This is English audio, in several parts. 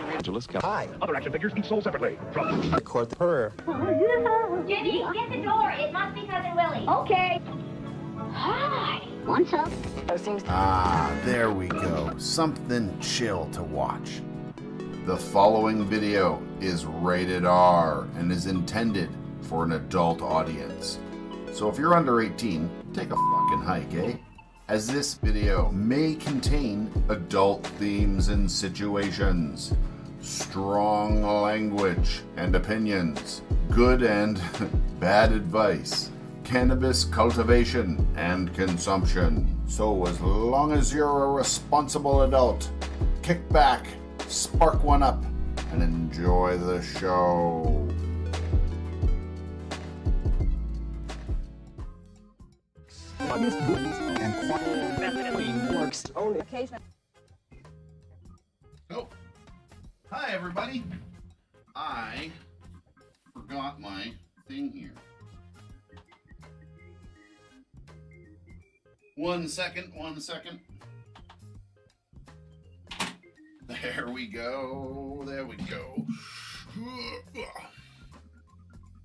Angeles. Hi. Other action figures each sold separately. From Record the purr. Jenny, get the door. It must be Cousin Willie. Okay. Hi. What's up? Ah, there we go. Something chill to watch. The following video is rated R and is intended for an adult audience. So if you're under 18, take a fucking hike, eh? As this video may contain adult themes and situations, strong language and opinions, good and bad advice, cannabis cultivation and consumption. So as long as you're a responsible adult, kick back, spark one up, and enjoy the show. Oh, hi everybody. I forgot my thing here. One second. There we go.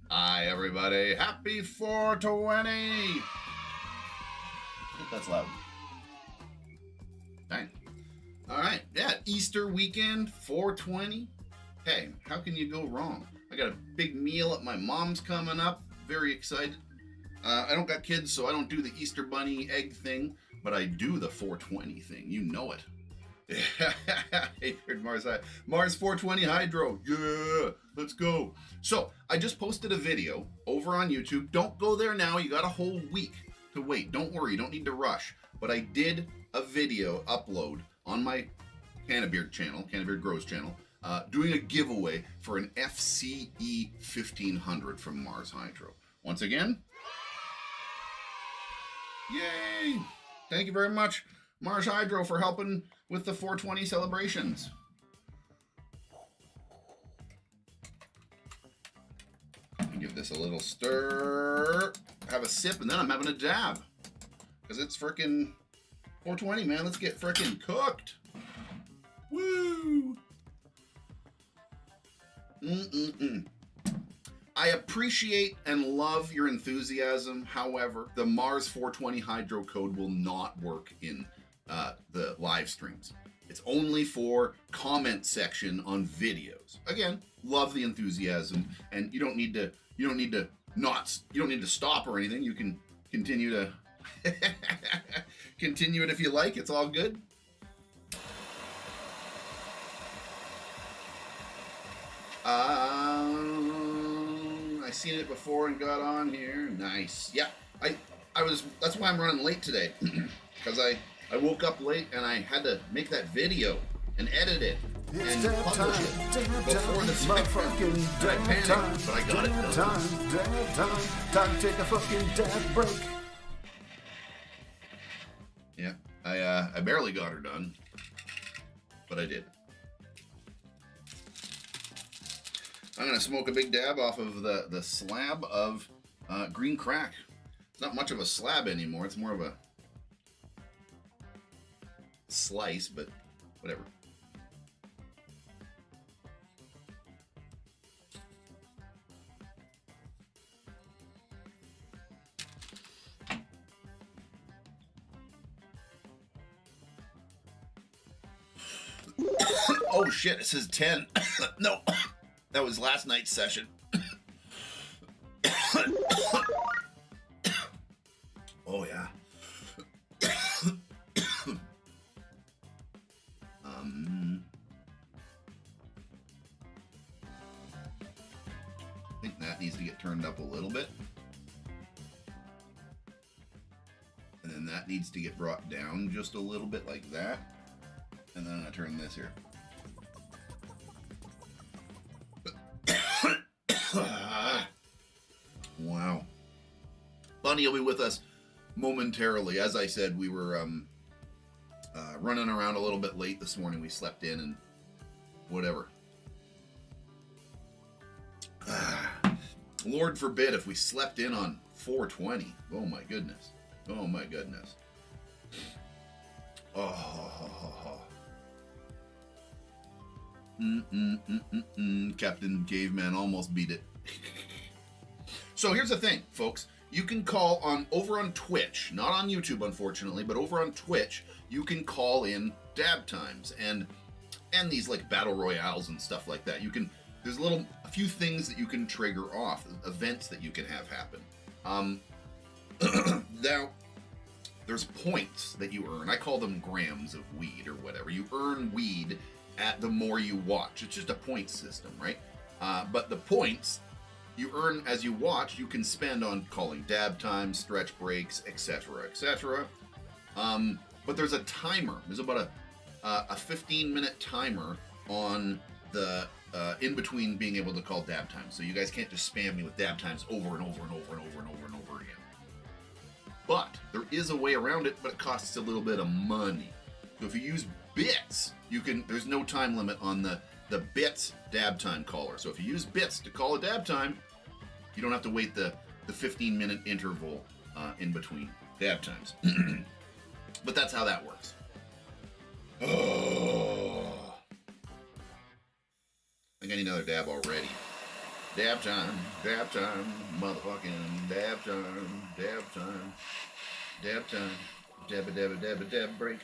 Hi everybody. Happy 420. That's loud. Dang. Alright, yeah, Easter weekend, 420. Hey, how can you go wrong? I got a big meal at my mom's coming up. Very excited. I don't got kids, so I don't do the Easter bunny egg thing, but I do the 420 thing. You know it. Hey, Mars 420 Hydro. Yeah, let's go. So, I just posted a video over on YouTube. Don't go there now. You got a whole week to wait. Don't worry, you don't need to rush. But I did a video upload on my Cannabeard channel, Cannabeard Grows channel, doing a giveaway for an FCE 1500 from MARSHYDRO. Once again, yay! Thank you very much, MARSHYDRO, for helping with the 420 celebrations. Give this a little stir, have a sip, and then I'm having a dab. Because it's frickin' 420, man. Let's get frickin' cooked. Woo! I appreciate and love your enthusiasm. However, the Mars 420 Hydro code will not work in the live streams. It's only for comment section on videos. Again, love the enthusiasm, and you don't need to stop or anything. You can continue to continue it if you like. It's all good. I seen it before and got on here. Nice. Yeah, that's why I'm running late today, because I woke up late and I had to make that video and edit it and publish it before the fucking and I panicked, but I got it done. Time to take a fucking dab break. Yeah, I barely got her done, but I did. I'm gonna smoke a big dab off of the slab of green crack. It's not much of a slab anymore. It's more of a slice, but whatever. Oh shit, it says 10. No, that was last night's session. Oh yeah. I think that needs to get turned up a little bit. And then that needs to get brought down just a little bit like that. And then I'm gonna turn this here. Wow. Bunny will be with us momentarily. As I said, we were running around a little bit late this morning. We slept in and whatever. Lord forbid if we slept in on 420. Oh my goodness. Oh my goodness. Oh. Captain Caveman almost beat it. So here's the thing, folks. You can call over on Twitch, not on YouTube, unfortunately, but over on Twitch, you can call in dab times and these like battle royales and stuff like that. There's a few things that you can trigger off, events that you can have happen. Now, there's points that you earn. I call them grams of weed or whatever. You earn weed at the more you watch. It's just a point system, right? But the points you earn as you watch, you can spend on calling dab times, stretch breaks, etc., etc. But there's a timer. There's about a 15-minute timer on the in between being able to call dab times. So you guys can't just spam me with dab times over and over and over and over and over and over again. But there is a way around it, but it costs a little bit of money. So if you use bits, there's no time limit on the bits dab time caller. So if you use bits to call a dab time, you don't have to wait the 15-minute interval in between dab times. But that's how that works. Oh, I think I need another dab already. Dab time, motherfucking dab time, dab time, dab time, dab break.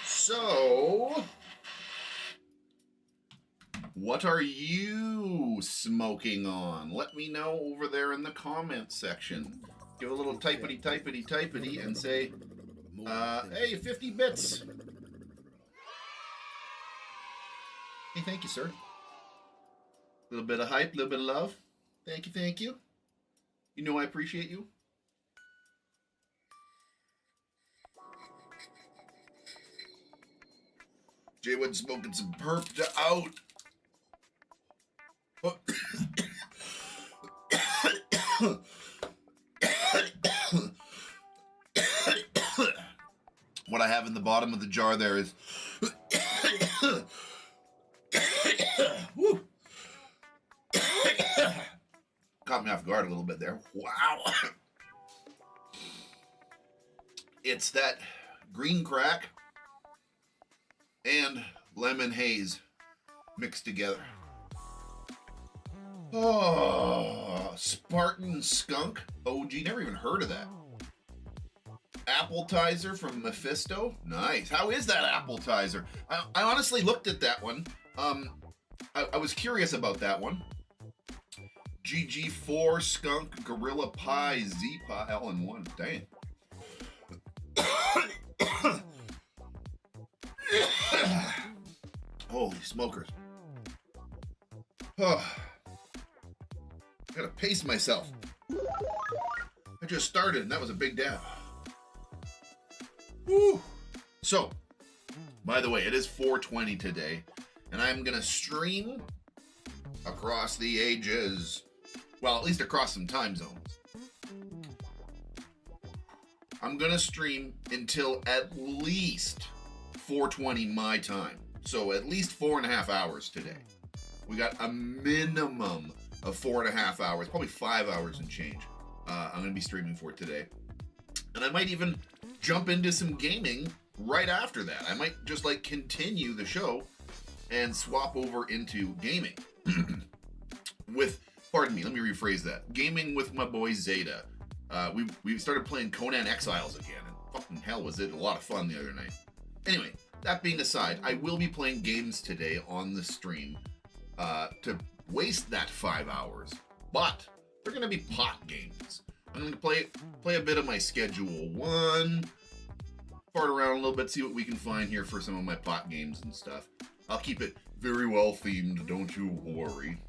So, what are you smoking on? Let me know over there in the comments section. Give a little typity and say, hey, 50 bits. Hey, thank you, sir. A little bit of hype, a little bit of love. Thank you. You know I appreciate you. Jay Wood smoking some perp out. What I have in the bottom of the jar there is caught me off guard a little bit there. Wow. It's that green crack and lemon haze mixed together. Oh, Spartan Skunk OG, never even heard of that. Appletizer from Mephisto, nice. How is that Appletizer? I honestly looked at that one. I was curious about that one. GG4 Skunk Gorilla Pie Z-Pie all in one. Dang. Holy smokers. Oh. I gotta pace myself. I just started and that was a big dab. Woo. So, by the way, it is 4:20 today, and I'm gonna stream across the ages. Well, at least across some time zones. I'm gonna stream until at least 4:20 my time. So at least 4.5 hours today. We got a minimum of 4.5 hours, probably 5 hours and change. I'm gonna be streaming for today. And I might even jump into some gaming right after that. I might just like continue the show and swap over into gaming pardon me, let me rephrase that. Gaming with my boy Zeta. We started playing Conan Exiles again, and fucking hell was it a lot of fun the other night. Anyway, that being aside, I will be playing games today on the stream to waste that 5 hours, but they're gonna be pot games. I'm gonna play a bit of my Schedule 1, fart around a little bit, see what we can find here for some of my pot games and stuff. I'll keep it very well themed, don't you worry.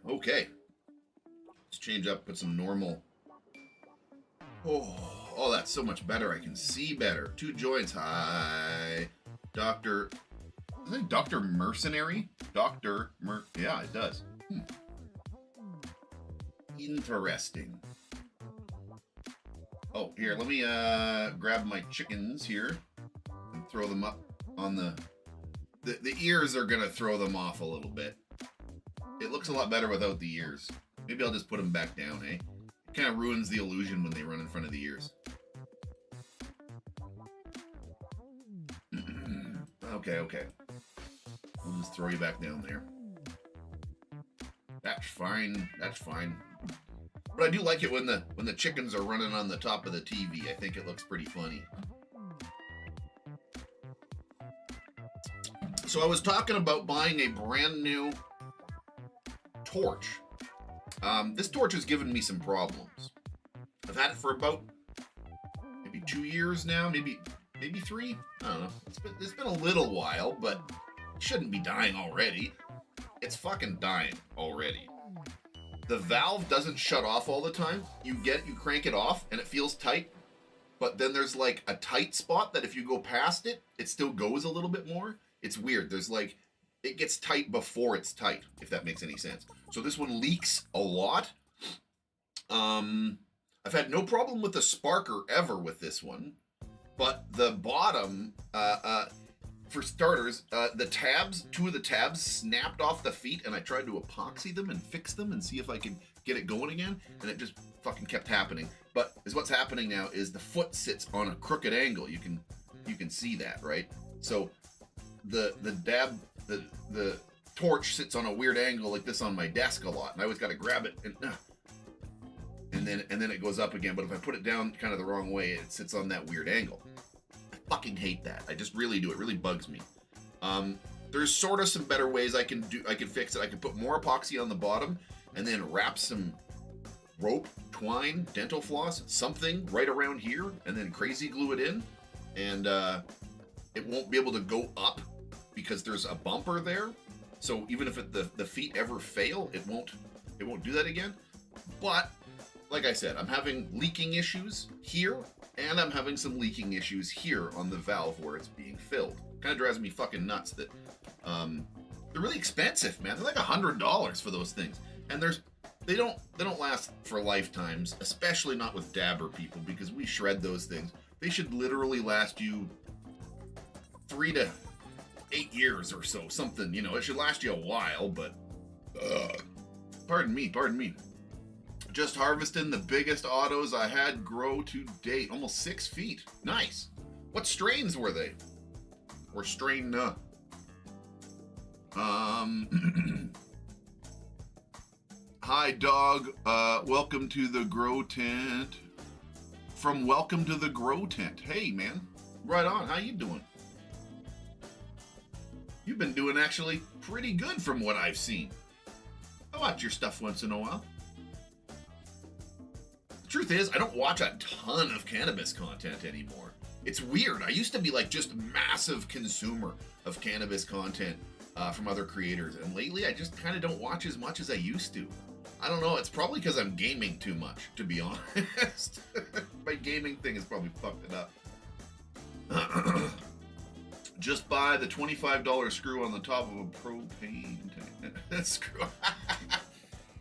Okay. Let's change up, put some normal. Oh, that's so much better. I can see better. 2 joints. Hi. Dr. I think Dr. Mercenary? Yeah, it does. Interesting. Oh, here, let me grab my chickens here and throw them up on the ears are gonna throw them off a little bit. It looks a lot better without the ears. Maybe I'll just put them back down, eh? It kind of ruins the illusion when they run in front of the ears. Okay. We'll just throw you back down there. That's fine. But I do like it when the chickens are running on the top of the TV. I think it looks pretty funny. So I was talking about buying a brand new torch. This torch has given me some problems. I've had it for about maybe 2 years now, maybe 3. I don't know. It's been a little while, but it shouldn't be dying already. It's fucking dying already. The valve doesn't shut off all the time. You crank it off and it feels tight, but then there's like a tight spot that if you go past it, it still goes a little bit more. It's weird. There's like, it gets tight before it's tight, if that makes any sense. So this one leaks a lot. I've had no problem with the sparker ever with this one, but the bottom, for starters, the tabs, 2 of the tabs snapped off the feet, and I tried to epoxy them and fix them and see if I could get it going again, and it just fucking kept happening. But what's happening now is the foot sits on a crooked angle. You can see that, right? So the torch sits on a weird angle like this on my desk a lot, and I always got to grab it and then it goes up again. But if I put it down kind of the wrong way, it sits on that weird angle. I fucking hate that. I just really do. It really bugs me. There's sort of some better ways I can fix it. I can put more epoxy on the bottom and then wrap some rope, twine, dental floss, something right around here, and then crazy glue it in, and it won't be able to go up because there's a bumper there. So even if the feet ever fail, it won't do that again. But like I said, I'm having leaking issues here, and I'm having some leaking issues here on the valve where it's being filled. Kind of drives me fucking nuts that they're really expensive, man. They're like $100 for those things, and they don't last for lifetimes, especially not with dabber people, because we shred those things. They should literally last you 3 to 8 years or so, something, you know. It should last you a while, but pardon me. Just harvesting the biggest autos I had grow to date, almost 6 feet. Nice. What strains were they? Or strain? Hi, dog. Welcome to the grow tent. From Welcome to the Grow Tent. Hey, man. Right on. How you doing? You've been doing actually pretty good from what I've seen. I watch your stuff once in a while. The truth is, I don't watch a ton of cannabis content anymore. It's weird. I used to be like just massive consumer of cannabis content from other creators, and lately I just kind of don't watch as much as I used to. I don't know. It's probably because I'm gaming too much, to be honest. My gaming thing has probably fucked it up. Just buy the $25 screw on the top of a propane tank. Screw.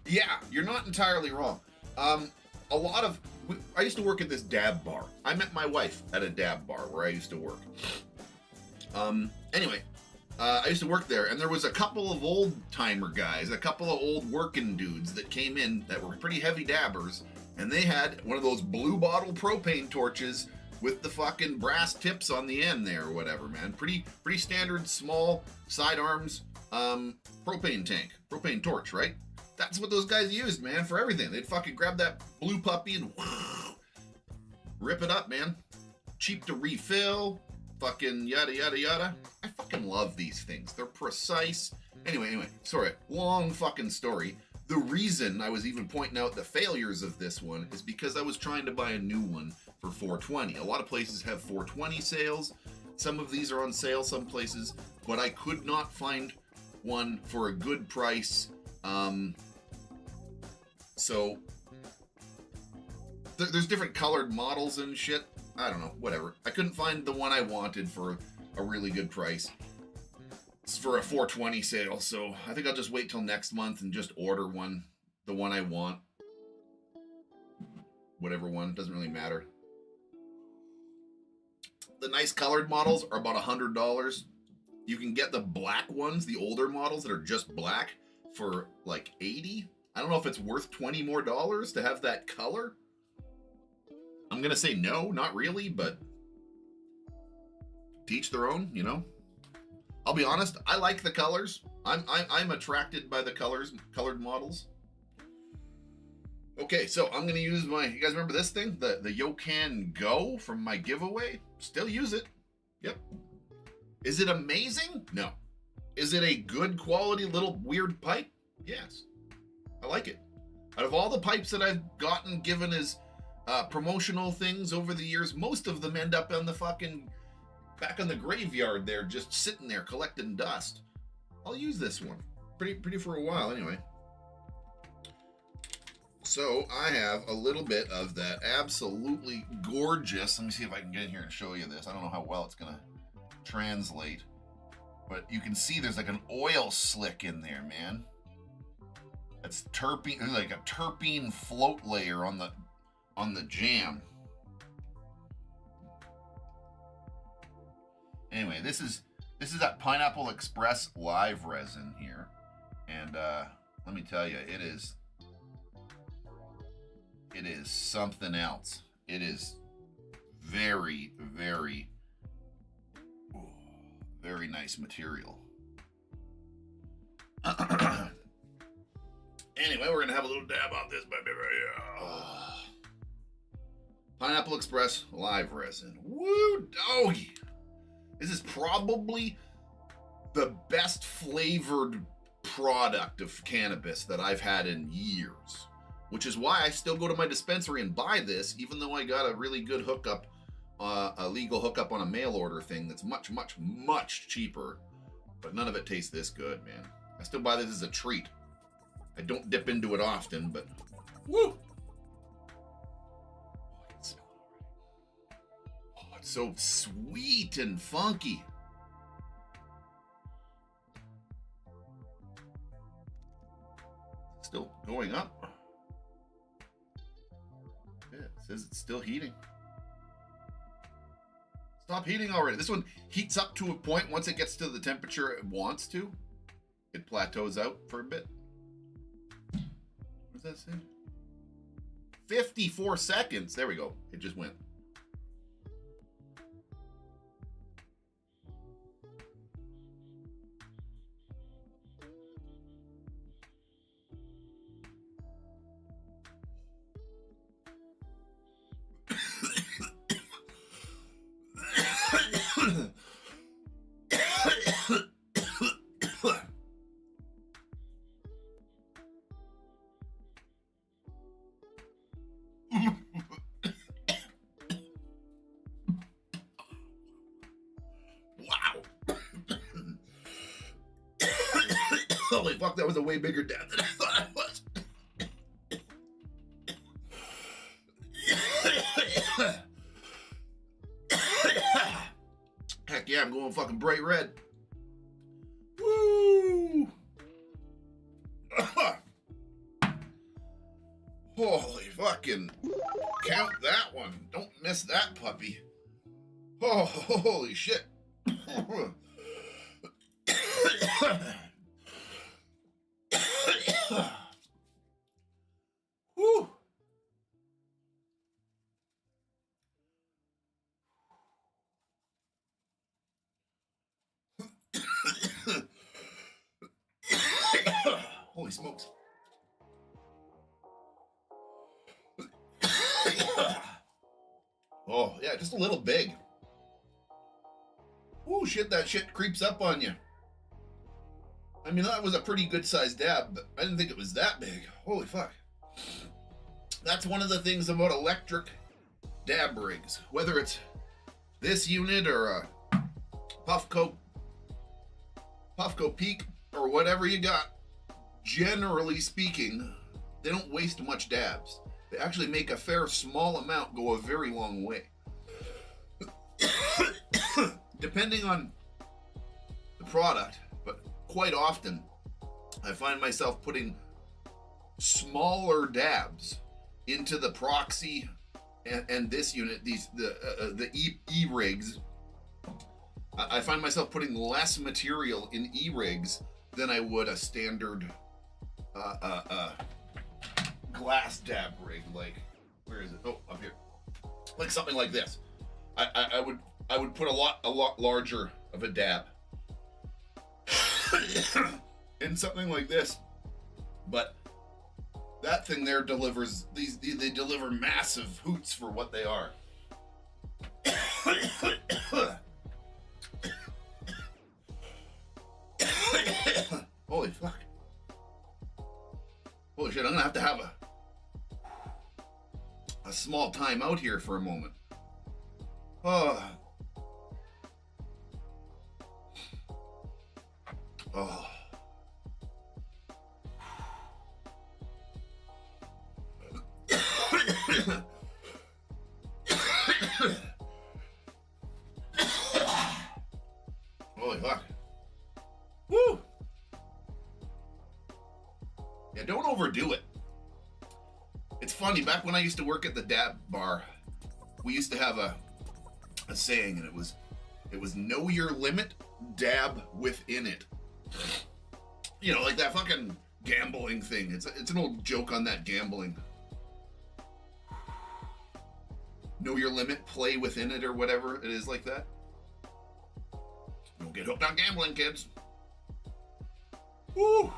Yeah, you're not entirely wrong. I used to work at this dab bar. I met my wife at a dab bar where I used to work. Anyway, I used to work there, and there was a couple of old-timer guys, a couple of old working dudes that came in that were pretty heavy dabbers, and they had one of those blue bottle propane torches with the fucking brass tips on the end there or whatever, man. Pretty standard small sidearms propane torch, right? That's what those guys used, man, for everything. They'd fucking grab that blue puppy and rip it up, man. Cheap to refill, fucking yada yada yada. I fucking love these things. They're precise. Anyway, sorry, long fucking story. The reason I was even pointing out the failures of this one is because I was trying to buy a new one for $420. A lot of places have $420 sales. Some of these are on sale, some places, but I could not find one for a good price. So there's different colored models and shit. I don't know, whatever. I couldn't find the one I wanted for a really good price. It's for a $420 sale, so I think I'll just wait till next month and just order one, the one I want. Whatever one, doesn't really matter. the nice colored models are about $100. You can get the black ones, the older models that are just black, for like $80. I don't know if it's worth $20 more to have that color. I'm gonna say no, not really, but teach their own, you know. I'll be honest, I like the colors. I'm attracted by the colored models. Okay, so I'm gonna use my, you guys remember this thing? The Yokan Go from my giveaway? Still use it. Yep. Is it amazing? No. Is it a good quality little weird pipe? Yes. I like it. Out of all the pipes that I've gotten given as promotional things over the years, most of them end up on the fucking back on the graveyard there, just sitting there collecting dust. I'll use this one. Pretty for a while anyway. So I have a little bit of that absolutely gorgeous, let me see if I can get in here and show you this. I don't know how well it's gonna translate, but you can see there's like an oil slick in there, man. It's terpene, like a terpene float layer on the jam. Anyway, this is that Pineapple Express live resin here, and let me tell you, it is something else. It is very, very, very nice material. Anyway, we're gonna have a little dab on this baby right here. Pineapple Express live resin. Woo doggy! This is probably the best flavored product of cannabis that I've had in years, which is why I still go to my dispensary and buy this, even though I got a really good hookup, a legal hookup on a mail order thing that's much, much, much cheaper, but none of it tastes this good, man. I still buy this as a treat. I don't dip into it often, but woo! I can smell it already. Oh, it's so sweet and funky. Still going up. Yeah, it says it's still heating. Stop heating already. This one heats up to a point. Once it gets to the temperature it wants to, it plateaus out for a bit. What does that say? 54 seconds. There we go. It just went. Holy fuck, that was a way bigger dab than I thought it was. Heck yeah, I'm going fucking bright red. Woo! Holy fucking, count that one. Don't miss that puppy. Oh, holy shit. Whew. Holy smokes. Oh, yeah, just a little big. Oh, shit, that shit creeps up on you. I mean, that was a pretty good sized dab, but I didn't think it was that big. Holy fuck. That's one of the things about electric dab rigs. Whether it's this unit or a Puffco Peak or whatever you got, generally speaking, they don't waste much dabs. They actually make a fair small amount go a very long way. Depending on the product, but quite often I find myself putting smaller dabs into the proxy and this unit, the E rigs, I find myself putting less material in e-rigs than I would a standard glass dab rig. Like, where is it? Oh, up here. Like something like this. I would put a lot larger of a dab in something like this, but that thing there delivers they deliver massive hoots for what they are. Holy fuck. Holy shit, I'm gonna have to have a small time out here for a moment. Oh. Oh. Holy fuck. Woo! Yeah, don't overdo it. It's funny, back when I used to work at the dab bar, we used to have a saying, and it was know your limit, dab within it. You know, like that fucking gambling thing. It's an old joke on that gambling. Know your limit, play within it, or whatever it is like that. Don't get hooked on gambling, kids. Woo!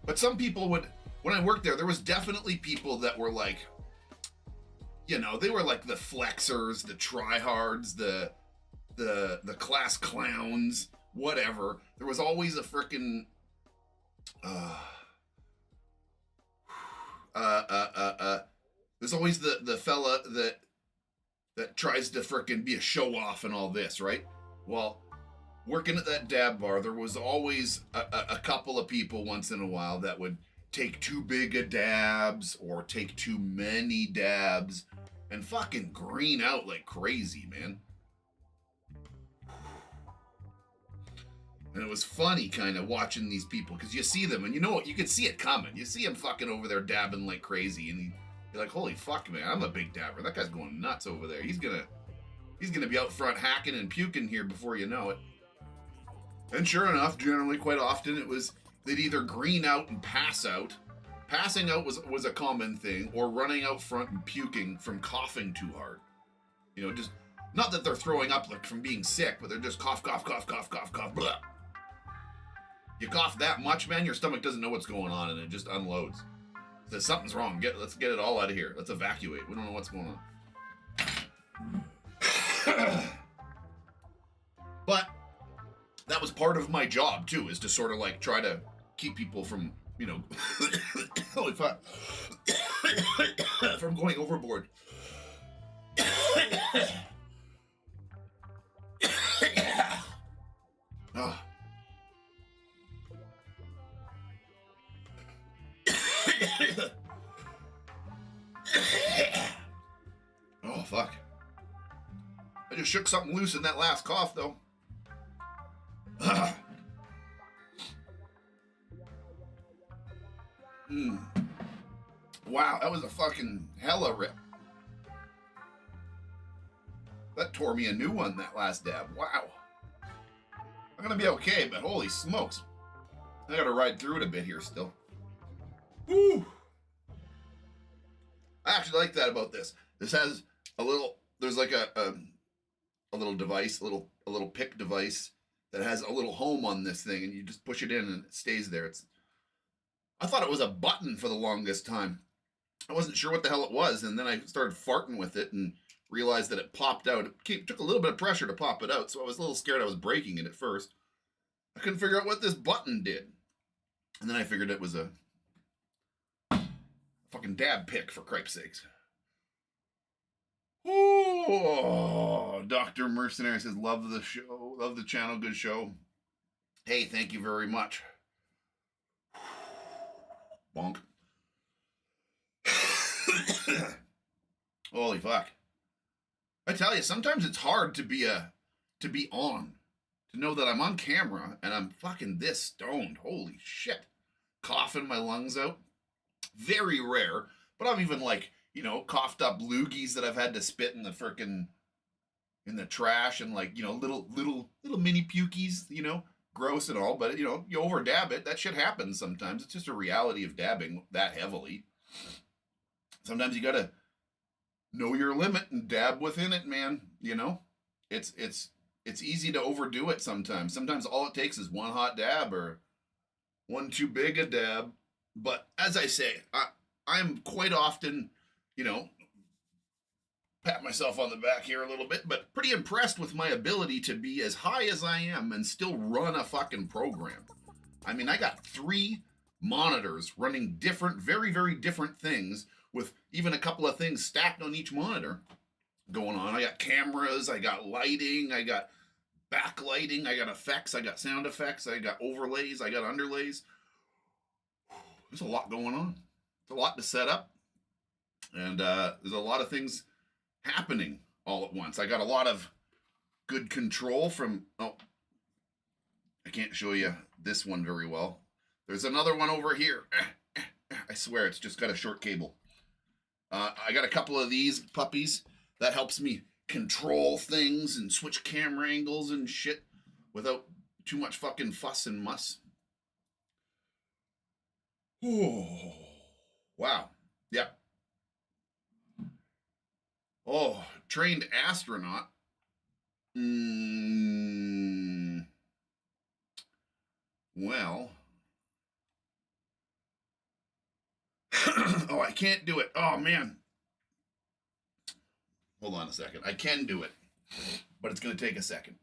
But some people would, when I worked there was definitely people that were like, you know, they were like the flexers, the tryhards, the class clowns, whatever. There was always a frickin' there's always the fella that tries to frickin' be a show off and all this, right? Well, working at that dab bar, there was always a couple of people once in a while that would take too big a dabs or take too many dabs and fucking green out like crazy, man. And it was funny kind of watching these people, because you see them and you know what, you can see it coming. You see them fucking over there dabbing like crazy, and you're like, holy fuck, man, I'm a big dabber. That guy's going nuts over there. He's gonna be out front hacking and puking here before you know it. And sure enough, generally quite often it was, they'd either green out and pass out. Passing out was a common thing, or running out front and puking from coughing too hard. You know, just, not that they're throwing up like from being sick, but they're just cough, cough, cough, cough, cough, cough, blah. You cough that much, man, your stomach doesn't know what's going on, and it just unloads. Says something's wrong. Let's get it all out of here. Let's evacuate. We don't know what's going on. But that was part of my job too, is to sort of like try to keep people from, you know, holy fuck, from going overboard. Oh. Oh, fuck. I just shook something loose in that last cough, though. Wow, that was a fucking hella rip. That tore me a new one, that last dab. Wow. I'm gonna be okay, but holy smokes. I gotta ride through it a bit here still. Woo! I actually like that about this. This has a little, there's like a little device, a little pick device that has a little home on this thing, and you just push it in and it stays there. I thought it was a button for the longest time. I wasn't sure what the hell it was, and then I started farting with it and realized that it popped out. It took a little bit of pressure to pop it out, so I was a little scared I was breaking it at first. I couldn't figure out what this button did. And then I figured it was a fucking dab pick, for cripe's sakes. Oh, Dr. Mercenary says, love the show, love the channel, good show. Hey, thank you very much. Bonk. Holy fuck. I tell you, sometimes it's hard to be on. To know that I'm on camera and I'm fucking this stoned. Holy shit. Coughing my lungs out. Very rare. But I've even, like, you know, coughed up loogies that I've had to spit in the frickin', in the trash and like, you know, little mini pukies, you know, gross and all, but you know, you over dab it, that shit happens sometimes. It's just a reality of dabbing that heavily. Sometimes you gotta know your limit and dab within it, man. You know, it's easy to overdo it sometimes. Sometimes all it takes is one hot dab or one too big a dab. But as I say, I'm quite often, you know, pat myself on the back here a little bit, but pretty impressed with my ability to be as high as I am and still run a fucking program. I mean, I got 3 monitors running different, very, very different things with even a couple of things stacked on each monitor going on. I got cameras, I got lighting, I got backlighting, I got effects, I got sound effects, I got overlays, I got underlays. There's a lot going on. It's a lot to set up. And there's a lot of things happening all at once. I got a lot of good control from, oh, I can't show you this one very well. There's another one over here. I swear it's just got a short cable. I got a couple of these puppies that helps me control things and switch camera angles and shit without too much fucking fuss and muss. Oh, wow. Yep. Oh, trained astronaut. Well. Oh, I can't do it. Oh, man. Hold on a second. I can do it, but it's going to take a second.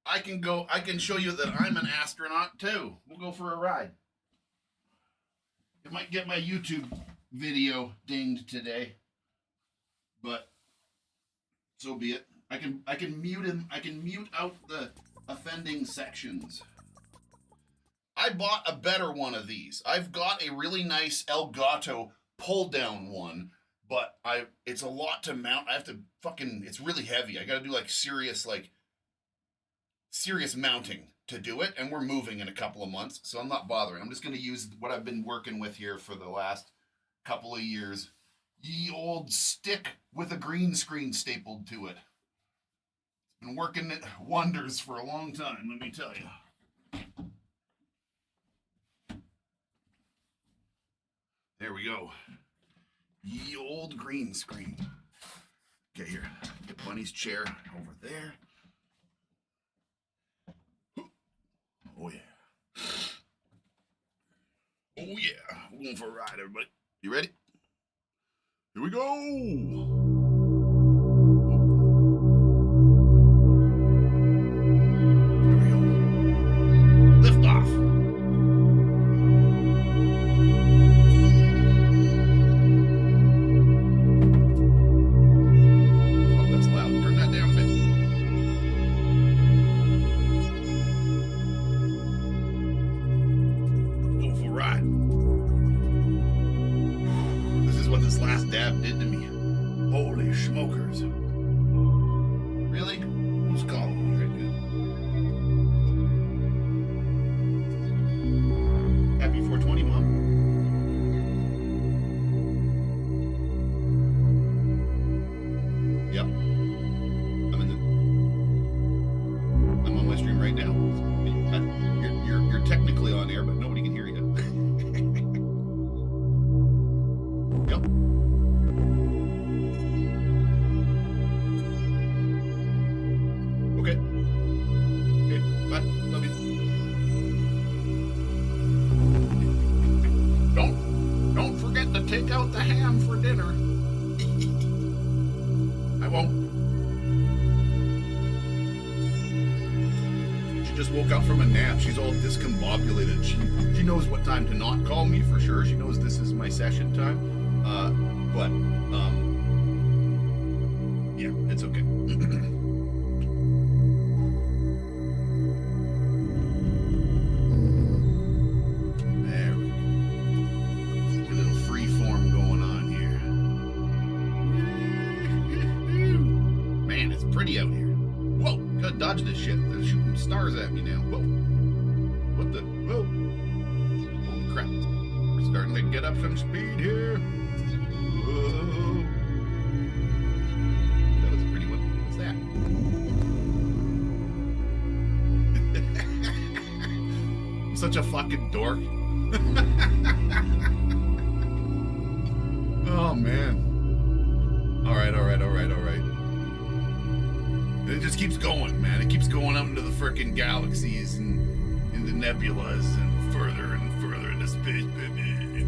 I can show you that I'm an astronaut too. We'll go for a ride. It might get my YouTube video dinged today, but so be it. I can mute him. I can mute out the offending sections. I bought a better one of these. I've got a really nice Elgato pull down one, but it's a lot to mount. I have to it's really heavy. I got to do like serious mounting to do it, and we're moving in a couple of months, so I'm not bothering. I'm just going to use what I've been working with here for the last couple of years. Ye old stick with a green screen stapled to it. It's been working wonders for a long time, let me tell you. There we go. Ye old green screen. Okay, here. Get Bunny's chair over there. Oh, yeah. Oh, yeah. We're going for a ride, everybody. You ready? Here we go. She's all discombobulated. She knows what time to not call me for sure. She knows this is my session time. Yeah, it's okay. There we go. A little free form going on here. Man, it's pretty out here. Whoa, gotta dodge this shit. They're shooting stars at me now. Whoa. What the? Whoa. Holy crap. We're starting to get up some speed here. Whoa. such a fucking dork. Oh, man. All right. It just keeps going, man. It keeps going up into the frickin' galaxies and into nebulas and further into space, baby.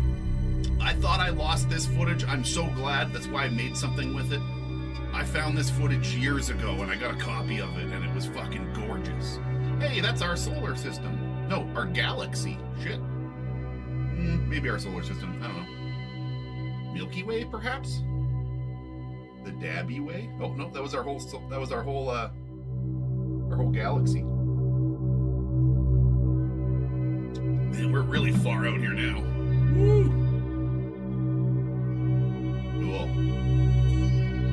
I thought I lost this footage. I'm so glad. That's why I made something with it. I found this footage years ago and I got a copy of it and it was fucking gorgeous. Hey, that's our solar system. No, our galaxy. Shit. Maybe our solar system. I don't know. Milky Way, perhaps? The Dabby Way? Oh no, that was our whole galaxy. Man, we're really far out here now. Woo! Cool.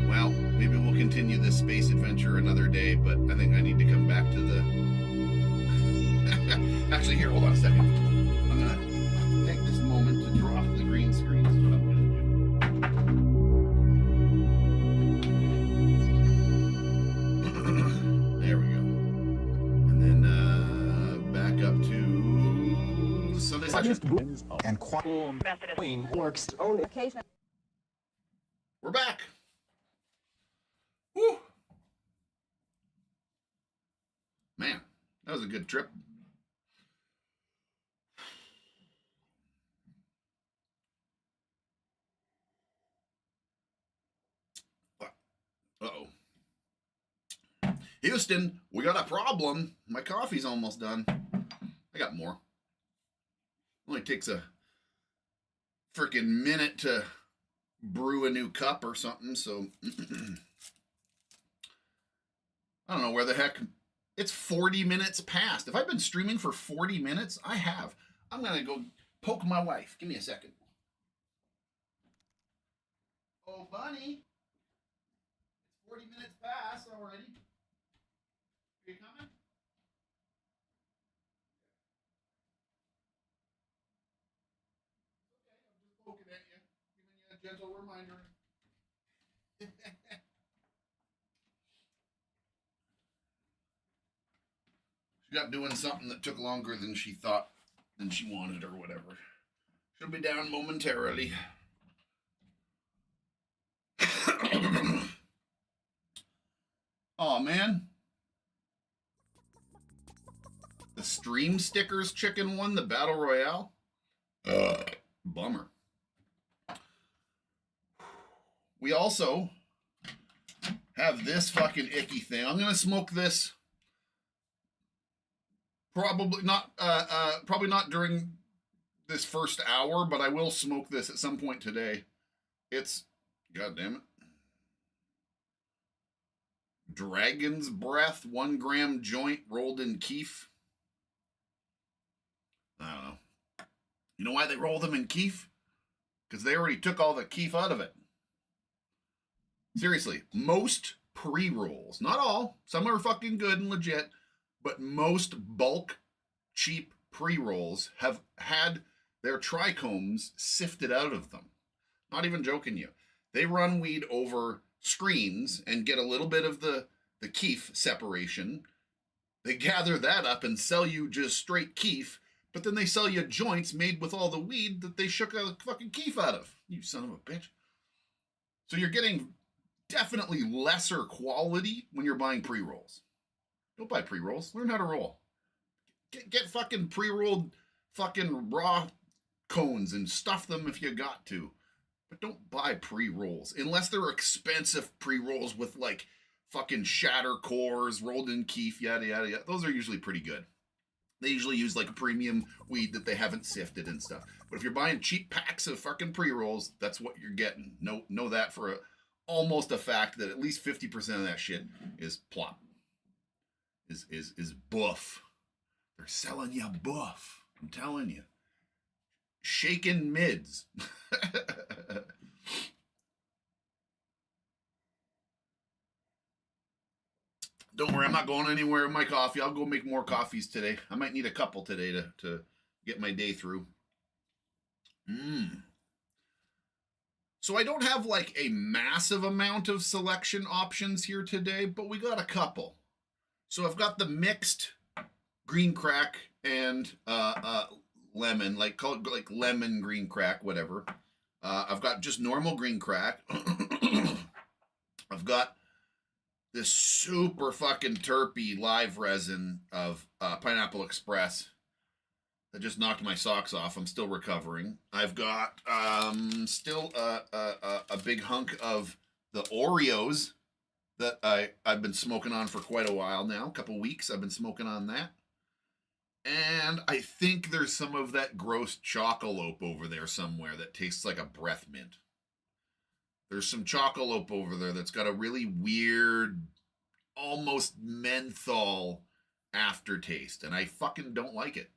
Well, maybe we'll continue this space adventure another day, but I think I need to come back to the... Actually, here, hold on a second. I'm gonna take this moment to draw off the green screen. That's what I'm gonna do. There we go. And then back up to Sunday session. And queen works only occasionally. We're back. Woo! Man, that was a good trip. Uh-oh. Houston, we got a problem. My coffee's almost done. I got more. Only takes a freaking minute to brew a new cup or something, so I don't know where the heck. It's 40 minutes past. If I've been streaming for 40 minutes, I have. I'm gonna go poke my wife. Give me a second. Oh, bunny. It's 40 minutes past already. Are you coming? Okay, I'm just poking at you. Giving you a gentle reminder. She got doing something that took longer than she thought, than she wanted, or whatever. She'll be down momentarily. Oh man. The Stream Stickers chicken won the Battle Royale? Bummer. We also have this fucking icky thing. I'm gonna smoke this. Probably not during this first hour, but I will smoke this at some point today. It's, god damn it, Dragon's Breath 1 gram joint rolled in keef. I don't know. You know why they roll them in keef? Because they already took all the keef out of it. Seriously, most pre-rolls, not all, some are fucking good and legit, but most bulk, cheap pre-rolls have had their trichomes sifted out of them. Not even joking you. They run weed over screens and get a little bit of the keef separation. They gather that up and sell you just straight keef, but then they sell you joints made with all the weed that they shook a fucking keef out of. You son of a bitch. So you're getting definitely lesser quality when you're buying pre-rolls. Don't buy pre-rolls. Learn how to roll. Get fucking pre-rolled fucking raw cones and stuff them if you got to. But don't buy pre-rolls. Unless they're expensive pre-rolls with like fucking shatter cores, rolled in keef, yada, yada, yada. Those are usually pretty good. They usually use like a premium weed that they haven't sifted and stuff. But if you're buying cheap packs of fucking pre-rolls, that's what you're getting. Know that for almost a fact that at least 50% of that shit is plop. Is buff. They're selling you buff. I'm telling you. Shaken mids. Don't worry, I'm not going anywhere with my coffee. I'll go make more coffees today. I might need a couple today to get my day through. So I don't have like a massive amount of selection options here today, but we got a couple. So I've got the mixed green crack and lemon, like call it like lemon green crack, whatever. I've got just normal green crack. I've got this super fucking terpy live resin of Pineapple Express that just knocked my socks off. I'm still recovering. I've got still a big hunk of the Oreos that I've been smoking on for quite a while now. A couple weeks I've been smoking on that. And I think there's some of that gross chocolope over there somewhere that tastes like a breath mint. There's some chocolope over there that's got a really weird, almost menthol aftertaste, and I fucking don't like it.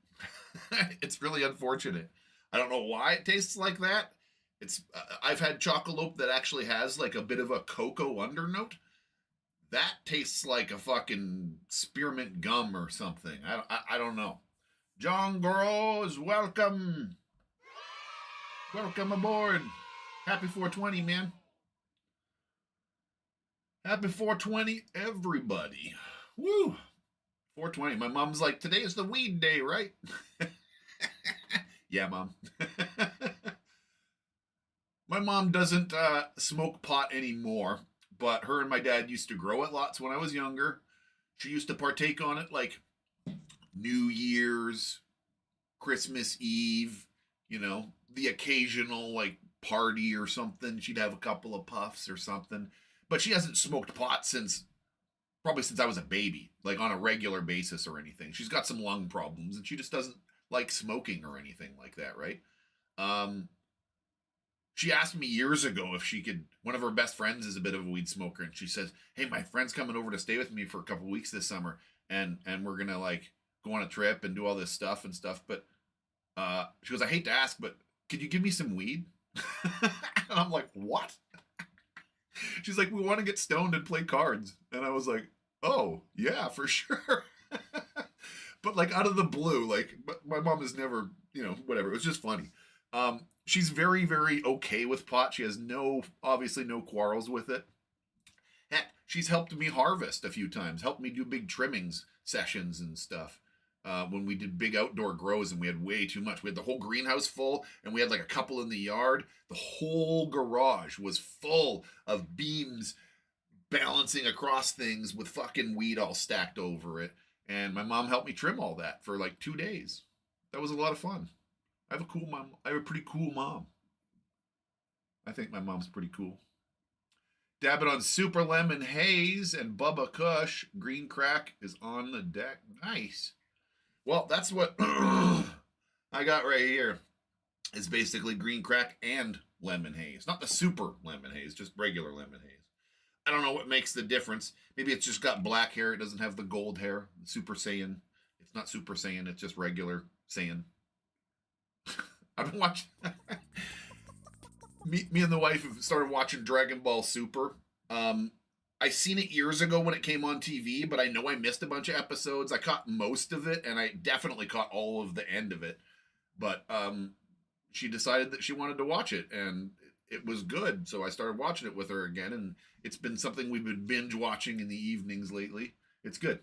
It's really unfortunate. I don't know why it tastes like that. I've had chocolope that actually has like a bit of a cocoa undernote. That tastes like a fucking spearmint gum or something. I don't know. John Gross, welcome. Welcome aboard. Happy 420, man. Happy 420, everybody. Woo. 420. My mom's like, today is the weed day, right? Yeah, Mom. My mom doesn't smoke pot anymore, but her and my dad used to grow it lots when I was younger. She used to partake on it like New Year's, Christmas Eve, you know, the occasional like party or something. She'd have a couple of puffs or something. But she hasn't smoked pot probably since I was a baby, like on a regular basis or anything. She's got some lung problems and she just doesn't like smoking or anything like that, right? She asked me years ago if she could, one of her best friends is a bit of a weed smoker, and she says, hey, my friend's coming over to stay with me for a couple weeks this summer, and we're gonna like go on a trip and do all this stuff, but she goes, I hate to ask, but could you give me some weed? And I'm like, what? She's like, we want to get stoned and play cards. And I was like, oh, yeah, for sure. But like out of the blue, like my mom has never, you know, whatever. It was just funny. She's very, very okay with pot. She has obviously no quarrels with it. Heck, she's helped me harvest a few times, helped me do big trimmings sessions and stuff. When we did big outdoor grows and we had way too much. We had the whole greenhouse full and we had like a couple in the yard. The whole garage was full of beams balancing across things with fucking weed all stacked over it. And my mom helped me trim all that for like 2 days. That was a lot of fun. I have a cool mom. I have a pretty cool mom. I think my mom's pretty cool. Dab it on Super Lemon Haze and Bubba Kush. Green Crack is on the deck. Nice. Well, that's what I got right here. Is basically green crack and lemon haze. Not the super lemon haze, just regular lemon haze. I don't know what makes the difference. Maybe it's just got black hair. It doesn't have the gold hair. Super Saiyan. It's not Super Saiyan. It's just regular Saiyan. I've been watching... me and the wife have started watching Dragon Ball Super. I seen it years ago when it came on TV, but I know I missed a bunch of episodes. I caught most of it, and I definitely caught all of the end of it. But she decided that she wanted to watch it, and it was good. So I started watching it with her again, and it's been something we've been binge watching in the evenings lately. It's good.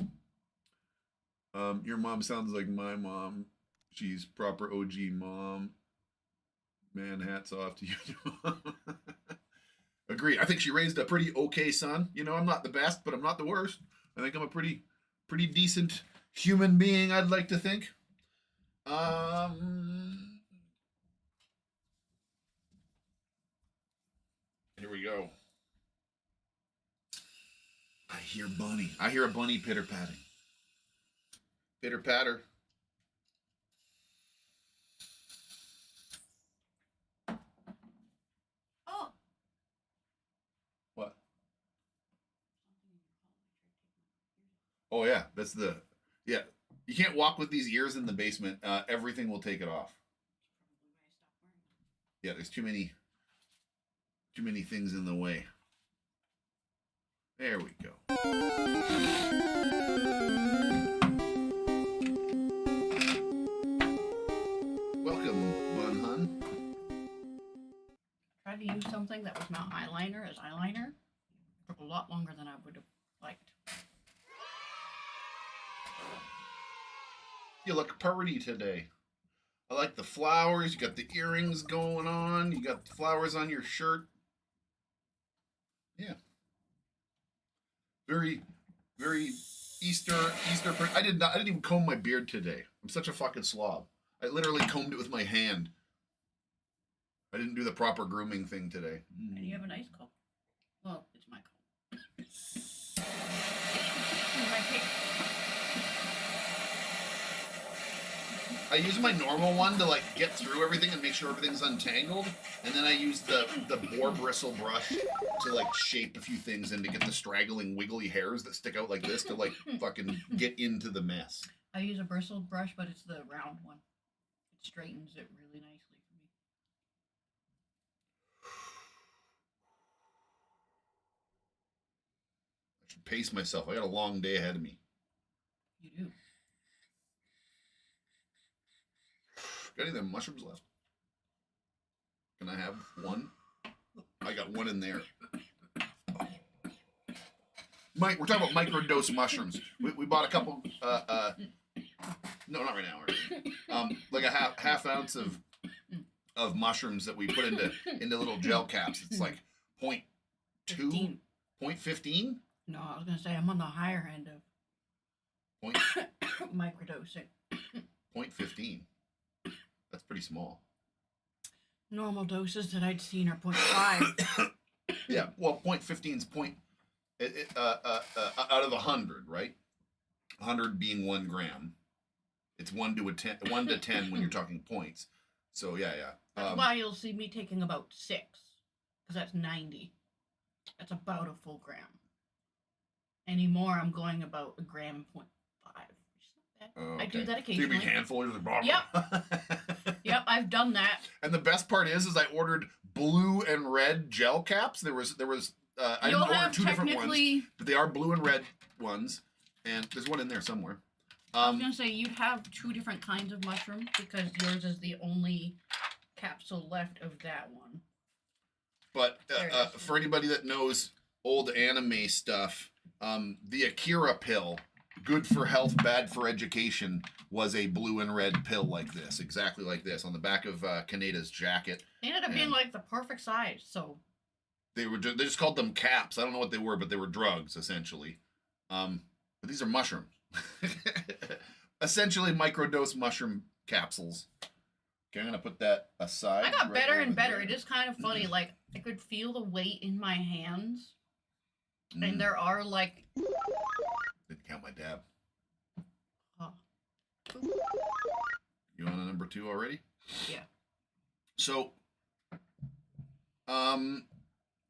Your mom sounds like my mom. She's proper OG mom. Man, hats off to you. Agree. I think she raised a pretty okay son. You know, I'm not the best, but I'm not the worst. I think I'm a pretty decent human being, I'd like to think. Here we go. I hear bunny. I hear a bunny pitter-patting. Pitter-patter. Oh. What? Oh, yeah. That's the... Yeah. You can't walk with these ears in the basement. Everything will take it off. Yeah, there's too many things in the way. There we go. Welcome, Bun Hun. Tried to use something that was not eyeliner as eyeliner. It took a lot longer than I would have liked. You look pretty today. I like the flowers. You got the earrings going on. You got the flowers on your shirt. Yeah. Very, very Easter. I didn't even comb my beard today. I'm such a fucking slob. I literally combed it with my hand. I didn't do the proper grooming thing today. And you have a nice comb. Well, it's my comb. My pick. I use my normal one to like get through everything and make sure everything's untangled, and then I use the boar bristle brush to like shape a few things and to get the straggling wiggly hairs that stick out like this to like fucking get into the mess. I use a bristled brush, but it's the round one. It straightens it really nicely for me. I should pace myself. I got a long day ahead of me. You do. Got any of them mushrooms left? Can I have one? I got one in there. Mike, we're talking about microdose mushrooms. We bought a couple. No, not right now. Like a half ounce of mushrooms that we put into little gel caps. It's like 0.2, 15. 0.15. No, I was gonna say I'm on the higher end of microdosing. 0.15. That's pretty small. Normal doses that I'd seen are 0.5. Yeah, well, 0.15 is out of 100, right? 100 being 1 gram. It's 1 to 10 when you're talking points. So yeah. That's why you'll see me taking about 6, because that's 90. That's about a full gram. Anymore, I'm going about a gram 0.5. Oh, I do that So occasionally. you be handful of the bottom. Yep. Yep, I've done that. And the best part is I ordered blue and red gel caps. There was I didn't order 2 different ones, but they are blue and red ones, and there's one in there somewhere. I was gonna say you'd have 2 different kinds of mushroom because yours is the only capsule left of that one. But for anybody that knows old anime stuff, the Akira pill, good for health, bad for education, was a blue and red pill like this, exactly like this, on the back of Kaneda's jacket. They ended up being like the perfect size, so. They just called them caps. I don't know what they were, but they were drugs, essentially. But these are mushrooms. Essentially microdose mushroom capsules. Okay, I'm going to put that aside. I got right better over and better. there. It is kind of funny. Like, I could feel the weight in my hands. And there are, like... Didn't count my dab. Oh. You on a number 2 already? Yeah. So, I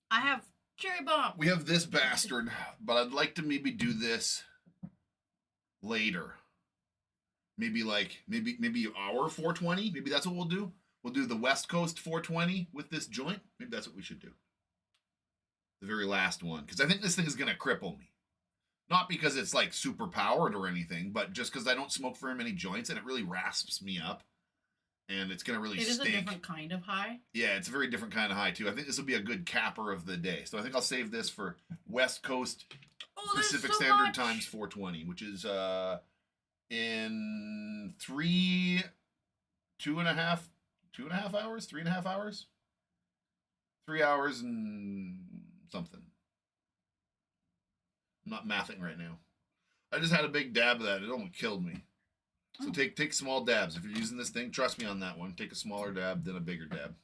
have cherry bomb. we have this bastard, but I'd like to maybe do this later. Maybe our 420. Maybe that's what we'll do. We'll do the West Coast 420 with this joint. Maybe that's what we should do. The very last one, because I think this thing is gonna cripple me. Not because it's like super powered or anything, but just because I don't smoke very many joints and it really rasps me up, and it's gonna really stink. It is a different kind of high. Yeah, it's a very different kind of high too. I think this will be a good capper of the day. So I think I'll save this for West Coast Pacific Standard Times 420, which is in 2.5 hours, 3.5 hours, 3 hours and something. I'm not mathing right now. I just had a big dab of that. It almost killed me. So take small dabs. If you're using this thing, trust me on that one. Take a smaller dab, then a bigger dab.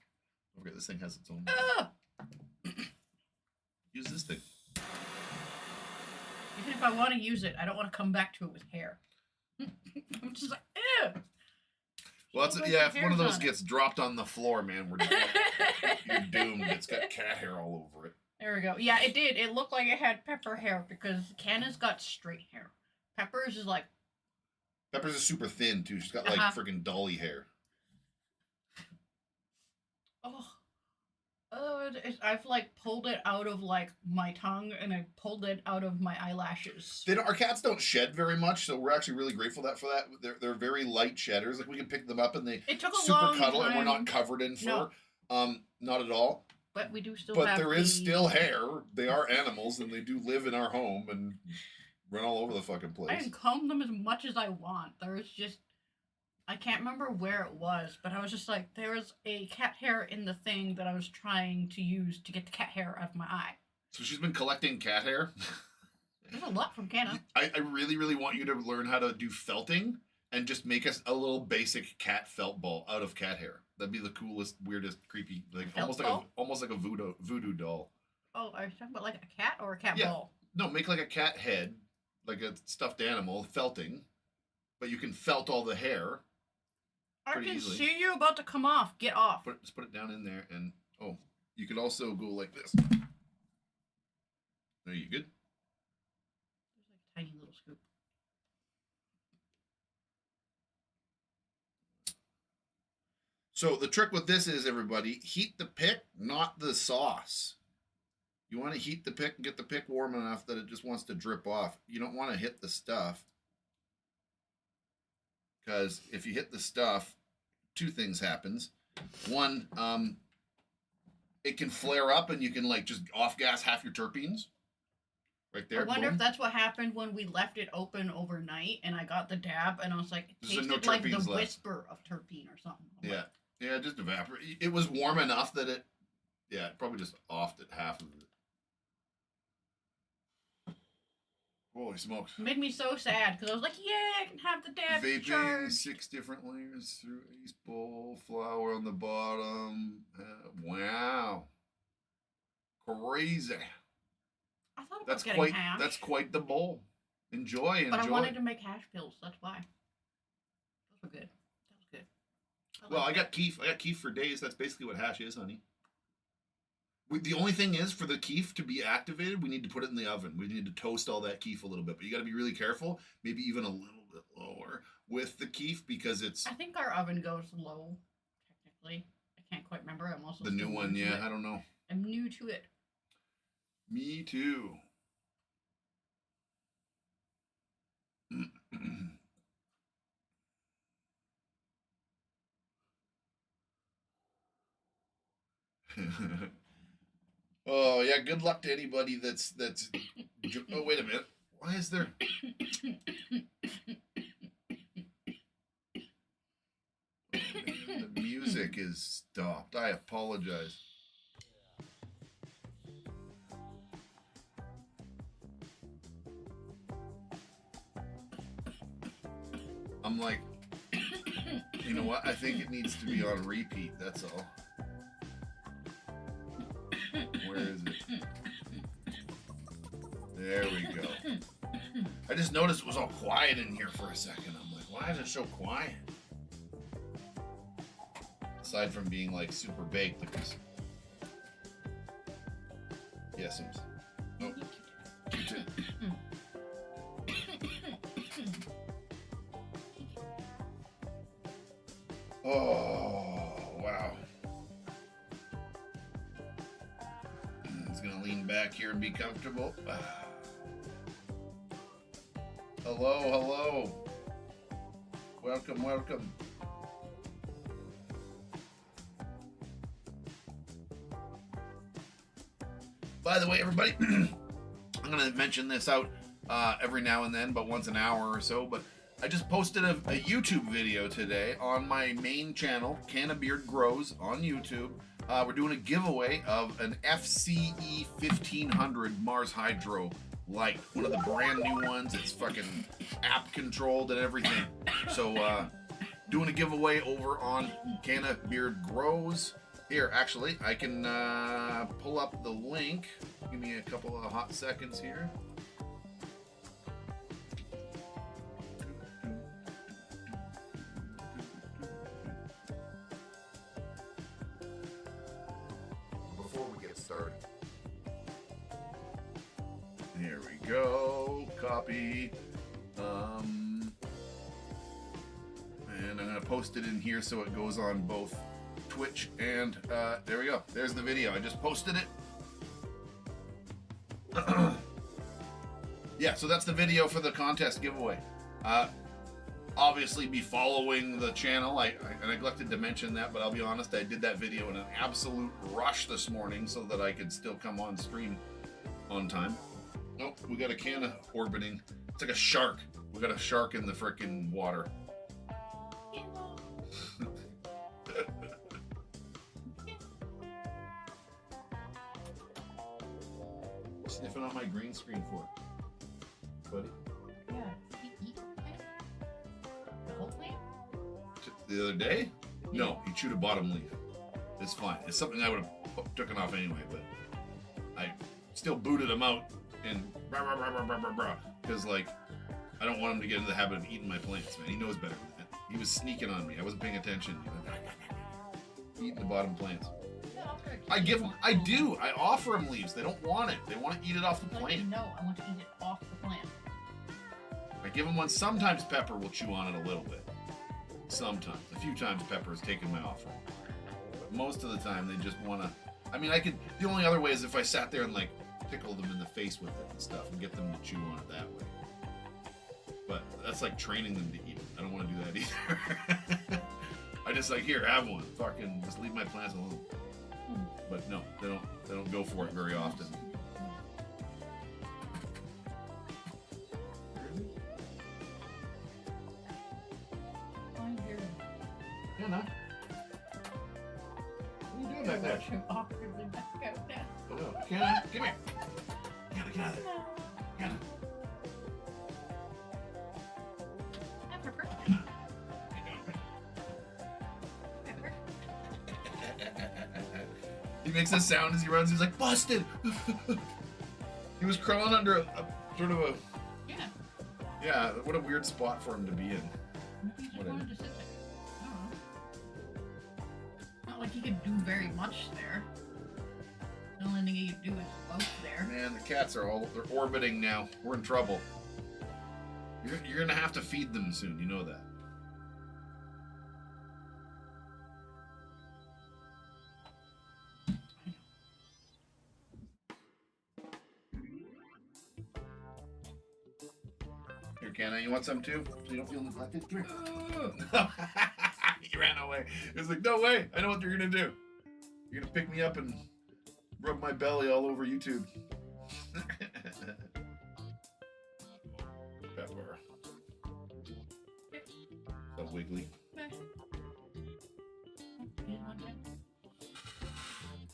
Don't forget, this thing has its own. Use this thing. Even if I want to use it, I don't want to come back to it with hair. I'm just like, ew. Well, if one of those gets dropped on the floor, man, you're doomed. It's got cat hair all over it. There we go. Yeah, it did. It looked like it had Pepper hair because Canna's got straight hair. Pepper's is like... Pepper's is super thin, too. She's got, like, freaking dolly hair. I've, like, pulled it out of, like, my tongue, and I pulled it out of my eyelashes. Our cats don't shed very much, so we're actually really grateful for that. They're very light shedders. Like, we can pick them up, and they super cuddle, and we're not covered in fur. No. Not at all. But we do still have there is still hair. They are animals, and they do live in our home and run all over the fucking place. I can comb them as much as I want. There's just I can't remember where it was, but I was just like, there was a cat hair in the thing that I was trying to use to get the cat hair out of my eye. So she's been collecting cat hair? There's a lot from Canna. I really, really want you to learn how to do felting and just make us a little basic cat felt ball out of cat hair. That'd be the coolest, weirdest, creepy, like Felt almost like a voodoo doll. Oh, are you talking about like a cat or a cat Yeah. ball? No, make like a cat head, like a stuffed animal, felting, but you can felt all the hair. I Pretty can easily. see you about to come off. Get off. Just put it down in there, and oh, you could also go like this. Are you good? There's like a tiny little scoop. So the trick with this is, everybody, heat the pick, not the sauce. You want to heat the pick and get the pick warm enough that it just wants to drip off. You don't want to hit the stuff. Because if you hit the stuff, two things happens. One, it can flare up and you can like just off gas half your terpenes. Right there. I wonder boom. if that's what happened when we left it open overnight and I got the dab and I was like, it There's no tasted like the terpenes left. whisper of terpene or something. I'm Yeah. like, Yeah, it just evaporated. It was warm enough that it, yeah, it probably just offed it half of it. Holy smokes. it made me so sad because I was like, yeah, I can have the dab Vaping, charge. 6 different layers through each bowl, flour on the bottom. Wow. Crazy. I thought about That's getting quite hash. that's quite the bowl. Enjoy. But I wanted to make hash pills. That's why. Those were good. That was good. Well, I got keef. I got keef for days. That's basically what hash is, honey. The only thing is, for the keef to be activated, we need to put it in the oven. We need to toast all that keef a little bit. But you got to be really careful, maybe even a little bit lower with the keef, because it's I think our oven goes low, technically. I can't quite remember. I'm also the new still one. new to Yeah, it. I don't know. I'm new to it. Me too. Oh yeah, good luck to anybody that's oh, wait a minute. Why is there the music is stopped? I apologize. I'm like, you know what? I think it needs to be on repeat, that's all. Where is it? There we go. I just noticed it was all quiet in here for a second. I'm like, why is it so quiet? Aside from being like super baked, because yes, oh, Q-tip. Oh wow. He's gonna lean back here and be comfortable. Hello, hello. Welcome, welcome. By the way, everybody, I'm gonna mention this out every now and then, but once an hour or so. But I just posted a YouTube video today on my main channel, Canna Beard Grows on YouTube. We're doing a giveaway of an FCE 1500 MARSHYDRO light, one of the brand new ones. It's fucking app controlled and everything. So doing a giveaway over on Canna Beard Grows. Here, actually, I can pull up the link. Give me a couple of hot seconds here. Before we get started, Here we go. Copy. And I'm gonna post it in here so it goes on both Twitch and there we go. There's the video. I just posted it. Yeah, so that's the video for the contest giveaway. Obviously be following the channel. I neglected to mention that, but I'll be honest, I did that video in an absolute rush this morning so that I could still come on stream on time. Nope, we got a Canna orbiting. It's like a shark. We got a shark in the frickin' water. In the sniffing on my green screen for, buddy? Yeah. He eat the whole plant? The other day? No, he chewed a bottom leaf. It's fine. It's something I would have taken off anyway, but I still booted him out and because like I don't want him to get into the habit of eating my plants, man. He knows better than that. He was sneaking on me. I wasn't paying attention. Eating the bottom plants. I give them. I do. I offer them leaves. They don't want it. They want to eat it off the plant. No, I want to eat it off the plant. I give them one. Sometimes Pepper will chew on it a little bit. Sometimes. A few times Pepper has taken my offer. But most of the time they just want to. I mean, I could. The only other way is if I sat there and like tickle them in the face with it and stuff and get them to chew on it that way. But that's like training them to eat it. I don't want to do that either. I just like, here, have one. Fucking just leave my plants alone. But no, they don't go for it very often. Yeah, no. What are you doing back there? Awkwardly back out now. Oh, Kenna, come here. Kenna, get out of there. Kenna. He makes a sound as he runs. He's like, busted! He was crawling under a sort of a... Yeah. Yeah, what a weird spot for him to be in. He just Whatever. wanted to sit there. I don't know. Not like he could do very much there. The only thing he could do is float there. Man, the cats are they're orbiting now. We're in trouble. You're gonna have to feed them soon, you know that. Here, Kenna, you want some too? So you don't feel neglected? Come here. He ran away. He was like, no way, I know what you're gonna do. You're gonna pick me up and rub my belly all over YouTube. Pepper. So wiggly.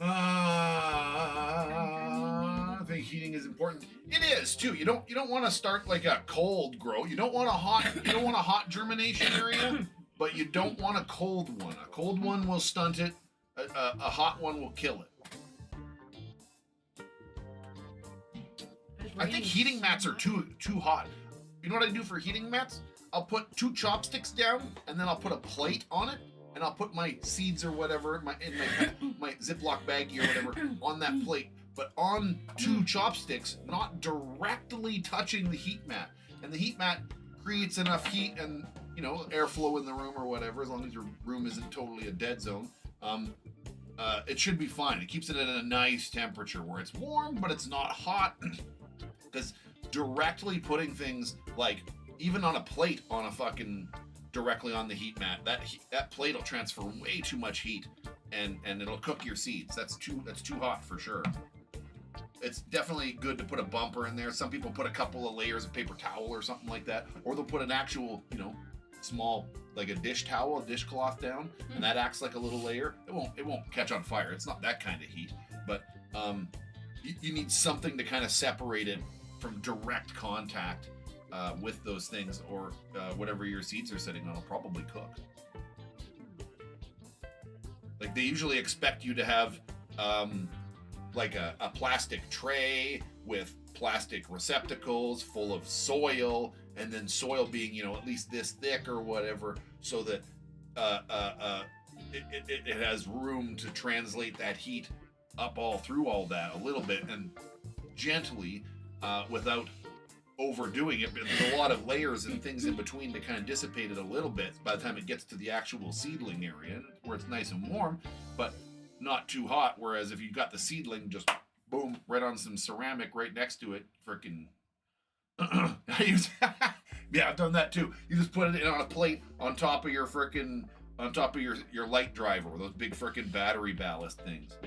I think heating is important. It is too. You don't want to start like a cold grow. You don't want a hot germination area, but you don't want a cold one. A cold one will stunt it. A hot one will kill it. I think heating mats are too hot. You know what I do for heating mats? I'll put 2 chopsticks down, and then I'll put a plate on it, and I'll put my seeds or whatever in my Ziploc baggie or whatever on that plate, but on 2 chopsticks, not directly touching the heat mat. And the heat mat creates enough heat and airflow in the room or whatever, as long as your room isn't totally a dead zone. It should be fine. It keeps it at a nice temperature where it's warm, but it's not hot. Because directly putting things like even on a plate on a fucking directly on the heat mat, that plate will transfer way too much heat and it'll cook your seeds. That's too hot for sure. It's definitely good to put a bumper in there. Some people put a couple of layers of paper towel or something like that, or they'll put an actual small like a dish towel, a dishcloth down, and that acts like a little layer. It won't catch on fire. It's not that kind of heat, but you need something to kind of separate it from direct contact with those things, or whatever your seeds are sitting on will probably cook. Like they usually expect you to have like a plastic tray with plastic receptacles full of soil, and then soil being at least this thick or whatever, so that it has room to translate that heat up all through all that a little bit and gently, without overdoing it. But there's a lot of layers and things in between to kind of dissipate it a little bit by the time it gets to the actual seedling area where it's nice and warm, but not too hot. Whereas if you've got the seedling just boom right on some ceramic right next to it, freaking yeah, I've done that too. You just put it in on a plate on top of your your light driver, or those big freaking battery ballast things.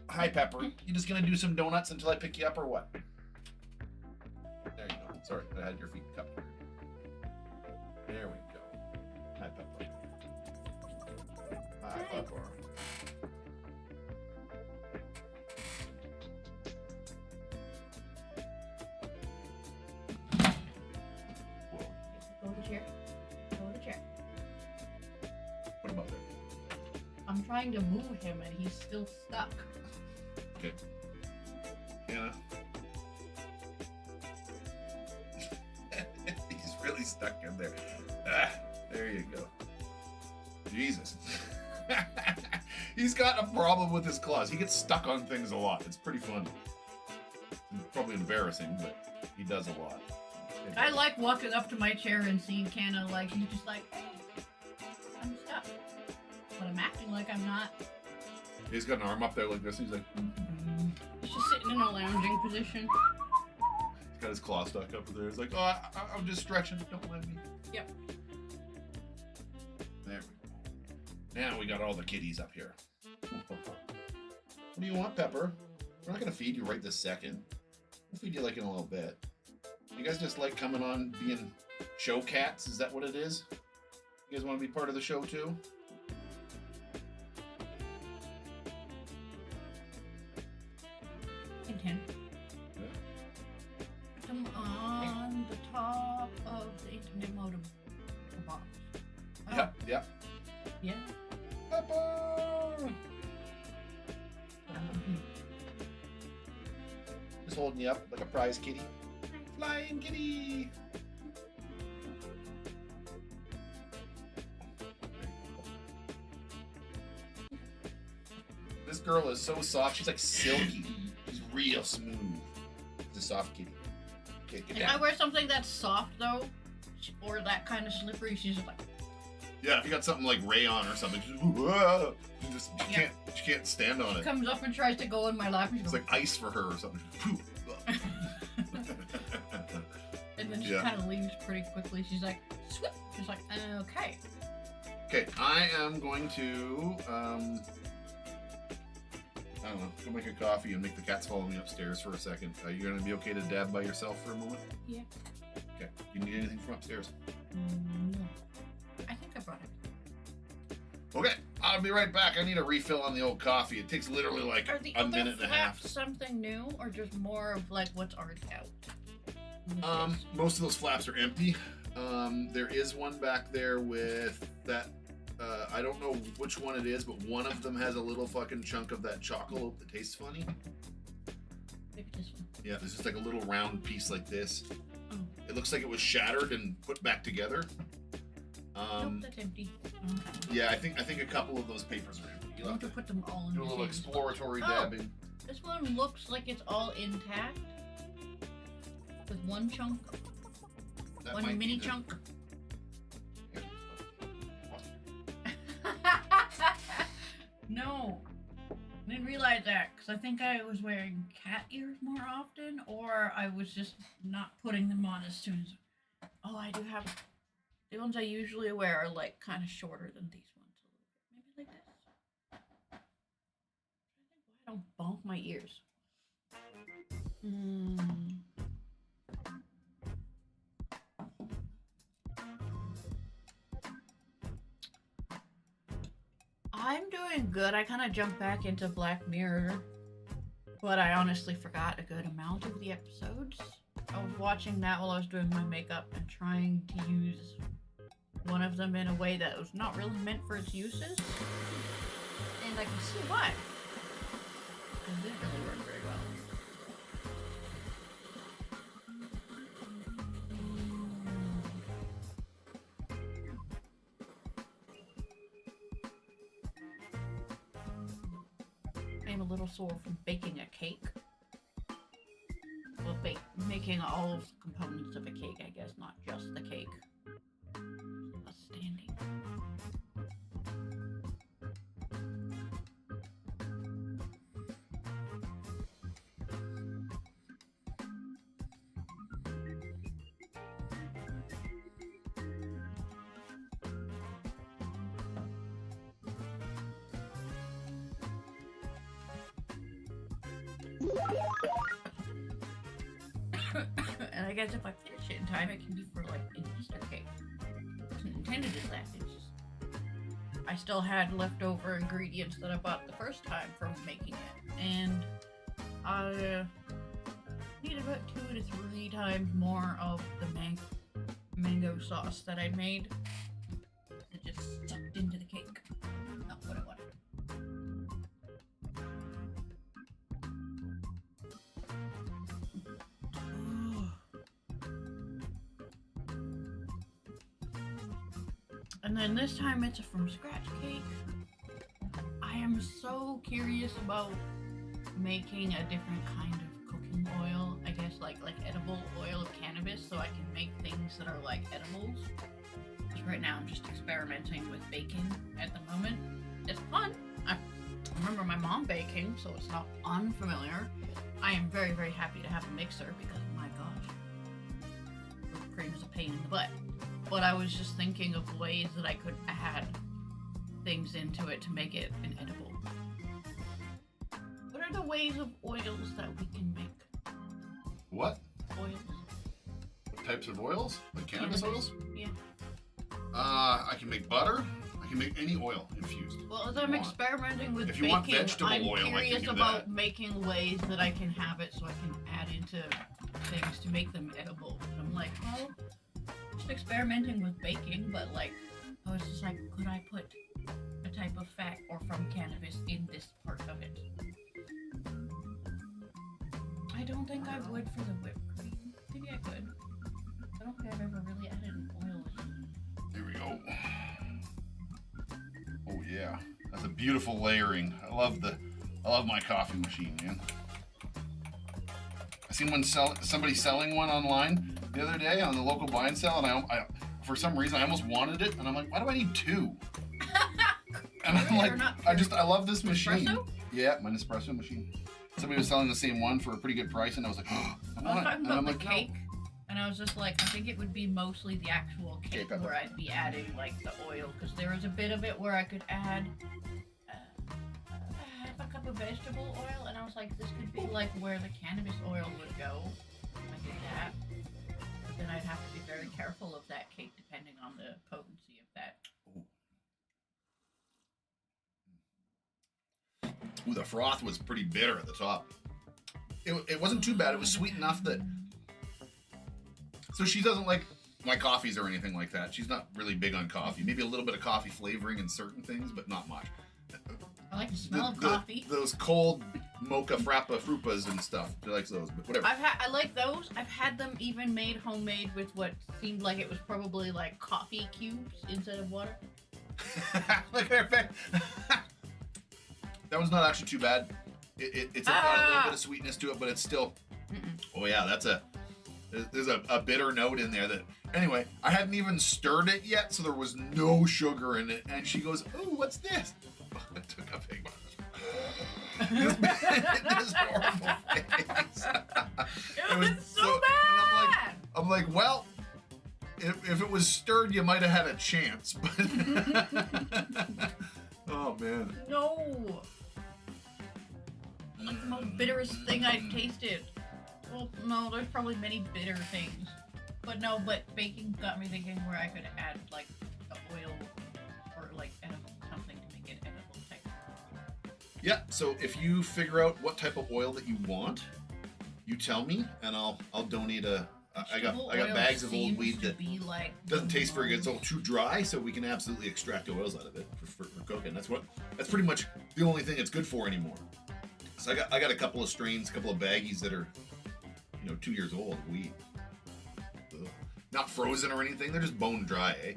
Hi Pepper, you just gonna do some donuts until I pick you up or what? There you go. Sorry, I had your feet cupped. There we go. Hi Pepper. Hi Pepper. trying to move him and he's still stuck. Okay. Hannah. He's really stuck in there. Ah, there you go. Jesus. He's got a problem with his claws. He gets stuck on things a lot. It's pretty funny. It's probably embarrassing, but he does a lot. I like walking up to my chair and seeing Kanna like, he's just like, hey, I'm stuck. But I'm acting like I'm not. He's got an arm up there like this. And he's like, He's just sitting in a lounging position. He's got his claw stuck up there. He's like, oh, I'm just stretching. Don't let me. Yep. There we go. Now we got all the kitties up here. What do you want, Pepper? We're not going to feed you right this second. We'll feed you like in a little bit. You guys just like coming on being show cats? Is that what it is? You guys want to be part of the show too? Hint. Yeah. Come on the top of the internet modem box. Oh, Yep, yep. yeah. Pepper! Just holding you up like a prize kitty. Flying kitty! This girl is so soft. She's like silky. She's real smooth. She's a soft kitty. Okay, get If I down. wear something that's soft though, or that kind of slippery, she's just like, Yeah, if you got something like rayon or something, she can't stand on it. comes up and tries to go in my lap and she It's goes, like ice for her or something. and then she Yeah. kind of leaves pretty quickly. She's like, swoop. She's like, okay. Okay, I am going to, I don't know, go make a coffee and make the cats follow me upstairs for a second. Are you going to be okay to dab by yourself for a moment? Yeah. Okay. You need anything from upstairs? No. I think I brought it. Okay, I'll be right back. I need a refill on the old coffee. It takes literally like Are the a other minute and a half. flaps something new, or just more of like what's already out? Most of those flaps are empty. There is one back there with that. I don't know which one it is, but one of them has a little fucking chunk of that chocolate that tastes funny. Maybe this one. Yeah, there's just like a little round piece like this. Oh. It looks like it was shattered and put back together. Nope, that's empty. Yeah, I think a couple of those papers are empty. You You'll have have to to put them all in do a the little same spot. exploratory Oh. dabbing. This one looks like it's all intact. With one chunk, That one might be mini the- chunk. No, I didn't realize that because I think I was wearing cat ears more often, or I was just not putting them on as soon as. Oh, I do have. The ones I usually wear are like kind of shorter than these ones a little bit. Maybe like this. I think why I don't bonk my ears. I'm doing good. I kind of jumped back into Black Mirror, but I honestly forgot a good amount of the episodes. I was watching that while I was doing my makeup and trying to use one of them in a way that was not really meant for its uses. And I can see why. It didn't really work very well. I'm a little sore from baking a cake. Well, making all of the components of a cake, I guess, not just the cake. Outstanding. And I guess if I finish it in time, it can be for like an Easter cake. It wasn't intended as that. It's just I still had leftover ingredients that I bought the first time from making it, and I need about 2 to 3 times more of the mango sauce that I made. It just sucked into the cake. Not what I wanted. And then this time it's a from scratch cake. I am so curious about making a different kind of cooking oil. I guess like edible oil of cannabis, so I can make things that are like edibles. Because right now I'm just experimenting with baking at the moment. It's fun. I remember my mom baking, so it's not unfamiliar. I am very, very happy to have a mixer because, my gosh, whipped cream is a pain in the butt. But I was just thinking of ways that I could add things into it to make it an edible. What are the ways of oils that we can make? What? Oils? What types of oils? Like cannabis oils? Yeah. I can make butter. I can make any oil infused. Well, as I'm experimenting with If you baking, want vegetable I'm oil, I can curious do about that. making ways that I can have it so I can add into things to make them edible. And I'm like, well, just experimenting with baking, but like, I was just like, could I put a type of fat or from cannabis in this part of it? I don't think I would for the whipped cream. Maybe I could. I don't think I've ever really added an oil. Here we go. Oh yeah, that's a beautiful layering. I love my coffee machine, man. I seen somebody selling one online the other day on the local buy and sell, and I for some reason I almost wanted it, and I'm like, why do I need two? And I'm like, I love this machine. Espresso? Yeah, my Nespresso machine. Somebody was selling the same one for a pretty good price, and I was like, oh, I I was want it. talking And I'm about the like, cake, and I was just like, I think it would be mostly the actual cake Cake of it. where I'd be adding like the oil, because there was a bit of it where I could add half a cup of vegetable oil, and I was like, this could be like where the cannabis oil would go. I did that, but then I'd have to be very careful of that cake depending on the potency of that. Ooh, the froth was pretty bitter at the top. It wasn't too bad. It was sweet enough that... So she doesn't like my coffees or anything like that. She's not really big on coffee. Maybe a little bit of coffee flavoring in certain things, but not much. I like the smell of coffee. Those cold mocha frappa frupas and stuff. She likes those, but whatever. I like those. I've had them even made homemade with what seemed like it was probably like coffee cubes instead of water. Look at her face. That one's not actually too bad. It's got a little bit of sweetness to it, but it's still... Oh yeah, there's a bitter note in there that... Anyway, I hadn't even stirred it yet, so there was no sugar in it. And she goes, "Oh, what's this?" I took a big this horrible face. It was so bad! And I'm like, well, if it was stirred, you might have had a chance. But oh, man. No! Like the most bitterest thing I've tasted. Well, no, there's probably many bitter things. But no, baking got me thinking where I could add, like, the oil or, like, edible something to make it edible type. Yeah, so if you figure out what type of oil that you want, you tell me, and I'll donate a... I got bags of old weed that doesn't taste very good. It's all too dry, so we can absolutely extract oils out of it for cooking. That's pretty much the only thing it's good for anymore. So I got a couple of strains, a couple of baggies that are, 2 years old of weed. Ugh. Not frozen or anything. They're just bone dry. Eh?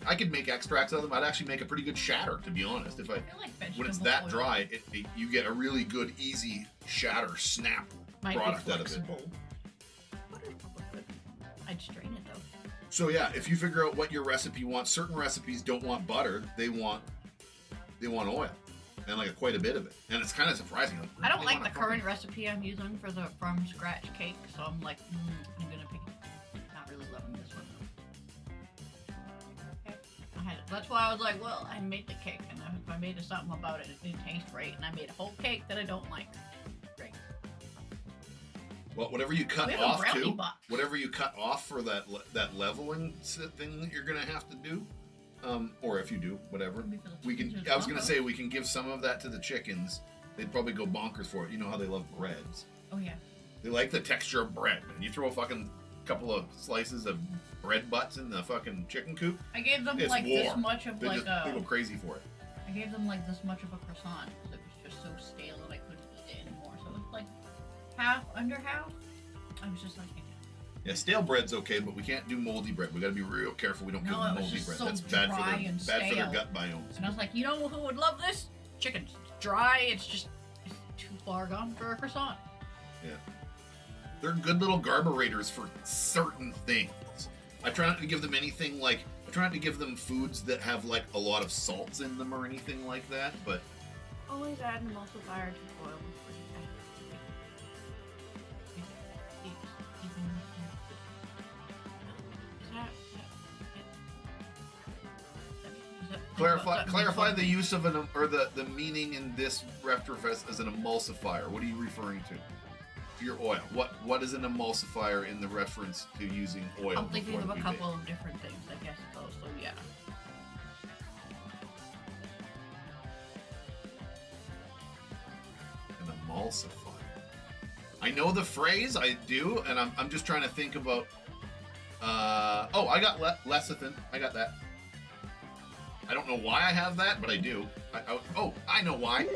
I could make extracts of them. I'd actually make a pretty good shatter, to be honest. If when it's that dry, you get a really good, easy shatter snap product out of it. I'd strain it though. So yeah, if you figure out what your recipe wants, certain recipes don't want butter; they want oil, and like quite a bit of it. And it's kind of surprising. I don't like the current recipe I'm using for the from scratch cake, so I'm like, I'm gonna pick it. Not really loving this one though. Okay. That's why I was like, well, I made the cake, and if I made something about it, it didn't taste right, and I made a whole cake that I don't like. Great. Well, whatever you cut off for that leveling thing that you're gonna have to do, or if you do, whatever, we can. I was gonna say we can give some of that to the chickens. They'd probably go bonkers for it. You know how they love breads. Oh yeah. They like the texture of bread, and you throw a fucking couple of slices of bread butts in the fucking chicken coop. I gave them this much of they go crazy for it. I gave them like this much of a croissant because it was just so stale that I couldn't eat it anymore. So it was like half, under half. I was just like, Yeah, stale bread's okay, but we can't do moldy bread. We got to be real careful we don't give them moldy bread. So That's bad for dry their and bad for their stale. gut biomes. And I was like, you know who would love this? Chickens. It's dry. It's too far gone for a croissant. Yeah. They're good little carburetors for certain things. I try not to give them anything like, I try not to give them foods that have like a lot of salts in them or anything like that, but Always add an emulsifier to boil before you add clarify the use of an, or the meaning in this reference as an emulsifier. What are you referring to? Your oil. What is an emulsifier in the reference to using oil? I'm thinking of a before we couple bake? of different things, I guess, though, so yeah. An emulsifier. I know the phrase, I do, and I'm just trying to think about. Oh, I got lecithin. I got that. I don't know why I have that, but I do. I know why.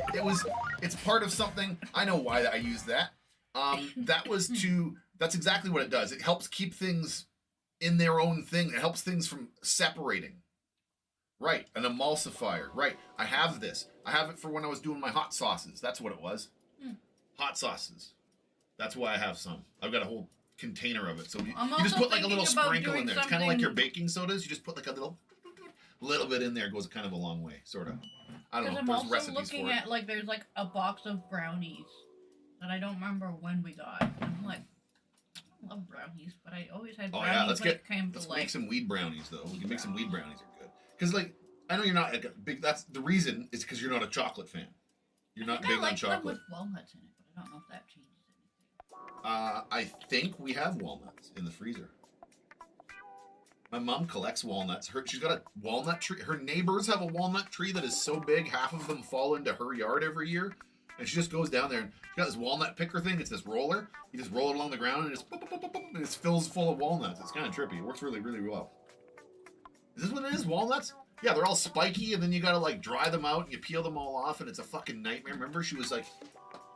It's part of something. I know why I use that. That's exactly what it does. It helps keep things in their own thing. It helps things from separating. Right, an emulsifier. Right, I have this. I have it for when I was doing my hot sauces. That's what it was. Hot sauces. That's why I have some. I've got a whole container of it. So you just put like a little sprinkle in there. It's kind of like your baking sodas. You just put like a little bit in there. It goes kind of a long way, sort of. I don't know. Because I'm There's also recipes looking for it. at, like, there's like a box of brownies that I don't remember when we got. I'm like, I love brownies, but I always had Oh brownies yeah, let's when it came to, make like, some weed brownies though. We can make some weed brownies are good. Because like I know you're not like a big. That's the reason is because you're not a chocolate fan. You're not big I like on chocolate. them with walnuts in it, but I don't know if that changes anything. I think we have walnuts in the freezer. My mom collects walnuts. She's got a walnut tree. Her neighbors have a walnut tree that is so big, half of them fall into her yard every year. And she just goes down there and she's got this walnut picker thing. It's this roller. You just roll it along the ground and it's boop, boop, boop, boop, and it fills full of walnuts. It's kind of trippy. It works really, really well. Is this what it is? Walnuts? Yeah, they're all spiky and then you gotta like dry them out and you peel them all off and it's a fucking nightmare. Remember she was like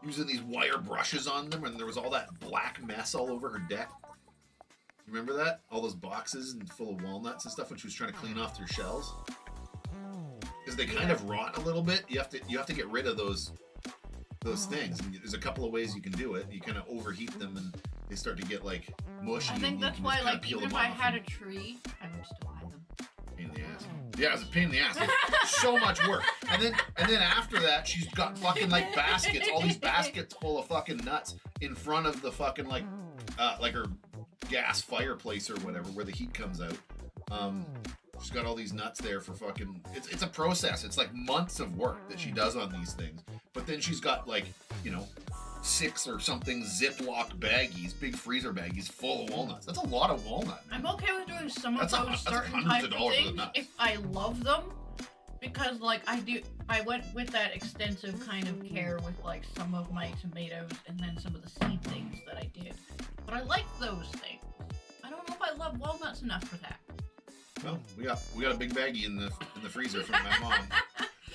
using these wire brushes on them and there was all that black mess all over her deck. Remember that? All those boxes and full of walnuts and stuff when she was trying to clean off their shells? Because they kind of rot a little bit. You have to get rid of those things. And there's a couple of ways you can do it. You kind of overheat them and they start to get like mushy. I think and that's you why, just kinda like, peel even if them I off had a and- tree, I would still hide them. Pain in the ass. Yeah, it's a pain in the ass. It's so much work. And then after that, she's got fucking like baskets, all these baskets full of fucking nuts in front of the fucking like her gas fireplace or whatever where the heat comes out. She's got all these nuts there for fucking. It's a process. It's like months of work that she does on these things. But then she's got like 6 or something Ziploc baggies, big freezer baggies full of walnuts. That's a lot of walnut. I'm okay with doing some of That's those that's certain hundreds types of of dollars worth of things nuts. if I love them, because like I went with that extensive kind of care with like some of my tomatoes and then some of the seed things that I did. But I like those things. I don't know if I love walnuts enough for that. Well, we got a big baggie in the freezer from my mom.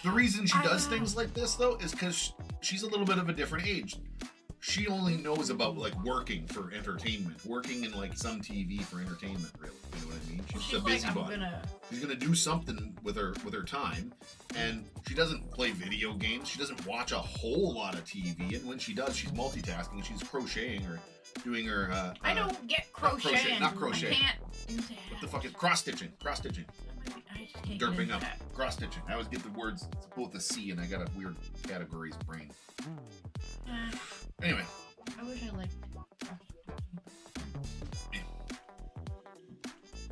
The reason she does things like this though is because she's a little bit of a different age. She only knows about like working for entertainment, working in like some TV for entertainment. Really, you know what I mean? She's a busybody. She's gonna do something with her time, and she doesn't play video games. She doesn't watch a whole lot of TV, and when she does, she's multitasking. She's crocheting or doing her. I don't get crocheting. Not crochet. I can't do that. What the fuck is cross stitching? Cross stitching. I just can't Derping get up. that. Cross stitching. I always get the words it's both a C and I got a weird categories brain. Anyway. I wish I liked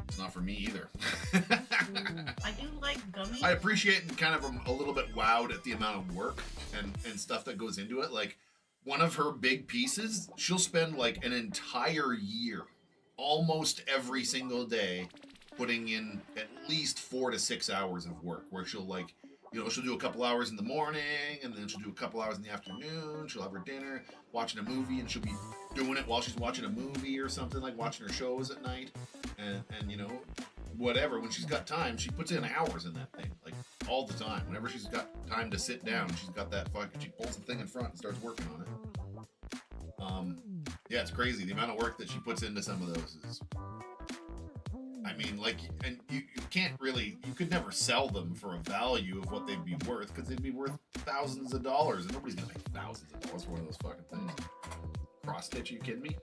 It's not for me either. I do like gummies. I appreciate and kind of a little bit wowed at the amount of work and stuff that goes into it. Like one of her big pieces, she'll spend like an entire year, almost every single day, putting in at least 4 to 6 hours of work where she'll like, she'll do a couple hours in the morning and then she'll do a couple hours in the afternoon. She'll have her dinner, watching a movie, and she'll be doing it while she's watching a movie or something, like watching her shows at night. And whatever, when she's got time, she puts in hours in that thing, like all the time. Whenever she's got time to sit down, she's got that fucking, she pulls the thing in front and starts working on it. Yeah, it's crazy. The amount of work that she puts into some of those is... I mean, like, and you can't really... You could never sell them for a value of what they'd be worth, because they'd be worth thousands of dollars, and nobody's gonna make thousands of dollars for one of those fucking things. Cross-stitch, you kidding me?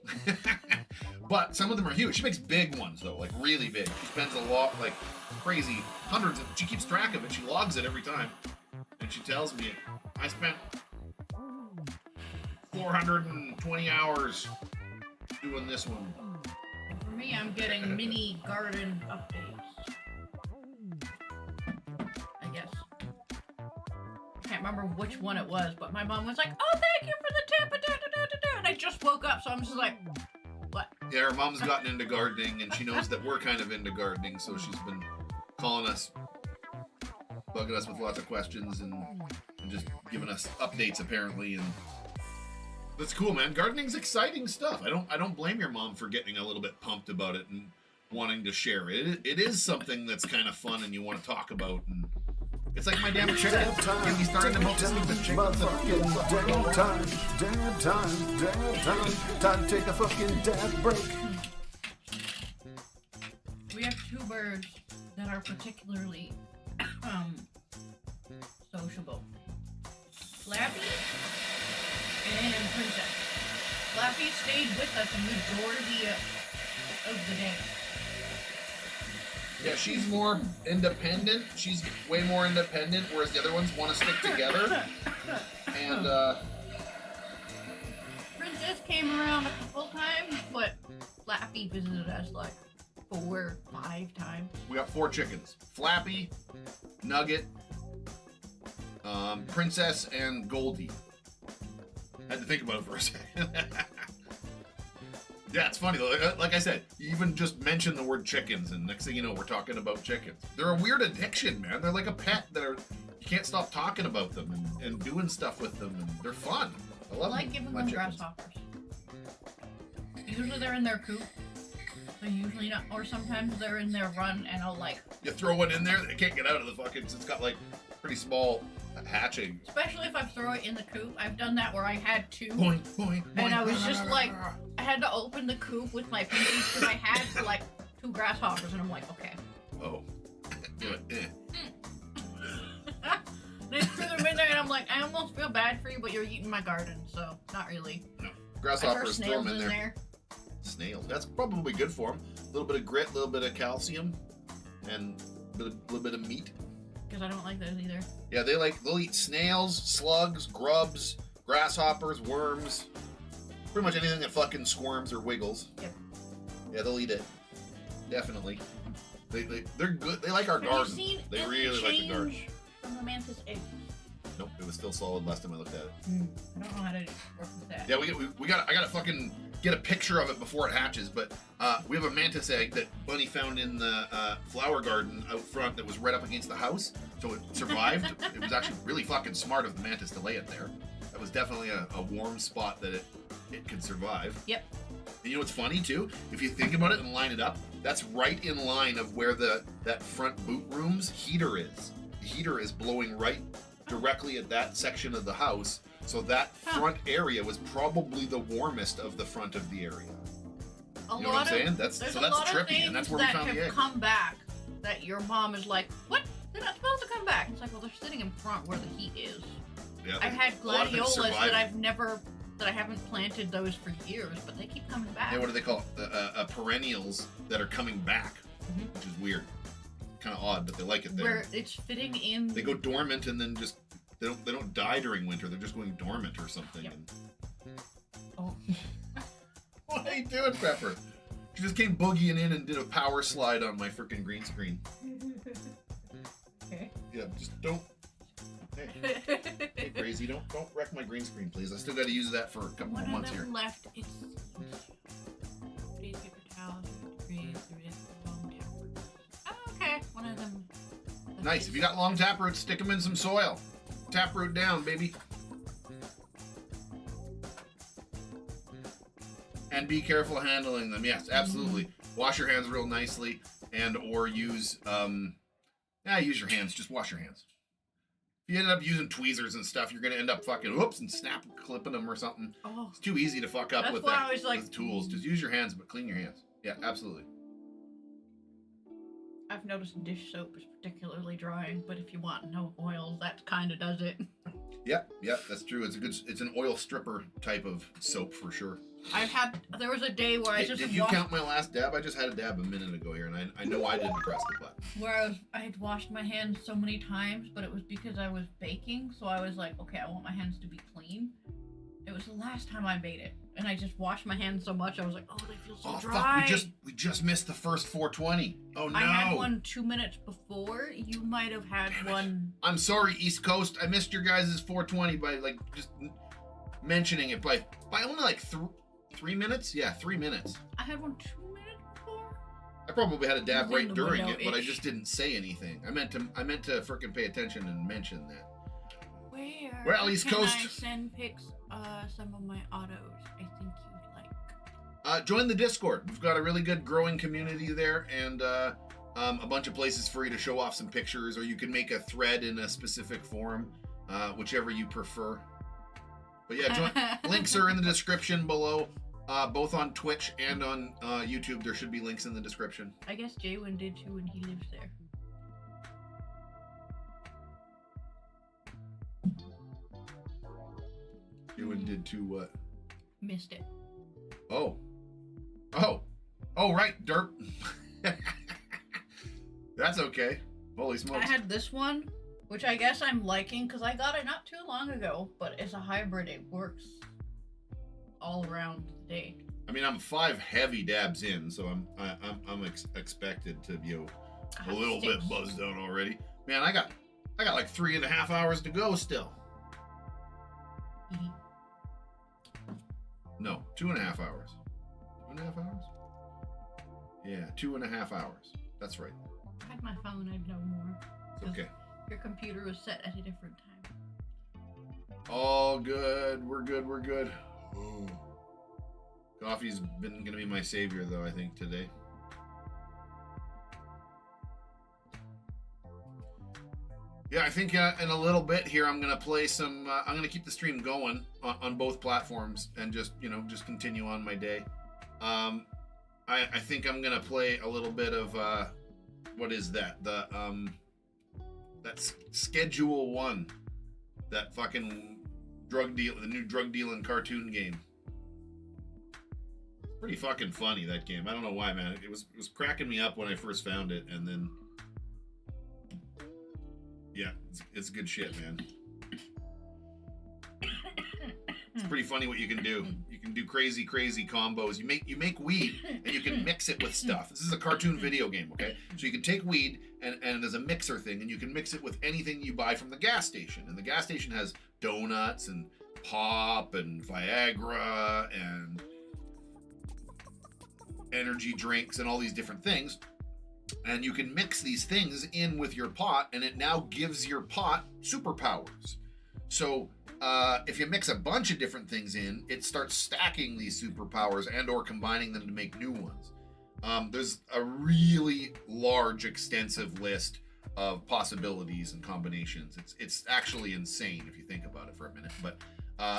But some of them are huge. She makes big ones, though, like really big. She spends a lot, like, crazy, hundreds of... She keeps track of it. She logs it every time. And she tells me, I spent 420 hours doing this one. For me, I'm getting mini garden updates. I guess. I can't remember which one it was, but my mom was like, "Oh, thank you for the tip," and I just woke up, so I'm just like, what? Yeah, her mom's gotten into gardening, and she knows that we're kind of into gardening, so she's been calling us, bugging us with lots of questions, and just giving us updates, apparently, and that's cool, man. Gardening's exciting stuff. I don't blame your mom for getting a little bit pumped about it and wanting to share it. It is something that's kind of fun and you want to talk about, and it's like my damn chicken. Get me started about the chickens. Dad time. Time to take a fucking dad break. We have two birds that are particularly sociable. Flappy and Princess. Flappy stayed with us the majority of the day. Yeah, she's more independent. She's way more independent, whereas the other ones want to stick together. And Princess came around a couple times, but Flappy visited us like 4, 5 times. we got 4 chickens: Flappy, Nugget, Princess, and Goldie. Had to think about it for a second. Yeah, it's funny though. Like I said, you even just mentioned the word chickens, and next thing you know, we're talking about chickens. They're a weird addiction, man. They're like a pet. You can't stop talking about them and doing stuff with them, and they're fun. I love like giving them grasshoppers. Usually they're in their coop. They're usually not, or sometimes they're in their run, and I'll like... You throw one in there, they can't get out of the fucking... It's got like pretty small hatching. Especially if I throw it in the coop. I've done that where I had 2. Boing, boing, And boing, I was just like, I had to open the coop with my pinkies because I had like 2 grasshoppers, and I'm like, okay. Oh. They threw them in there, and I'm like, I almost feel bad for you, but you're eating my garden, so not really. No. I Grasshoppers, throw throw them snails in there. Snails. That's probably good for them. A little bit of grit, a little bit of calcium, and a little bit of meat. Because I don't like those either. Yeah, they'll eat snails, slugs, grubs, grasshoppers, worms, pretty much anything that fucking squirms or wiggles. Yep. Yeah, they'll eat it. Definitely. They're good. They like our Have garden. you seen They any really like the garden. change from the mantis eggs? Nope, it was still solid last time I looked at it. I don't know how to work with that. Yeah, I gotta fucking get a picture of it before it hatches, but we have a mantis egg that Bunny found in the flower garden out front that was right up against the house, so it survived. It was actually really fucking smart of the mantis to lay it there. That was definitely a warm spot that it could survive. Yep. And you know what's funny too? If you think about it and line it up, that's right in line of where that front boot room's heater is. The heater is blowing right directly at that section of the house, so that front area was probably the warmest of the front of the area. You know what I'm saying? That's trippy, and that's where we found the egg. Come back that your mom is like, what? They're not supposed to come back. It's like, well, they're sitting in front where the heat is. Yeah, I've had a lot of things gladiolas survive. that I haven't planted those for years, but they keep coming back. Yeah, what do they call it? Perennials that are coming back, which is weird. Kind of odd, but they like it there. Where it's fitting in. They go dormant and then just they don't die during winter. They're just going dormant or something. Yep. And... Oh. What are you doing, Pepper? She just came boogieing in and did a power slide on my freaking green screen. Okay. Yeah, just don't. Hey, crazy! Don't wreck my green screen, please. I still got to use that for a couple more months here. One of them left. It's paper towels, green, long taproot. Oh, okay. One of them. Nice. If you got long taproots, stick them in some soil. Taproot down, baby. And be careful handling them. Yes, absolutely. Wash your hands real nicely, and or use use your hands. Just wash your hands. If you end up using tweezers and stuff, you're gonna end up fucking whoops and snap clipping them or something. Oh, It's too easy to fuck up That's with why that, I was like, with tools. Just use your hands, but clean your hands. Yeah, absolutely. I've noticed dish soap is particularly drying, but if you want no oils, that kind of does it. Yep, that's true. It's an oil stripper type of soap for sure. There was a day where I just Did you count my last dab? I just had a dab a minute ago here, and I know I didn't press the button. where I had washed my hands so many times, but it was because I was baking, so I was like, okay, I want my hands to be clean. It was the last time I made it, and I just washed my hands so much, I was like, oh, they feel so dry. Fuck, we just missed the first 420. Oh no. I had one 2 minutes before. You might have had one. I'm sorry, East Coast. I missed your guys' 420 by like just mentioning it by only like 3 minutes. Yeah, 3 minutes. I had one 2 minutes before. I probably had a dab Within right the during window it, but I itch. just didn't say anything. I meant to frickin' pay attention and mention that. Where? Well, East can Coast. I send pics? Some of my autos. I think you'd like. Join the Discord. We've got a really good growing community there, and a bunch of places for you to show off some pictures, or you can make a thread in a specific forum, whichever you prefer. But yeah, links are in the description below, both on Twitch and on YouTube. There should be links in the description. I guess Jaywin did too, and he lives there. Ewan did too what? Missed it. Oh, right, derp. That's okay. Holy smokes. I had this one, which I guess I'm liking because I got it not too long ago, but it's a hybrid. It works all around the day. I mean, I'm 5 heavy dabs in, so I'm expected to be a little bit buzzed out already. Man, I got like 3.5 hours to go still. No, 2.5 hours. 2.5 hours? Yeah, 2.5 hours. That's right. If I had my phone, I'd know more. It's okay. Your computer was set at a different time. All good. We're good. Ooh. Coffee's been gonna be my savior, though, I think, today. Yeah, I think in a little bit here, I'm gonna play some. I'm gonna keep the stream going on both platforms and just continue on my day. I think I'm gonna play a little bit of what is that? That's Schedule 1, that fucking the new drug dealing cartoon game. Pretty fucking funny, that game. I don't know why, man. It was cracking me up when I first found it, and then. Yeah, it's good shit, man. It's pretty funny what you can do. You can do crazy combos. You make weed and you can mix it with stuff. This is a cartoon video game, okay? So you can take weed and there's a mixer thing, and you can mix it with anything you buy from the gas station. And the gas station has donuts and pop and Viagra and energy drinks and all these different things. And you can mix these things in with your pot, and it now gives your pot superpowers. So if you mix a bunch of different things in, it starts stacking these superpowers and or combining them to make new ones. There's a really large, extensive list of possibilities and combinations. It's actually insane if you think about it for a minute. But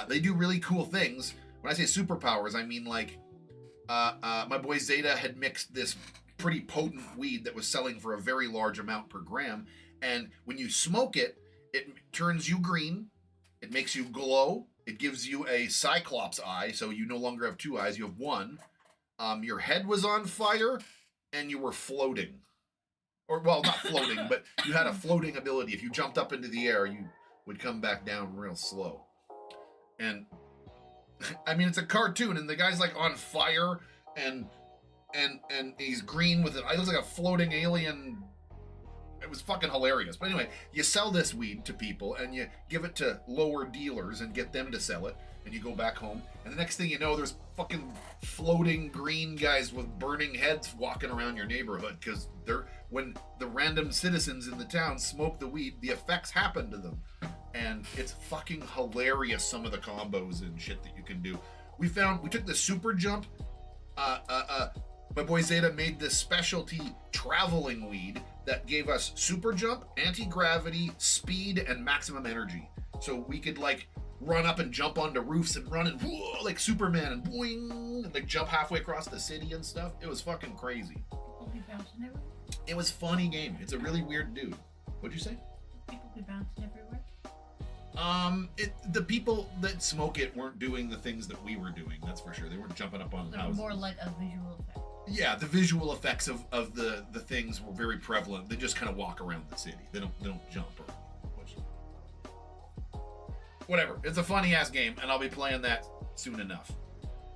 they do really cool things. When I say superpowers, I mean like my boy Zeta had mixed this pretty potent weed that was selling for a very large amount per gram, and when you smoke it, it turns you green, it makes you glow, it gives you a cyclops eye, so you no longer have 2 eyes, you have 1. Your head was on fire and you were floating, or well, not floating, but you had a floating ability. If you jumped up into the air, you would come back down real slow. And I mean, it's a cartoon, and the guy's like on fire, and he's green with it. It looks like a floating alien. It was fucking hilarious. But anyway, you sell this weed to people, and you give it to lower dealers and get them to sell it, and you go back home, and the next thing you know, there's fucking floating green guys with burning heads walking around your neighborhood, because when the random citizens in the town smoke the weed, the effects happen to them. And it's fucking hilarious, some of the combos and shit that you can do. We took the super jump My boy Zeta made this specialty traveling weed that gave us super jump, anti-gravity, speed, and maximum energy. So we could like run up and jump onto roofs and run and whoa, like Superman and boing, and like jump halfway across the city and stuff. It was fucking crazy. People be bouncing everywhere. It was funny game. It's a really weird dude. What'd you say? People be bouncing everywhere. The people that smoke it weren't doing the things that we were doing. That's for sure. They weren't jumping up on They're houses. more like a visual effect. Yeah, the visual effects of the things were very prevalent. They just kind of walk around the city. They don't jump or whatever. It's a funny ass game, and I'll be playing that soon enough.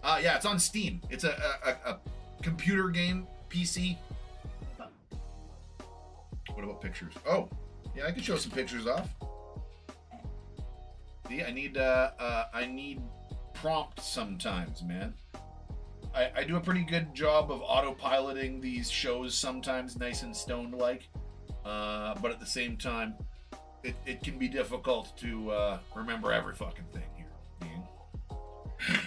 Yeah, it's on Steam. It's a computer game, PC. What about pictures? Oh, yeah, I can show some pictures off. See, I need prompt sometimes, man. I do a pretty good job of autopiloting these shows sometimes, nice and stoned-like, but at the same time, it can be difficult to remember every fucking thing here.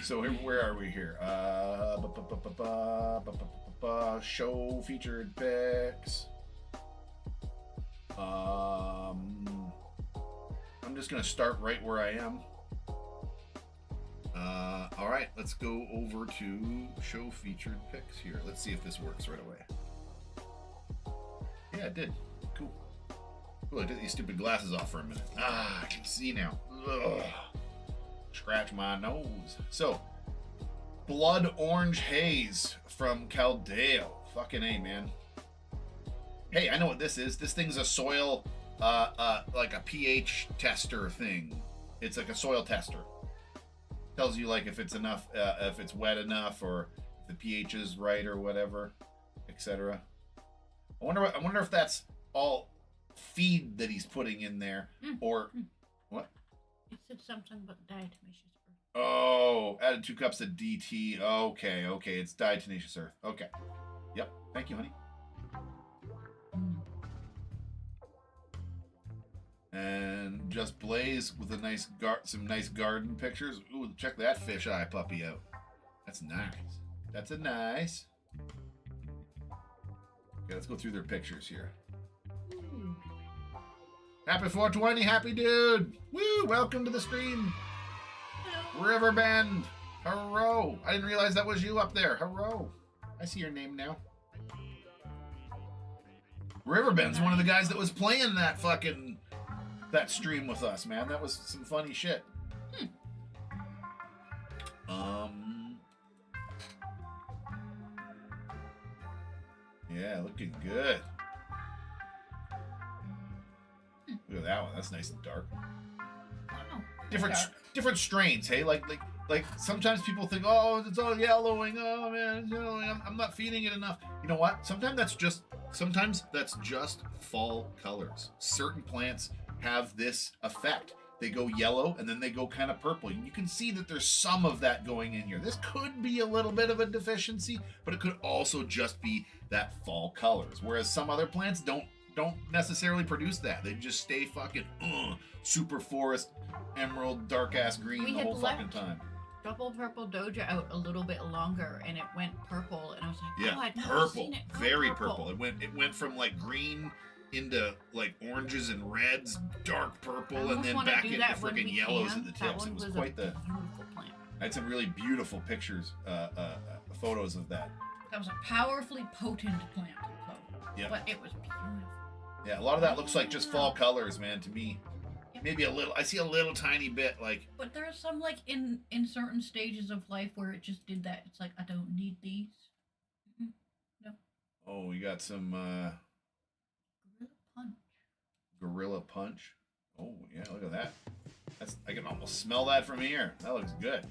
So where are we here? Show featured pics. I'm just gonna start right where I am. All right, let's go over to show featured pics here. Let's see if this works right away. Yeah, it did. Cool. Ooh, I took these stupid glasses off for a minute. I can see now. Ugh. Scratch my nose. So, Blood Orange Haze from Caldeo. Fucking A, man. Hey, I know what this is. This thing's a soil, like a pH tester thing. It's like a soil tester. Tells you like if it's enough, if it's wet enough, or if the pH is right or whatever, etc. I wonder if that's all feed that he's putting in there, or what? It said something about diatomaceous earth. Oh, added 2 cups of DT. Okay, it's diatomaceous earth. Okay, yep. Thank you, honey. And just Blaze with a nice some nice garden pictures. Ooh, check that fisheye puppy out. That's nice. That's a nice. Okay, let's go through their pictures here. Happy 420, happy dude. Woo, welcome to the stream. Hello. Riverbend. Hello. I didn't realize that was you up there. Hello. I see your name now. Riverbend's one of the guys that was playing that stream with us, man. That was some funny shit. Yeah, looking good. Look at that one. That's nice and dark. Different strains, hey? Like sometimes people think, oh, it's all yellowing. Oh man, it's yellowing. I'm not feeding it enough. You know what? Sometimes that's just fall colors. Certain plants have this effect. They go yellow and then they go kind of purple. You can see that there's some of that going in here. This could be a little bit of a deficiency, but it could also just be that fall colors. Whereas some other plants don't necessarily produce that. They just stay fucking super forest, emerald, dark ass green the whole fucking time. Double purple doja out a little bit longer, and it went purple, and I was like, yeah, oh, I'd never purple, seen it go very purple. It went from like green into like oranges and reds, dark purple, I and then wanna back do into that when freaking we yellows can. at the That tips. one It was was quite a the. beautiful plant. I had some really beautiful pictures, photos of that. That was a powerfully potent plant. So, Yeah. but it was beautiful. Yeah, a lot of that looks like just fall colors, man, to me. Maybe a little. I see a little tiny bit, like. But there's some like in certain stages of life where it just did that. It's like I don't need these. No. Oh, we got some Gorilla punch. Gorilla Punch. Oh yeah, look at that. I can almost smell that from here. That looks good.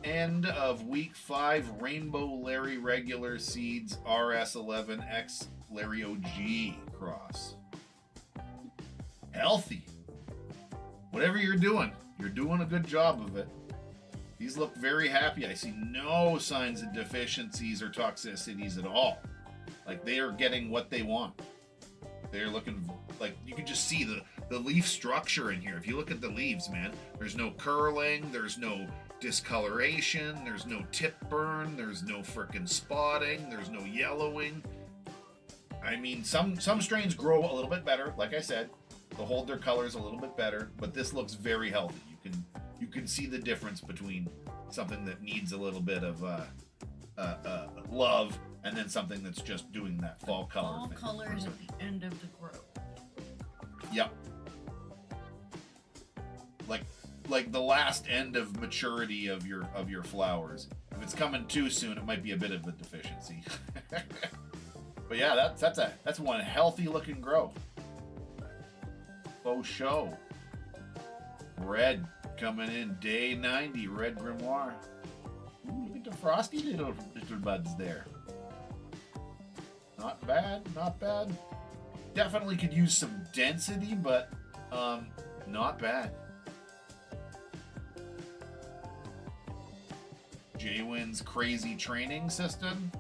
End of week 5, Rainbow Larry Regular Seeds RS11X Larry OG cross. Healthy. Whatever you're doing a good job of it. These look very happy. I see no signs of deficiencies or toxicities at all. Like they are getting what they want. They're looking like you can just see the leaf structure in here. If you look at the leaves, man, there's no curling, there's no discoloration, there's no tip burn, there's no frickin' spotting, there's no yellowing. I mean, some strains grow a little bit better, like I said. They'll hold their colors a little bit better, but this looks very healthy. You can see the difference between something that needs a little bit of love and then something that's just doing that fall color. Fall thing. colors at the end of the growth. Yep. Like the last end of maturity of your flowers. If it's coming too soon, it might be a bit of a deficiency. But yeah, that's one healthy looking grow. Faux show. Red coming in day 90, red grimoire. Ooh, look at the frosty little buds there. Not bad, not bad. Definitely could use some density, but not bad. J-Win's crazy training system,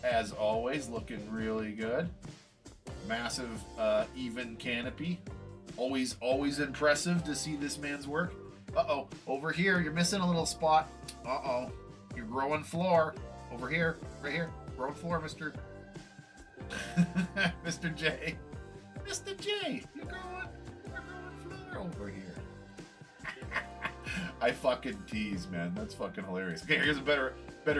as always, looking really good. Massive even canopy. Always impressive to see this man's work. Uh-oh, over here, you're missing a little spot. Uh-oh, you're growing floor. Over here, right here, growing floor, Mr. Mr. J. Mr. J, you're growing floor over here. I fucking tease, man. That's fucking hilarious. Okay, here's a better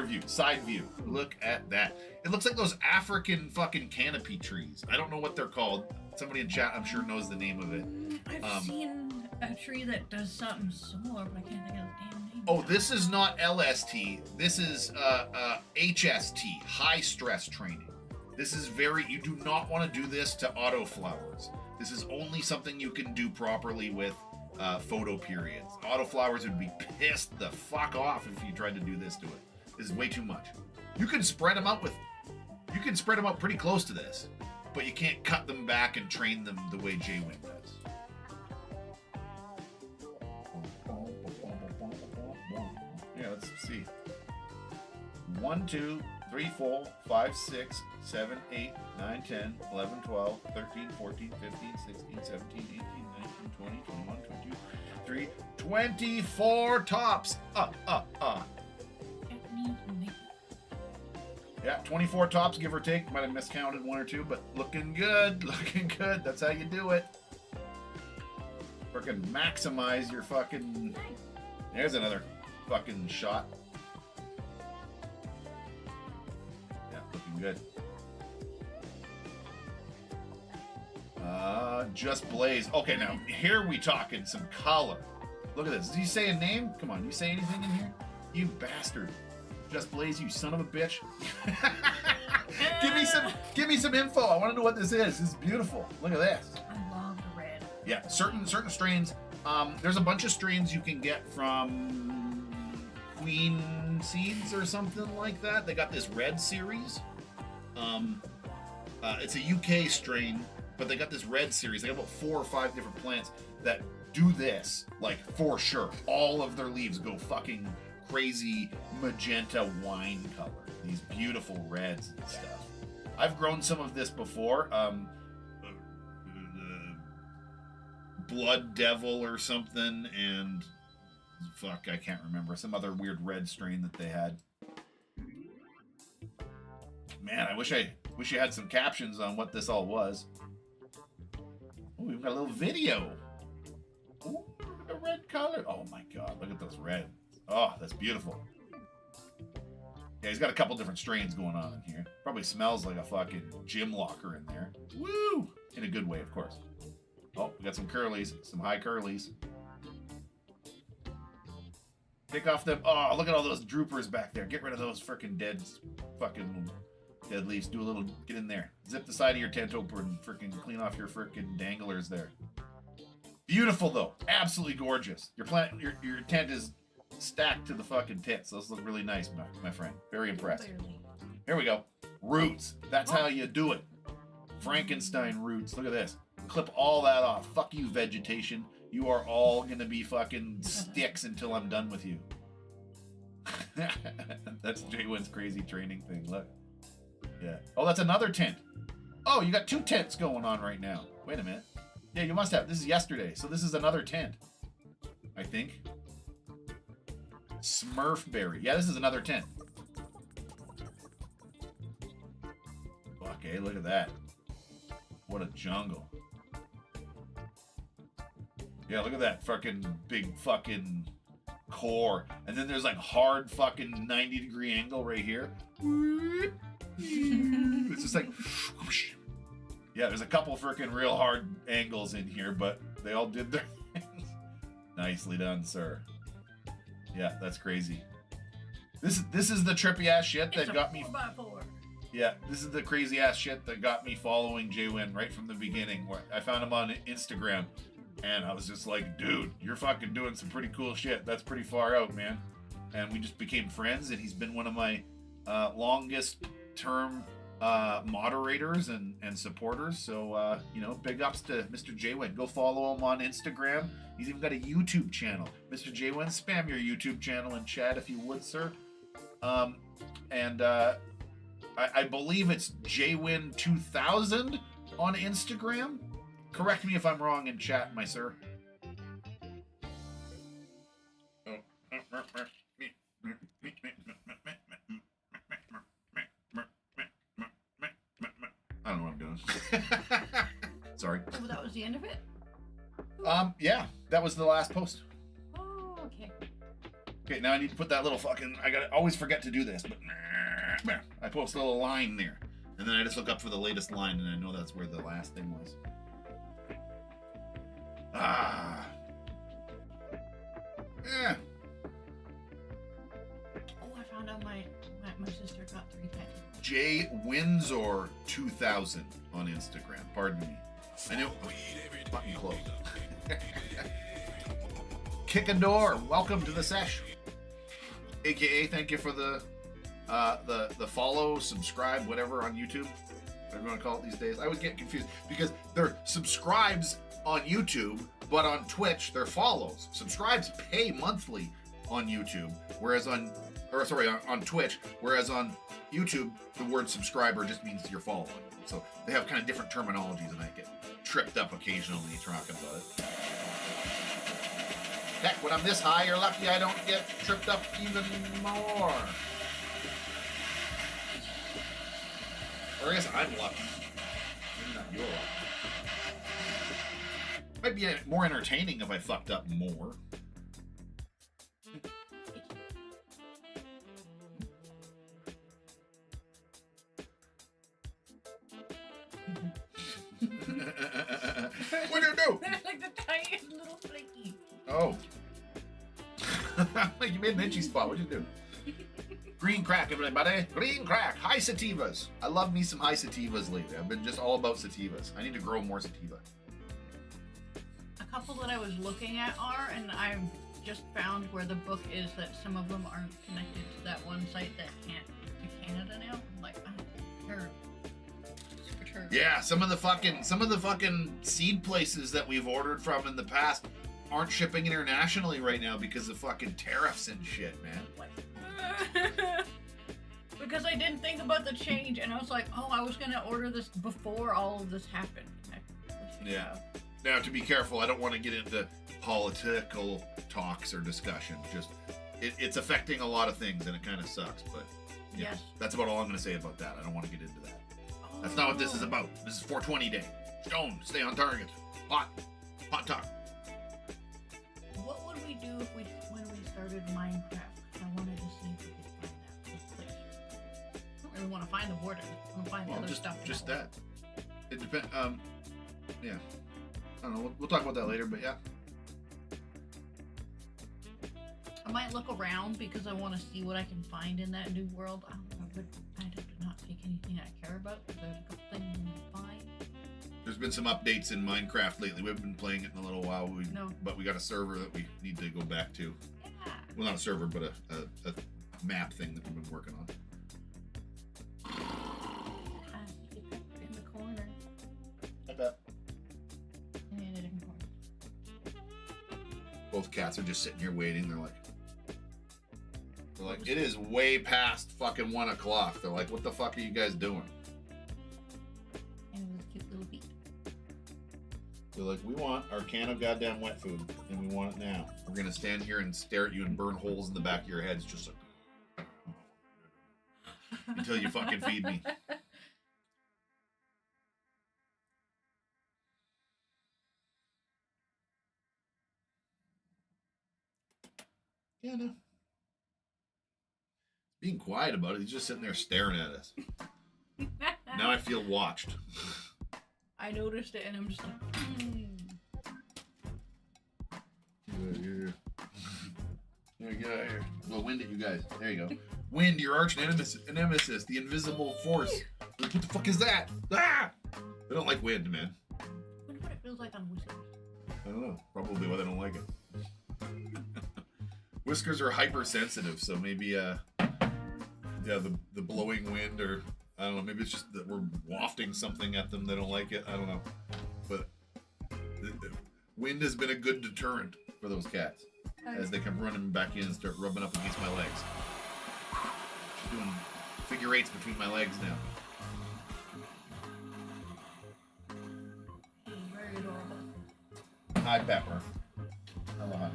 view, side view. Look at that. It looks like those African fucking canopy trees. I don't know what they're called. Somebody in chat, I'm sure, knows the name of it. I've seen a tree that does something similar, but I can't think of the damn name. Oh, this is not LST. This is HST, high stress training. This is you do not want to do this to autoflowers. This is only something you can do properly with photo periods. Autoflowers would be pissed the fuck off if you tried to do this to it. This is way too much. You can spread them out pretty close to this, but you can't cut them back and train them the way J-Wing does. Yeah, let's see. 1, 2, 3, 4, 5, 6, 7, 8, 9, 10, 11, 12, 13, 14, 15, 16, 17, 18, 19, 20, 21, 22, 23, 24 tops. Yeah, 24 tops, give or take. Might have miscounted 1 or 2, but looking good. Looking good. That's how you do it. Freaking maximize your fucking... There's another fucking shot. Yeah, looking good. Just Blaze. Okay, now, here we talking some color. Look at this. Did you say a name? Come on, you say anything in here? You bastard. Just Blaze, you son of a bitch. Give me some info. I want to know what this is. This is beautiful. Look at this. I love the red. Yeah, certain strains. There's a bunch of strains you can get from Queen Seeds or something like that. They got this red series. It's a UK strain, but they got this red series. They got about 4 or 5 different plants that do this, like, for sure. All of their leaves go fucking crazy magenta wine color. These beautiful reds and stuff. I've grown some of this before. Blood Devil or something, and fuck, I can't remember. Some other weird red strain that they had. Man, I wish you had some captions on what this all was. Oh, we've got a little video. Ooh, look at the red color. Oh my god, look at those reds. Oh, that's beautiful. Yeah, he's got a couple different strains going on in here. Probably smells like a fucking gym locker in there. Woo! In a good way, of course. Oh, we got some curlies, some high curlies. Pick off them. Oh, look at all those droopers back there. Get rid of those freaking dead leaves. Do a little, get in there. Zip the side of your tent open and freaking clean off your freaking danglers there. Beautiful though, absolutely gorgeous. Your tent is stacked to the fucking tits. Those look really nice, my friend. Very impressed. Here we go. Roots. That's how you do it. Frankenstein roots. Look at this. Clip all that off. Fuck you, vegetation. You are all gonna be fucking sticks until I'm done with you. That's J-Win's crazy training thing. Look. Yeah. Oh, that's another tent. Oh, you got 2 tents going on right now. Wait a minute. Yeah, you must have. This is yesterday, so this is another tent. I think. Smurfberry. Yeah, this is another tent. Okay, look at that. What a jungle. Yeah, look at that fucking big fucking core. And then there's like hard fucking 90-degree angle right here. It's just like... Yeah, there's a couple freaking real hard angles in here, but they all did their things. Nicely done, sir. Yeah, that's crazy. This is the trippy ass shit that got me. 4x4. Yeah, this is the crazy ass shit that got me following Jwin right from the beginning. Where I found him on Instagram, and I was just like, dude, you're fucking doing some pretty cool shit. That's pretty far out, man. And we just became friends, and he's been one of my longest term moderators and supporters. So you know, big ups to Mr. Jwin. Go follow him on Instagram. He's even got a YouTube channel. Mr. Jwin, spam your YouTube channel in chat if you would, sir. I believe it's Jwin2000 on Instagram. Correct me if I'm wrong in chat, my sir. I don't know what I'm doing. Sorry. So that was the end of it? Yeah, that was the last post. Oh, okay. Okay, now I need to put that little fucking... I always forget to do this, but... I post a little line there. And then I just look up for the latest line, and I know that's where the last thing was. Ah. Yeah. Oh, I found out my sister got 3 times. J Windsor 2000 on Instagram. Pardon me. I knew... Fucking close. Kick a door. Welcome to the sesh. AKA, thank you for the follow, subscribe, whatever on YouTube. Whatever you want to call it these days. I always get confused because they're subscribes on YouTube, but on Twitch they're follows. Subscribes pay monthly on YouTube, whereas on Twitch, whereas on YouTube the word subscriber just means you're following. So they have kind of different terminologies, and I get tripped up occasionally talking about it. Heck, when I'm this high, you're lucky I don't get tripped up even more. Or I guess I'm lucky. Maybe not you're lucky. Might be more entertaining if I fucked up more. What do you do? Like the tiniest little flaky. Oh. You made an itchy spot. What'd you do? Green crack, everybody. Green crack. High sativas. I love me some high sativas lately. I've been just all about sativas. I need to grow more sativa. A couple that I was looking at are, and I've just found where the book is that some of them aren't connected to that one site that can't to Canada now. I'm like, they're super turd. Yeah, some of the fucking seed places that we've ordered from in the past aren't shipping internationally right now because of fucking tariffs and shit, man. Because I didn't think about the change, and I was like, oh, I was gonna order this before all of this happened. Yeah. Now, to be careful, I don't want to get into political talks or discussion. Just, it's affecting a lot of things, and it kind of sucks, but yeah, yes. That's about all I'm going to say about that. I don't want to get into that. That's not what this is about. This is 420 day. Stone, stay on target. Hot talk. What would we do when we started Minecraft? I wanted to see if we could find that place. I don't really want to find the warden. I want to find the other stuff. Just that. It depends. Yeah. I don't know. We'll talk about that later, but yeah. I might look around because I want to see what I can find in that new world. I don't know, but I'd have to not take anything I care about. There's a couple things I find. There's been some updates in Minecraft lately. We've been playing it in a little while, but we got a server that we need to go back to. Yeah. Well, not a server, but a map thing that we've been working on. In the corner. I bet. In a different corner. Both cats are just sitting here waiting. They're like, it is way past fucking 1 o'clock. They're like, what the fuck are you guys doing? In They're like, we want our can of goddamn wet food, and we want it now. We're gonna stand here and stare at you and burn holes in the back of your heads, just like until you fucking feed me. Yeah, no. Being quiet about it, he's just sitting there staring at us. Now I feel watched. I noticed it and I'm just like, Here. There, get out of here. Well, wind it, you guys. There you go. Wind, your arch nemesis, the invisible force. Like, what the fuck is that? Ah! I don't like wind, man. I wonder what it feels like on whiskers. I don't know. Probably why they don't like it. Whiskers are hypersensitive, so maybe, yeah, the blowing wind, or I don't know, maybe it's just that we're wafting something at them. They don't like it. I don't know. But wind has been a good deterrent for those cats as they come running back in and start rubbing up against my legs. Doing figure eights between my legs now. Very adorable. Hi, Pepper. Hello, honey.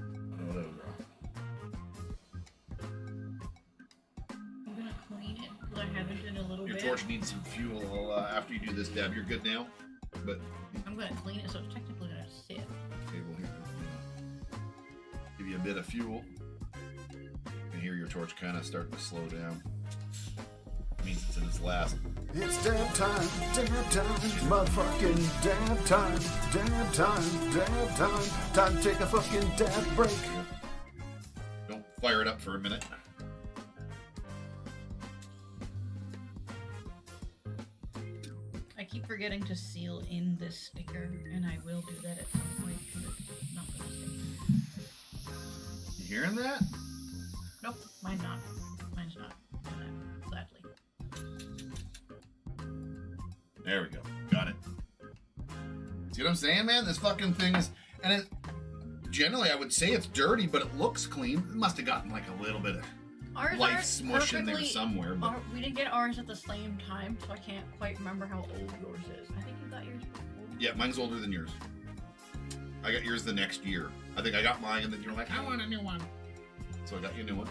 Oh, little girl. I'm gonna clean it because I haven't in a little Your bit. torch needs some fuel. After you do this, Deb, you're good now. But I'm gonna clean it so it's technically gonna sit. okay, well, here, give you a bit of fuel. You can hear your torch kind of starting to slow down. It means it's in its last. It's dab time, motherfucking dab time, dab time, time to take a fucking dab break. Don't fire it up for a minute. I keep forgetting to seal in this sticker, and I will do that at some point. But it's not gonna stay. You hearing that? Nope, mine's not. Mine's not. Gladly. There we go. Got it. See what I'm saying, man? This fucking thing is, and it, generally I would say it's dirty, but it looks clean. It must have gotten like a little bit of Ours life are smush in there perfectly- somewhere. But we didn't get ours at the same time, so I can't quite remember how old yours is. I think you got yours before. yeah, mine's older than yours. I got yours the next year. I think I got mine, and then you're like, I want a new one. So I got you a new one.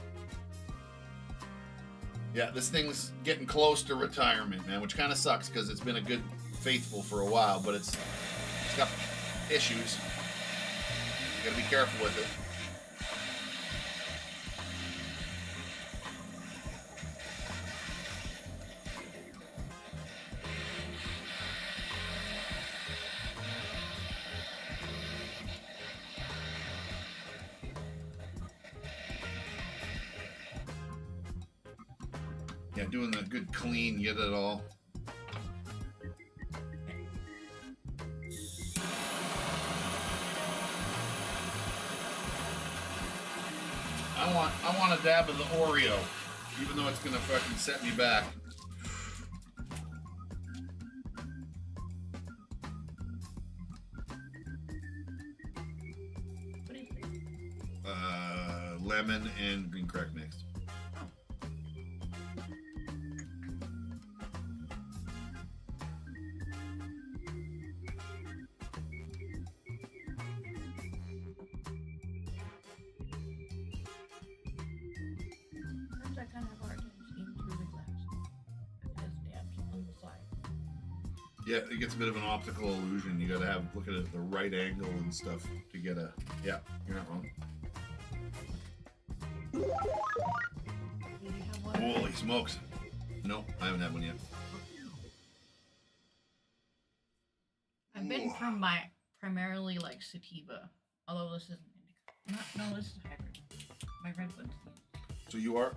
Yeah, this thing's getting close to retirement, man, which kind of sucks because it's been a good faithful for a while, but it's got issues. You gotta be careful with it. Yeah, doing the good clean, get it all. I want a dab of the Oreo, even though it's gonna fucking set me back. What is it? Lemon and green crack mixed. Sometimes I kind of have a hard time seeing through the glass. It has dabs on the side. Yeah, it gets a bit of an optical illusion. You gotta look at it at the right angle and stuff to get a. Yeah, you're not wrong. Do you have one? Holy smokes! No, I haven't had one yet. I've been from my primarily like sativa, although this isn't indica. No, this is hybrid. My redwood. So you are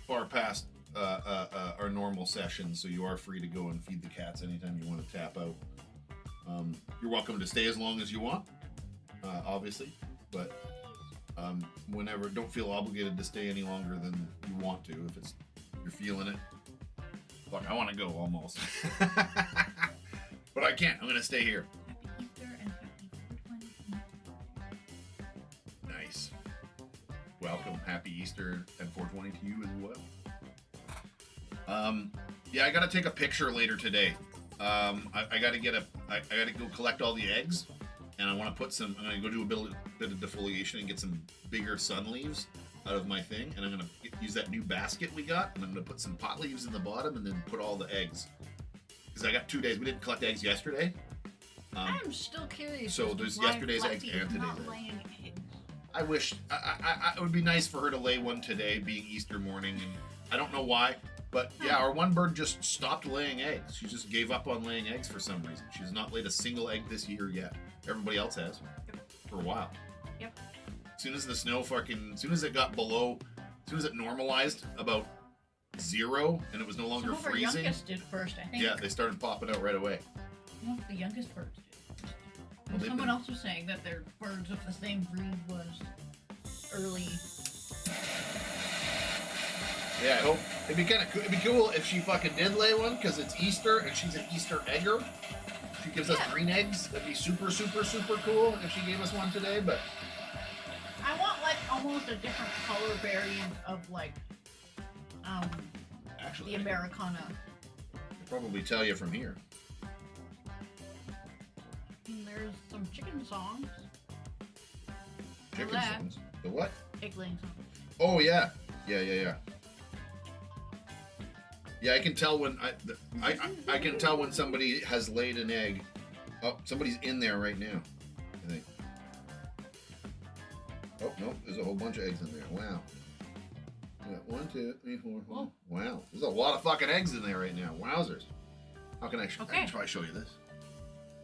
far past our normal session, so you are free to go and feed the cats anytime you want to tap out. You're welcome to stay as long as you want, obviously, but whenever, don't feel obligated to stay any longer than you want to. If you're feeling it, fuck, I want to go almost, but I can't. I'm gonna stay here. Happy Easter and happy 420. Nice. Welcome. Happy Easter and 420 to you as well. Yeah, I gotta take a picture later today. I gotta go collect all the eggs, and I want to put some. I'm gonna go do a bit of defoliation and get some bigger sun leaves out of my thing, and I'm gonna use that new basket we got, and I'm gonna put some pot leaves in the bottom, and then put all the eggs. Because I got 2 days. We didn't collect eggs yesterday. I'm still curious. So as to there's why yesterday's eggs Fluffy is and today's not eggs. laying eggs. I wish it would be nice for her to lay one today, being Easter morning, and I don't know why, but yeah, our one bird just stopped laying eggs. She just gave up on laying eggs for some reason. She's not laid a single egg this year yet. Everybody else has for a while. Yep. As soon as the snow as soon as it got below, as soon as it normalized about 0 and it was no longer Some of our freezing. youngest did first, I think. Yeah, they started popping out right away. Some of the youngest birds did. Well, they've Someone been- else was saying that their birds of the same breed was early. Yeah, I hope it'd be cool if she fucking did lay one, because it's Easter and she's an Easter egger. She gives us green eggs. That'd be super, super, super cool if she gave us one today. But I want like almost a different color variant of like actually, the Americana. I'll probably tell you from here. And there's some chicken songs. Chicken that. songs. The what? Egg laying songs. Oh yeah, yeah. Yeah, I can tell when I can tell when somebody has laid an egg. Oh, somebody's in there right now, I think. Oh no, there's a whole bunch of eggs in there. Wow. We got 1, 2, 3, 4, 5. Whoa. Wow, there's a lot of fucking eggs in there right now. Wowzers. How can I Okay. can try to show you this?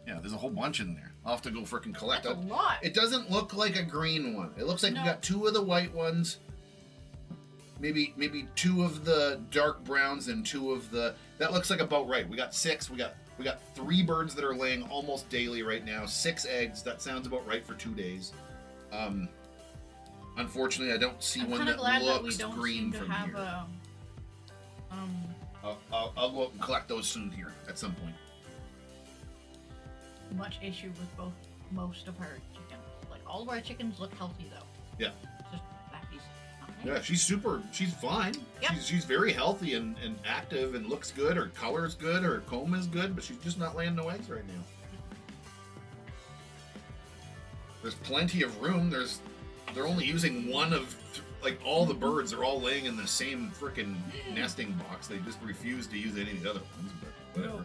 Yeah, there's a whole bunch in there. I'll have to go freaking collect That's it. a lot. It doesn't look like a green one. It looks like we No. got 2 of the white ones. Maybe 2 of the dark browns and 2 of the. That looks like about right. We got 6. We got 3 birds that are laying almost daily right now. 6 eggs. That sounds about right for 2 days. Unfortunately, I don't see I'm one kind of that glad that we looks don't green seem to from have here. a I'll go up and collect those soon here at some point. much issue with most of our chickens. Like all of our chickens look healthy though. Yeah. Just Flappy's not Yeah, there. she's fine. Yep. She's very healthy and active and looks good. Her color's good, her comb is good, but she's just not laying no eggs right now. There's plenty of room. They're only using one of like all the birds are all laying in the same freaking nesting box. They just refuse to use any of the other ones, but whatever. No.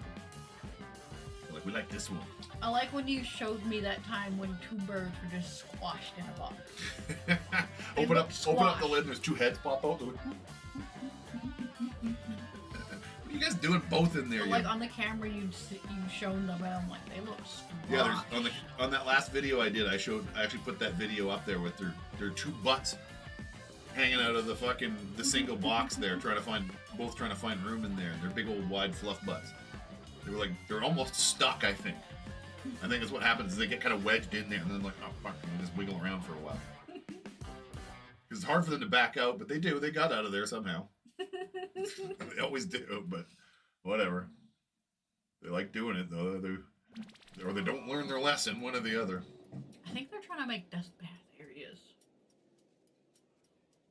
They're like, we like this one. I like when you showed me that time when 2 birds were just squashed in a box. They open look up the squashed. lid. There's 2 heads pop out. They're like, what are you guys doing both in there? But, You- like on the camera, you'd shown them, and I'm like, they look squashed. Yeah, there's on that last video I did, I actually put that video up there with their 2 butts hanging out of the single box there, trying to find room in there. Their big old wide fluff butts. They're almost stuck, I think. I think that's what happens is they get kind of wedged in there and then like, oh fuck, and they just wiggle around for a while. Because it's hard for them to back out, but they do. They got out of there somehow. They always do, but whatever. They like doing it though. Or they don't learn their lesson, one or the other. I think they're trying to make dust bath areas.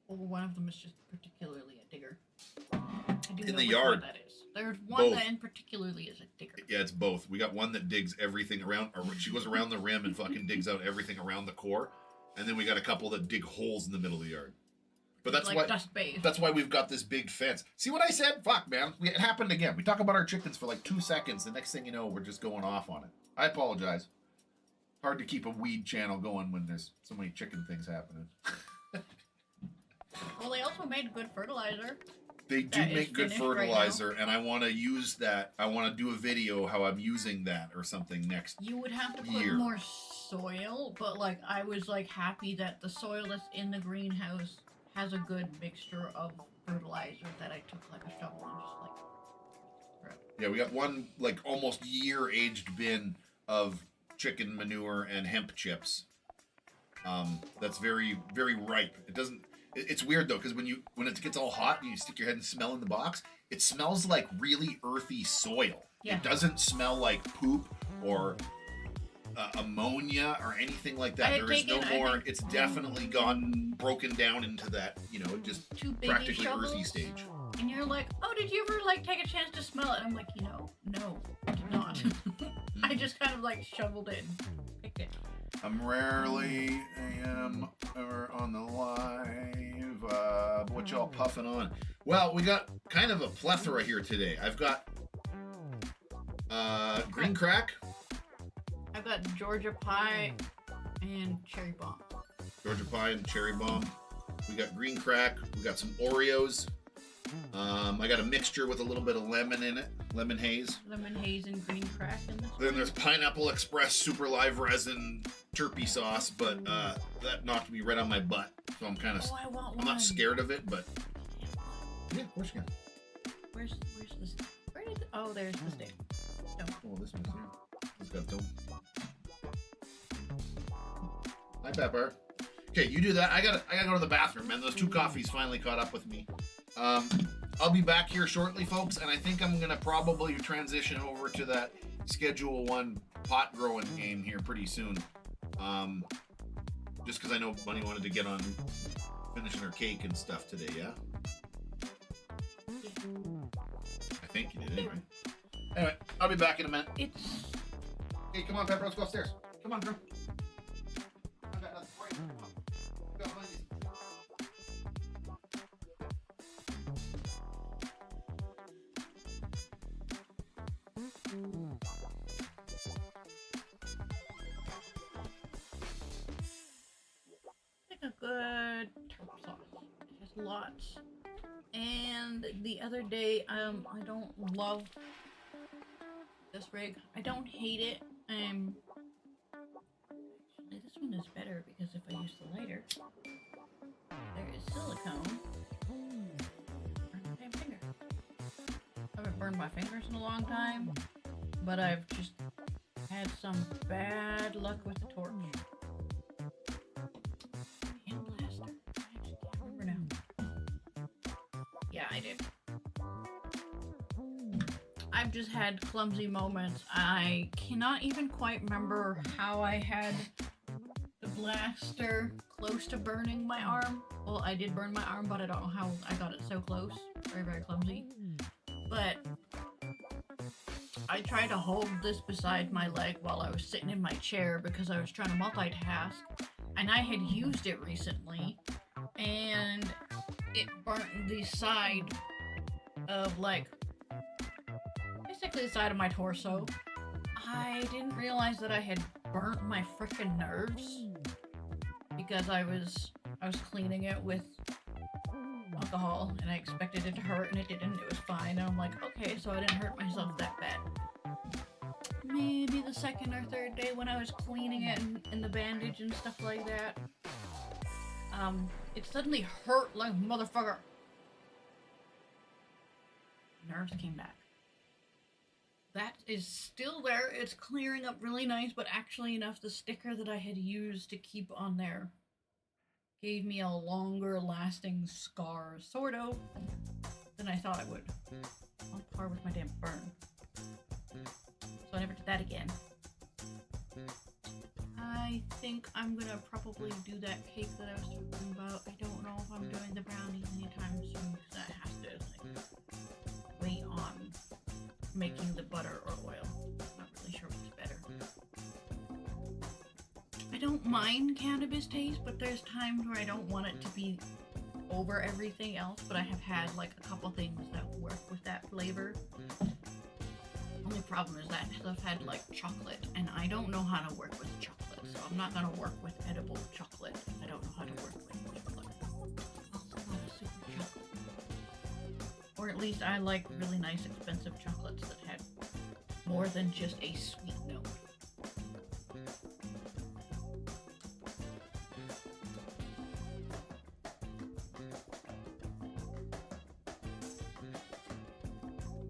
Or one of them is just particularly a digger. I do In know the which yard. one that is. There's one Both. that in particularly is a digger. Yeah, it's both. We got one that digs everything around, or she goes around the rim and fucking digs out everything around the core. And then we got a couple that dig holes in the middle of the yard. But that's like why dust bathe. that's why we've got this big fence. See what I said? Fuck, man. It happened again. We talk about our chickens for like 2 seconds. The next thing you know, we're just going off on it. I apologize. Hard to keep a weed channel going when there's so many chicken things happening. Well, they also made good fertilizer. They do That is make good finished right fertilizer, and I want to use that. I want to do a video how I'm using that or something next. You would have to put Year. more soil, but like I was like happy that the soil that's in the greenhouse has a good mixture of fertilizer that I took like a shovel and just like. Yeah, we got one like almost year-aged bin of chicken manure and hemp chips. That's very, very ripe. It doesn't. It's weird though, because when it gets all hot and you stick your head and smell in the box, it smells like really earthy soil. Yeah. It doesn't smell like poop or ammonia or anything like that. I had There is no taken, I more. think, It's definitely gone broken down into that, just 2 baby practically shovels. earthy stage. And you're like, oh, did you ever like take a chance to smell it? And I'm like, you know, no, I did not. I just kind of like shoveled it and picked it. I'm rarely ever on the live. What y'all puffing on? Well, we got kind of a plethora here today. I've got green crack. I've got Georgia pie and cherry bomb. Georgia pie and cherry bomb. We got green crack. We got some Oreos. I got a mixture with a little bit of lemon in it. Lemon haze. Lemon haze and green crack in this. Then there's Pineapple Express Super Live Resin Chirpy Sauce, but that knocked me right on my butt. So I'm kind of, I want I'm not one. scared of it, but yeah, of course you can. Where's this? Where did? Oh, there's the stick. No. Oh, this one's here. It's got dome. Hi, Pepper. Okay, you do that. I gotta go to the bathroom, man. Those 2 coffees finally caught up with me. I'll be back here shortly, folks, and I think I'm gonna probably transition over to that Schedule 1 pot growing game here pretty soon. Just because I know Bunny wanted to get on finishing her cake and stuff today, yeah? I think you did anyway. Anyway, I'll be back in a minute. Hey, come on, Pepper, let's go upstairs. Come on, girl. I got nothing for you. Come on. Go behind you. Like a good turtle sauce. It has lots. And the other day, I don't love this rig. I don't hate it. Actually, this one is better because if I use the lighter, there is silicone. Burn my damn finger. I haven't burned my fingers in a long time, but I've just had some bad luck with the torch. Hand blaster? I actually can't remember now. Yeah, I did. I've just had clumsy moments. I cannot even quite remember how I had the blaster close to burning my arm. Well, I did burn my arm, but I don't know how I got it so close. Very, very clumsy. But I tried to hold this beside my leg while I was sitting in my chair because I was trying to multitask. And I had used it recently, and it burnt the side of, like, basically the side of my torso. I didn't realize that I had burnt my frickin' nerves because I was cleaning it with alcohol and I expected it to hurt and it didn't. It was fine. And I'm like, okay, so I didn't hurt myself that bad. Maybe the second or third day when I was cleaning it and the bandage and stuff like that, it suddenly hurt like a motherfucker. Nerves came back. That is still there. It's clearing up really nice, but actually enough the sticker that I had used to keep on there gave me a longer lasting scar, sort of, than I thought it would. On par with my damn burn. So I never did that again. I think I'm gonna probably do that cake that I was talking about. I don't know if I'm doing the brownies anytime soon because that has to like wait on making the butter or oil. Not really sure what's better. I don't mind cannabis taste, but there's times where I don't want it to be over everything else, but I have had like a couple things that work with that flavor. Only problem is that stuff had like chocolate, and I don't know how to work with chocolate, so I'm not gonna work with edible chocolate. I don't know how to work with chocolate. Also not a super chocolate. Or at least I like really nice expensive chocolates that had more than just a sweet note.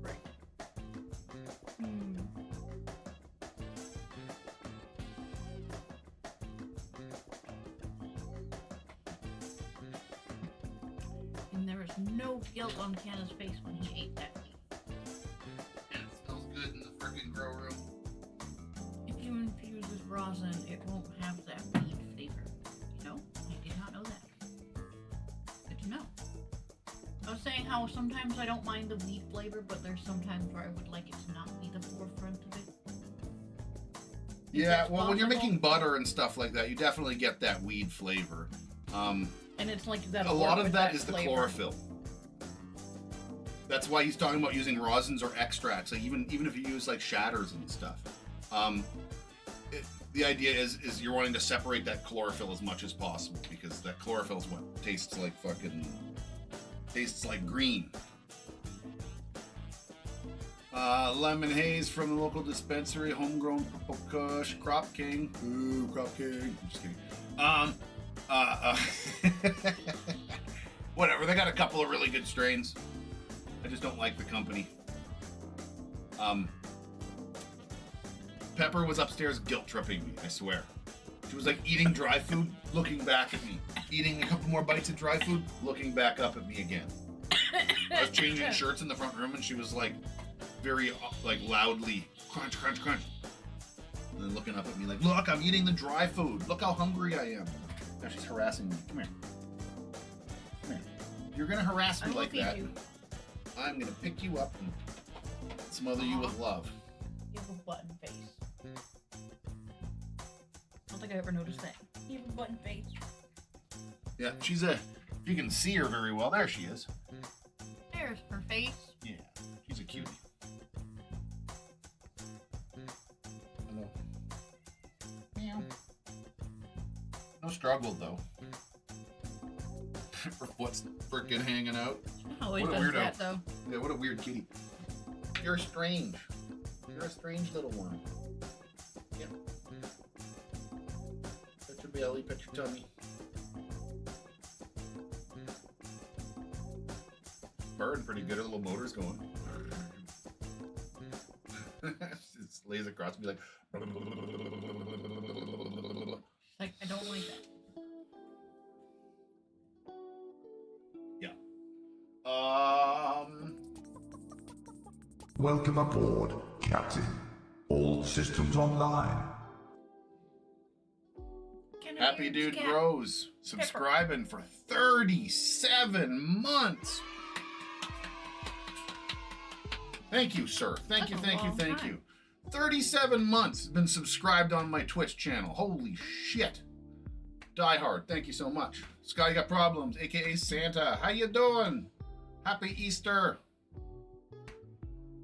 Right. And there was no guilt on Canna's face when he ate that meat. And it smells good in the freaking grow room. If you infuse with rosin, it won't have that meat flavor. You know? I did not know that. Good to know. I was saying how sometimes I don't mind the weed flavor, but there's sometimes where I would like it to not be the forefront of it. Yeah, well, when you're making butter and stuff like that, you definitely get that weed flavor. And it's like that. A lot of that is the chlorophyll. That's why he's talking about using rosins or extracts. Like even if you use like shatters and stuff, the idea is you're wanting to separate that chlorophyll as much as possible, because that chlorophyll is what tastes like green. Lemon haze from the local dispensary, homegrown purple kush, Crop King. Ooh, Crop King. I'm just kidding. Whatever. They got a couple of really good strains. I just don't like the company. Pepper was upstairs guilt tripping me, I swear. She was like eating dry food, looking back at me. Eating a couple more bites of dry food, looking back up at me again. I was changing shirts in the front room and she was like very like loudly crunch, crunch, crunch. And then looking up at me like, look, I'm eating the dry food. Look how hungry I am. Now she's harassing me. Come here. Come here. You're gonna harass me like that. I'm gonna pick you up and smother you with love. You have a button face. I don't think I ever noticed that. You have a button face. Yeah, she's a. You can see her very well. There she is. There's her face. Yeah, she's a cutie. Hello. Meow. No struggle though. Her foot's freaking hanging out. Always What a does weirdo. that though. Yeah, what a weird kitty. You're strange. You're a strange little worm. Yep. Pet your belly, pet your tummy. Bird pretty good. Her little motor's going. Just lays across and be like. Like, I don't like that. Yeah. Welcome aboard, Captain. All systems online. Happy Dude Grows subscribing for 37 months. Thank you, sir. Thank you, thank you, thank you. 37 months been subscribed on my Twitch channel. Holy shit. Die Hard, thank you so much. Scotty Got Problems, aka Santa. How you doing? Happy Easter.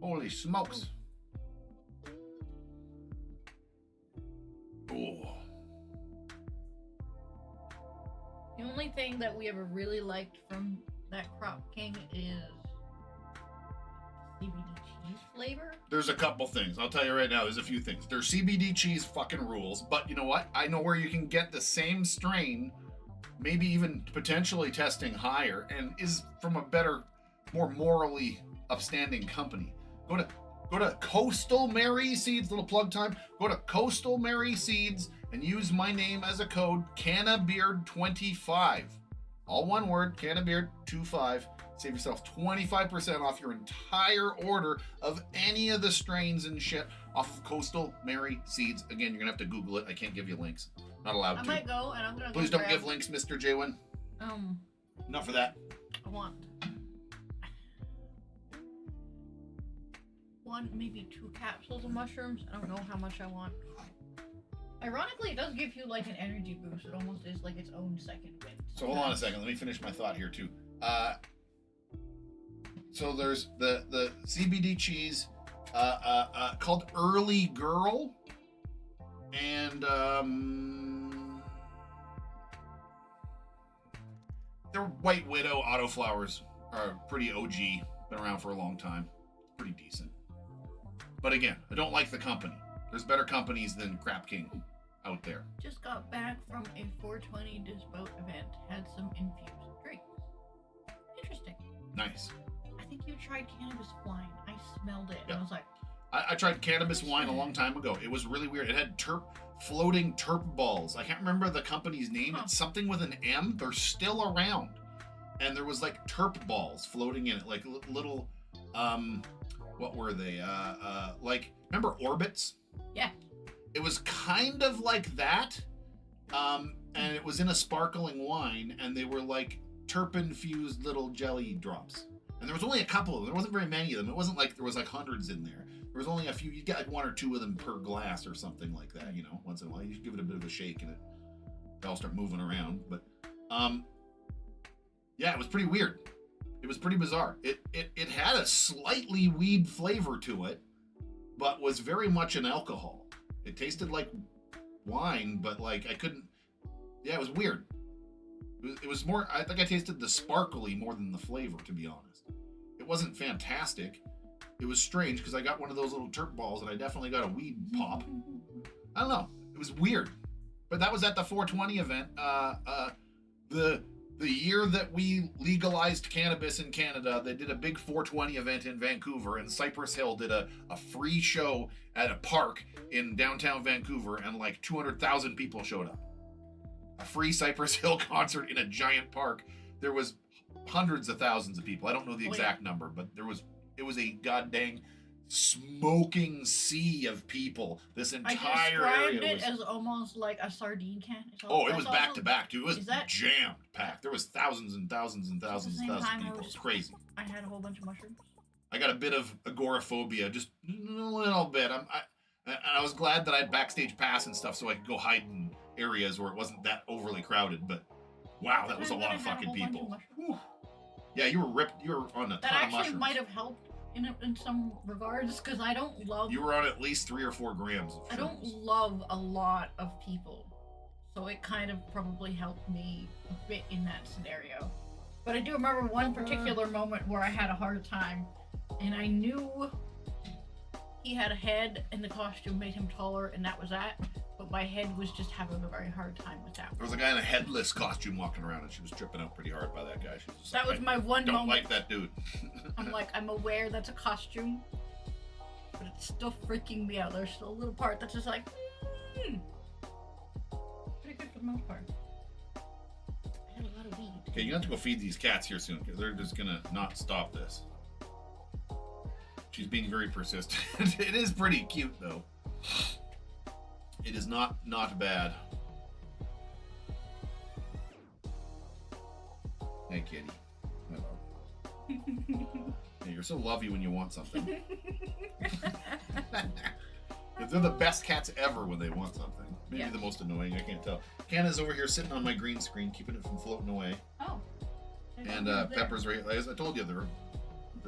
Holy smokes. Oh. The only thing that we ever really liked from that Crop King is CBD cheese flavor. There's a couple things. I'll tell you right now, there's a few things. Their CBD cheese fucking rules, but you know what? I know where you can get the same strain, maybe even potentially testing higher, and is from a better, more morally upstanding company. Go to Coastal Mary Seeds, little plug time. Go to Coastal Mary Seeds and use my name as a code, CannaBeard25. All one word, CannaBeard25. Save yourself 25% off your entire order of any of the strains and shit off of Coastal Mary Seeds. Again, you're gonna have to Google it. I can't give you links. Not allowed I to. might go and I'm gonna. Please go don't grab, give links, Mr. Jwin. Enough of that. I want one, maybe 2 capsules of mushrooms. I don't know how much I want. Ironically, it does give you like an energy boost. It almost is like its own second wind. So hold on a second. Let me finish my thought here too. So there's the CBD cheese called Early Girl, and their White Widow autoflowers are pretty OG. Been around for a long time. Pretty decent. But again, I don't like the company. There's better companies than Crap King out there. Just got back from a 420 Dispo event. Had some infused drinks. Interesting. Nice. I think you tried cannabis wine. I smelled it. Yeah. And I was like, I tried cannabis wine a long time ago. It was really weird. It had floating terp balls. I can't remember the company's name. Huh. It's something with an M. They're still around. And there was like terp balls floating in it, like little, what were they? Like, remember Orbits? yeah. It was kind of like that. And it was in a sparkling wine, and they were like terp-infused little jelly drops. And there was only a couple. There wasn't very many of them. It wasn't like there was like hundreds in there. There was only a few. You get like 1 or 2 of them per glass or something like that. You know, once in a while, you should give it a bit of a shake and they all start moving around. But yeah, it was pretty weird. It was pretty bizarre. It had a slightly weed flavor to it, but was very much an alcohol. It tasted like wine, but like I couldn't. Yeah, it was weird. It was more. I think I tasted the sparkly more than the flavor, to be honest. It wasn't fantastic. It was strange because I got one of those little terp balls and I definitely got a weed pop. I don't know. It was weird. But that was at the 420 event. The year that we legalized cannabis in Canada, they did a big 420 event in Vancouver, and Cypress Hill did a free show at a park in downtown Vancouver, and like 200,000 people showed up. A free Cypress Hill concert in a giant park. There was hundreds of thousands of people. I don't know the exact number, but it was a goddamn smoking sea of people. This entire area was... as almost like a sardine can. Oh, it was back to back, too. It was jammed packed. There was thousands and thousands and thousands and thousands of people. It was crazy. I had a whole bunch of mushrooms. I got a bit of agoraphobia, just a little bit. I was glad that I had backstage pass and stuff so I could go hide in areas where it wasn't that overly crowded, but wow, that was a lot of fucking people. Yeah, you were ripped. You were on a ton of mushrooms. That actually might have helped in some regards, because I don't love... You were on at least 3 or 4 grams of shrooms. I don't love a lot of people, so it kind of probably helped me a bit in that scenario. But I do remember one particular moment where I had a hard time, and I knew he had a head and the costume made him taller, and that was that. But my head was just having a very hard time with that. There was a guy in a headless costume walking around, and she was tripping out pretty hard by that guy. She was just that was my one moment. Don't like that dude. I'm like, I'm aware that's a costume, but it's still freaking me out. There's still a little part that's just like, pretty good for the most part. I had a lot of weed. Okay, you have to go feed these cats here soon, because they're just gonna not stop this. She's being very persistent. It is pretty cute, though. It is not bad. Hey, kitty. Hello. Hey, you're so lovey when you want something. They're the best cats ever when they want something. Maybe the most annoying, I can't tell. Canna's over here sitting on my green screen, keeping it from floating away. Oh. And Pepper's right, as I told you, they're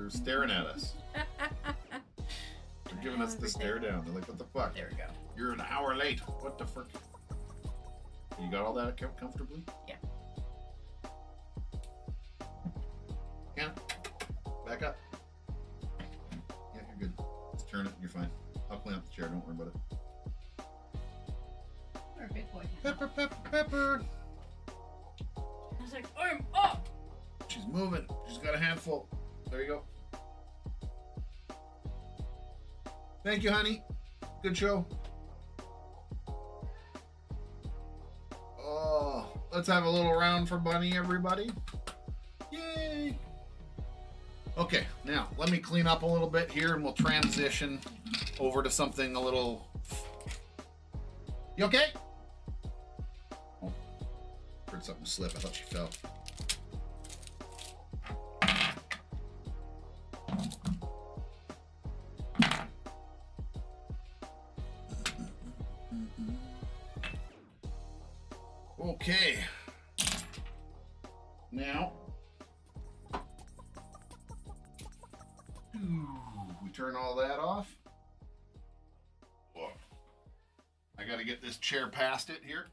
staring at us. They're giving us the stare down. They're like, what the fuck? There we go. You're an hour late. What the frick? You got all that comfortably? Yeah. Yeah. Back up. Yeah, you're good. Just turn it and you're fine. I'll clean up the chair. Don't worry about it. You're a big boy. Pepper, Pepper, Pepper. I was like, I'm up. She's moving. She's got a handful. There you go. Thank you, honey. Good show. Oh, let's have a little round for Bunny, everybody. Yay. Okay, now let me clean up a little bit here and we'll transition over to something a little... You okay? Oh, heard something slip. I thought she fell. Okay. Now, we turn all that off. Whoa. I got to get this chair past it here.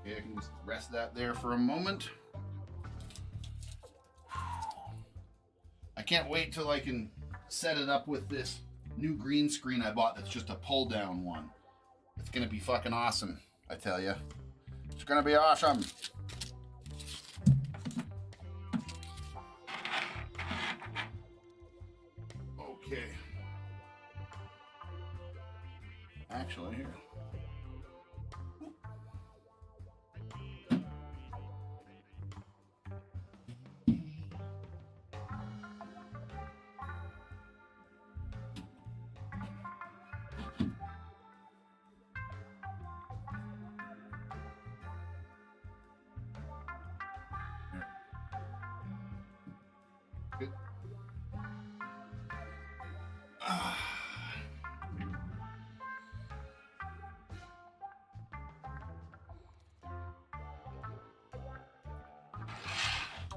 Okay, I can just rest that there for a moment. I can't wait till I can set it up with this new green screen I bought that's just a pull down one. It's gonna be fucking awesome, I tell you. It's gonna be awesome. Okay. Actually, here.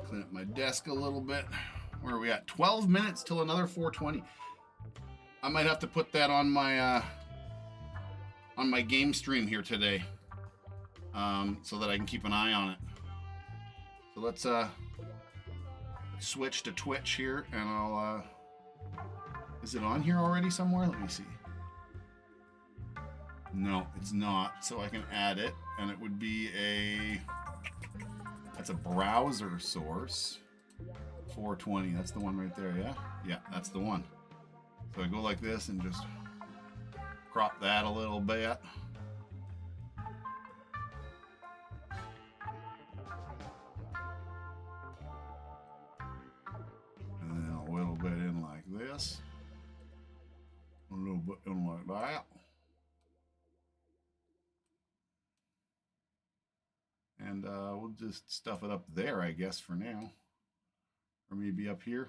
Clean up my desk a little bit. Where are we at? 12 minutes till another 420. I might have to put that on my game stream here today, so that I can keep an eye on it. So let's switch to Twitch here, and I'll. Is it on here already somewhere? Let me see. No, it's not. So I can add it, and it would be that's a browser source. 420. That's the one right there. Yeah, yeah, that's the one. So I go like this and just crop that a little bit. And then a little bit in like this. A little bit in like that. And we'll just stuff it up there, I guess, for now. Or maybe up here.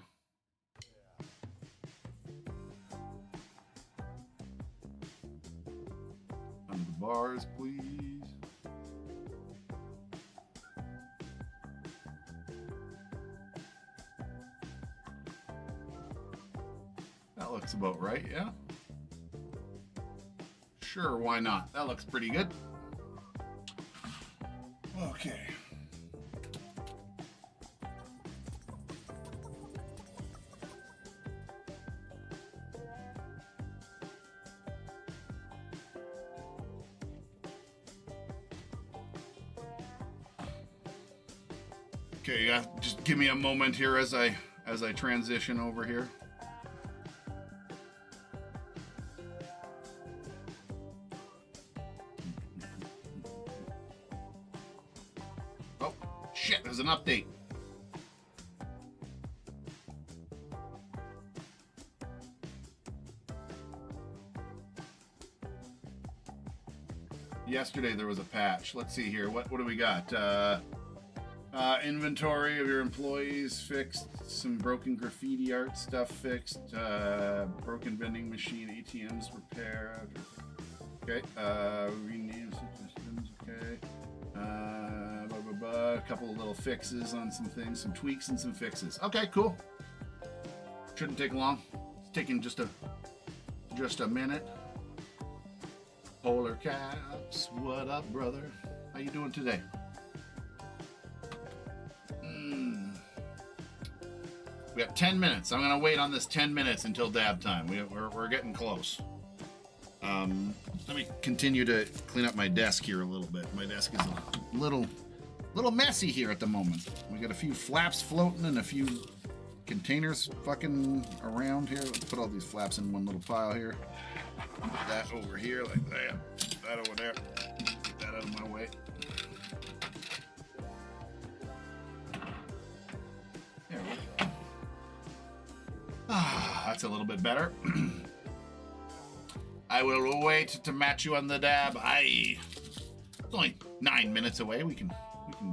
Under the bars, please. That looks about right, yeah? Sure, why not? That looks pretty good. Okay. Okay, yeah, just give me a moment here as I transition over here. Oh, shit, there's an update. Yesterday there was a patch. Let's see here. What do we got? Inventory of your employees fixed. Some broken graffiti art stuff fixed. Broken vending machine ATMs repaired. Okay. Rename systems. Okay. A couple of little fixes on some things, some tweaks and some fixes. Okay, cool. Shouldn't take long. It's taking just a minute. Polar Caps, what up, brother? How you doing today? We have 10 minutes. I'm gonna wait on this 10 minutes until dab time. We're getting close. Let me continue to clean up my desk here a little bit. My desk is a little messy here at the moment. We got a few flaps floating and a few containers fucking around here. Let's put all these flaps in one little pile here. Put that over here like that. Put that over there. Get that out of my way. There we go. That's a little bit better. I will wait to match you on the dab. It's only 9 minutes away. We can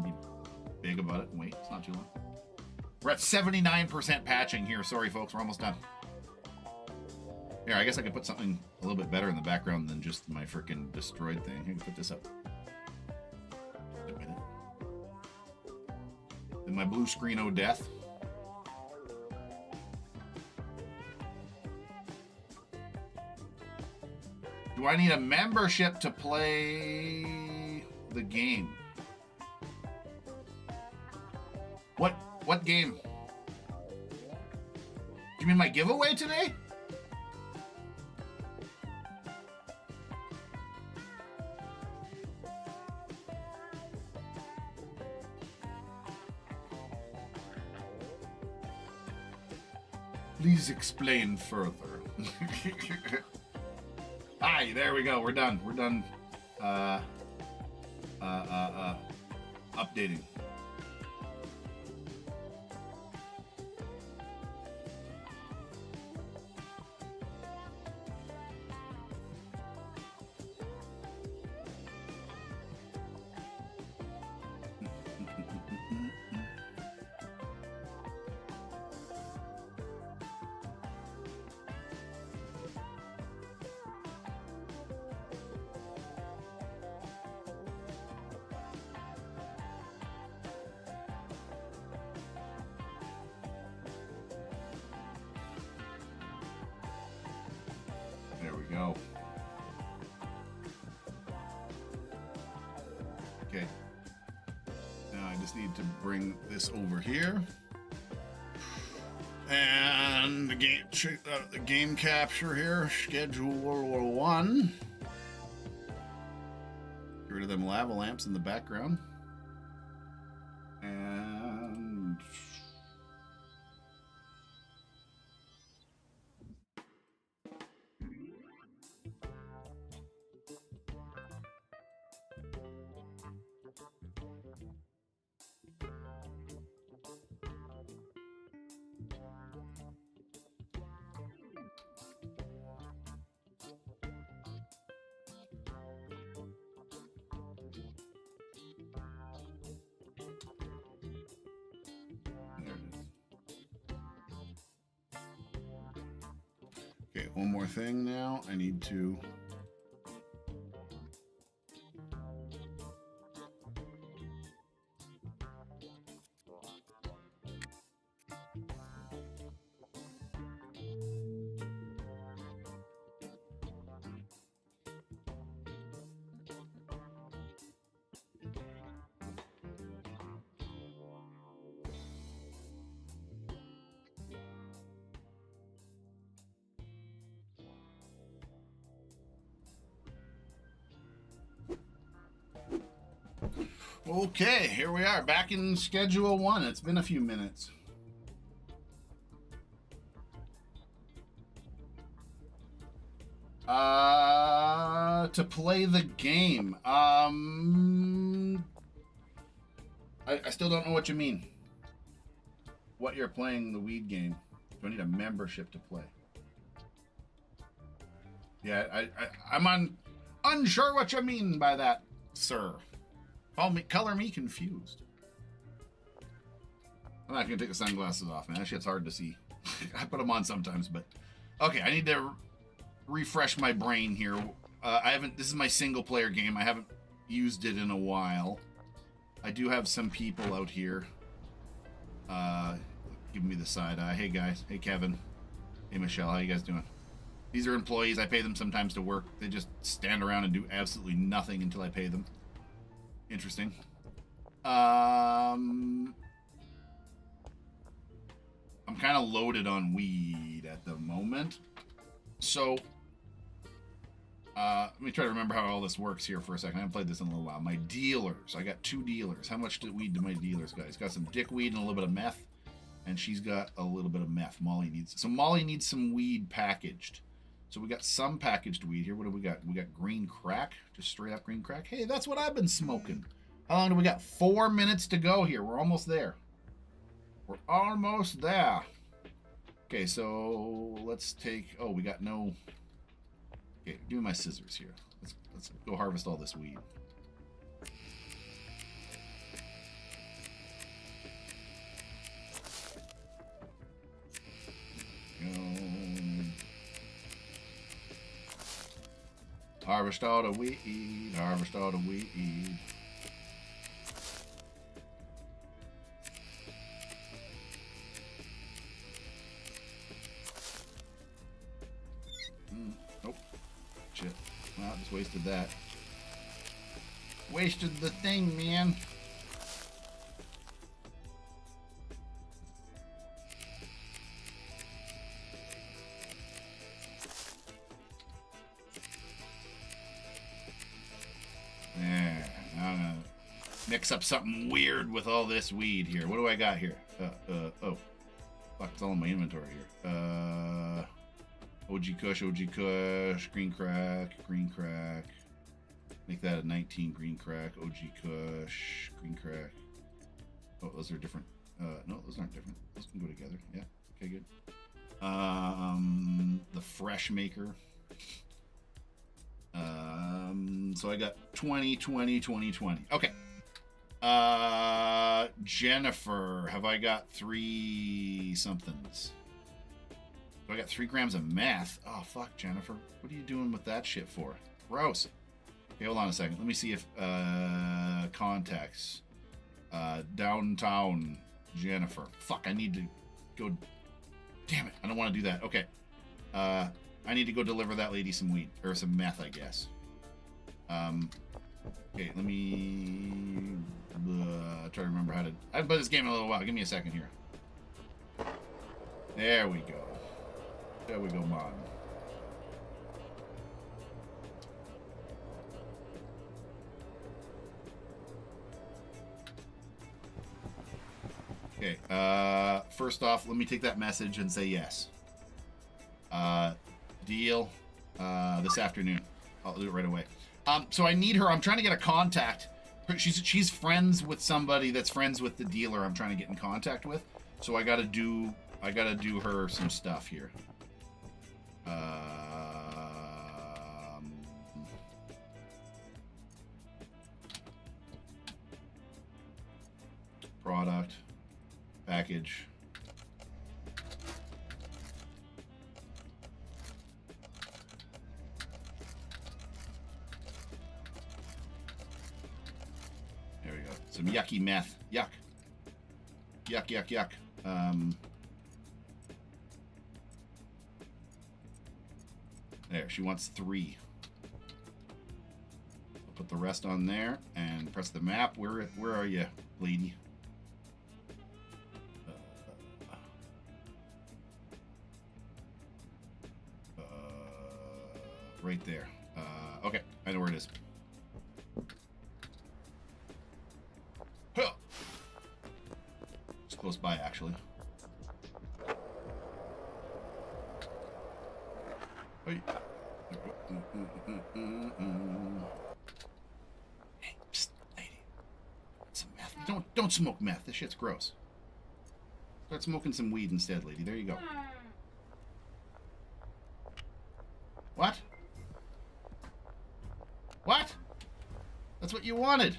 be big about it and wait. It's not too long. We're at 79% patching here. Sorry, folks. We're almost done. Here, I guess I could put something a little bit better in the background than just my freaking destroyed thing. I can put this up. Just a minute. Then my blue screen, oh death. Do I need a membership to play the game? What game? Do you mean my giveaway today? Please explain further. Hi, there we go. We're done. We're done. Updating. need to bring this over here. And the game capture here, schedule 1. Get rid of them lava lamps in the background. And there it is. Okay, one more thing now. I need to Okay, here we are back in schedule 1. It's been a few minutes. To play the game. I still don't know what you mean. What you're playing the weed game. Do I need a membership to play? Yeah, I'm unsure what you mean by that, sir. Color me confused. I'm not gonna take the sunglasses off, man. That shit's hard to see. I put them on sometimes, but okay. I need to refresh my brain here. This is my single player game. I haven't used it in a while. I do have some people out here giving me the side eye. Hey guys. Hey Kevin. Hey Michelle. How you guys doing? These are employees. I pay them sometimes to work. They just stand around and do absolutely nothing until I pay them. Interesting. I'm kind of loaded on weed at the moment. So, let me try to remember how all this works here for a second. I haven't played this in a little while. My dealers. I got 2 dealers. How much weed do my dealers got? He's got some dickweed and a little bit of meth. And she's got a little bit of meth. Molly needs some weed packaged. So we got some packaged weed here. What do we got? We got green crack. Just straight up green crack. Hey, that's what I've been smoking. How long do we got? 4 minutes to go here. We're almost there. We're almost there. Okay, so let's take... Oh, we got no... Okay, give me my scissors here. Let's go harvest all this weed. Harvest all the weed, harvest all the weed. Nope. Shit. Well, just wasted that. Wasted the thing, man. Mix up something weird with all this weed here. What do I got here? Oh. Fuck, it's all in my inventory here. OG Kush, green crack. Make that a 19 green crack, OG Kush, green crack. Oh, those are different. No, those aren't different. Those can go together. Yeah, okay, good. The fresh maker. So I got 20. Okay. Jennifer, have I got 3 somethings? Do I got 3 grams of meth? Oh, fuck, Jennifer. What are you doing with that shit for? Gross. Okay, hold on a second. Let me see if, contacts. Downtown Jennifer. Fuck, I need to go. Damn it, I don't want to do that. Okay. I need to go deliver that lady some weed, or some meth, I guess. Okay, let me try to remember how to. I haven't played this game in a little while. Give me a second here. There we go. There we go, Mon. Okay, first off, let me take that message and say yes. Deal, this afternoon. I'll do it right away. So I need her. I'm trying to get a contact. She's friends with somebody that's friends with the dealer I'm trying to get in contact with. So I gotta do her some stuff here. Product. Package. There we go. Some yucky meth. Yuck. Yuck, yuck, yuck. There, she wants 3. I'll put the rest on there and press the map. Where are you, lady? Right there. Okay, I know where it is. Huh. It's close by, actually. Hey. Hey, psst, lady. Some meth. Don't smoke meth. This shit's gross. Start smoking some weed instead, lady. There you go. What? What? That's what you wanted.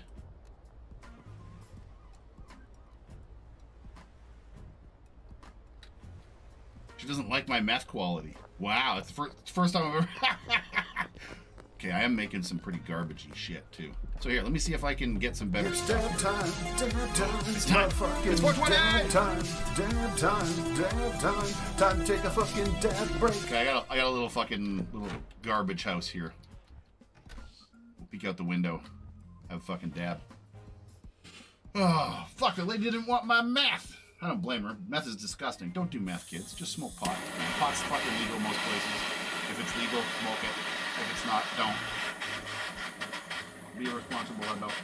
She doesn't like my meth quality. Wow, it's the first time I've ever... Okay, I am making some pretty garbagey shit, too. So here, let me see if I can get some better It's stuff. dab time, dab time, It's time. motherfucking It's 420. dab time, dab time, dab time, time to take a fucking dab break. Okay, I got a little fucking garbage house here. We'll peek out the window. Have a fucking dab. Oh, fuck, the lady didn't want my meth. I don't blame her. Meth is disgusting. Don't do meth, kids. Just smoke pot. Pot's fucking legal most places. If it's legal, smoke it. If it's not, don't. Be a responsible adult.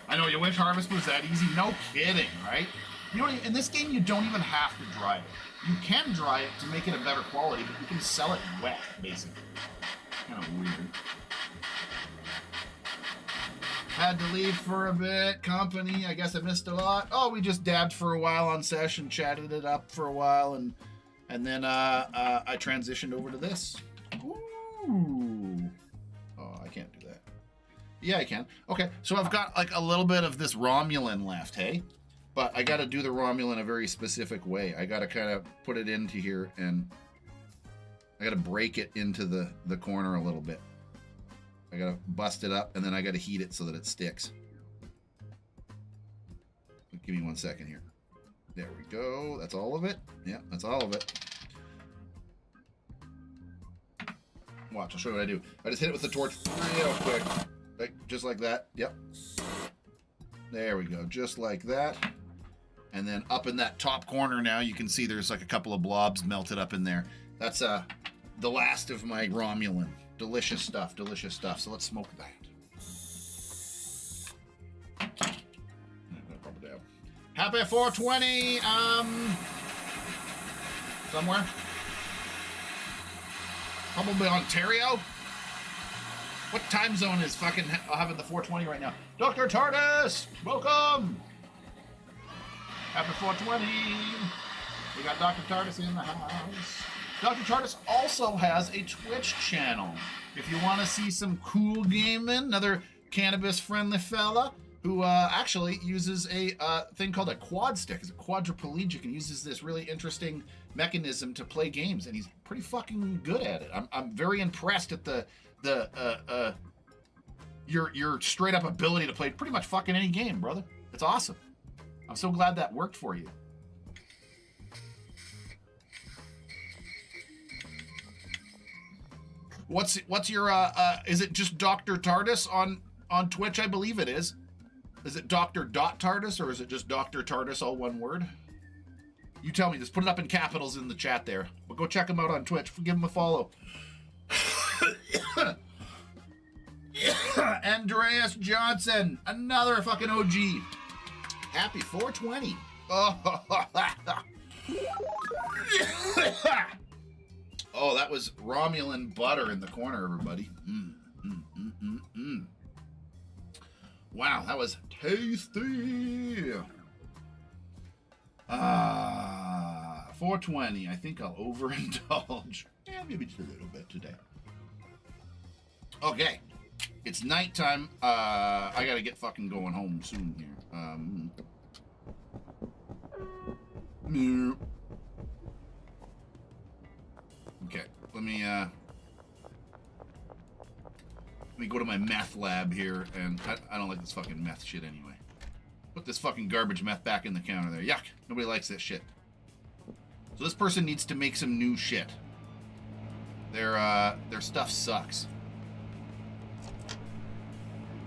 I know, you wish Harvest was that easy. No kidding, right? You know, in this game, you don't even have to dry it. You can dry it to make it a better quality, but you can sell it wet, basically. Kind of weird. Had to leave for a bit. Company, I guess I missed a lot. Oh, we just dabbed for a while on Sesh and chatted it up for a while, and then I transitioned over to this. Ooh. Oh, I can't do that. Yeah, I can. Okay, so I've got like a little bit of this Romulan left, hey? But I got to do the Romulan a very specific way. I got to kind of put it into here, and I got to break it into the corner a little bit. I got to bust it up, and then I got to heat it so that it sticks. Give me 1 second here. There we go. That's all of it. Yeah, that's all of it. Watch, I'll show you what I do. I just hit it with the torch real quick. Like, just like that. Yep. There we go. Just like that. And then up in that top corner now, you can see there's like a couple of blobs melted up in there. That's the last of my Romulan. Delicious stuff, delicious stuff. So let's smoke that. Happy 420, somewhere. Probably Ontario. What time zone is fucking having the 420 right now? Dr. TARDIS, welcome. Happy 420. We got Dr. TARDIS in the house. Dr. TARDIS also has a Twitch channel. If you want to see some cool gaming, another cannabis-friendly fella who actually uses a thing called a quad stick. He's a quadriplegic and uses this really interesting mechanism to play games, and he's pretty fucking good at it. I'm very impressed at your straight up ability to play pretty much fucking any game, brother. It's awesome. I'm so glad that worked for you. What's your is it just Dr. TARDIS on on Twitch, I believe it is. Is it Dr. Tardis or is it just Dr. Tardis, all one word? You tell me. Just put it up in capitals in the chat there. But go check him out on Twitch. Give him a follow. Andreas Johnson, another fucking OG. Happy 420. Oh, oh, that was Romulan butter in the corner, everybody. Wow, that was tasty. 420. I think I'll overindulge. Yeah, maybe just a little bit today. Okay. It's nighttime. I gotta get fucking going home soon here. Okay, let me go to my meth lab here, and I don't like this fucking meth shit anyway. Put this fucking garbage meth back in the counter there. Yuck. Nobody likes that shit. So this person needs to make some new shit. Their stuff sucks.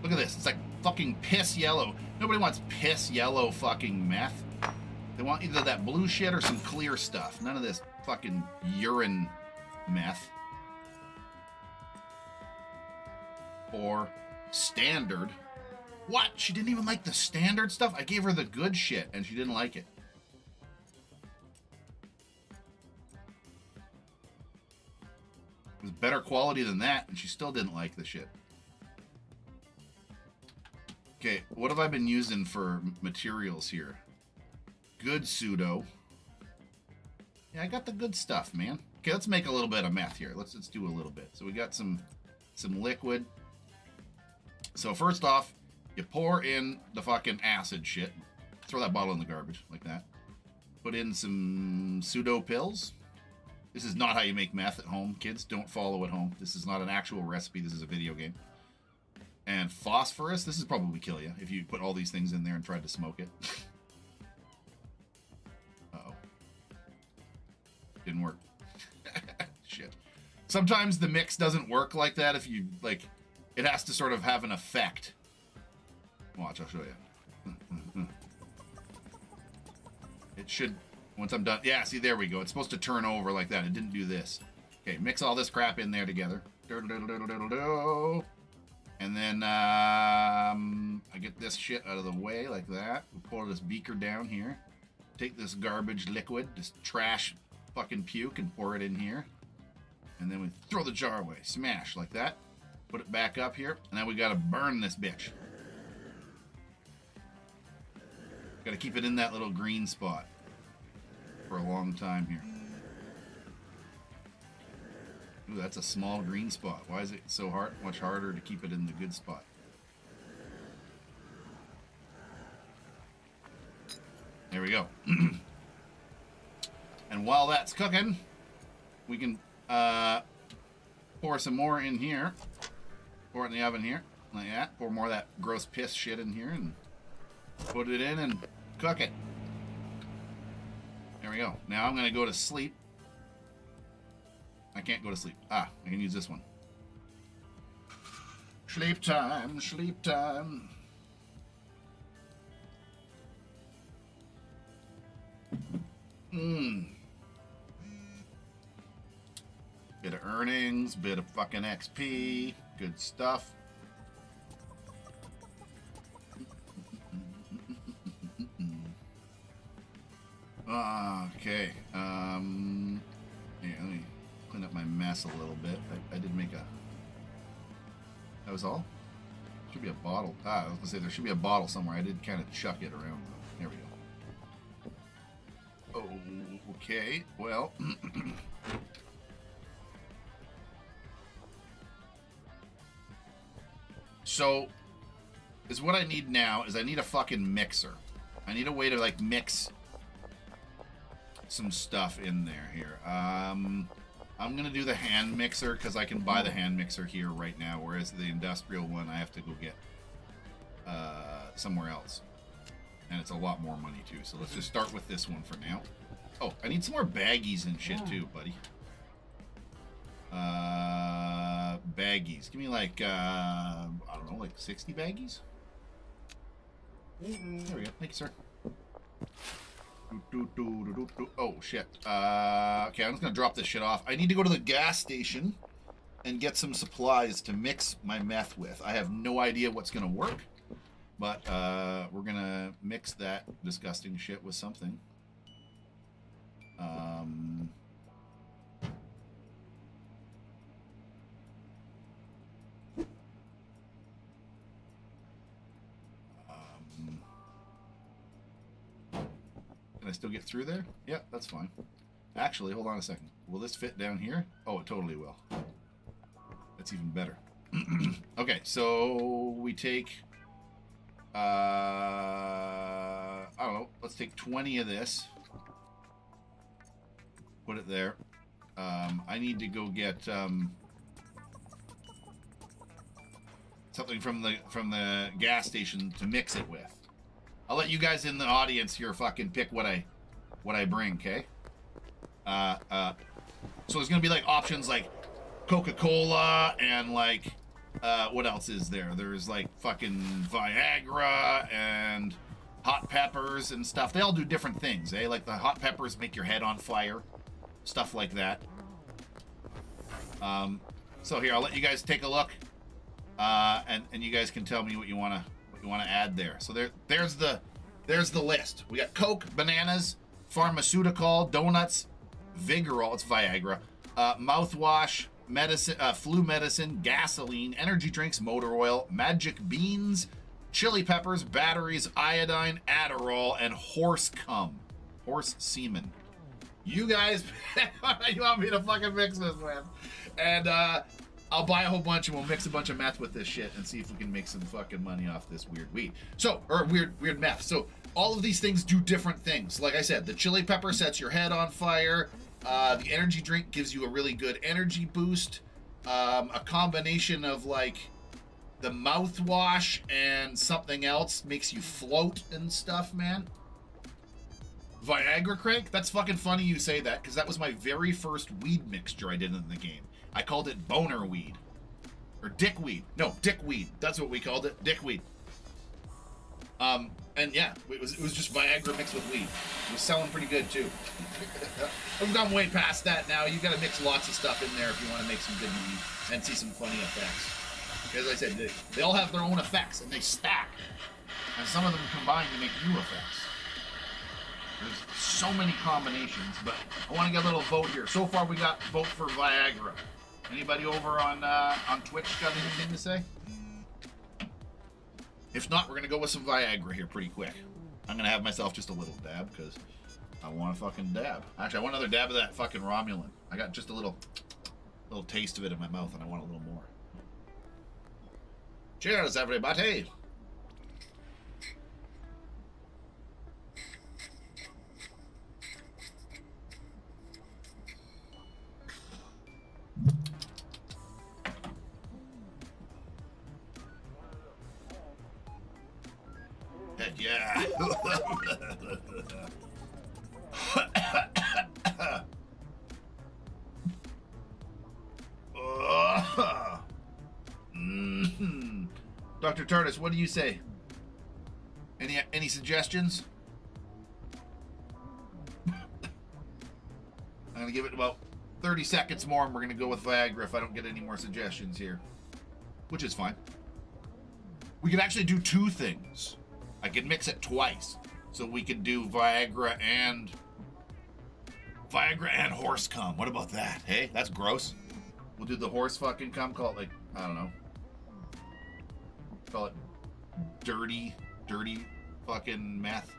Look at this. It's like fucking piss yellow. Nobody wants piss yellow fucking meth. They want either that blue shit or some clear stuff. None of this fucking urine meth. Or standard. What? She didn't even like the standard stuff? I gave her the good shit and she didn't like it. It was better quality than that and she still didn't like the shit. Okay, what have I been using for materials here? Good pseudo. Yeah, I got the good stuff, man. Okay, let's make a little bit of meth here. Let's do a little bit. So we got some liquid. So first off, you pour in the fucking acid shit. Throw that bottle in the garbage like that. Put in some pseudo pills. This is not how you make meth at home, kids. Don't follow at home. This is not an actual recipe. This is a video game. And phosphorus. This is probably kill you if you put all these things in there and tried to smoke it. Uh-oh. Didn't work. Shit. Sometimes the mix doesn't work like that if you, like, it has to sort of have an effect. Watch, I'll show you. It should, once I'm done. Yeah, see, there we go. It's supposed to turn over like that. It didn't do this. Okay, mix all this crap in there together. And then I get this shit out of the way like that. We pour this beaker down here. Take this garbage liquid, this trash fucking puke, and pour it in here. And then we throw the jar away. Smash like that. Put it back up here. And then we gotta burn this bitch. Gotta keep it in that little green spot for a long time here. Ooh, that's a small green spot. Why is it so hard? Much harder to keep it in the good spot. There we go. And while that's cooking, we can pour some more in here. Pour it in the oven here, like that. Pour more of that gross piss shit in here and put it in and cook it. There we go. Now I'm going to go to sleep. I can't go to sleep. Ah, I can use this one. Sleep time, sleep time. Bit of earnings, bit of fucking XP, good stuff. Okay. Yeah, let me clean up my mess a little bit. I did make a... That was all? Should be a bottle. I was gonna say there should be a bottle somewhere. I did kind of chuck it around though. There we go. Okay, well... So, is what I need now is I need a fucking mixer. I need a way to, like, mix some stuff in there here. I'm gonna do the hand mixer because I can buy the hand mixer here right now, whereas the industrial one I have to go get somewhere else, and it's a lot more money too. So let's just start with this one for now. Oh, I need some more baggies and shit too, buddy. baggies. Give me like, I don't know, like 60 baggies? There we go. Thank you, sir. Oh, shit. Okay, I'm just going to drop this shit off. I need to go to the gas station and get some supplies to mix my meth with. I have no idea what's going to work, but we're going to mix that disgusting shit with something. Can I still get through there? Yeah, that's fine. Actually, hold on a second. Will this fit down here? Oh, it totally will. That's even better. Okay, so we take, I don't know, let's take 20 of this. Put it there. I need to go get something from the gas station to mix it with. I'll let you guys in the audience here fucking pick what I bring, okay? So there's gonna be like options like Coca-Cola and like what else is there? There's like fucking Viagra and hot peppers and stuff. They all do different things, eh? Like the hot peppers make your head on fire, stuff like that. So here, I'll let you guys take a look, and you guys can tell me what you wanna add there. So there's the list. We got Coke, bananas, pharmaceutical, donuts, Vigorol, it's Viagra, mouthwash, medicine, flu medicine, gasoline, energy drinks, motor oil, magic beans, chili peppers, batteries, iodine, Adderall, and horse cum, horse semen. You guys, you want me to fucking mix this with? And I'll buy a whole bunch and we'll mix a bunch of meth with this shit and see if we can make some fucking money off this weird weed. So, or weird meth. So all of these things do different things. Like I said, the chili pepper sets your head on fire. The energy drink gives you a really good energy boost. A combination of like the mouthwash and something else makes you float and stuff, man. Viagra crank? That's fucking funny you say that, because that was my very first weed mixture I did in the game. I called it boner weed. Or dickweed. No, dickweed. That's what we called it. Dickweed. And yeah, it was just Viagra mixed with weed. It was selling pretty good too. I've gone way past that now. You gotta mix lots of stuff in there if you want to make some good weed and see some funny effects. As I said, they all have their own effects and they stack. And some of them combine to make new effects. There's so many combinations, but I want to get a little vote here. So far, we got vote for Viagra. Anybody over on Twitch got anything to say? If not, we're gonna go with some Viagra here pretty quick. I'm gonna have myself just a little dab because I want a fucking dab. Actually, I want another dab of that fucking Romulan. I got just a little taste of it in my mouth, and I want a little more. Cheers, everybody. Heck yeah. Dr. Tardis, what do you say? Any suggestions? I'm gonna give it about 30 seconds more and we're gonna go with Viagra if I don't get any more suggestions here. Which is fine. We could actually do two things. I could mix it twice. So we could do Viagra and horse cum. What about that? Hey, that's gross. We'll do the horse fucking cum, call it like, I don't know. Call it dirty fucking meth.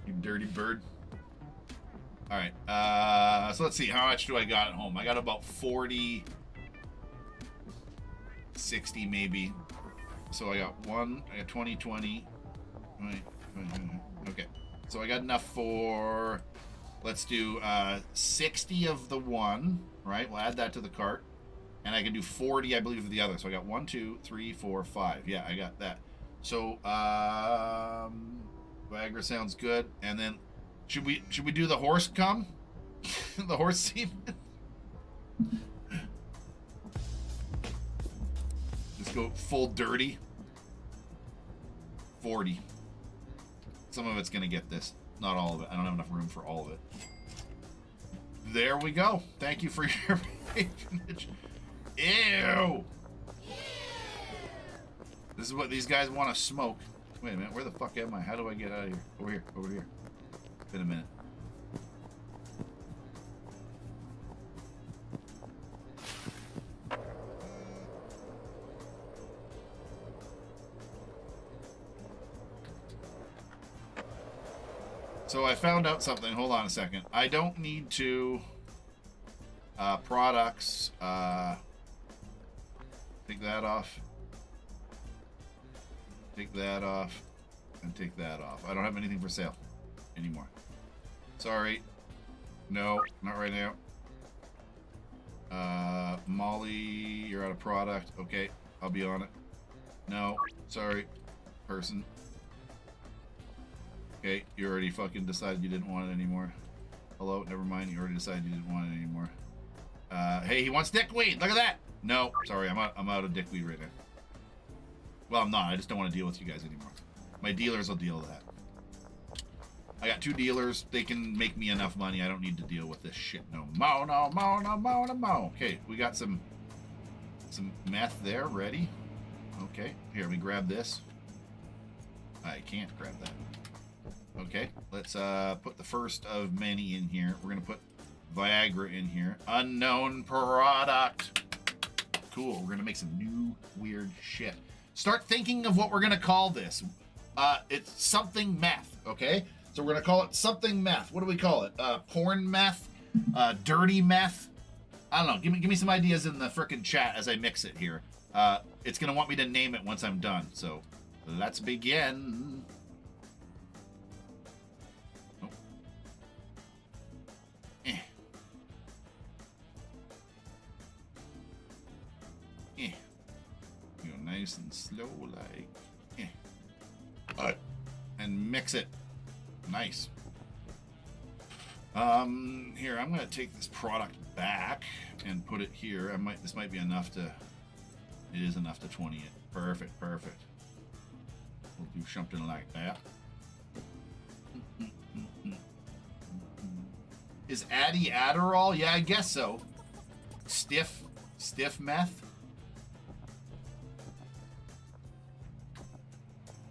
You dirty bird. Alright, so let's see, how much do I got at home? I got about 40, 60 maybe. So I got 20, 20. Okay, so I got enough for, let's do 60 of the one, right? We'll add that to the cart. And I can do 40, I believe, of the other. So I got 1, 2, 3, 4, 5. Yeah, I got that. So, Viagra sounds good. And then, should we do the horse cum? The horse semen? Just go full dirty. 40. Some of it's gonna get this. Not all of it. I don't have enough room for all of it. There we go. Thank you for your patronage. Ew! This is what these guys want to smoke. Wait a minute, where the fuck am I? How do I get out of here? Over here, over here. Been a minute. So I found out something. Hold on a second. I don't need to products. Take that off. Take that off. And take that off. I don't have anything for sale anymore. Sorry. No, not right now. Molly, you're out of product. Okay, I'll be on it. No, sorry, person. Okay, you already fucking decided you didn't want it anymore. Hello, never mind. You already decided you didn't want it anymore. Hey, he wants dickweed. Look at that. No, sorry, I'm out of dickweed right now. Well, I'm not. I just don't want to deal with you guys anymore. My dealers will deal with that. I got 2 dealers. They can make me enough money. I don't need to deal with this shit no more. No more, no more, no more. Okay, we got some meth there ready. Okay, here, let me grab this. I can't grab that. Okay, let's put the first of many in here. We're gonna put Viagra in here. Unknown product. Cool, we're gonna make some new weird shit. Start thinking of what we're gonna call this. It's something meth, okay? So we're gonna call it something meth. What do we call it? Porn meth? Dirty meth? I don't know. Give me some ideas in the frickin' chat as I mix it here. It's gonna want me to name it once I'm done. So let's begin. Oh. Eh. Eh. Go nice and slow, like. Eh. And mix it. Nice. Here, I'm gonna take this product back and put it here. This might be enough to. It is enough to 20 it. Perfect, perfect. We'll do something like that. Is Addy Adderall? Yeah, I guess so. Stiff meth.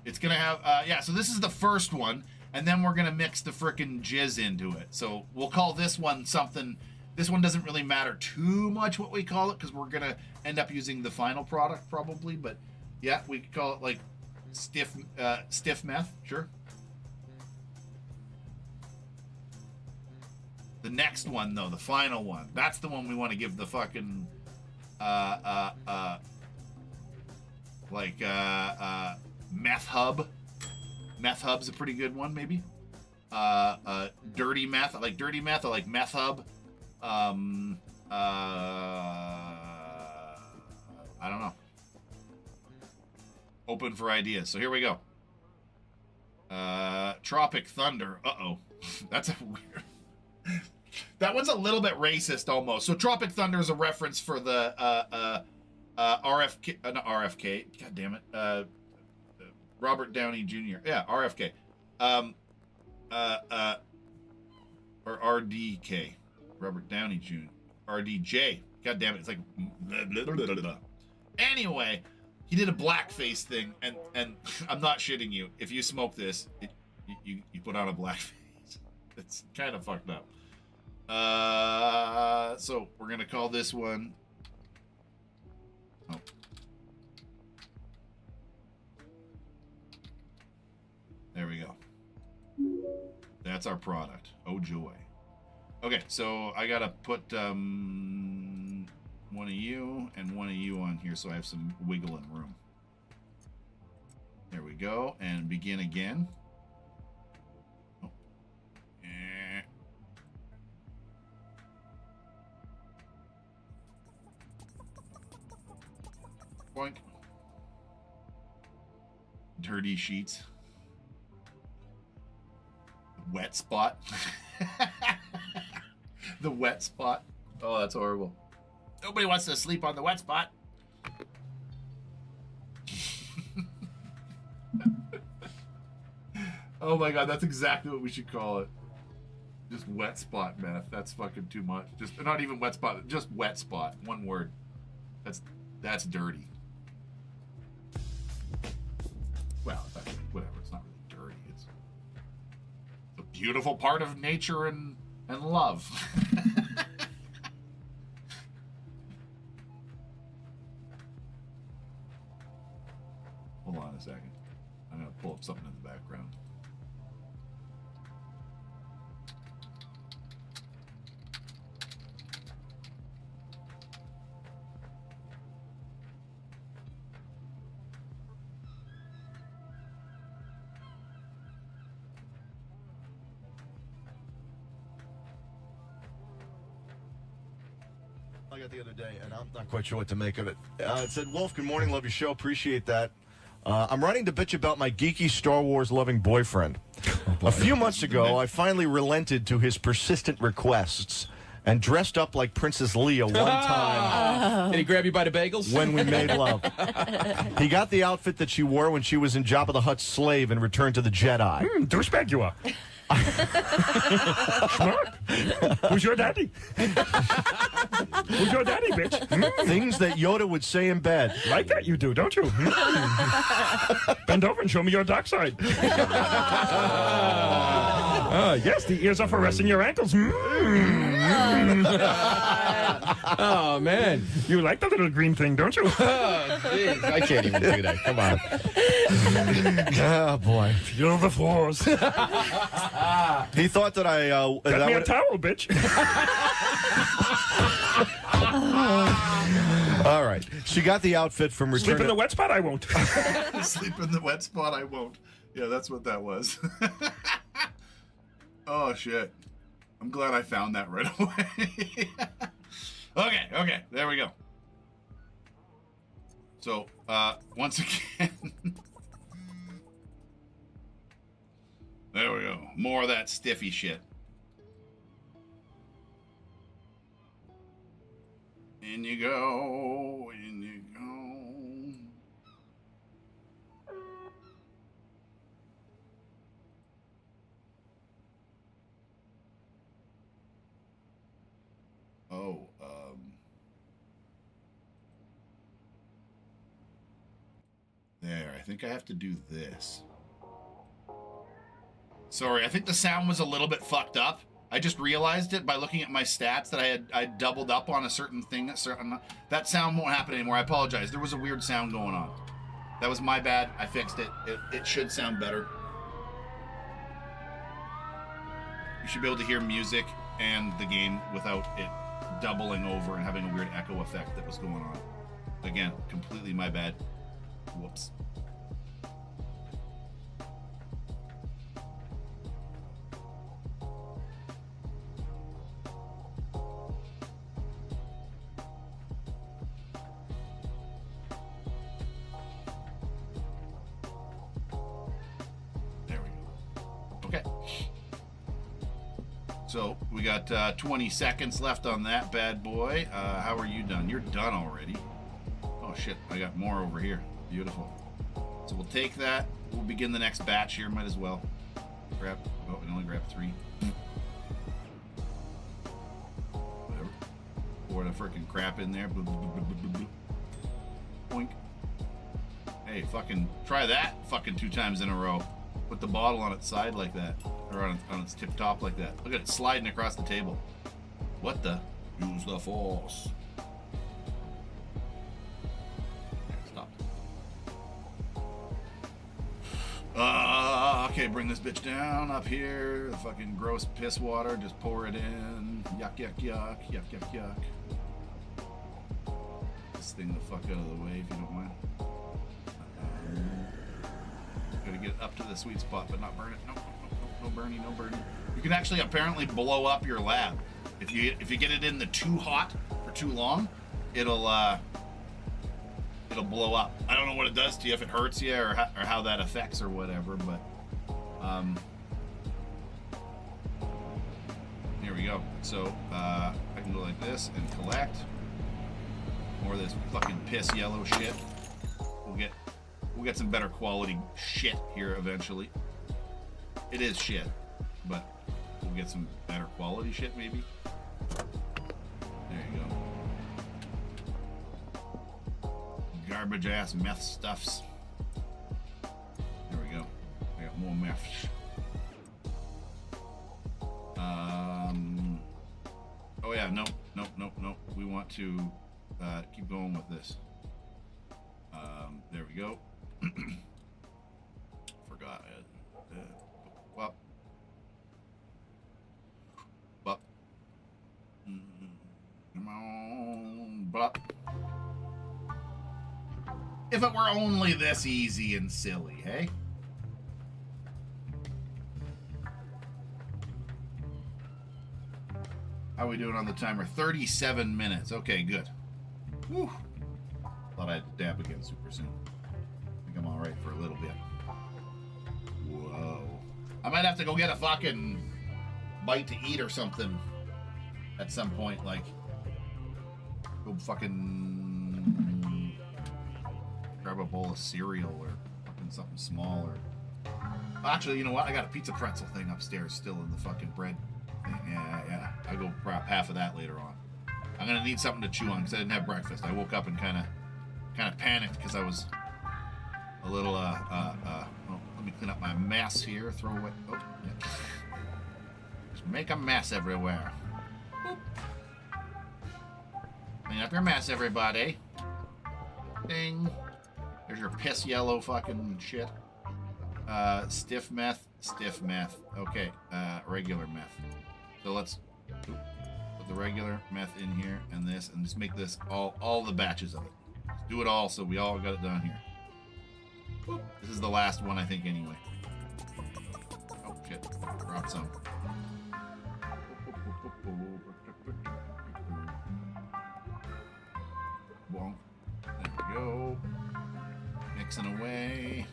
It's gonna have, yeah, so this is the first one, and then we're gonna mix the frickin' jizz into it. So we'll call this one something. This one doesn't really matter too much what we call it, because we're gonna end up using the final product probably, but yeah, we could call it like stiff meth, sure. The next one though, the final one, that's the one we want to give the fucking meth hub. Meth hub's a pretty good one, maybe. Dirty meth. I like dirty meth. I like meth hub. I don't know. Open for ideas. So here we go. Tropic Thunder. Uh-oh. That's a weird. That one's a little bit racist almost. So Tropic Thunder is a reference for the RFK, not RFK. God damn it. Robert Downey Jr. Yeah, RFK. Or RDK. Robert Downey Jr. RDJ. God damn it. It's like blah, blah, blah, blah, blah. Anyway, he did a blackface thing, and I'm not shitting you. If you smoke this, you put on a blackface. It's kind of fucked up. So we're gonna call this one. Oh. There we go. That's our product. Oh joy. Okay, so I gotta put one of you and one of you on here so I have some wiggle and room. There we go, and begin again. Oh. Boink. Dirty sheets. Wet spot. The wet spot. Oh, that's horrible. Nobody wants to sleep on the wet spot. Oh my god, that's exactly what we should call it. Just wet spot meth. That's fucking too much. Just not even wet spot, just wet spot. One word. That's dirty. Well, whatever. It's not really dirty. It's a beautiful part of nature and love. Hold on a second. I'm gonna pull up something in the background. I got the other day, and I'm not quite sure what to make of it. It said, Wolf, good morning, love your show, appreciate that. I'm writing to bitch about my geeky Star Wars loving boyfriend. A few months ago, I finally relented to his persistent requests and dressed up like Princess Leia one time. Did he grab you by the bagels? When we made love. He got the outfit that she wore when she was in Jabba the Hutt's slave and Return to the Jedi. Douchebag you are. Smart. Who's your daddy? Who's your daddy, bitch? Things that Yoda would say in bed. Like that you do, don't you? Bend over and show me your dark side. Yes, the ears are for resting your ankles. Oh, man. You like the little green thing, don't you? Oh, jeez. I can't even do that. Come on. Oh, boy. Feel the force. He thought that I... Get me a towel, bitch. All right. She got the outfit from Return Sleep in the wet spot, I won't. Sleep in the wet spot, I won't. Yeah, that's what that was. Oh, shit. I'm glad I found that right away. Okay, there we go. So, once again, there we go. More of that stiffy shit. In you go, in you go. Oh, there, I think I have to do this. Sorry, I think the sound was a little bit fucked up. I just realized it by looking at my stats that I doubled up on a certain thing. That sound won't happen anymore. I apologize. There was a weird sound going on. That was my bad. I fixed it. It should sound better. You should be able to hear music and the game without it doubling over and having a weird echo effect that was going on. Again, completely my bad. Whoops. There we go. Okay. So we got 20 seconds left on that bad boy. How are you done? You're done already. Oh shit, I got more over here. Beautiful. So we'll take that. We'll begin the next batch here. Might as well. Grab. Oh, we can only grab 3. Whatever. Pour the freaking crap in there. Boop, boop, boop, boop, boop, boop. Boink. Hey, fucking try that fucking 2 times in a row. Put the bottle on its side like that. Or on its tip top like that. Look at it sliding across the table. What the? Use the force. Stop. Okay, bring this bitch down up here. The fucking gross piss water. Just pour it in. Yuck, yuck, yuck. Yuck, yuck, yuck. This thing the fuck out of the way if you don't mind. Gotta get it up to the sweet spot, but not burn it. No, no burning, no burning. You can actually apparently blow up your lab. If you get it in the too hot for too long, it'll blow up. I don't know what it does to you, if it hurts you or how that affects or whatever, but here we go. So I can go like this and collect. more of this fucking piss yellow shit. We'll get some better quality shit here eventually. It is shit, but we'll get some better quality shit maybe. There you go. Garbage ass meth stuffs. There we go. I got more meth. Oh yeah, no. We want to keep going with this. There we go. Forgot. Well. Come on. But if it were only this easy and silly, hey? How are we doing on the timer? 37 minutes. Okay, good. Whew. Thought I'd dab again super soon. I think I'm all right for a little bit. Whoa. I might have to go get a fucking bite to eat or something at some point. Like, go fucking grab a bowl of cereal or fucking something small. Or actually, you know what? I got a pizza pretzel thing upstairs still in the fucking bread thing. Yeah. I'll go grab half of that later on. I'm gonna need something to chew on because I didn't have breakfast. I woke up and kind of panicked because I was a little well, let me clean up my mess here. Throw away. Oh, yeah. Just make a mess everywhere. Boop. Clean up your mess, everybody. Ding. There's your piss yellow fucking shit. Stiff meth. Okay. Regular meth. So let's put the regular meth in here and this, and just make this all the batches of it. Just do it all so we all got it done here. Boop. This is the last one, I think, anyway. Oh shit! Dropped some. Won't. There we go. Mixing away.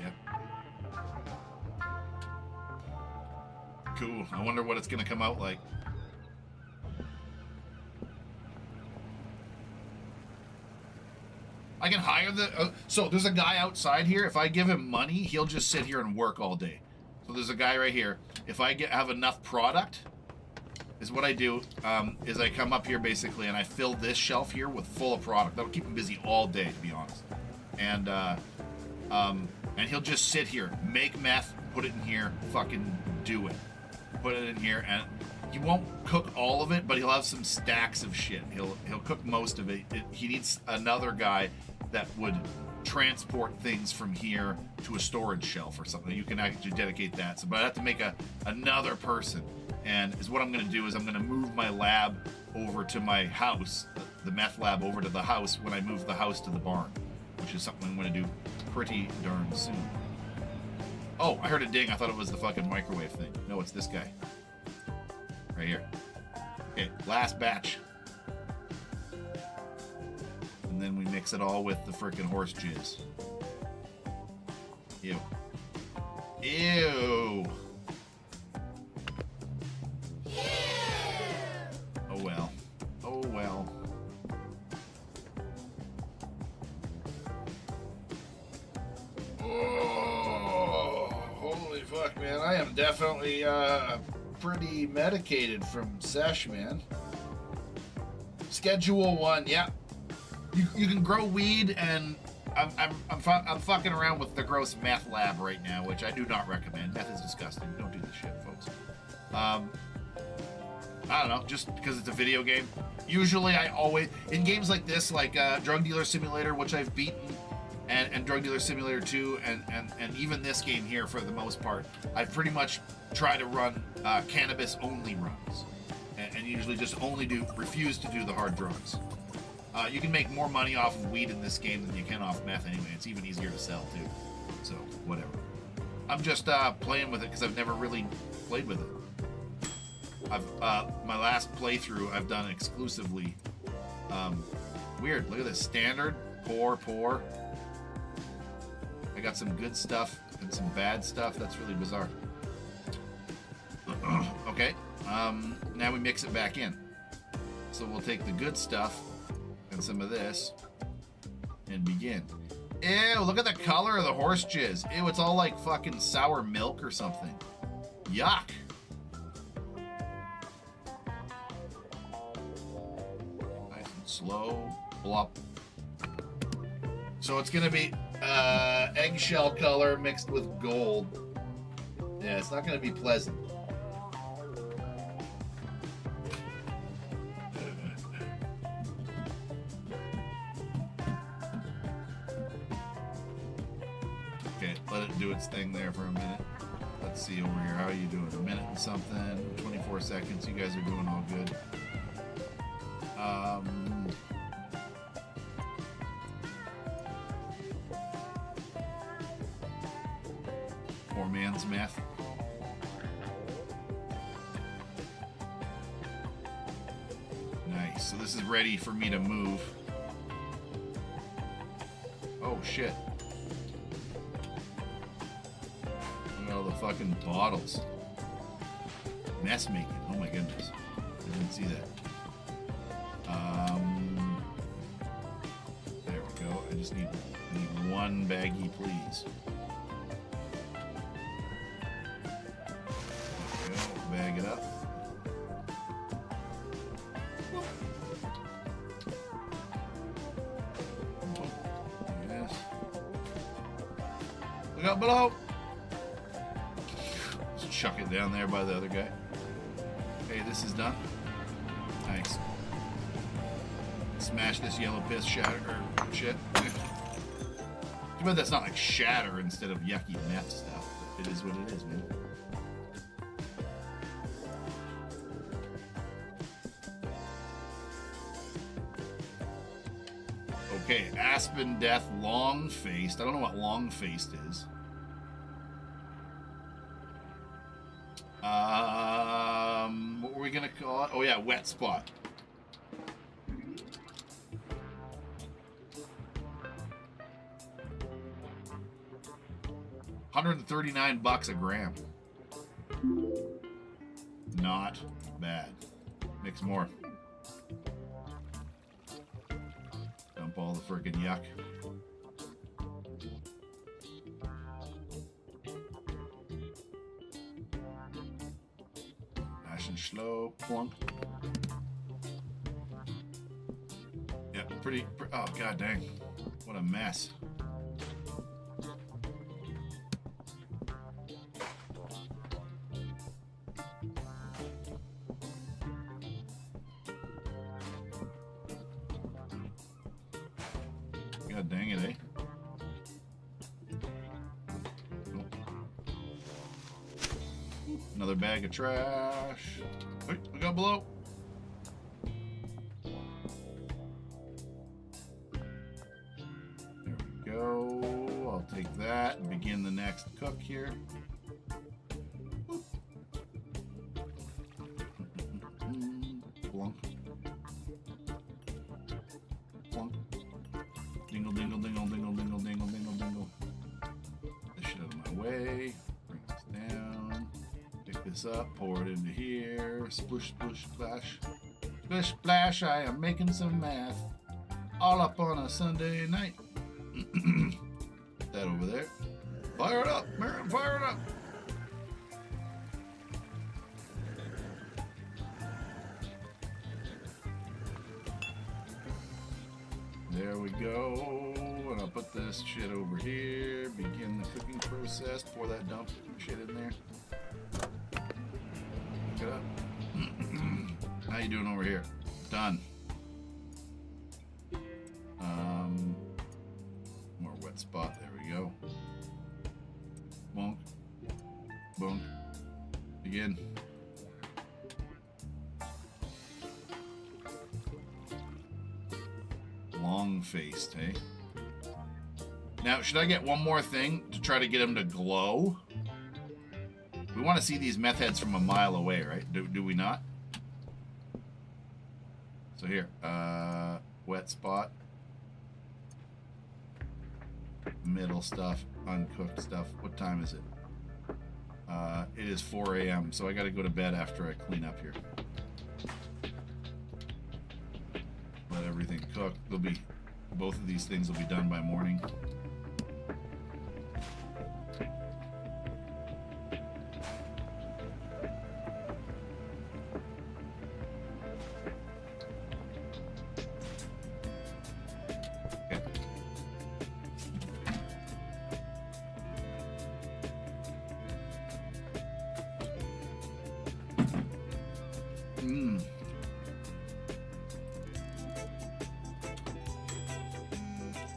Yep. Cool. I wonder what it's gonna come out like. I can hire the... so there's a guy outside here. If I give him money, he'll just sit here and work all day. So there's a guy right here. If I have enough product, is what I do, is I come up here basically and I fill this shelf here with full of product. That'll keep him busy all day, to be honest. And he'll just sit here, make meth, put it in here, fucking do it. Put it in here, and he won't cook all of it, but he'll have some stacks of shit. He'll cook most of it. He needs another guy that would transport things from here to a storage shelf or something. You can actually dedicate that. So, but I have to make another person. And is what I'm going to do is I'm going to move my lab over to my house, the meth lab over to the house when I move the house to the barn, which is something I'm going to do pretty darn soon. Oh, I heard a ding. I thought it was the fucking microwave thing. No, it's this guy. Right here. Okay, last batch. And then we mix it all with the frickin' horse jizz. Ew. Ew. Oh well. Oh well. Oh, holy fuck, man. I am definitely pretty medicated from Sesh, man. Schedule 1, yeah. You can grow weed, and I'm fucking around with the gross meth lab right now, which I do not recommend. Meth is disgusting. Don't do this shit, folks. I don't know, just because it's a video game. Usually I always, in games like this, like Drug Dealer Simulator, which I've beaten, and Drug Dealer Simulator 2, and even this game here for the most part, I pretty much try to run cannabis-only runs. And usually just refuse to do the hard drugs. You can make more money off of weed in this game than you can off meth anyway. It's even easier to sell, too. So, whatever. I'm just playing with it because I've never really played with it. My last playthrough I've done exclusively. Weird. Look at this. Standard. Pour. I got some good stuff and some bad stuff. That's really bizarre. Okay, now we mix it back in. So we'll take the good stuff and some of this and begin. Ew, look at the color of the horse jizz. Ew, it's all like fucking sour milk or something. Yuck. Nice and slow. Blop. So it's gonna be eggshell color mixed with gold. Yeah, it's not gonna be pleasant. Okay, let it do its thing there for a minute. Let's see over here. How are you doing? A minute and something, 24 seconds. You guys are doing all good. Poor man's meth. Nice. So this is ready for me to move. Oh shit. Look at all the fucking bottles. Mess making. Oh my goodness. I didn't see that. There we go. I just need one baggie, please. There we go. Bag it up. Yes. Look out below. Just chuck it down there by the other guy. Okay, this is done. Nice. Smash this yellow piss shatter or shit. Too bad that's not like shatter instead of yucky meth stuff. It is what it is, man. Okay, Aspen Death Long-Faced. I don't know what long-faced is. What were we gonna call it? Oh yeah, Wet Spot. $139 a gram. Not bad. Mix more. Dump all the frickin' yuck. Nice and slow. Plunk. Yeah, pretty. Oh, god dang. What a mess. God dang it, eh? Nope. Another bag of trash. Wait, we got below. There we go. I'll take that and begin the next cook here. Plunk. Plunk. Dingle, dingle, dingle, dingle, dingle, dingle, dingle, dingle. This shit out of my way. Bring this down. Pick this up. Pour it into here. Splish, splish, splash. Splish, splash. I am making some math. All up on a Sunday night. Put that over there. Fire it up, Mary. Fire it up. There we go. And I'll put this shit over here. Begin the cooking process. Pour that dump shit in there. Pick it up. How you doing over here? Done. More wet spot. There we go. Bonk. Bonk. Begin. Long-faced, hey? Now, should I get one more thing to try to get him to glow? We want to see these meth heads from a mile away, right? Do we not? So here, wet spot. middle stuff, uncooked stuff. What time is it? It is 4 a.m. So I got to go to bed after I clean up here. Let everything cook. Both of these things will be done by morning.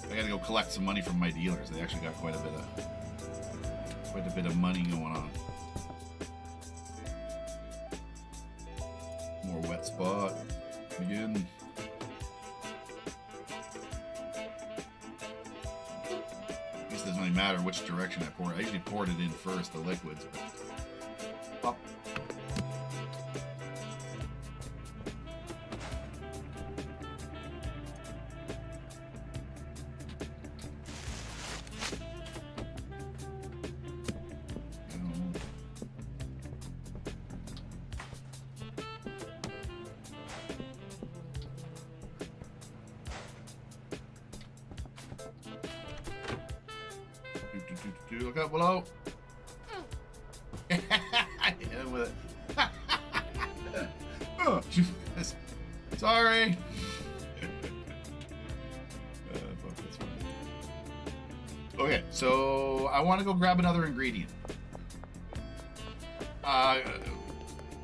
I gotta go collect some money from my dealers. They actually got quite a bit of money going on. More wet spot again. I guess it doesn't really matter which direction I pour it. I usually poured it in first, the liquids. Pop. Look up below. Hit him with it. Oh, sorry. Fuck, that's funny. Okay, so I want to go grab another ingredient.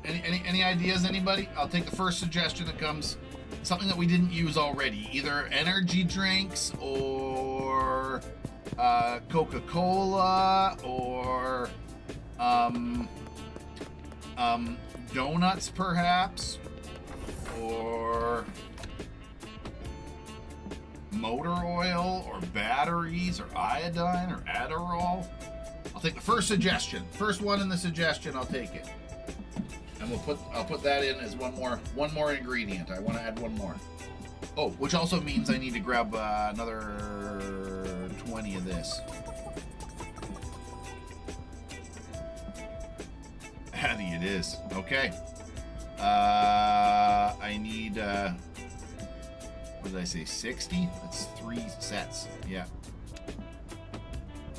Any ideas, anybody? I'll take the first suggestion that comes. Something that we didn't use already. Either energy drinks or Coca-Cola or donuts, perhaps, or motor oil or batteries or iodine or Adderall. I'll take the first suggestion. First one in the suggestion, I'll take it. And I'll put that in as one more ingredient. I want to add one more. Oh, which also means I need to grab another 20 of this. Hattie it is. Okay. I need, what did I say, 60? That's 3 sets. Yeah.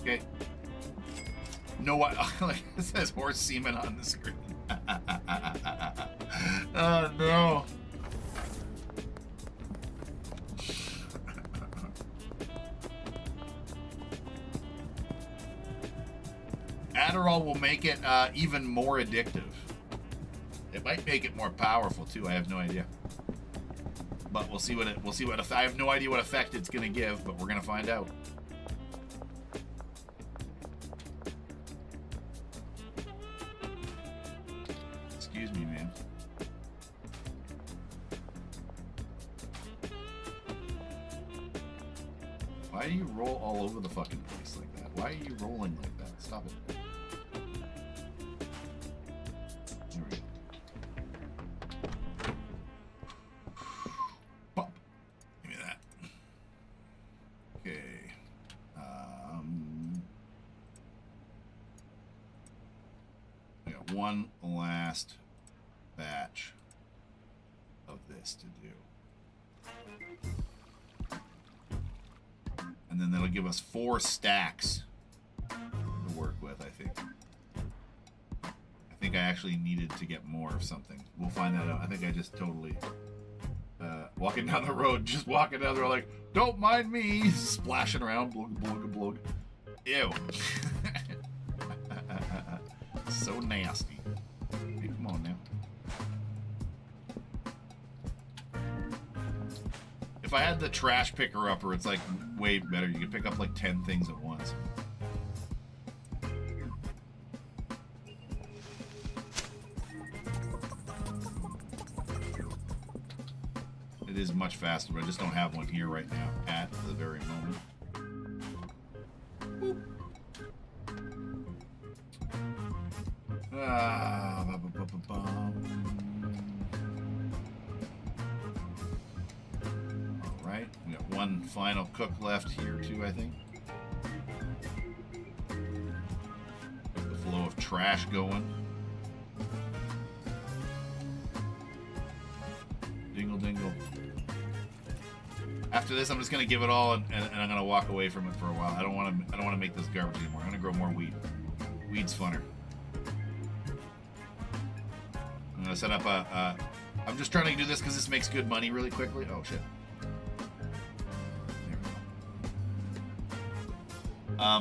Okay. No, what? Like, it says horse semen on the screen. Oh, no. Adderall will make it even more addictive. It might make it more powerful too. I have no idea. But we'll see what I have no idea what effect it's gonna give, but we're gonna find out. Excuse me, man. Why do you roll all over the fucking place like that? Why are you rolling like that? Stop it. There we go. Pop. Give me that. Okay. We got one last batch of this to do. And then that'll give us 4 stacks to work with, I think. I think I actually needed to get more of something. We'll find that out. I think I just totally... walking down the road, just walking down the road like, don't mind me, splashing around, blug, blug, blug. Ew. So nasty. Hey, come on now. If I had the trash picker upper, it's like way better. You can pick up like 10 things at once. It is much faster, but I just don't have one here right now at the very moment. Alright, we got one final cook left here too, I think. of trash going. Dingle dingle. After this, I'm just gonna give it all, and I'm gonna walk away from it for a while. I don't want to make this garbage anymore. I'm gonna grow more weed. Weed's funner. I'm gonna set up a. I'm just trying to do this because this makes good money really quickly. Oh shit. There we go.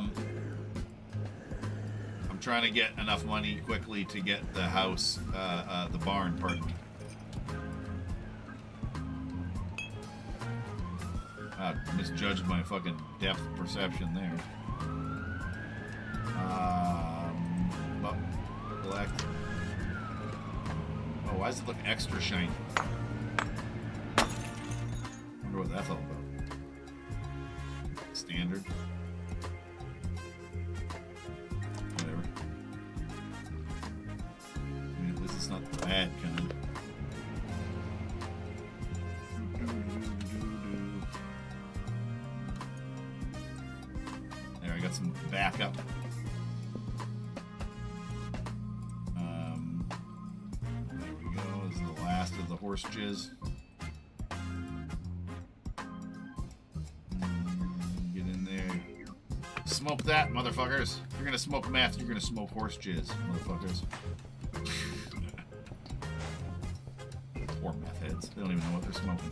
I'm trying to get enough money quickly to get the house, the barn, pardon me. Misjudged my fucking depth perception there. Black. Oh, why does it look extra shiny? Wonder what that's all about. Standard. Whatever. I mean, at least it's not bad, kind of. There, I got some backup. There we go. This is the last of the horse jizz. Get in there. Smoke that, motherfuckers. If you're gonna smoke meth, you're gonna smoke horse jizz, motherfuckers. Poor meth heads. They don't even know what they're smoking.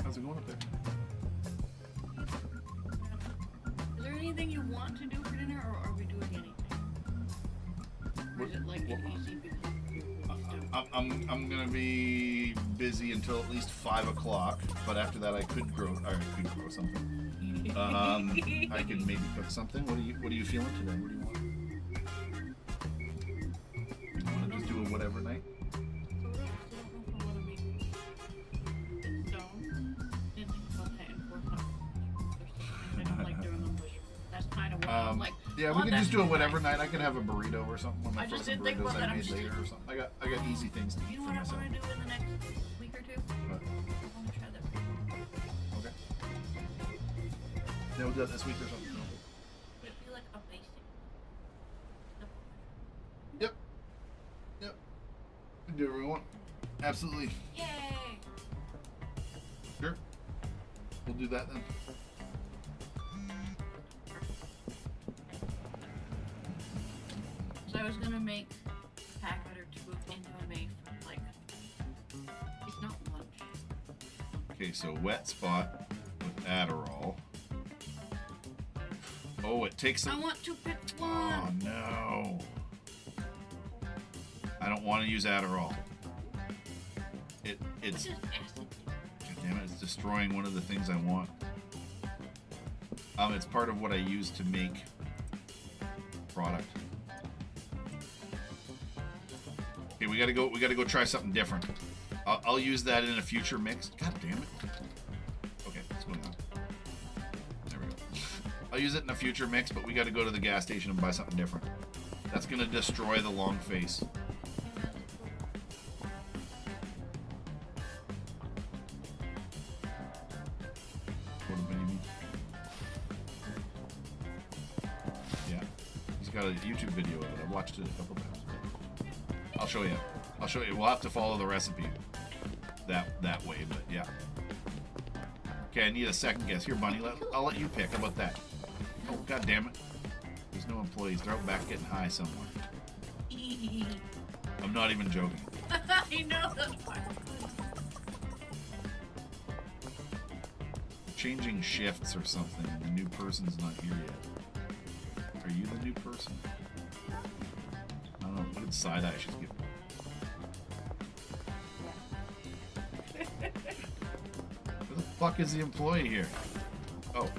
How's it going up there? Is there anything you want to do for dinner, or are we doing anything? Or is it like easy? I'm gonna be busy until at least 5 o'clock, but after that I could grow something. I could maybe cook something. What are you feeling today? What do you want? You want to just do a whatever night? Yeah, we can just do a whatever night. I can have a burrito or something. One of the frozen burritos I made later or something. I got easy things to eat for myself. You know what I want to do in the next week or two? What? I want to try that. Okay. Yeah, we'll do that this week or something. Would it be like a basic? Yep. We can do whatever we want. Absolutely. Yay! Sure. We'll do that then. So I was gonna make a packet or two of Indomie for like, it's not lunch. Okay, so wet spot with Adderall. Oh, it takes I some. want to pick Oh one. no! I don't want to use Adderall. It's. Just acid. God damn it! It's destroying one of the things I want. It's part of what I use to make product. Okay, we gotta go try something different. I'll use that in a future mix. God damn it. Okay, what's going on? There we go. I'll use it in a future mix, but we gotta go to the gas station and buy something different. That's gonna destroy the long face. What a baby. Yeah. He's got a YouTube video of it. I've watched it a couple times. I'll show you. We'll have to follow the recipe that way, but yeah. Okay, I need a second guess. Here, Bunny, I'll let you pick. How about that? Oh, god damn it. There's no employees. They're out back getting high somewhere. I'm not even joking. I know that's fine. Changing shifts or something, and the new person's not here yet. Are you the new person? I don't know. Look at the side eye she's giving. Where the fuck is the employee here? Oh.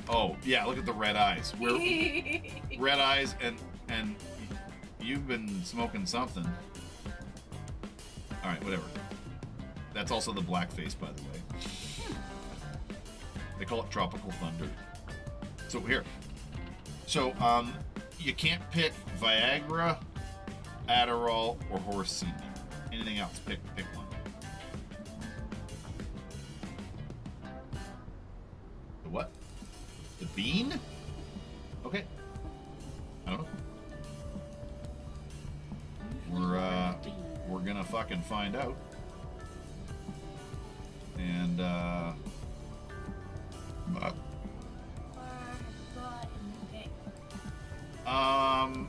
Oh, yeah, look at the red eyes. Red eyes, and you've been smoking something. Alright, whatever. That's also the blackface, by the way. They call it tropical thunder. So here. So, you can't pick Viagra, Adderall, or horse semen. Anything else? Pick one. The what? The bean? Okay. I don't know. We're gonna fucking find out. And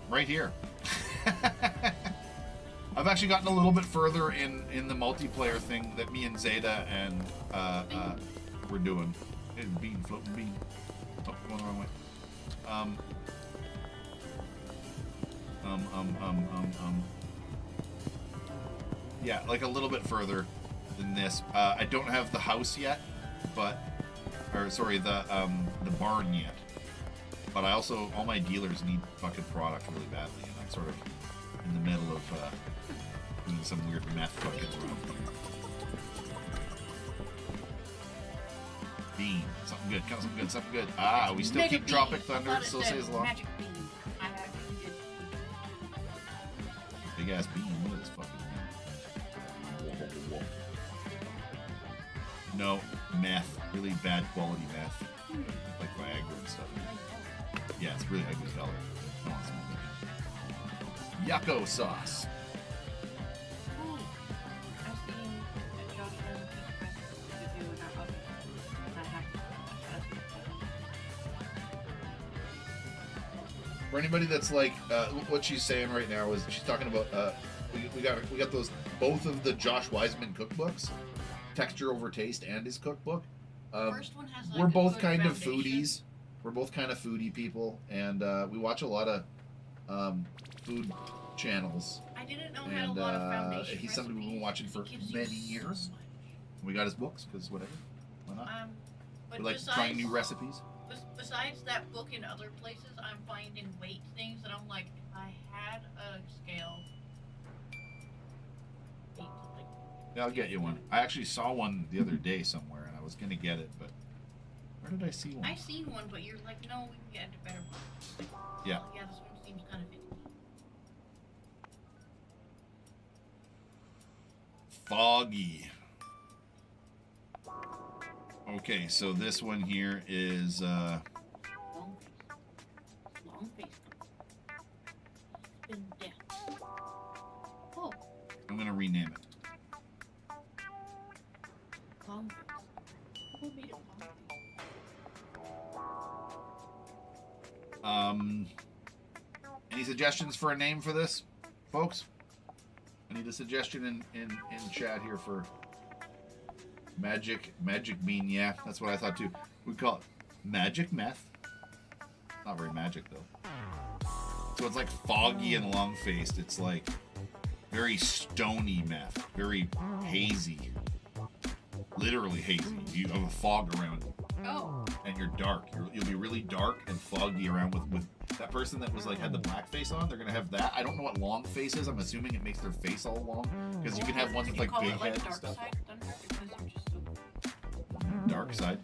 right here. I've actually gotten a little bit further in the multiplayer thing that me and Zeta and we're doing. Hey, floating bean. Oh, going the wrong way. Yeah, like a little bit further than this. I don't have the house yet, the barn yet. But I also, all my dealers need fucking product really badly, and I'm sort of in the middle of doing some weird meth fucking run. Bean, something good, something good. Ah, we still keep Tropic Thunder, it still stays long. Magic bean. I actually did. Big ass bean, look at this fucking thing. No, meth, really bad quality meth. Like Viagra and stuff. Yeah, it's really ugly color. No one's smoking. Yucko sauce. Ooh, I've seen that Josh has a video in our oven. I have For anybody that's like, what she's saying right now is she's talking about we got those both of the Josh Wiseman cookbooks, Texture Over Taste and his cookbook. First one has, like, we're a both good kind foundation. of foodies. We're both kind of foodie people, and we watch a lot of food channels. I didn't know And had a lot of foundation. he's somebody we've been watching for many years. We got his books because whatever, why not? But We like trying new recipes. Besides that book and other places, I'm finding weight things that I'm like, if I had a scale. Yeah, I'll get you one. I actually saw one the other day somewhere, and I was gonna get it, but where did I see one? I seen one, but you're like, no, we can get a better one. Yeah. Oh, yeah, this one seems kind of fitting. Foggy. Okay, so this one here is Long face. Been dead. Oh, I'm gonna rename it. long face. Who made it long face? Any suggestions for a name for this, folks? I need a suggestion in chat here for magic bean. Yeah, that's what I thought too. We call it magic meth. Not very magic though. So it's like foggy and long faced. It's like very stony meth, very hazy, literally hazy. You have a fog around you. Oh. And you're dark. You'll be really dark and foggy around with that person that was like had the black face on. They're gonna have that. I don't know what long face is. I'm assuming it makes their face all long because you can have ones with like big heads and dark stuff. side thunder because you're just so Dark side.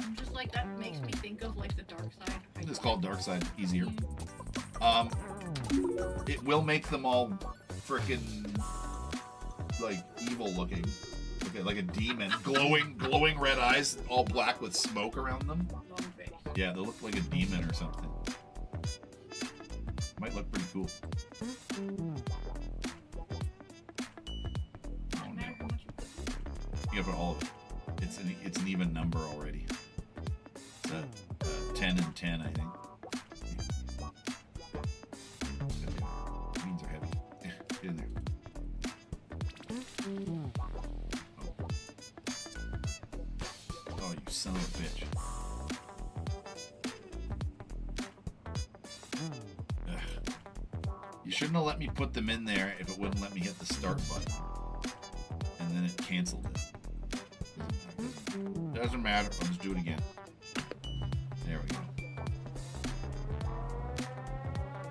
I'm just like, that makes me think of like the dark side. It's called dark side. Easier. It will make them all frickin' like evil looking. Okay, like a demon. Glowing red eyes, all black with smoke around them. Long face. Yeah, they look like a demon or something. Might look pretty cool. Oh no. You gotta put all of it. It's an even number already. It's a 10 and 10, I think. Beans are heavy. Get in there. Oh, you son of a bitch. Ugh. You shouldn't have let me put them in there if it wouldn't let me hit the start button. And then it canceled it. Doesn't matter. I'll just do it again. There we go.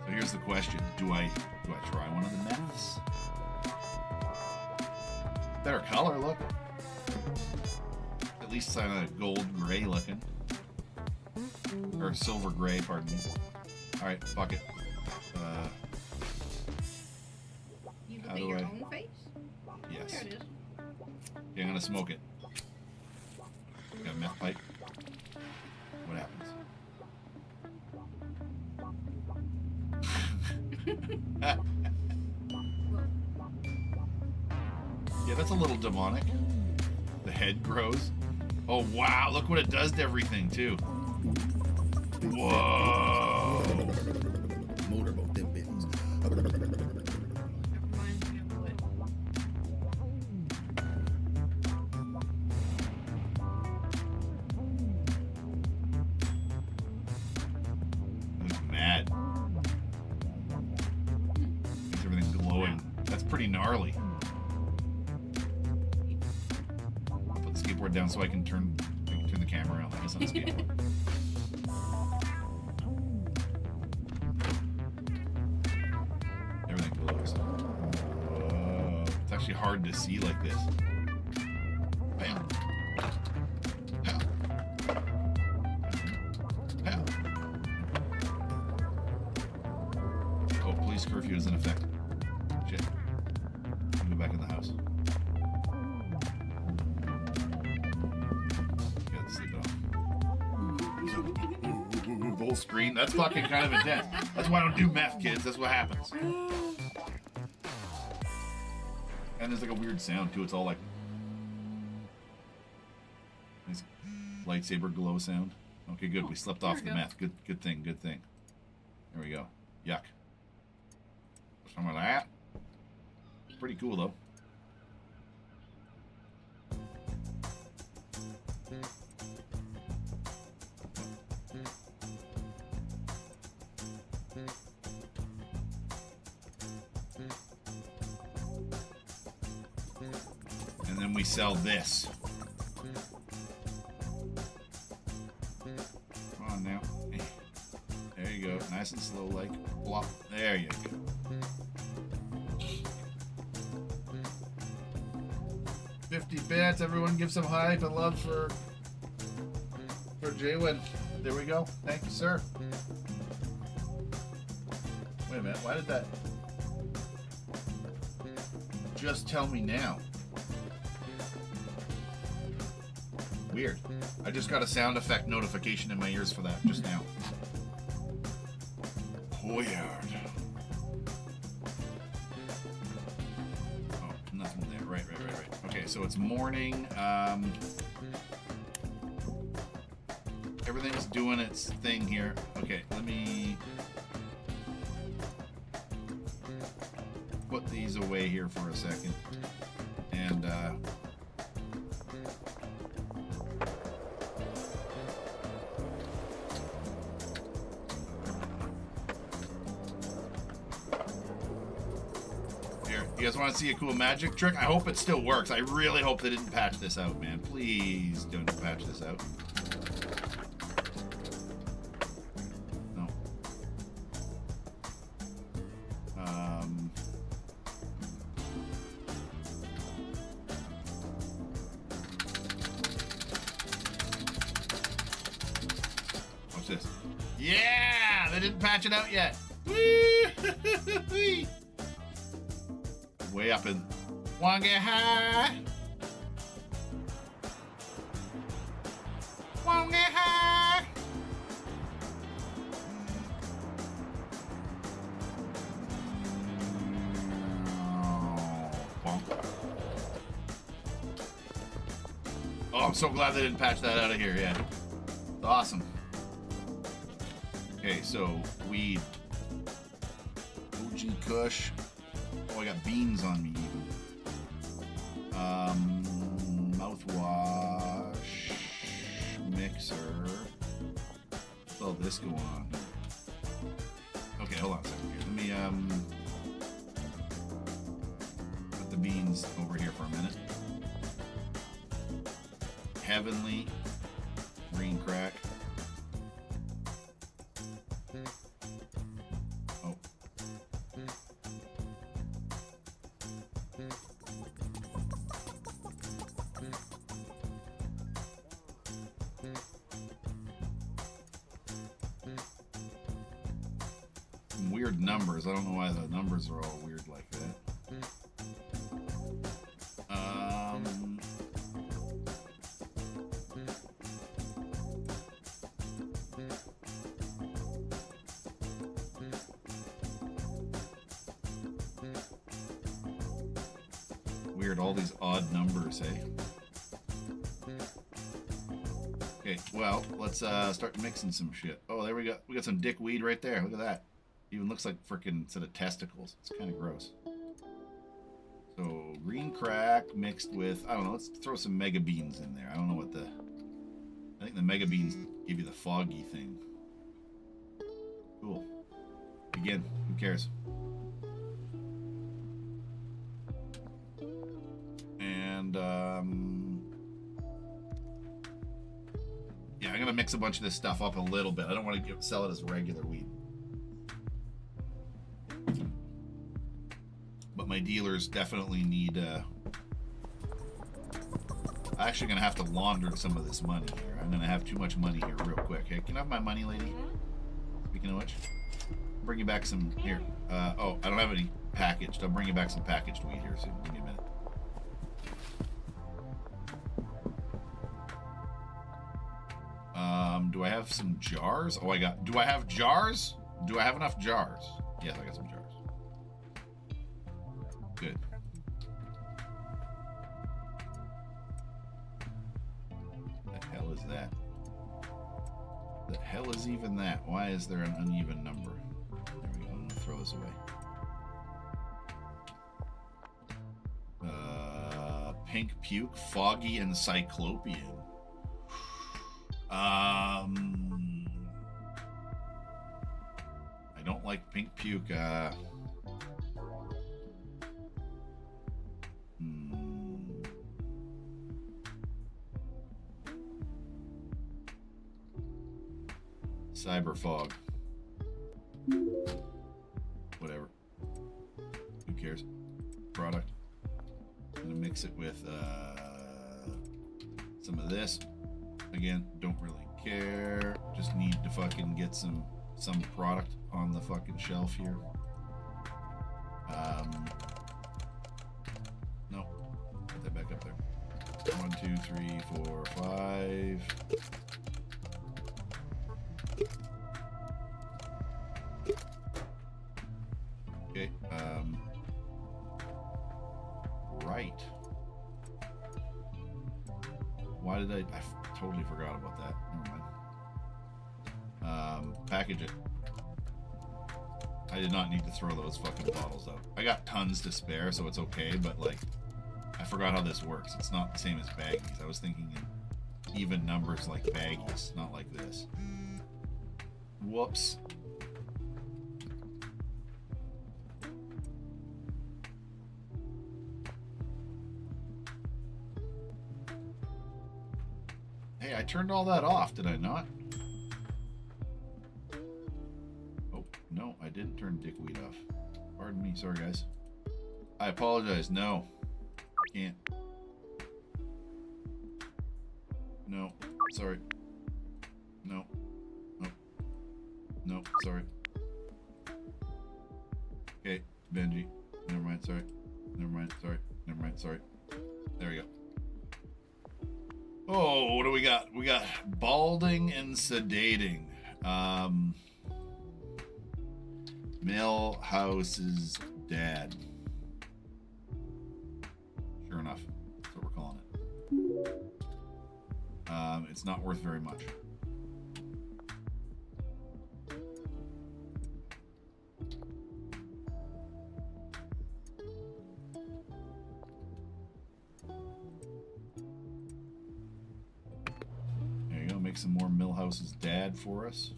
So here's the question. Do I try one of the meths? Better color, look. At least it's kind of gold gray looking. Or silver gray, pardon me. All right, bucket. You look How at do your I- own face? Yes. There it is. Okay, I'm gonna smoke it. Got a meth pipe. What happens? Yeah, that's a little demonic. The head grows. Oh wow, look what it does to everything too. Whoa. Motorboat, them bitches. That reminds me of what? It's mad. Makes everything glowing. That's pretty gnarly. I'll put the skateboard down so I can turn the camera around like it's on a skateboard. Everything glows. Whoa. It's actually hard to see like this. Bam. Pow. Pow. Oh, police curfew is in effect. Shit. I'll go back in the house. Gotta sleep it off. Full screen. That's fucking kind of intense. That's why I don't do meth, kids. That's what happens. And there's like a weird sound too. It's all like nice lightsaber glow sound. Okay, good. We slept off the meth. Good thing. Good thing. There we go. Yuck. Some of that. Pretty cool though. And then we sell this. Come on now. There you go. Nice and slow, like plop. There you go. $50 bits. Everyone give some hype and love for Jaywin. There we go. Thank you, sir. Wait a minute. Why did that? Just tell me now. Weird. I just got a sound effect notification in my ears for that just now. Weird. Oh, nothing there. Right. Okay, so it's morning. Everything's doing its thing here. Okay, let me put these away here for a second. And here, you guys want to see a cool magic trick? I hope it still works. I really hope they didn't patch this out, man. Please don't patch this out. No. What's this? Yeah! They didn't patch it out yet. Way up in Wanna get high? Wanna get high? Oh, I'm so glad they didn't patch that out of here. Yeah, it's awesome. Okay, so weed, OG Kush. Oh, I got beans on me even. Mouthwash, mixer. What's all this going on? Okay, hold on a second here. Let me put the beans over here for a minute. Heavenly green crack. Oh. weird numbers. I don't know why the numbers are all weird like that. Weird, all these odd numbers, hey? Okay, well, let's start mixing some shit. Oh, there we go. We got some dickweed right there. Look at that. Even looks like freaking set of testicles. It's kind of gross. So, green crack mixed with, I don't know, let's throw some mega beans in there. I don't know what I think the mega beans give you the foggy thing. Cool. Again, who cares? And, yeah, I'm gonna mix a bunch of this stuff up a little bit. I don't want to sell it as regular weed. But my dealers definitely need, I'm actually gonna have to launder some of this money here. I'm gonna have too much money here real quick. Hey, can I have my money, lady? Speaking of which, I'll bring you back some, here. Oh, I don't have any packaged. I'll bring you back some packaged weed here soon. Give me a minute. Do I have some jars? Oh, do I have jars? Do I have enough jars? Yes, I got some jars. Good. The hell is that? The hell is even that? Why is there an uneven number? There we go. I'm gonna throw this away. Pink puke, foggy, and cyclopean. I don't like pink puke. Cyber fog. Whatever. Who cares? Product. I'm gonna mix it with some of this. Again, don't really care. Just need to fucking get some product on the fucking shelf here. No. Put that back up there. 1, 2, 3, 4, 5. Okay. Right. Why did I totally forgot about that. Never mind. Package it. I did not need to throw those fucking bottles out. I got tons to spare, so it's okay, but like, I forgot how this works. It's not the same as baggies. I was thinking in even numbers like baggies, not like this. Whoops. Hey, I turned all that off, did I not? Oh, no, I didn't turn dickweed off. Pardon me, sorry guys. I apologize, no. Can't. No, sorry. No. No. No, sorry. Okay, Benji. Never mind, sorry. Never mind, sorry. Never mind, sorry. There we go. Oh, what do we got? We got balding and sedating. Millhouse's dad. Sure enough, that's what we're calling it. It's not worth very much. There you go, make some more Millhouse's dad for us.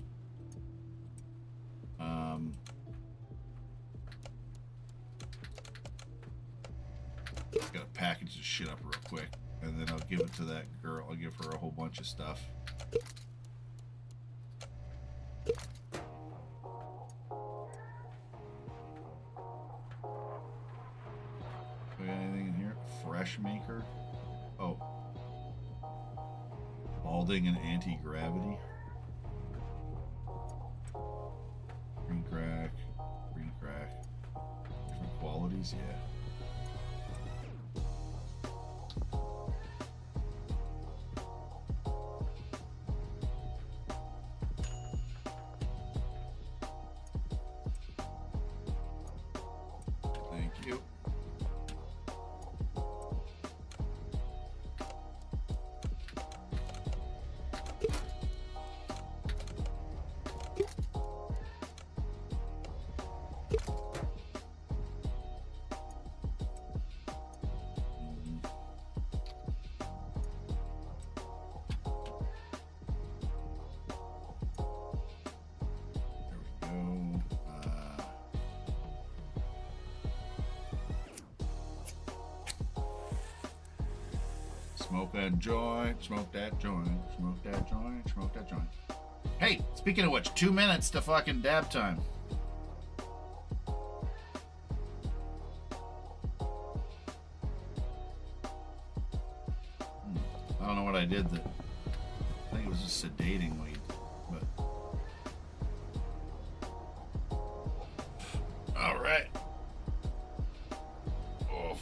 Gotta package this shit up real quick, and then I'll give it to that girl. I'll give her a whole bunch of stuff. We got anything in here? Fresh maker. Oh, balding and anti-gravity. Green crack. please? Yeah. Thank you. Smoke that joint, smoke that joint, smoke that joint, smoke that joint. Hey, speaking of which, 2 minutes to fucking dab time. I don't know what I did that. I think it was just sedating weed, but. Alright.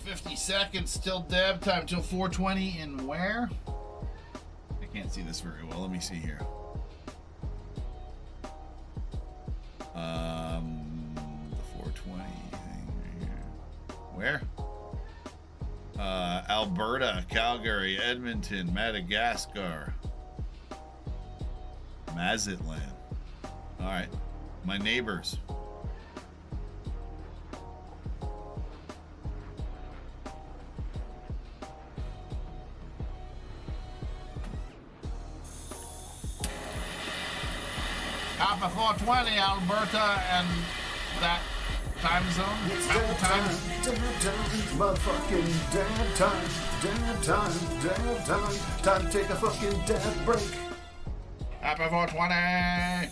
50 seconds till dab time, till 4:20, and where? I can't see this very well. Let me see here. The 4:20 thing right here. Where? Alberta, Calgary, Edmonton, Madagascar, Mazatlan. All right, my neighbors. Half 4:20, Alberta, and that time zone. It's Mountain dab time. motherfucking dab time, dab time. Time to take a fucking dab break. Happy 4:20.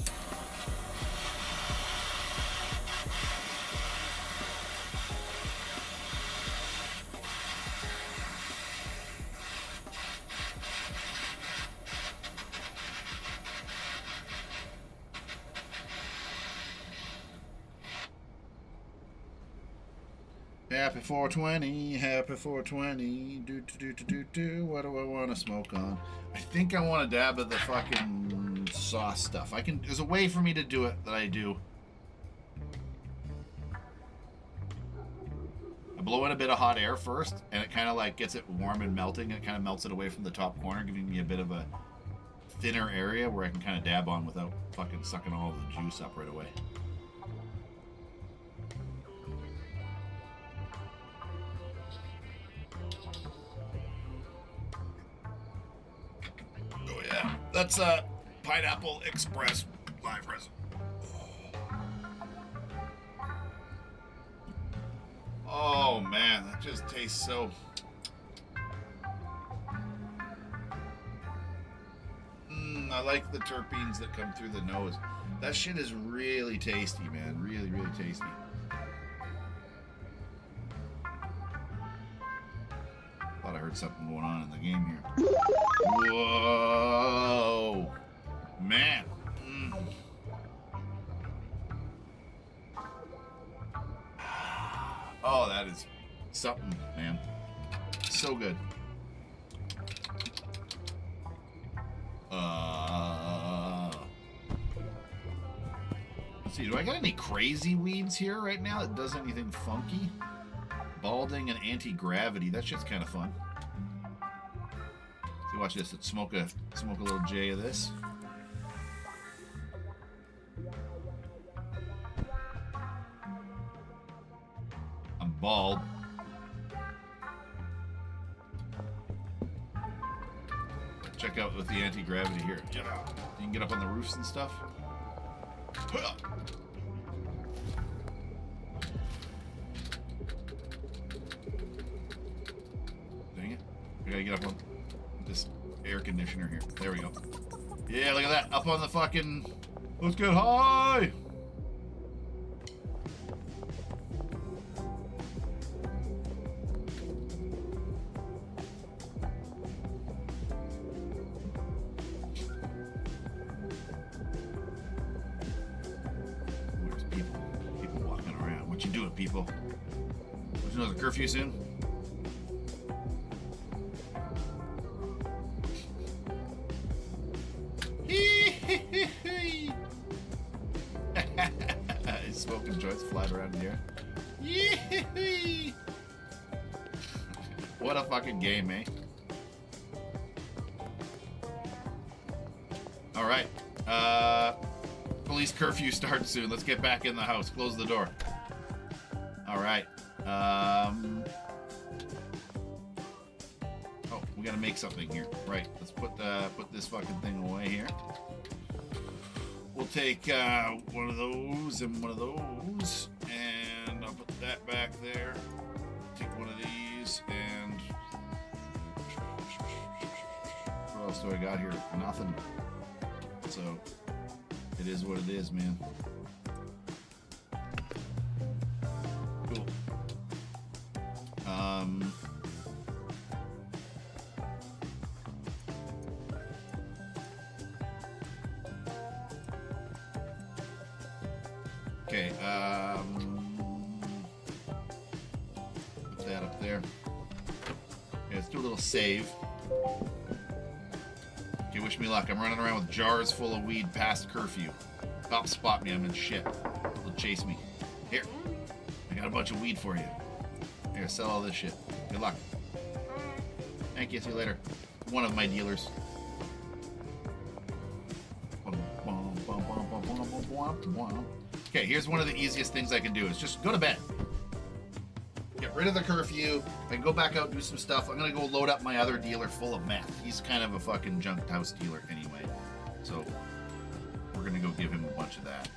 Happy 420, happy 420. Do. What do I want to smoke on? I think I want to dab of the fucking sauce stuff. There's a way for me to do it that I do. I blow in a bit of hot air first, and it kind of like gets it warm and melting. It kind of melts it away from the top corner, giving me a bit of a thinner area where I can kind of dab on without fucking sucking all the juice up right away. Oh yeah, that's a Pineapple Express live resin. Oh man, that just tastes so. I like the terpenes that come through the nose. That shit is really tasty, man. Really, really tasty. Thought I heard something going on in the game here. Whoa, man. Oh, that is something, man. So good. Let's see, do I got any crazy weeds here right now that does anything funky? Balding and anti-gravity. That shit's kind of fun. See, watch this. Let's smoke a little J of this. I'm bald. Check out with the anti-gravity here. You can get up on the roofs and stuff. Dang it. I gotta get up on this air conditioner here. There we go. Yeah, look at that. Up on the fucking... Let's get high! Where's people? People walking around. What you doing, people? There's another curfew soon. He's smoking joints flying around in the air. What a fucking game, eh? All right. Police curfew starts soon. Let's get back in the house. Close the door. All right. Oh, we gotta make something here. Right. Let's put this fucking thing away here. We'll take one of those and one of those, and I'll put that back there. Take one of these, and what else do I got here? Nothing. So it is what it is, man. Cool. Okay, put that up there. Okay, let's do a little save. Okay, wish me luck. I'm running around with jars full of weed past curfew. Cops spot me, I'm in shit. They'll chase me. Here, I got a bunch of weed for you. Here, sell all this shit. Good luck. Thank you, see you later. One of my dealers. Okay, here's one of the easiest things I can do is just go to bed. Get rid of the curfew. I can go back out and do some stuff. I'm gonna go load up my other dealer full of meth. He's kind of a fucking junk house dealer anyway. So we're gonna go give him a bunch of that.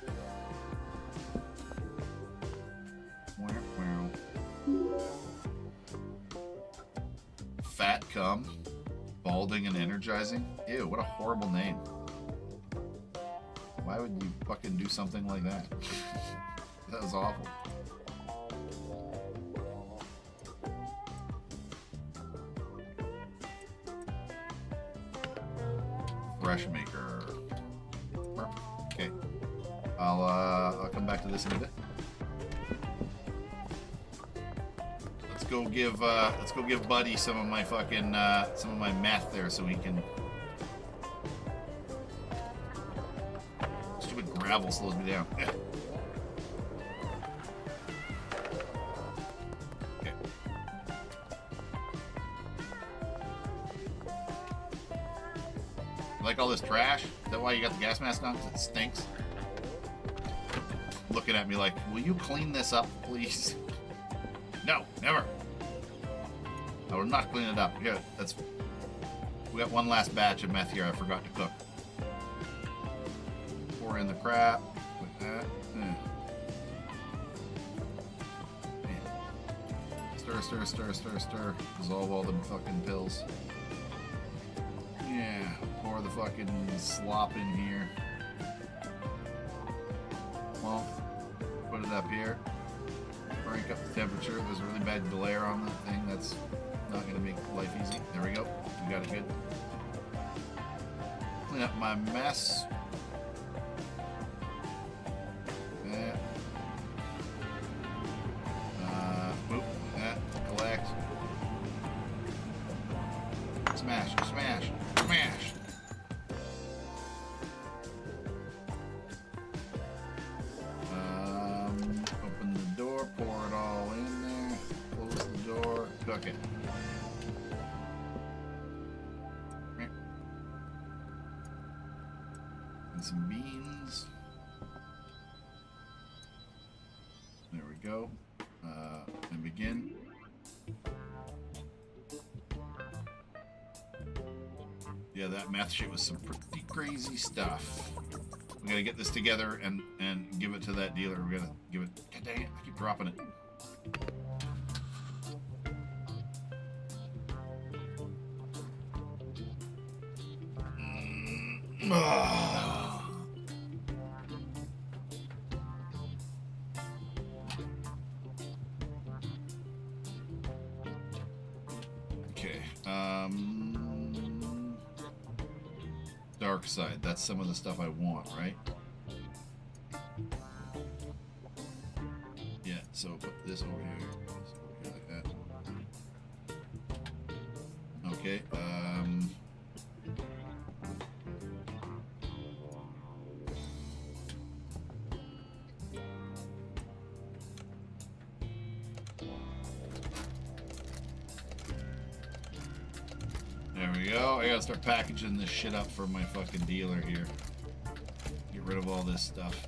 Fat cum, balding and energizing. Ew, what a horrible name. Why would you fucking do something like that? That was awful. Fresh maker. Okay. I'll come back to this in a bit. Let's go give Buddy some of my fucking some of my meth there so he can. Gravel slows me down. Okay. You like all this trash? Is that why you got the gas mask on? 'Cause it stinks? Looking at me like, will you clean this up, please? No, never. I will not clean it up. Here, we got one last batch of meth here I forgot to cook. In the crap like that. Stir, stir, stir, stir, stir. Dissolve all them fucking pills. Yeah, pour the fucking slop in here. Well, put it up here. Crank up the temperature. There's a really bad glare on the thing. That's not gonna make life easy. There we go. We got it good. Clean up my mess. Smash, smash, smash. Open the door, pour it all in there, close the door, cook it. And some beans. There we go. And begin. Yeah, that meth shit was some pretty crazy stuff. We gotta get this together and give it to that dealer. We gotta give it. God dang it! I keep dropping it. Okay. Dark side. That's some of the stuff I want, right? Yeah. So put this over here. This over here. Okay. There we go. I gotta start packaging this shit up for my fucking dealer here. Get rid of all this stuff.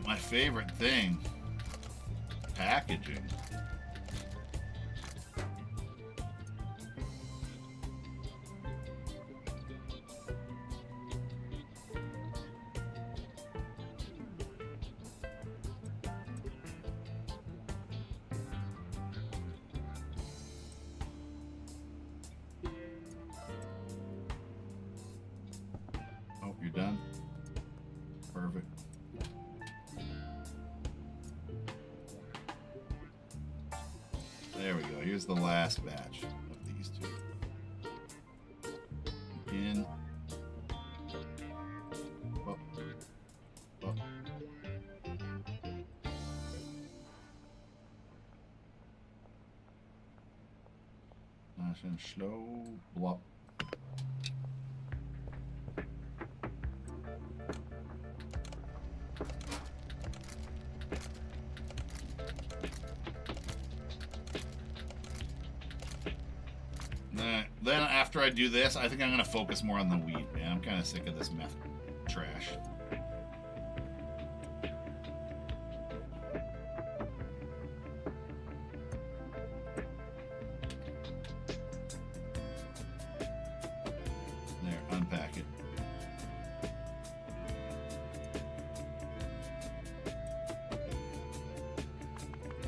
My favorite thing. Packaging. Oh, you're done? Perfect. There we go. Here's the last batch of these two. Again. Oh. Oh. Nice and slow. Blop. Then after I do this, I think I'm going to focus more on the weed, man. I'm kind of sick of this meth trash. There, unpack it.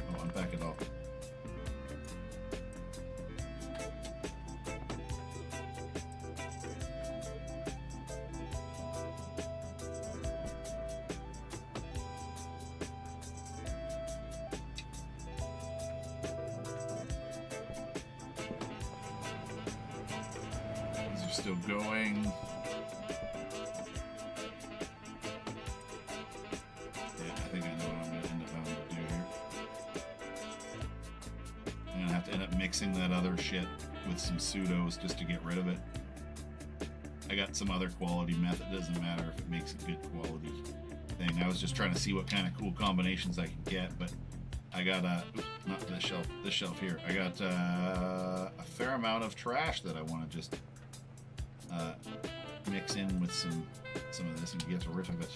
Oh, unpack it all. Still going. Yeah, I think I know what I'm going to end up having to do here. I'm going to have to end up mixing that other shit with some pseudos just to get rid of it. I got some other quality meth. It doesn't matter if it makes a good quality thing. I was just trying to see what kind of cool combinations I could get, but I got not this shelf here. I got a fair amount of trash that I want to just mix in with some of this and get rid of it.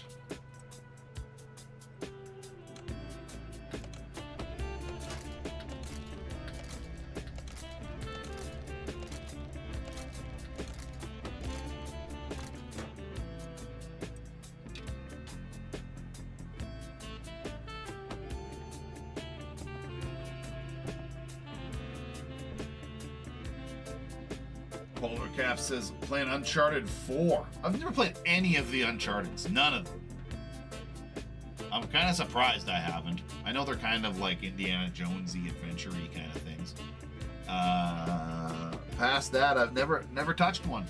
Polar Cap says, playing Uncharted 4. I've never played any of the Uncharteds. None of them. I'm kind of surprised I haven't. I know they're kind of like Indiana Jonesy, adventure-y kind of things. Past that, I've never touched one.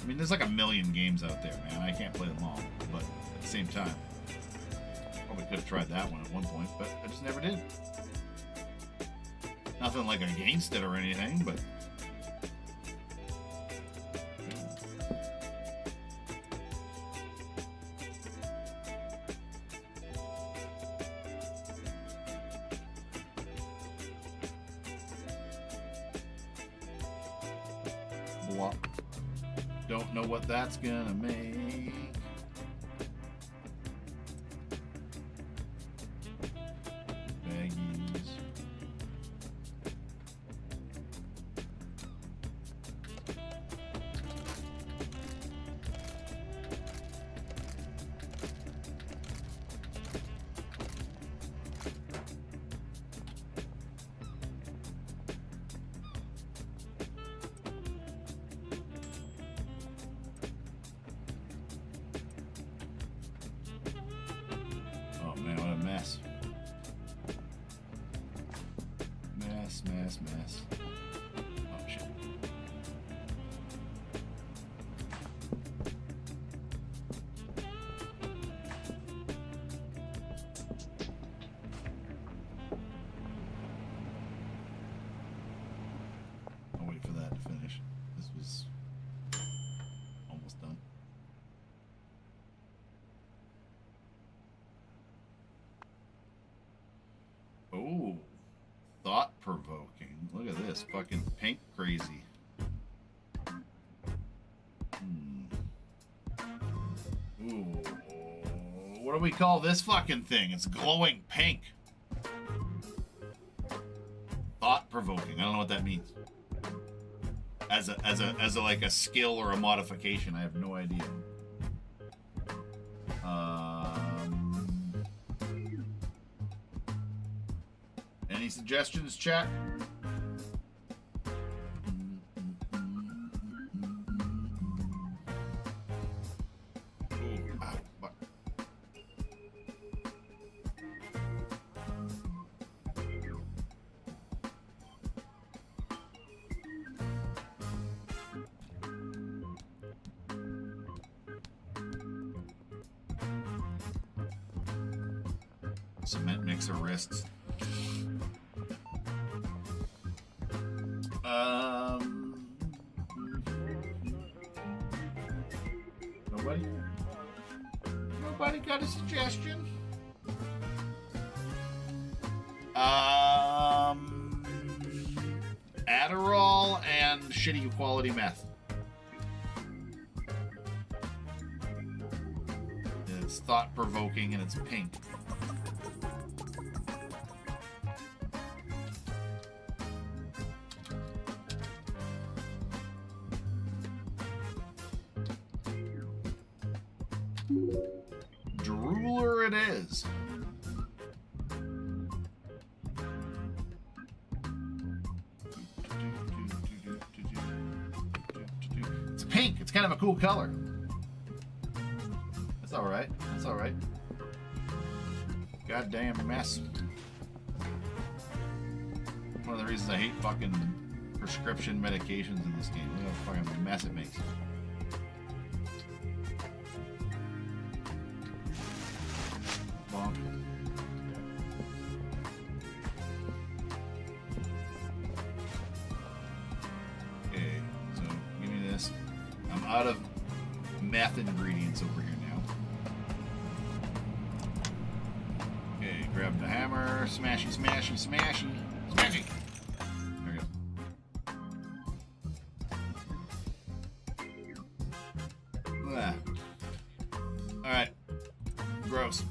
I mean, there's like a million games out there, man. I can't play them all. But at the same time, probably could have tried that one at one point, but I just never did. Nothing like against it or anything, but... Don't know what that's gonna make. Baggies. mess. Oh, shit. I'll wait for that to finish. This was almost done. Oh, thought-provoking. Look at this, fucking pink crazy. Ooh, what do we call this fucking thing? It's glowing pink. Thought-provoking. I don't know what that means. As a like a skill or a modification, I have no idea. Any suggestions, chat? Ooh, ow, fuck. Cement mixer wrists. Nobody got a suggestion? Adderall and shitty quality meth. It's thought-provoking and it's pink. Drooler it is. It's pink. It's kind of a cool color. That's all right. That's all right. Goddamn mess. One of the reasons I hate fucking prescription medications in this game. Look how fucking mess it makes. Bonk. Okay, so give me this. I'm out of meth ingredients over here now. Okay, grab the hammer. Smashy, smashy, smashy. Smashy! There we go. Ah. Alright. Gross.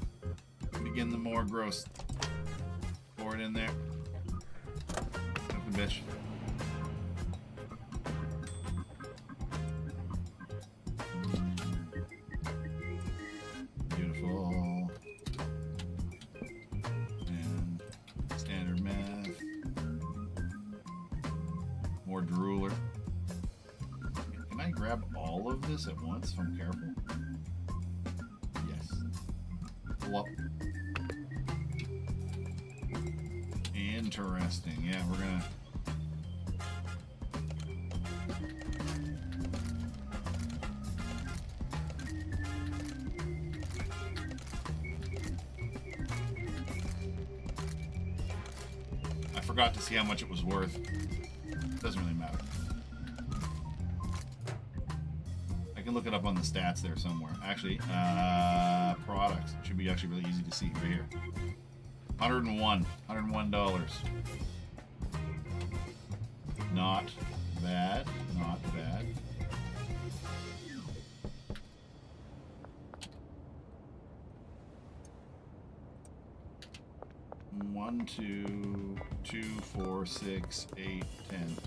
Begin the more gross. Pour it in there. Open bitch. Beautiful. And standard meth. More drooler. Can I grab all of this at once if I'm careful? Yes. Pull up. Interesting. Yeah, we're gonna. I forgot to see how much it was worth. Doesn't really matter. I can look it up on the stats there somewhere. Actually, products. It should be actually really easy to see right here. $101. Not bad. Not bad. One, 2, 2, 4, 6, 8, 10.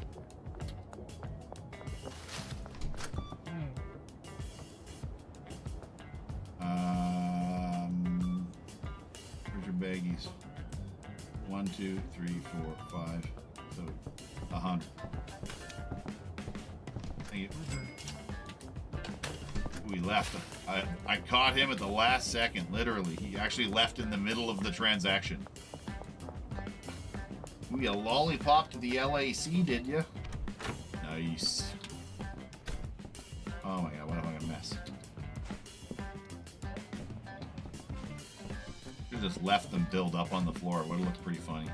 Where's your baggies? 1, 2, 3, 4, 5. So 100. Thank you. Ooh, he left. I caught him at the last second, literally. He actually left in the middle of the transaction. Ooh, you lollipop to the LAC, did you? Nice. Oh my god, what a fucking mess. Should have just left them build up on the floor. It would have looked pretty funny.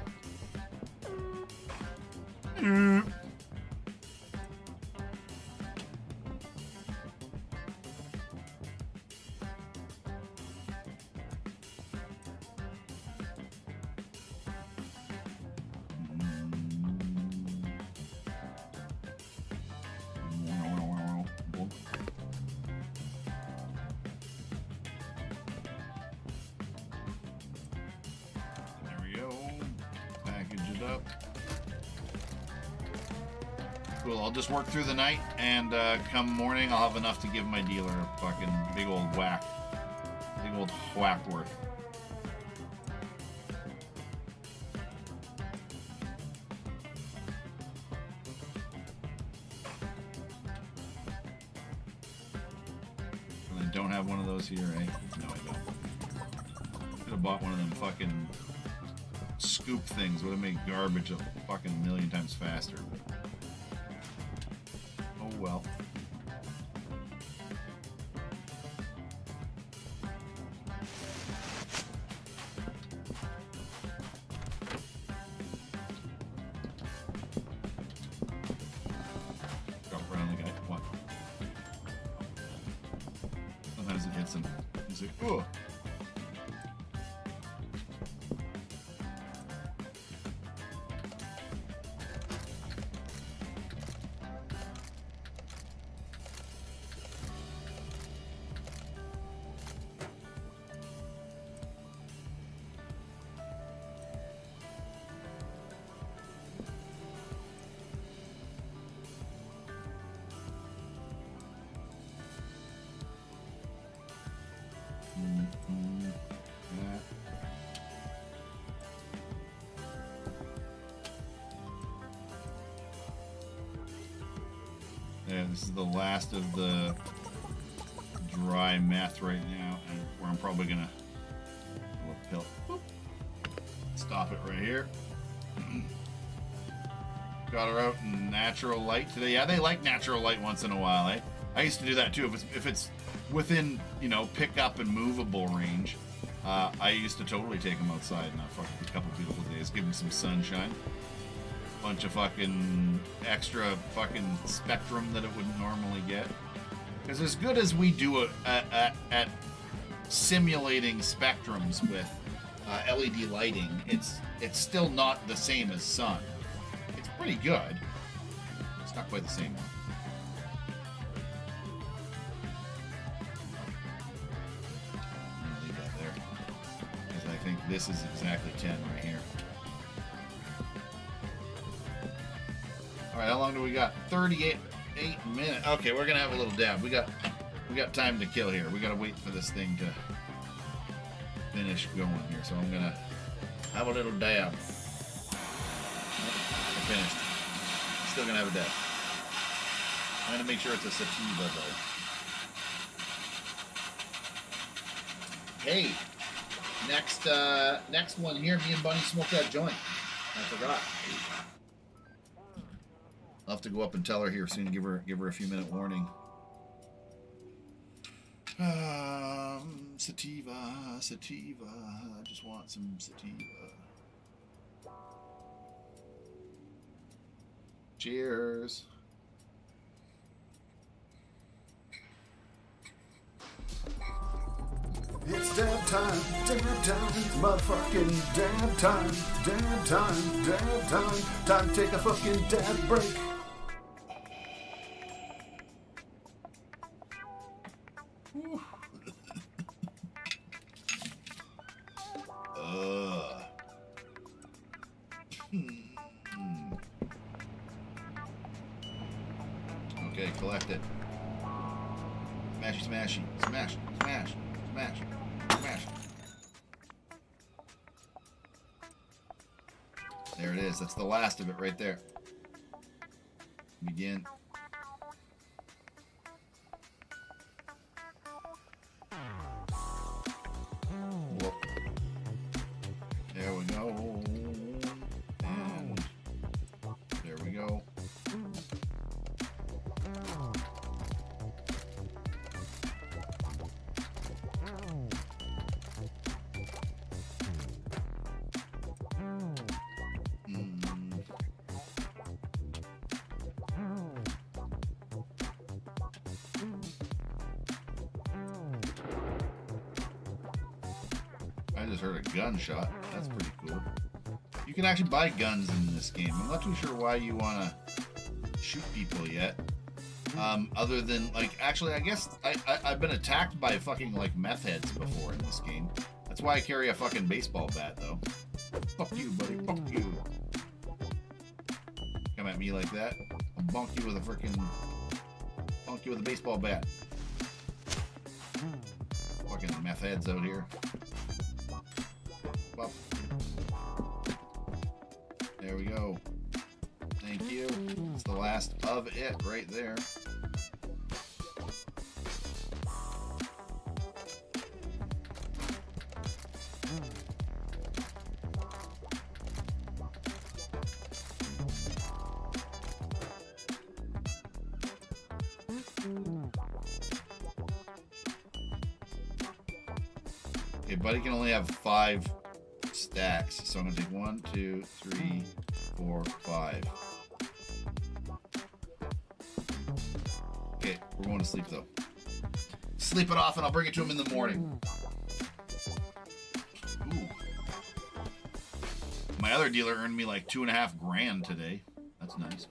Cool, I'll just work through the night, and come morning, I'll have enough to give my dealer a fucking big old whack. Big old whack worth. And I don't have one of those here, eh? No, I don't. Could have bought one of them fucking scoop things. Would have made garbage a fucking million times faster. Oh well. Drop around the guy. What? Sometimes it hits him. He's like, oh. Yeah, this is the last of the dry meth right now, and where I'm probably gonna stop it right here. Got her out in natural light today. Yeah, they like natural light once in a while, eh? I used to do that too. If it's within, you know, pick up and movable range, I used to totally take them outside and fuck a couple beautiful days, give them some sunshine. Bunch of fucking extra fucking spectrum that it wouldn't normally get. Because as good as we do at simulating spectrums with LED lighting, it's still not the same as sun. It's pretty good. It's not quite the same one. I'm gonna leave that there, because I think this is exactly 10 right here. All right, how long do we got? 38 minutes. Okay, we're gonna have a little dab. We got time to kill here. We gotta wait for this thing to finish going here. So I'm gonna have a little dab. I finished. Still gonna have a dab. I'm gonna make sure it's a sativa though. Hey, next one here. Me and Bunny smoked that joint. I forgot. I'll have to go up and tell her here soon. Give her a few minute warning. Sativa. I just want some sativa. Cheers. It's dab time, motherfucking dab time, time to take a fucking dab break. Okay, collect it. Smashy, smashy, smash, smash, smash, smash. There it is. That's the last of it right there. Begin. Whoop. There we go. And I just heard a gunshot. That's pretty cool. You can actually buy guns in this game. I'm not too sure why you want to shoot people yet. Other than, like, actually, I guess I've been attacked by fucking, like, meth heads before in this game. That's why I carry a fucking baseball bat, though. Fuck you, buddy. Fuck you. Come at me like that. I'll bonk you with a freaking... bonk you with a baseball bat. Fucking meth heads out here. Bop. There we go. Thank you. It's the last of it right there. Okay, buddy can only have 5 stacks, so I'm gonna take 1, 2, 3, 4, 5. Okay, we're going to sleep though. Sleep it off and I'll bring it to him in the morning. Ooh. My other dealer earned me like $2.5 grand today. That's nice.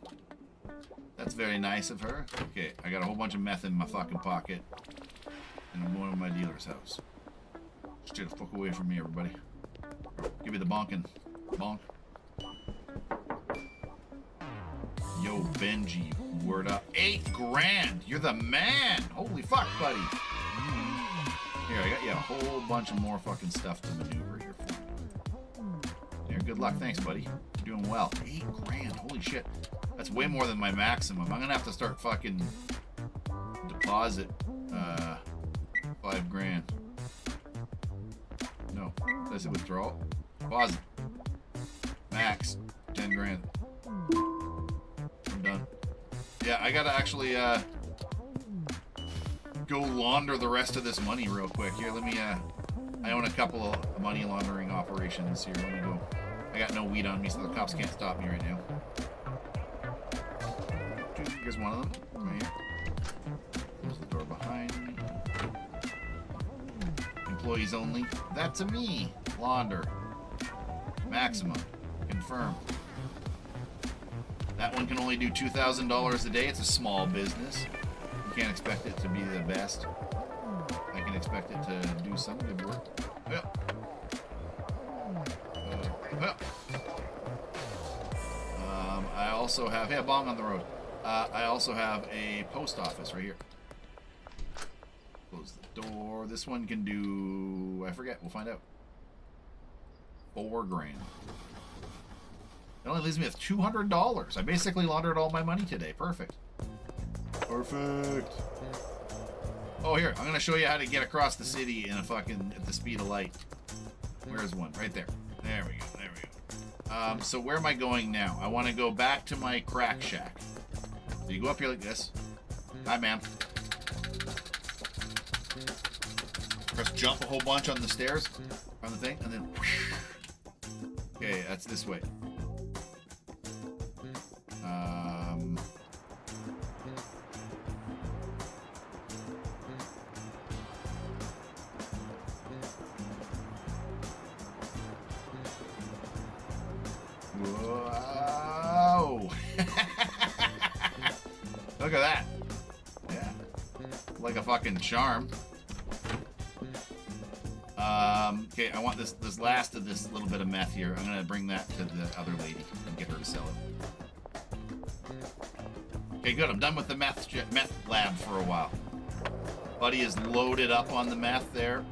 That's very nice of her. Okay, I got a whole bunch of meth in my fucking pocket. And I'm going to my dealer's house. Stay the fuck away from me, everybody. Give me the bonkin'. Bonk. Yo, Benji, word up. 8 grand! You're the man! Holy fuck, buddy. Here, I got you a whole bunch of more fucking stuff to maneuver here for you. Here, good luck. Thanks, buddy. You're doing well. 8 grand. Holy shit. That's way more than my maximum. I'm gonna have to start fucking deposit 5 grand. No. Did I say withdrawal? Deposit. Max. 10 grand. I'm done. Yeah, I gotta actually go launder the rest of this money real quick. Here, let me I own a couple of money laundering operations here. Let me go. I got no weed on me, so the cops can't stop me right now. Here's one of them. Right here. Close the door behind me. Employees only. That's a me. Launder. Maximum. Confirm. That one can only do $2,000 a day. It's a small business. You can't expect it to be the best. I can expect it to do some good work. Yep. Yep. I also have... Hey, a bong on the road. I also have a post office right here. Close the door. This one can do... I forget. We'll find out. 4 grand. It only leaves me with $200. I basically laundered all my money today. Perfect. Perfect. Oh, here. I'm going to show you how to get across the city in a fucking... at the speed of light. Where's one? Right there. There we go. There we go. So where am I going now? I want to go back to my crack shack. So you go up here like this. Hi, man. Press jump a whole bunch on the stairs. On the thing. And then... whoosh. Okay, that's this way. Whoa! Look at that. Yeah. Like a fucking charm. Okay, I want this last of this little bit of meth here. I'm gonna bring that to the other lady and get her to sell it. Okay, good. I'm done with the meth lab for a while. Buddy is loaded up on the meth there,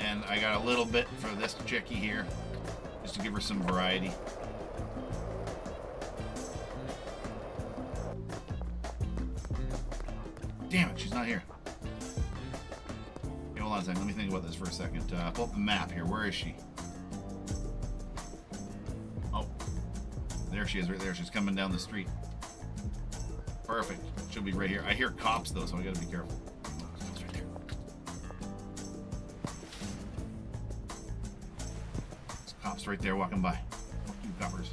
and I got a little bit for this chickie here, just to give her some variety. Damn it, she's not here. Okay, hold on a second. Let me think about this for a second. Pull up the map here. Where is she? Oh, there she is, right there. She's coming down the street. Perfect. She'll be right here. I hear cops though, so I gotta be careful. It's right there. There's cops right there walking by. Fuck you, coppers.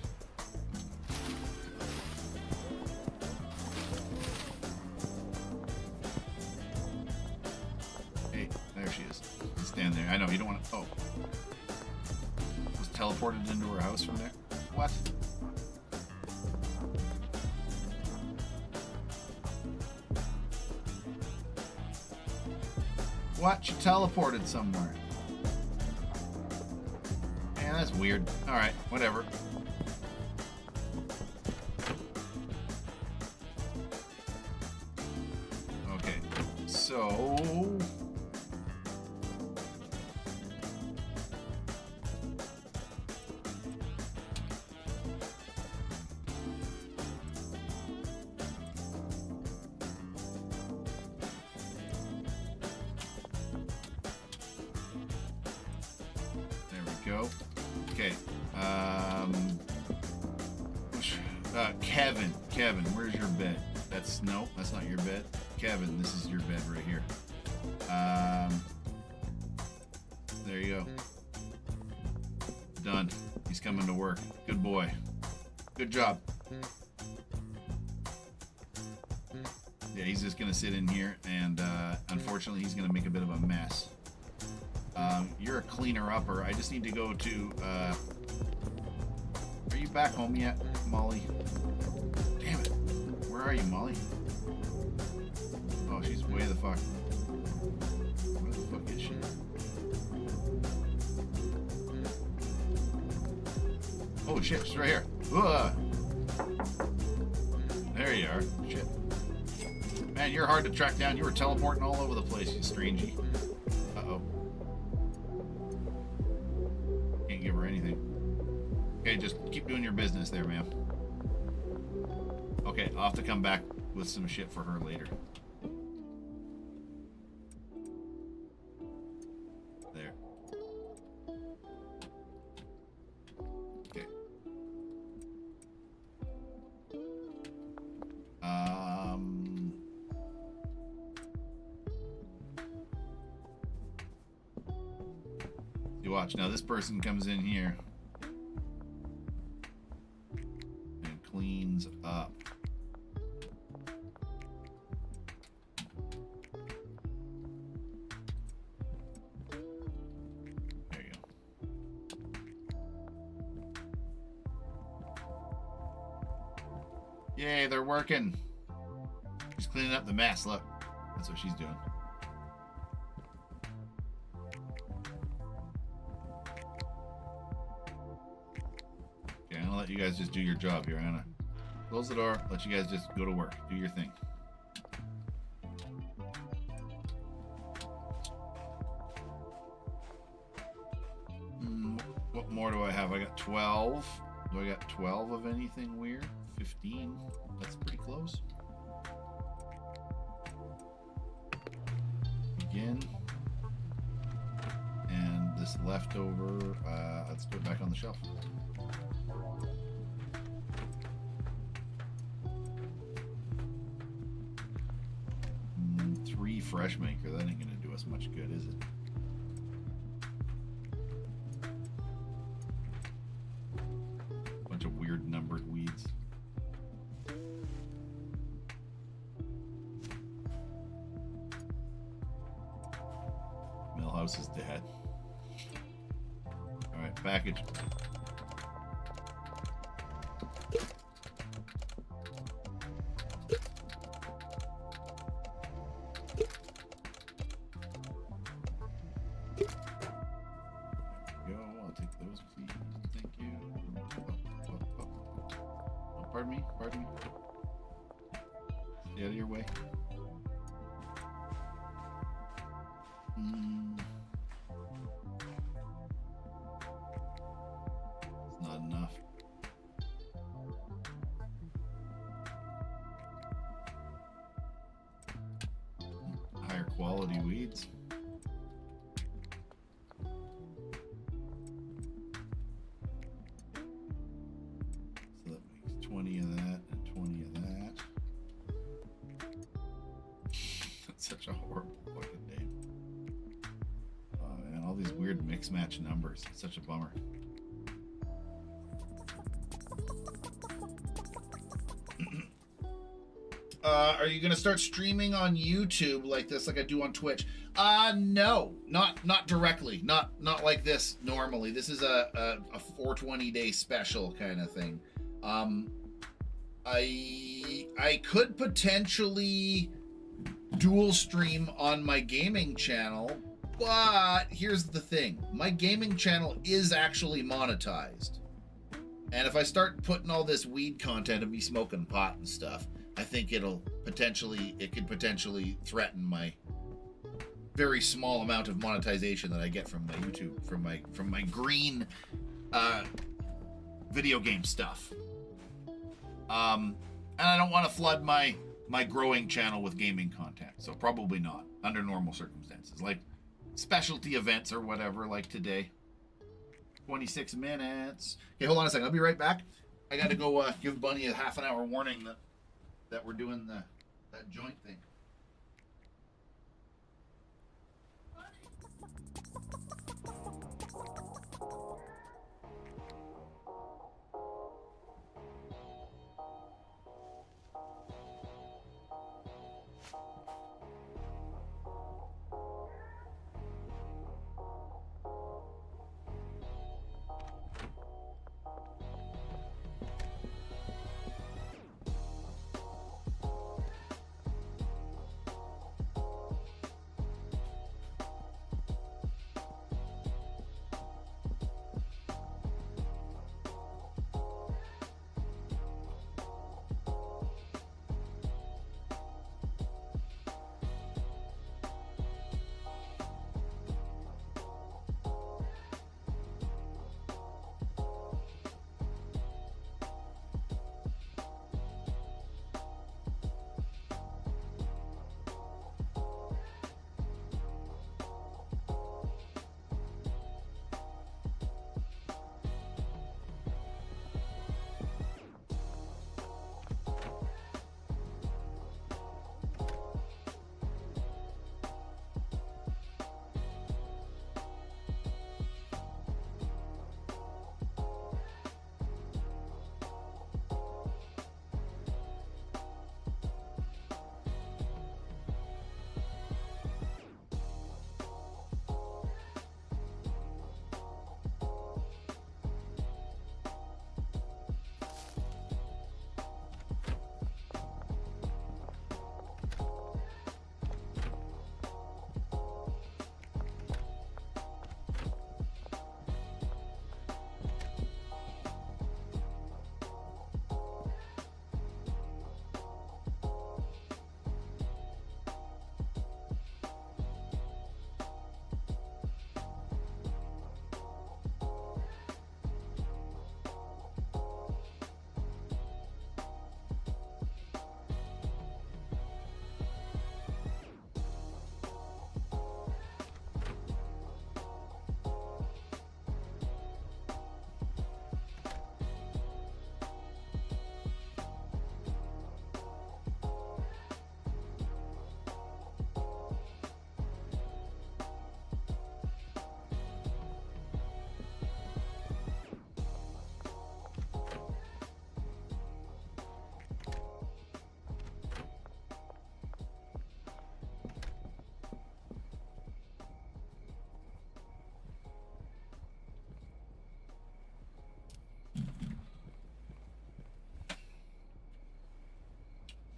Hey, there she is. Stand there. I know you don't want to. Oh. teleported into her house from there. What? What? She teleported somewhere. Man, that's weird. Alright, whatever. Okay, so... go. Okay. Kevin, where's your bed? That's not your bed. Kevin, this is your bed right here. There you go. Done. He's coming to work. Good boy. Good job. Yeah, he's just gonna sit in here, and unfortunately, he's gonna make a bit of a mess. You're a cleaner-upper. I just need to go to, are you back home yet, Molly? Damn it. Where are you, Molly? Oh, she's way the fuck. Where the fuck is she? Oh, shit, she's right here. There you are. Shit. Man, you're hard to track down. You were teleporting all over the place, you strangey. Uh-oh. Can't give her anything. Okay, just keep doing your business there, ma'am. Okay, I'll have to come back with some shit for her later. There. Okay. You watch. Now this person comes in here and cleans up. There you go. Yay, they're working. She's cleaning up the mess. Look, that's what she's doing. Okay, I'm gonna let you guys just do your job here. I'm gonna close the door, let you guys just go to work, do your thing. What more do I have? I got 12. Do I got 12 of anything weird? 15. That's pretty close. Again. And this leftover, let's put it back on the shelf. Three fresh maker. That ain't gonna do us much good, is it? Bunch of weird numbered weeds. Millhouse is dead. Alright, package. Pardon me. Stay out of your way. It's not enough. Higher quality weeds. So that makes 20 of that and 20 of that. That's such a horrible fucking name. Oh man, all these weird mix match numbers. It's such a bummer. Are you gonna start streaming on YouTube like this, like I do on Twitch? No, not directly. Not like this normally. This is a 420-day special kind of thing. I could potentially dual stream on my gaming channel, but here's the thing. My gaming channel is actually monetized. And if I start putting all this weed content of me smoking pot and stuff, I think it could potentially threaten my very small amount of monetization that I get from my YouTube, from my green video game stuff. And I don't want to flood my growing channel with gaming content, so probably not under normal circumstances, like specialty events or whatever, like today. 26 minutes. Okay, hold on a second. I'll be right back. I got to go give Bunny a half an hour warning that we're doing that joint thing.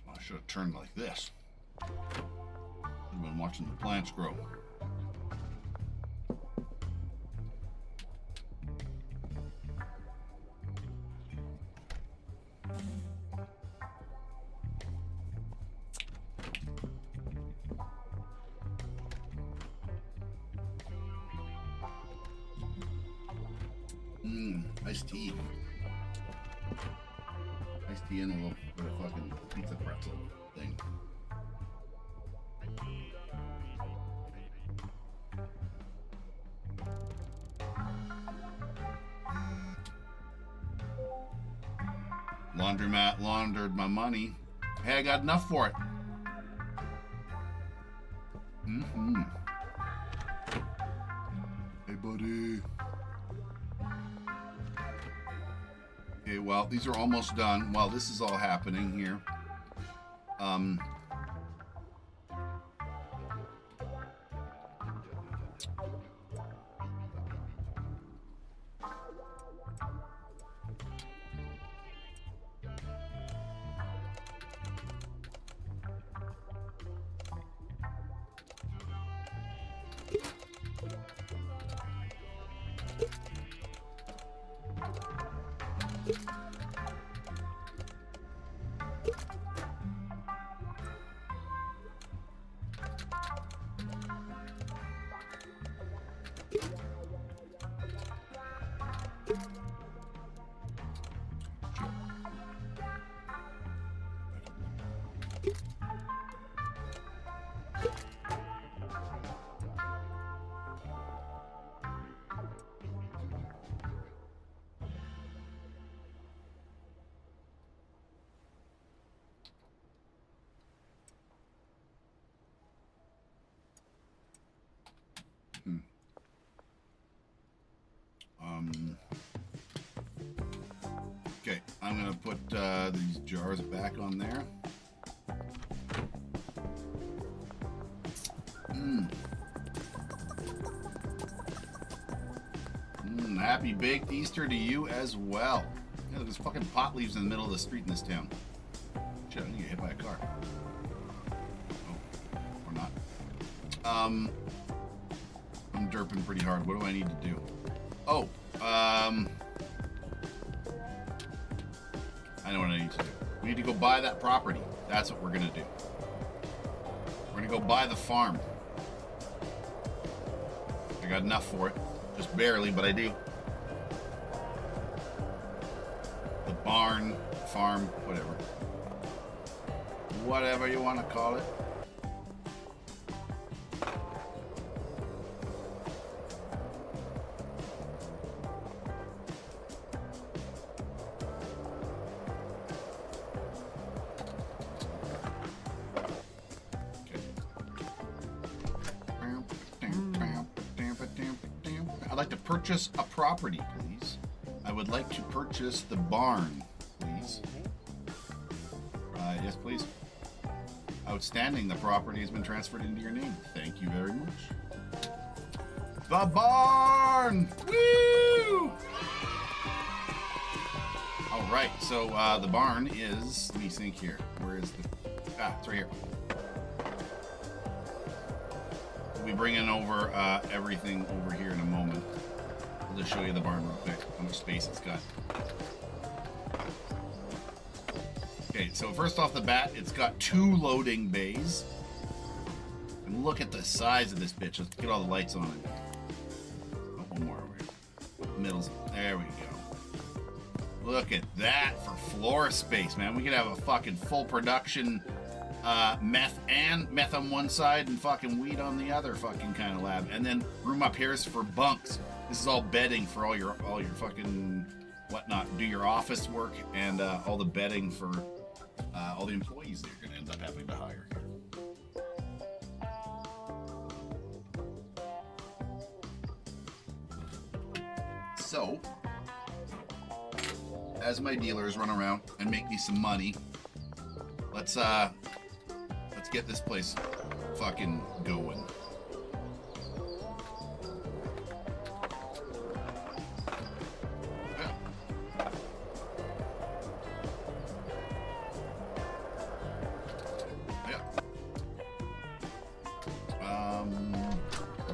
I should have turned like this. I've been watching the plants grow. Iced tea. Iced tea and a little bit of fucking pizza pretzel thing. Laundromat laundered my money. Hey, I got enough for it. Mm-hmm. Hey, buddy. Okay, well, these are almost done while this is all happening here. Okay, I'm gonna put these jars back on there. Happy baked Easter to you as well. Yeah, there's fucking pot leaves in the middle of the street in this town. Shit, I'm gonna get hit by a car. Oh, or not. I'm derping pretty hard. What do I need to do? Oh, I know what I need to do. We need to go buy that property. That's what we're gonna do. We're gonna go buy the farm. I got enough for it. Just barely, but I do. The barn, farm, whatever. Whatever you want to call it. I'd like to purchase a property, please. I would like to purchase the barn, please. Yes, please. Outstanding. The property has been transferred into your name. Thank you very much. The barn! Woo! All right, so the barn is, let me think here. Where is the, it's right here. We'll be bringing over everything over here in a moment. I'll just show you the barn real quick, how much space it's got. Okay, so first off the bat, it's got 2 loading bays. And look at the size of this bitch. Let's get all the lights on it. Oh, one more over here. Middle's, there we go. Look at that for floor space, man. We could have a fucking full production meth on one side and fucking weed on the other fucking kind of lab. And then room up here is for bunks. This is all bedding for all your fucking whatnot. Do your office work and all the bedding for all the employees that you're gonna end up having to hire here. So, as my dealers run around and make me some money, let's get this place fucking going.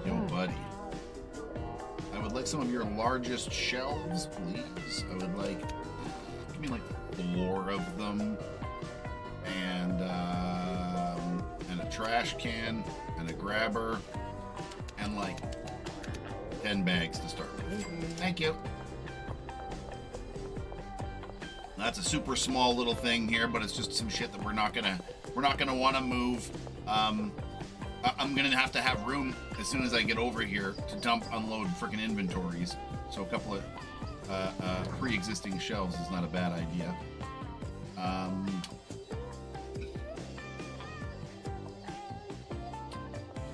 Yo, buddy. I would like some of your largest shelves, please. I would like, give me like 4 of them, and a trash can, and a grabber, and like 10 bags to start with. Thank you. That's a super small little thing here, but it's just some shit that we're not gonna want to move. I'm gonna have to have room as soon as I get over here to unload freaking inventories. So a couple of pre-existing shelves is not a bad idea.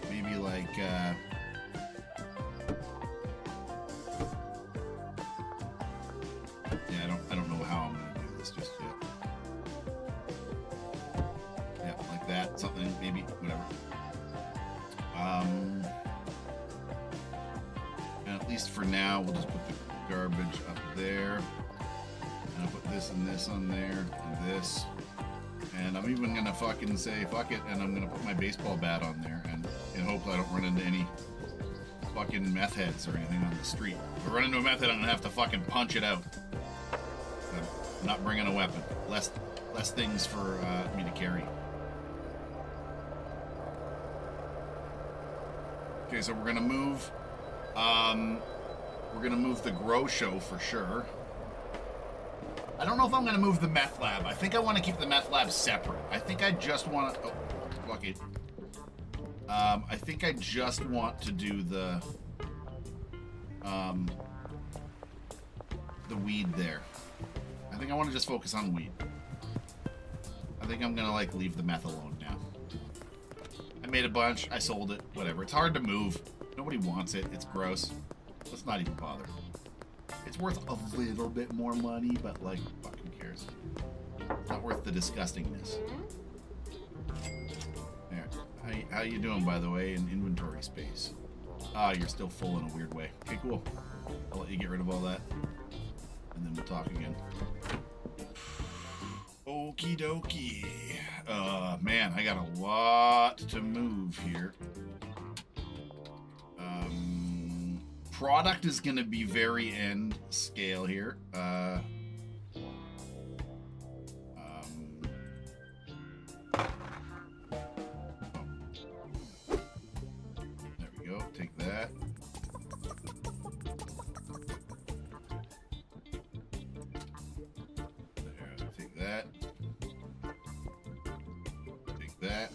Maybe like yeah, I don't know how I'm gonna do this just yet. Yeah, like that, something maybe, whatever. And at least for now, we'll just put the garbage up there. And I'll put this and this on there, and this. And I'm even gonna fucking say fuck it, and I'm gonna put my baseball bat on there, and in hopes I don't run into any fucking meth heads or anything on the street. If I run into a meth head, I'm gonna have to fucking punch it out. I'm not bringing a weapon. Less things for me to carry. Okay, so we're gonna move. We're gonna move the grow show for sure. I don't know if I'm gonna move the meth lab. I think I want to keep the meth lab separate. I think I just want to. Oh, lucky. I think I just want to do the weed there. I think I want to just focus on weed. I think I'm gonna like leave the meth alone now. I made a bunch, I sold it, whatever. It's hard to move. Nobody wants it, it's gross. Let's not even bother. It's worth a little bit more money, but like, fuck, who cares? It's not worth the disgustingness. There. How you doing, by the way, in inventory space? Ah, you're still full in a weird way. Okay, cool. I'll let you get rid of all that, and then we'll talk again. Okie dokie. Man, I got a lot to move here. Product is going to be very end scale here. There we go. Take that. There, take that. Take that.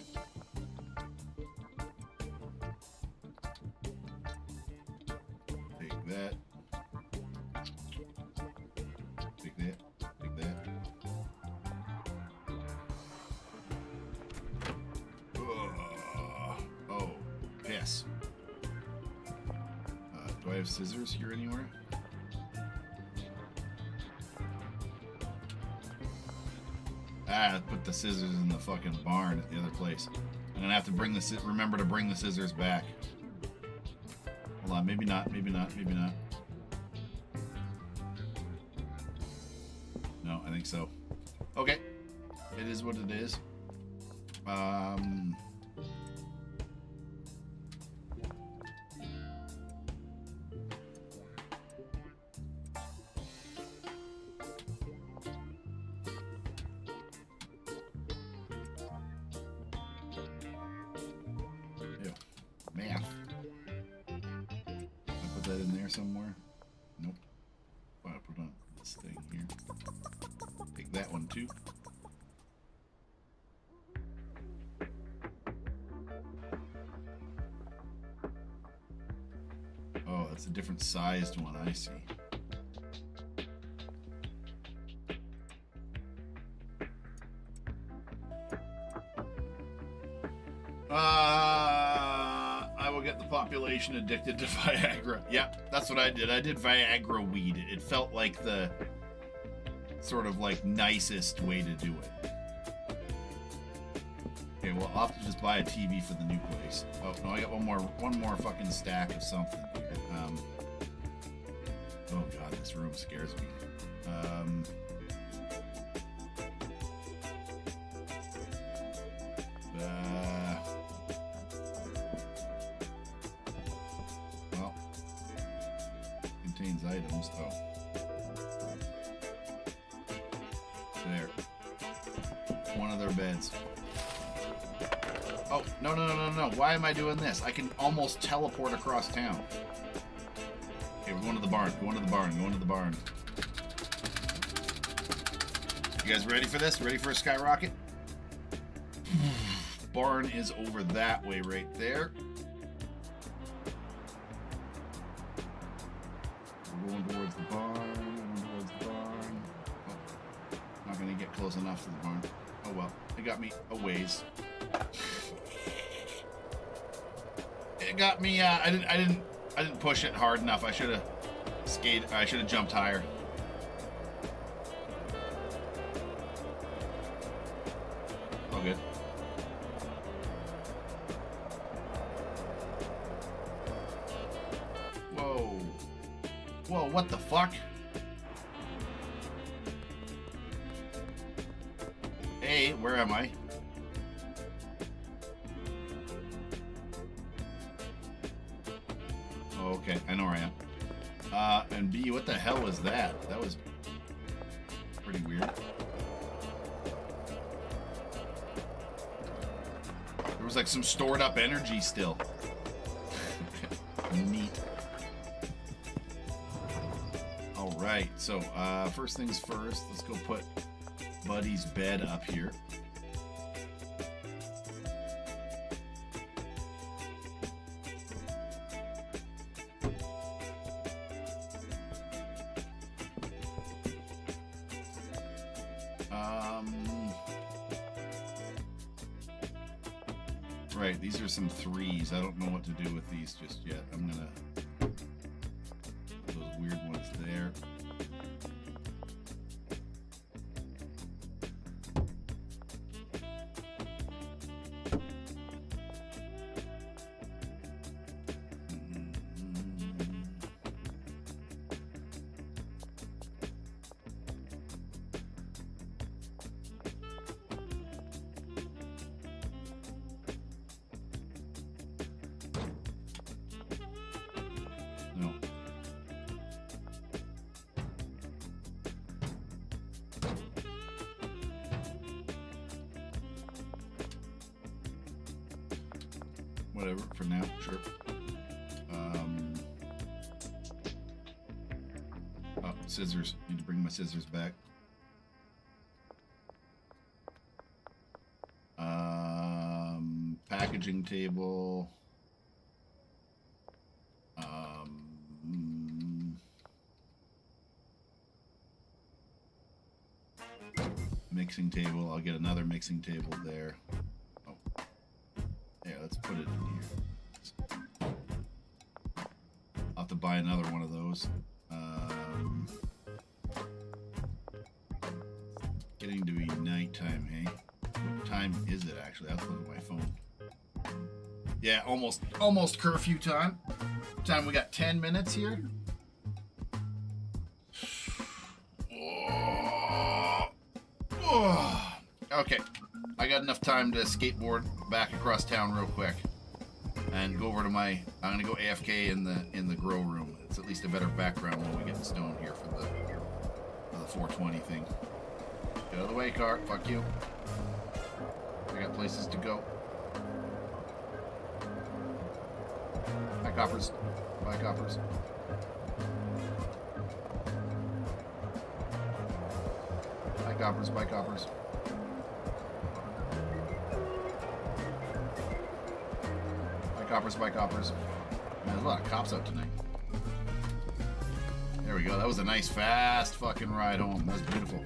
Take that. Take that. Take that. Oh, piss. Do I have scissors here anywhere? Ah, I put the scissors in the fucking barn at the other place. I'm gonna have to bring the remember to bring the scissors back. Hold on, maybe not, maybe not, maybe not. No, I think so. Okay, it is what it is. Math. I put that in there somewhere. Nope. I put on this thing here. Take that one too. Oh, that's a different sized one, I see. I will get the population addicted to Viagra. Yeah, that's what I did. I did Viagra weed. It felt like the sort of like nicest way to do it. Okay, well, I'll have to just buy a TV for the new place. Oh no, I got one more fucking stack of something here. Oh god, this room scares me. Well, contains items. Oh, there. One of their beds. Oh, no, no, no, no, no. Why am I doing this? I can almost teleport across town. Okay, we're going to the barn. Going to the barn. Going to the barn. You guys ready for this? Ready for a skyrocket? Barn is over that way right there. We're going towards the barn. Going towards the barn. Oh, not going to get close enough to the barn. Oh well, it got me a ways. It got me. I didn't push it hard enough. I should have skated. I should have jumped higher. All good. Whoa. Whoa, what the fuck? Hey, where am I? Oh, okay, I know where I am. And B, what the hell was that? That was pretty weird. There was like some stored up energy still. Neat. All right, so first things first, let's go put Buddy's bed up here. Right, these are some 3s. I don't know what to do with these just yet. I'm gonna put those weird ones there. No. Whatever, for now, sure. Oh, scissors. Need to bring my scissors back. Packaging table. Mixing table. I'll get another mixing table there. Oh, yeah. Let's put it in here. I'll have to buy another one of those. Getting to be nighttime, hey? What time is it actually? I have to look at my phone. Yeah, almost curfew time. We got 10 minutes here. Okay, I got enough time to skateboard back across town real quick and go over to my. I'm gonna go AFK in the grow room. It's at least a better background when we get the stone here for the 420 thing. Get out of the way, car. Fuck you. I got places to go. Bye, coppers. Bye, coppers. Bye, coppers. Bye, coppers. Bye, coppers. Bye, coppers. Man, there's a lot of cops out tonight. There we go. That was a nice, fast fucking ride home. That was beautiful.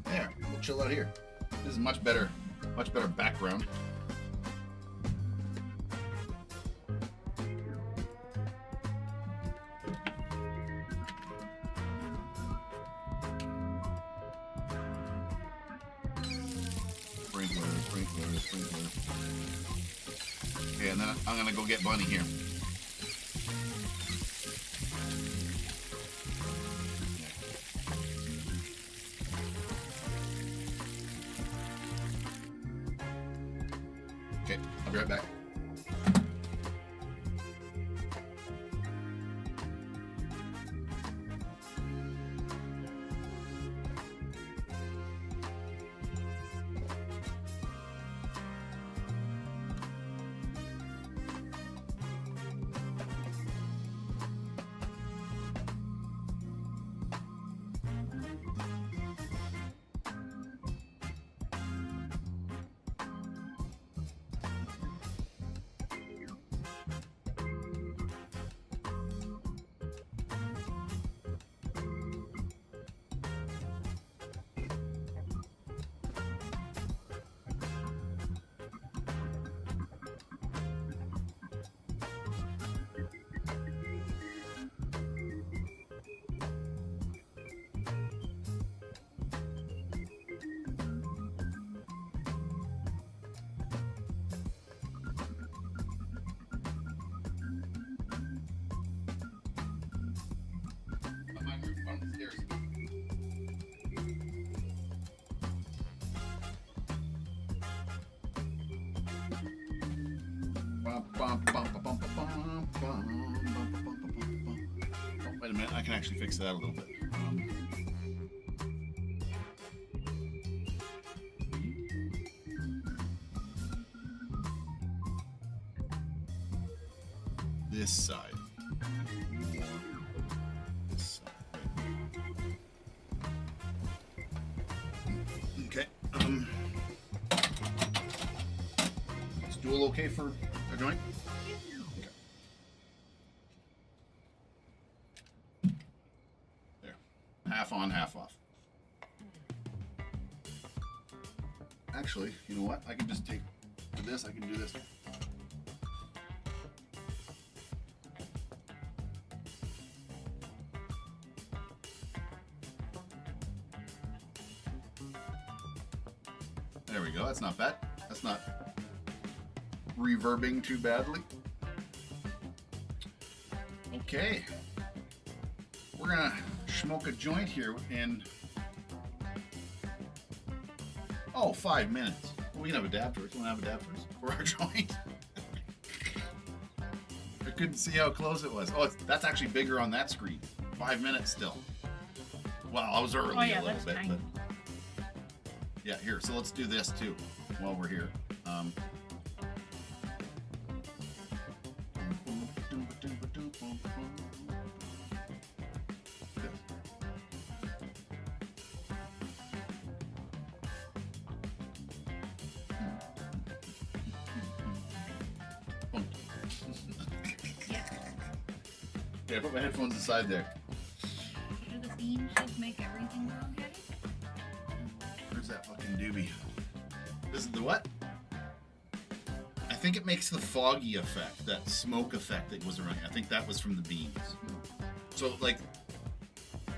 There, we'll chill out here. This is much better background. Sprinkler. Okay, and then I'm gonna go get Bunny here. Okay, I'll be right back. Wait a minute, I can actually fix that a little bit. This side. This side. Okay. Is dual okay for a joint? Okay. There. Half on, half off. Actually, you know what? I can just take this. I can do this. There we go. That's not bad. That's not reverbing too badly. Okay. We're gonna smoke a joint here in 5 minutes. Well, we can have a dab first. You wanna have a dab first for our joint? I couldn't see how close it was. Oh, that's actually bigger on that screen. 5 minutes still. Well, I was early a little bit, but yeah, here. So let's do this too while we're here. Yeah, I put my headphones aside there. Do the beans just make everything wrong, Daddy? Where's that fucking doobie? This is the what? I think it makes the foggy effect, that smoke effect that was around. I think that was from the beans. So like,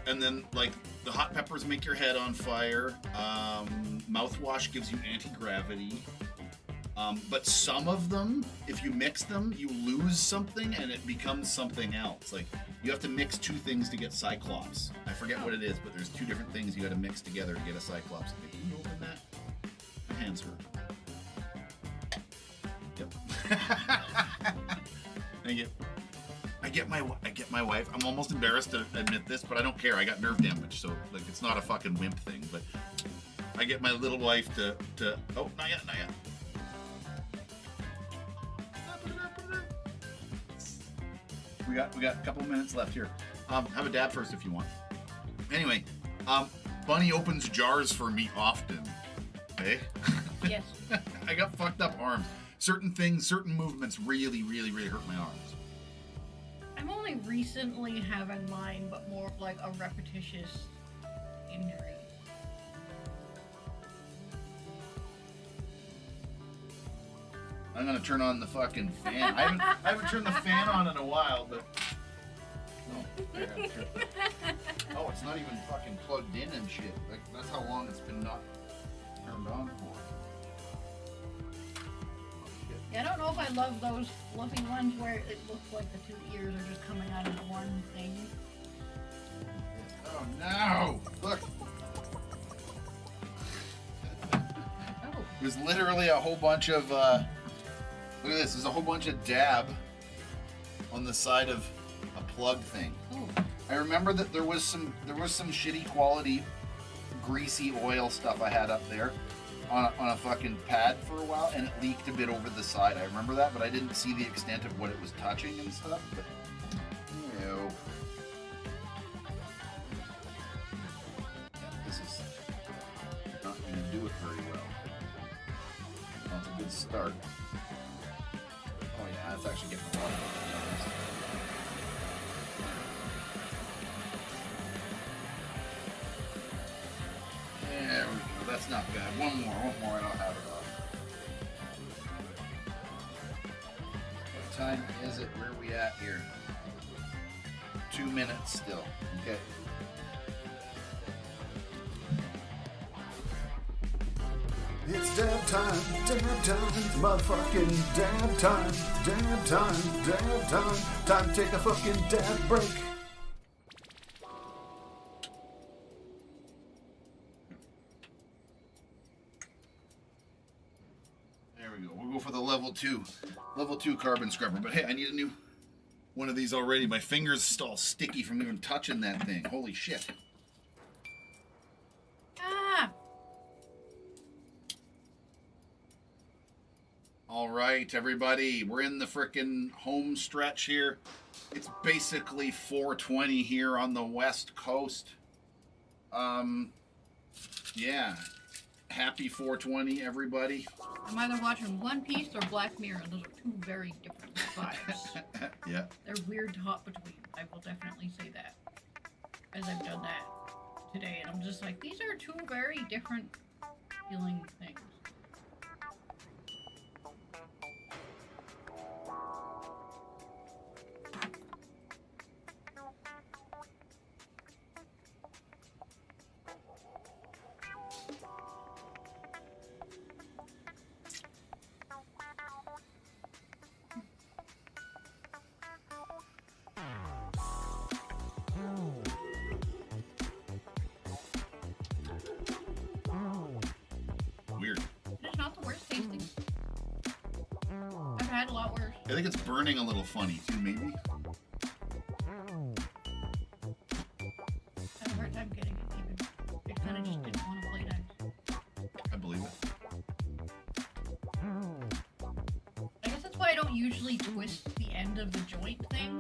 and then like the hot peppers make your head on fire. Mouthwash gives you anti-gravity. But some of them, if you mix them, you lose something and it becomes something else. Like you have to mix two things to get Cyclops. I forget what it is, but there's two different things you got to mix together to get a Cyclops. Can you open that? My hands hurt. Yep. I get my wife. I'm almost embarrassed to admit this, but I don't care. I got nerve damage, so like it's not a fucking wimp thing. But I get my little wife to oh, not yet. We got a couple minutes left here. Have a dab first if you want. Anyway, Bunny opens jars for me often. Okay? Yes. I got fucked up arms. Certain things, certain movements really hurt my arms. I'm only recently having mine, but more of like a repetitious injury. I'm gonna turn on the fucking fan. I haven't turned the fan on in a while, but oh, it's not even fucking plugged in and shit. Like that's how long it's been not turned on for. Yeah, I don't know if I love those fluffy ones where it looks like the two ears are just coming out of one thing. Oh no! Look. Oh. There's literally a whole bunch of look at this. There's a whole bunch of dab on the side of a plug thing. Ooh. I remember that there was some shitty quality greasy oil stuff I had up there on a fucking pad for a while, and it leaked a bit over the side. I remember that, but I didn't see the extent of what it was touching and stuff. But no. Yeah, this is not going to do it very well. Well, it's a good start. Oh yeah, it's actually getting a lot of it. There we go. That's not bad. One more, and I'll have it off. What time is it? Where are we at here? 2 minutes still. Okay. It's dab time, motherfucking dab time, time to take a fucking dab break. There we go. We'll go for the level 2 carbon scrubber. But hey, I need a new one of these already. My fingers all sticky from even touching that thing. Holy shit. Ah! All right, everybody, we're in the frickin' home stretch here. It's basically 4:20 here on the West Coast. Yeah. Happy 4:20, everybody. I'm either watching One Piece or Black Mirror. Those are two very different vibes. Yeah. They're weird to hop between. I will definitely say that. As I've done that today. And I'm just like, these are two very different feeling things. had a lot worse. I think it's burning a little funny too, maybe. I had a hard time getting it even. It kind of just didn't want to play nice. I believe it. I guess that's why I don't usually twist the end of the joint thing.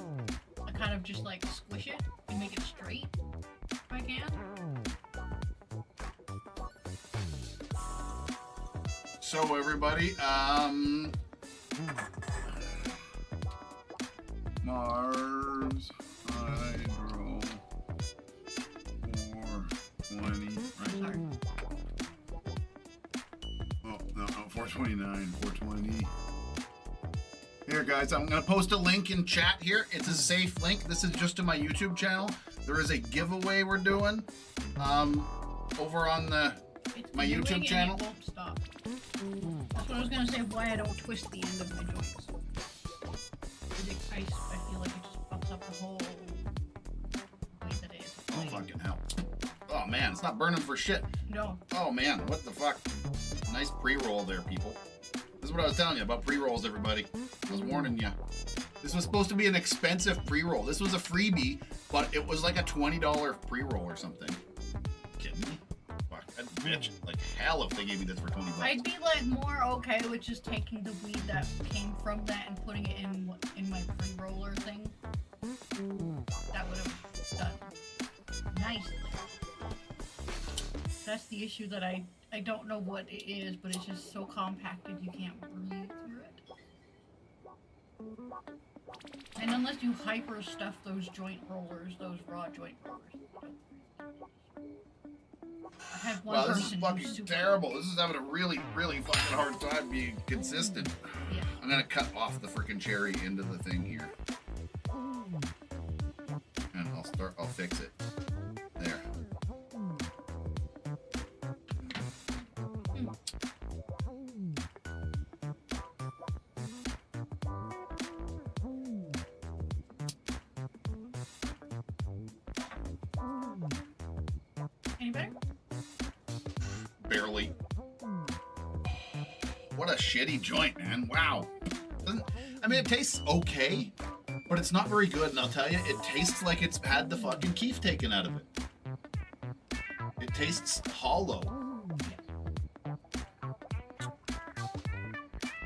I kind of just like squish it and make it straight if I can. So everybody, MARSHYDRO 420, right? Sorry. Oh, no, 429, 420. Here, guys, I'm going to post a link in chat here. It's a safe link. This is just to my YouTube channel. There is a giveaway we're doing over on my YouTube channel. It won't stop. That's what I was going to say, why I don't twist the end of my joints. I feel like it just fucks up the whole way that it is. Oh, fucking hell. Oh, man, it's not burning for shit. No. Oh, man, what the fuck? Nice pre-roll there, people. This is what I was telling you about pre-rolls, everybody. I was warning you. This was supposed to be an expensive pre-roll. This was a freebie, but it was like a $20 pre-roll or something. Kidding me? Fuck, I'd bitch like hell if they gave me this for $20. I'd be like more okay with just taking the weed that came from that and putting it in my pre-roller thing. That would have done nicely. That's the issue, that I don't know what it is, but it's just so compacted you can't breathe through it. And unless you hyper stuff those joint rollers, those raw joint rollers. I had one Wow, this is person fucking who's super terrible. This is having a really, really fucking hard time being consistent. Yeah. I'm gonna cut off the freaking cherry into the thing here. And I'll fix it. There. Any better? Barely. What a shitty joint, man. Wow. I mean, it tastes okay, but it's not very good, and I'll tell you, it tastes like it's had the fucking keef taken out of it. It tastes hollow.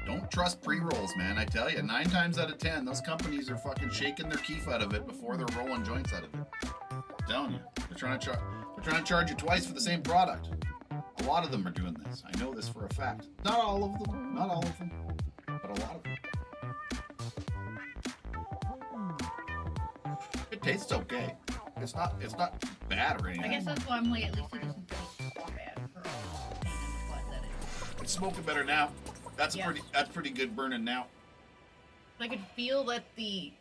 Don't trust pre-rolls, man. I tell you, 9 times out of 10, those companies are fucking shaking their keef out of it before they're rolling joints out of it. I'm telling you, they're trying to charge you twice for the same product. A lot of them are doing this. I know this for a fact. Not all of them, but a lot of them. It tastes okay. It's not bad or anything. I guess that's why I'm like, at least it doesn't taste bad for all the pain in the butt that it is. It's smoking better now. That's Yeah. pretty good burning now. I could feel that the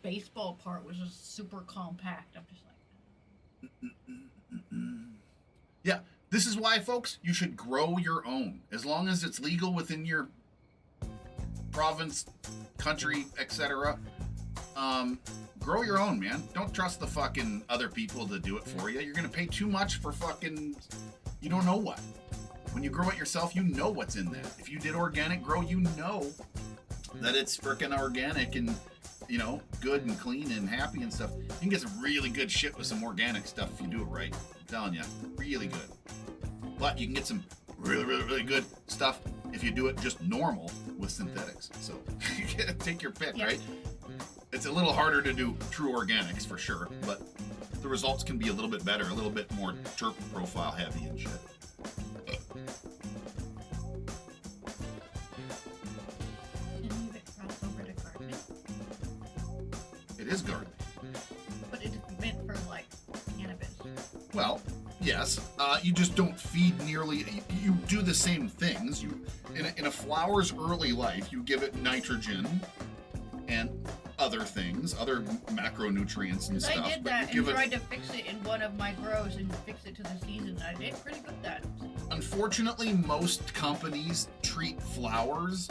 baseball part was just super compact. I'm just like, Yeah, this is why, folks, you should grow your own. As long as it's legal within your province, country, etc. Grow your own, man. Don't trust the fucking other people to do it for you. You're gonna pay too much for fucking, you don't know what. When you grow it yourself, you know what's in there. If you did organic grow, you know that it's freaking organic and, you know, good and clean and happy and stuff. You can get some really good shit with some organic stuff if you do it right. I'm telling you, really good. But you can get some really, really, really good stuff if you do it just normal with synthetics. So take your pick, Yeah. right? It's a little harder to do true organics for sure, but the results can be a little bit better, a little bit more terpene profile heavy and shit. any of it cross over to gardening? It is gardening. But it's meant for like cannabis. Well, yes. You just don't feed nearly. You do the same things. You in a flower's early life, you give it nitrogen and other things, other macronutrients and Because stuff. I did but that you and give it. tried to fix it in one of my grows and fix it to the season. I did pretty good at that. Unfortunately, most companies treat flowers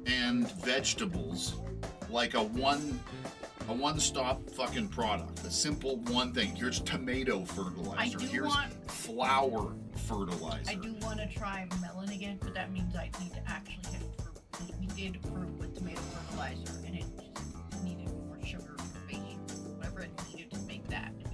and vegetables like a one-stop fucking product. A simple one thing. Here's tomato fertilizer. Here's flower fertilizer. I do want to try melon again, but that means I need to actually hit fruit. Because we did fruit with tomato fertilizer, and it just needed more sugar or baking, whatever it needed to make that. It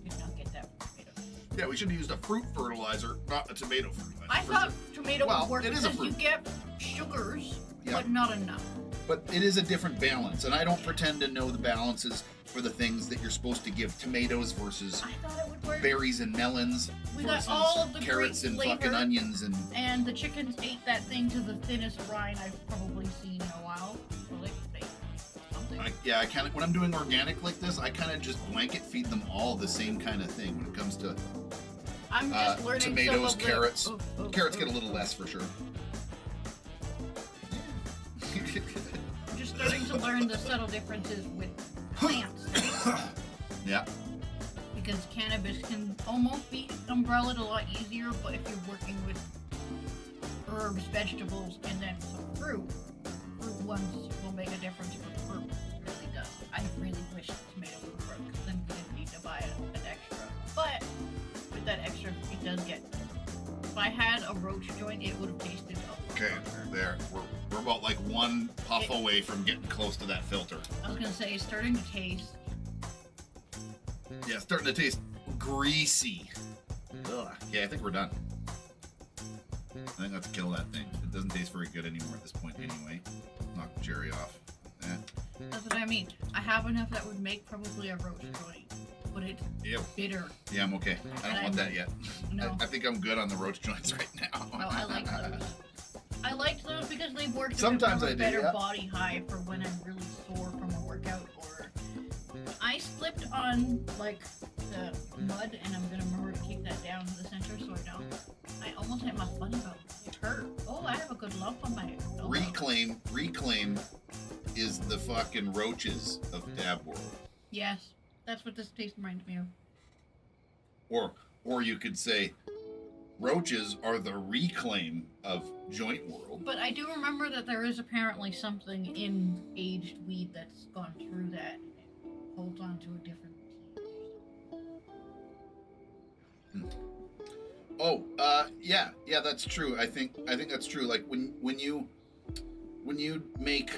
did not get that with tomato. Yeah, we should have used a fruit fertilizer, not a tomato fertilizer. I thought tomato Well, would work it is a because you fruit. get sugars, Yeah. but not enough. But it is a different balance, and I don't pretend to know the balances for the things that you're supposed to give tomatoes versus I thought it would work. berries and melons We got versus all of the carrots great and flavor. fucking onions and And the chickens ate that thing to the thinnest rind I've probably seen in a while. So they something. I kind of when I'm doing organic like this, I kind of just blanket feed them all the same kind of thing when it comes to I'm just learning tomatoes, some of the- carrots. Oh, Carrots get a little less for sure. I'm just starting to learn the subtle differences with plants. Yeah. Because cannabis can almost be umbrellaed a lot easier, but if you're working with herbs, vegetables, and then some fruit ones will make a difference for fruit. It really does. I really wish tomato would work, because then we didn't need to buy an extra. But with that extra, it does get. If I had a roach joint, it would have tasted a lot Okay, better. there. We're about like one puff away from getting close to that filter. I was gonna say, it's starting to taste. Yeah, it's starting to taste greasy. Ugh. Yeah, I think we're done. I think let's kill that thing. It doesn't taste very good anymore at this point anyway. Knock the cherry off. Eh. That's what I mean. I have enough that would make probably a roach joint, but it's Yep. bitter. Yeah, I'm okay. I don't want that yet. No. I think I'm good on the roach joints right now. No, I like those. I liked those because they worked Sometimes with I a do, better yeah. body high for when I'm really sore from a workout, or I slipped on like the mud and I'm gonna remember to keep that down to the center so I don't. I almost hit my funny bone. It hurt. Oh, I have a good lump on my elbow. Reclaim is the fucking roaches of Dab World. Yes, that's what this taste reminds me of. Or you could say roaches are the reclaim of Joint World. But I do remember that there is apparently something in aged weed that's gone through that and holds on to a different Oh, yeah, that's true. I think that's true. Like when you make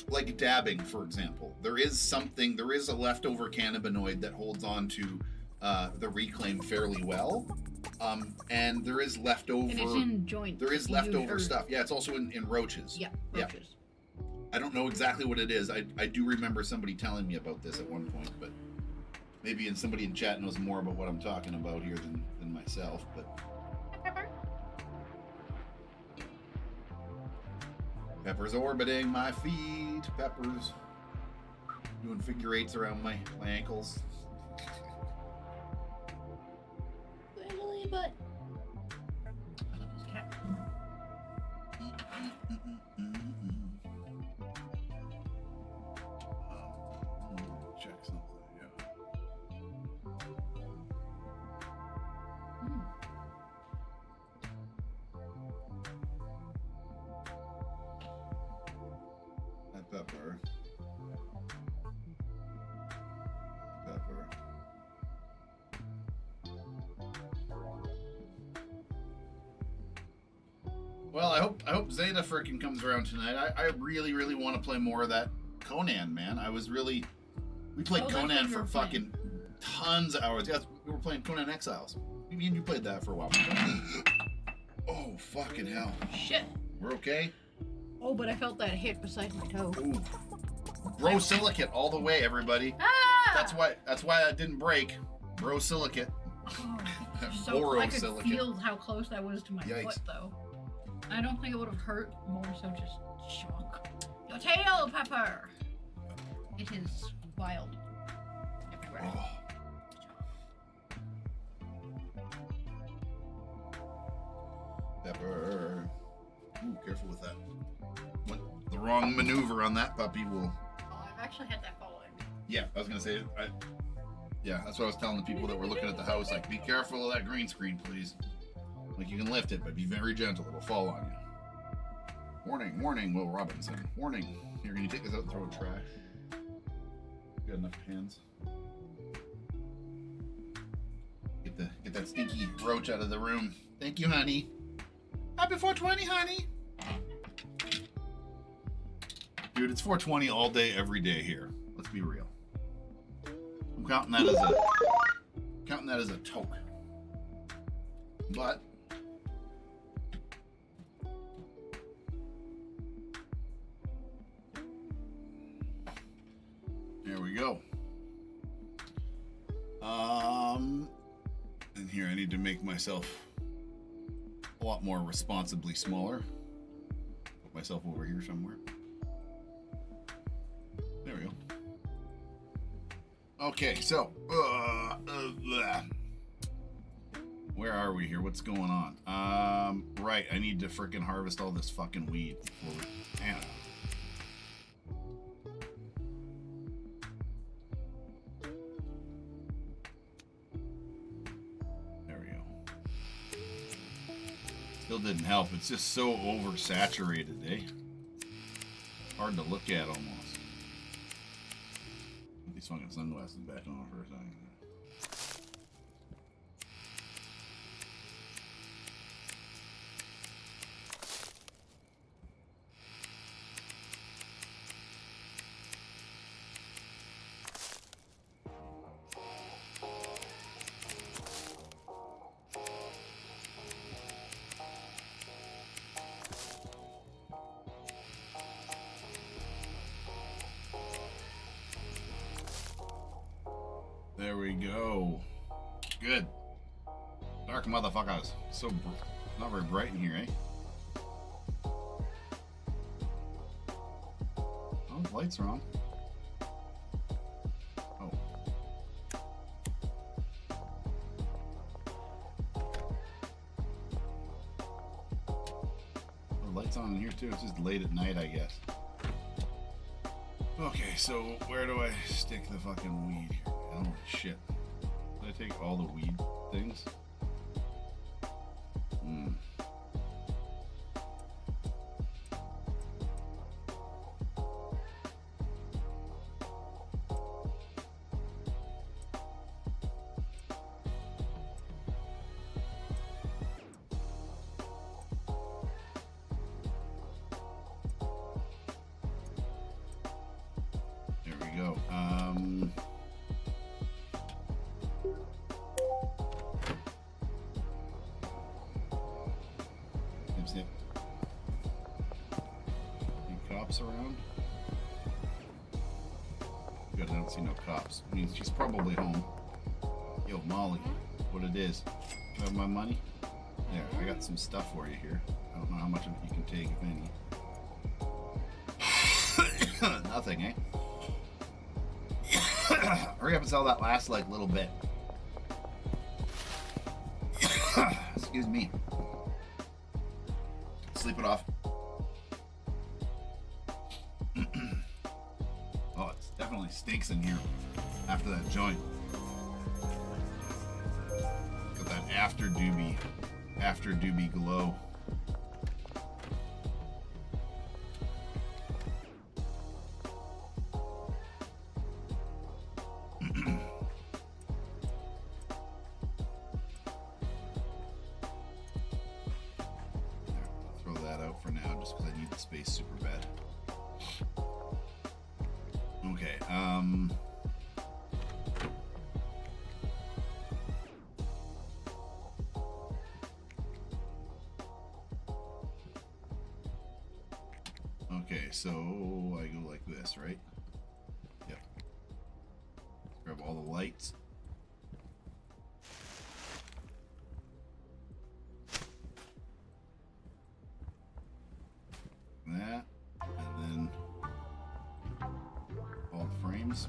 like dabbing, for example, there is a leftover cannabinoid that holds on to the reclaim fairly well. And there is leftover. And it's in joints. There is You leftover heard. stuff. Yeah, it's also in roaches. Yeah, Yeah. roaches. I don't know exactly what it is. I do remember somebody telling me about this at one point, but maybe somebody in chat knows more about what I'm talking about here than myself. But Pepper's orbiting my feet. Pepper's doing figure eights around my ankles. Wiggly butt. I love this cat. Check something. Yeah. Pepper. Well, I hope Zeta frickin' comes around tonight. I really want to play more of that Conan, man. We played Oh, that's Conan what we for were fucking tons of hours. Yeah, we were playing Conan Exiles. Me and you played that for a while. Oh, fucking hell. Shit. We're okay? Oh, but I felt that hit beside my toe. Ooh. Bro silicate all the way, everybody. Ah! That's why that didn't break. Bro silicate. Oh, so I could Borosilicate. feel how close that was to my Yikes. foot, though. I don't think it would have hurt, more so just shock. Your tail, Pepper! It is wild. Everywhere. Oh. Pepper. Ooh, careful with that. Went the wrong maneuver on that puppy will. Oh, I've actually had that following me. Yeah, I was gonna say. Yeah, that's what I was telling the people that were looking at the house. Like, be careful of that green screen, please. Like, you can lift it, but be very gentle. It'll fall on you. Warning, warning, Will Robinson. Warning. Here, can you take this out and throw it in trash? Got enough hands. Get that stinky roach out of the room. Thank you, honey. Happy 420, honey. Dude, it's 420 all day, every day here. Let's be real. I'm counting that as a toke. But there we go. And here I need to make myself a lot more responsibly smaller. Put myself over here somewhere. There we go. Okay, so where are we here? What's going on? Right, I need to freaking harvest all this fucking weed before we... Man. There we go. Still didn't help. It's just so oversaturated, eh? Hard to look at almost. Put these fucking sunglasses back on for a second. There we go. Good. Dark motherfuckers. So not very bright in here, eh? Oh, the lights are on. Oh. The lights on in here too. It's just late at night, I guess. Okay, so where do I stick the fucking weed here? Oh shit. Did I take all the weed things? There we go. Snip. Any cops around? Good, I don't see no cops. I mean, she's probably home. Yo, Molly, what it is? You have my money? There, I got some stuff for you here. I don't know how much of it you can take, if any. Nothing, eh? Hurry up and sell that last, like, little bit. Excuse me. Sleep it off. Oh, it definitely stinks in here after that joint. Got that after doobie glow. For now, just because I need the space super bad. Okay, okay, so I go like this, right? Yep. Grab all the lights. That, and then all the frames.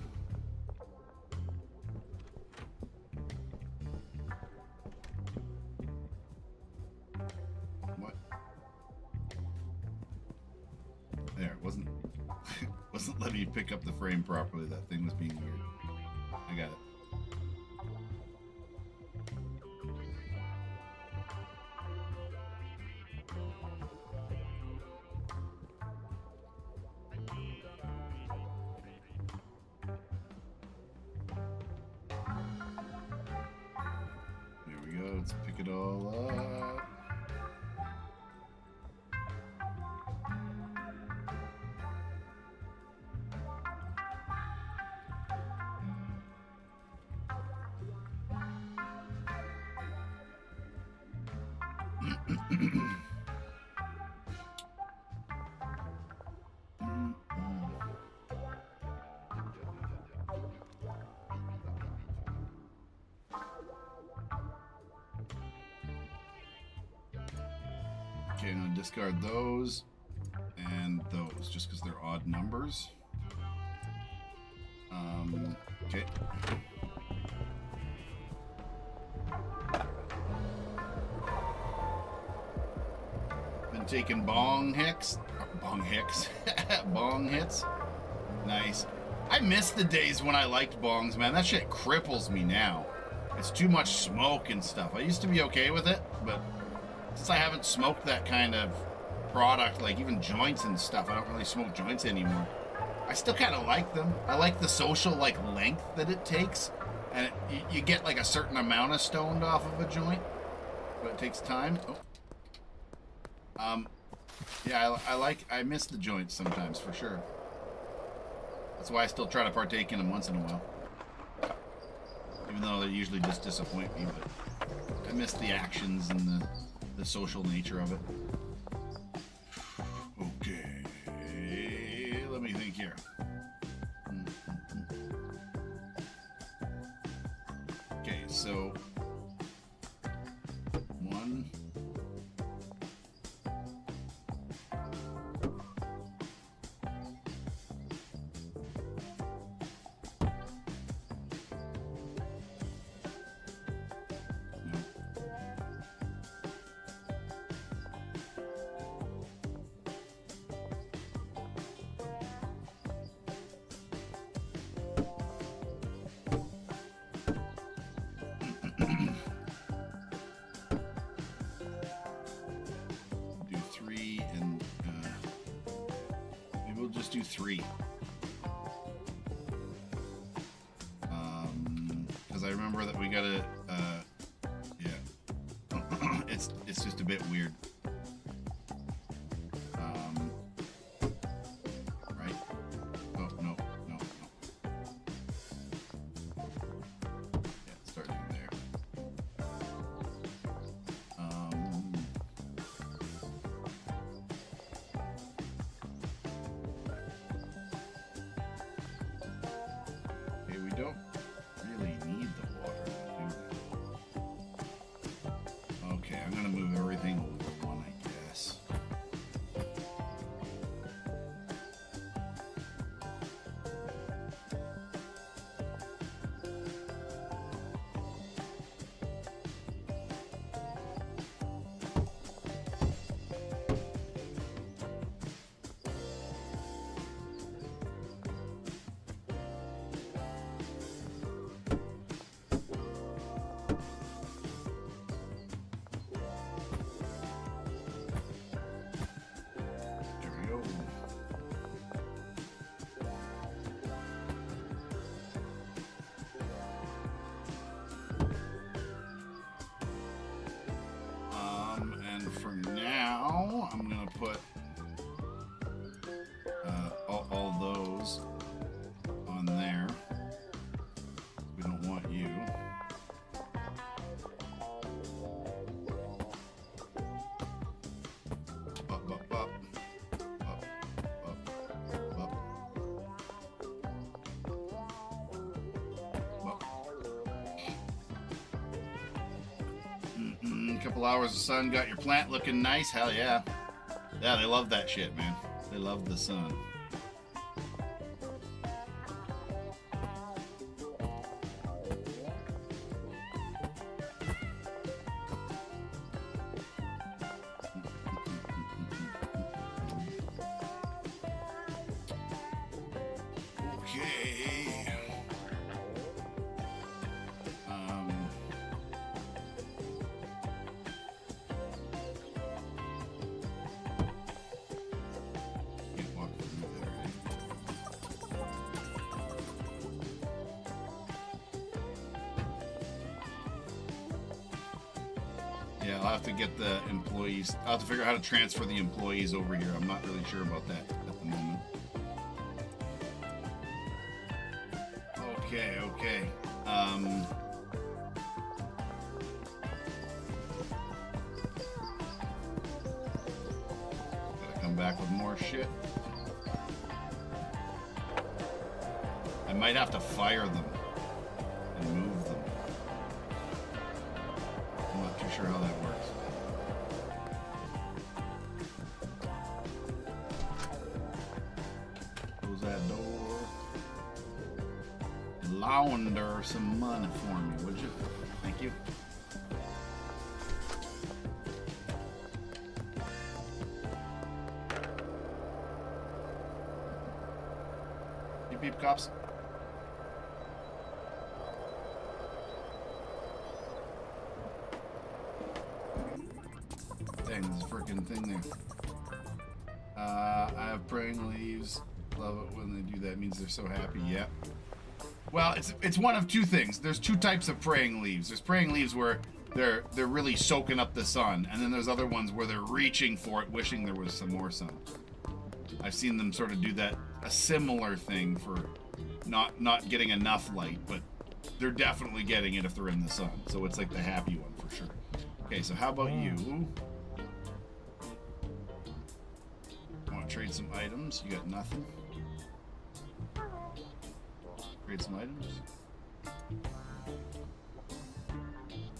What? There, it wasn't letting me pick up the frame properly. That thing was being weird. I got it. Let's pick it all up. Okay, I'm gonna discard those and those just because they're odd numbers. Okay. Been taking bong hits. Bong hits. Nice. I miss the days when I liked bongs, man. That shit cripples me now. It's too much smoke and stuff. I used to be okay with it, but since I haven't smoked that kind of product, like even joints and stuff, I don't really smoke joints anymore. I still kind of like them. I like the social like length that it takes, and you get like a certain amount of stoned off of a joint, but it takes time. Oh. Yeah, I miss the joints sometimes for sure. That's why I still try to partake in them once in a while, even though they usually just disappoint me. But I miss the actions and the social nature of it. Okay, let me think here. Okay, so one. Just do 3. Because I remember that we gotta, yeah. it's just a bit weird. Right? Oh, no. Yeah, starting there. Don't really need the water, do we? Okay, I'm gonna move everything over one, I guess. And for now, I'm gonna put all those on there. We don't want you. Up. Couple hours of sun, got your plant looking nice. Hell yeah. Yeah, they love that shit, man. They love the sun. Okay. Yeah, I'll have to get the employees. I'll have to figure out how to transfer the employees over here. I'm not really sure about that at the moment. Okay. Gotta come back with more shit. I might have to fire them and move them. I'm not too sure how that works. founder some money for me, would you? Thank you. Beep beep cops. Dang, there's a freaking thing there. I have praying leaves. Love it when they do that. It means they're so happy. Yeah. Well, it's one of two things. There's two types of praying leaves. There's praying leaves where they're really soaking up the sun, and then there's other ones where they're reaching for it, wishing there was some more sun. I've seen them sort of do that, a similar thing for not getting enough light, but they're definitely getting it if they're in the sun. So it's like the happy one for sure. Okay, so how about you? Want to trade some items? You got nothing? Trade some items?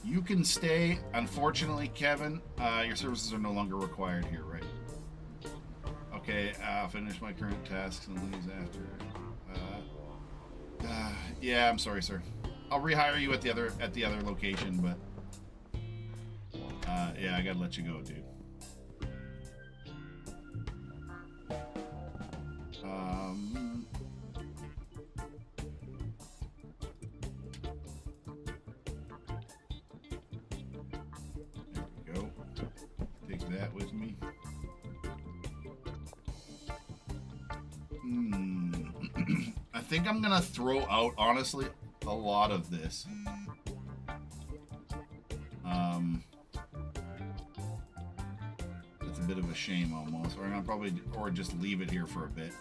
You can stay. Unfortunately, Kevin, your services are no longer required here, right? Okay, I'll finish my current tasks and leave after. Yeah, I'm sorry, sir. I'll rehire you at the other location, but yeah, I gotta let you go, dude. There we go. Take that with me. I think I'm gonna throw out, honestly, a lot of this. It's a bit of a shame almost. Or I'm gonna probably, or just leave it here for a bit.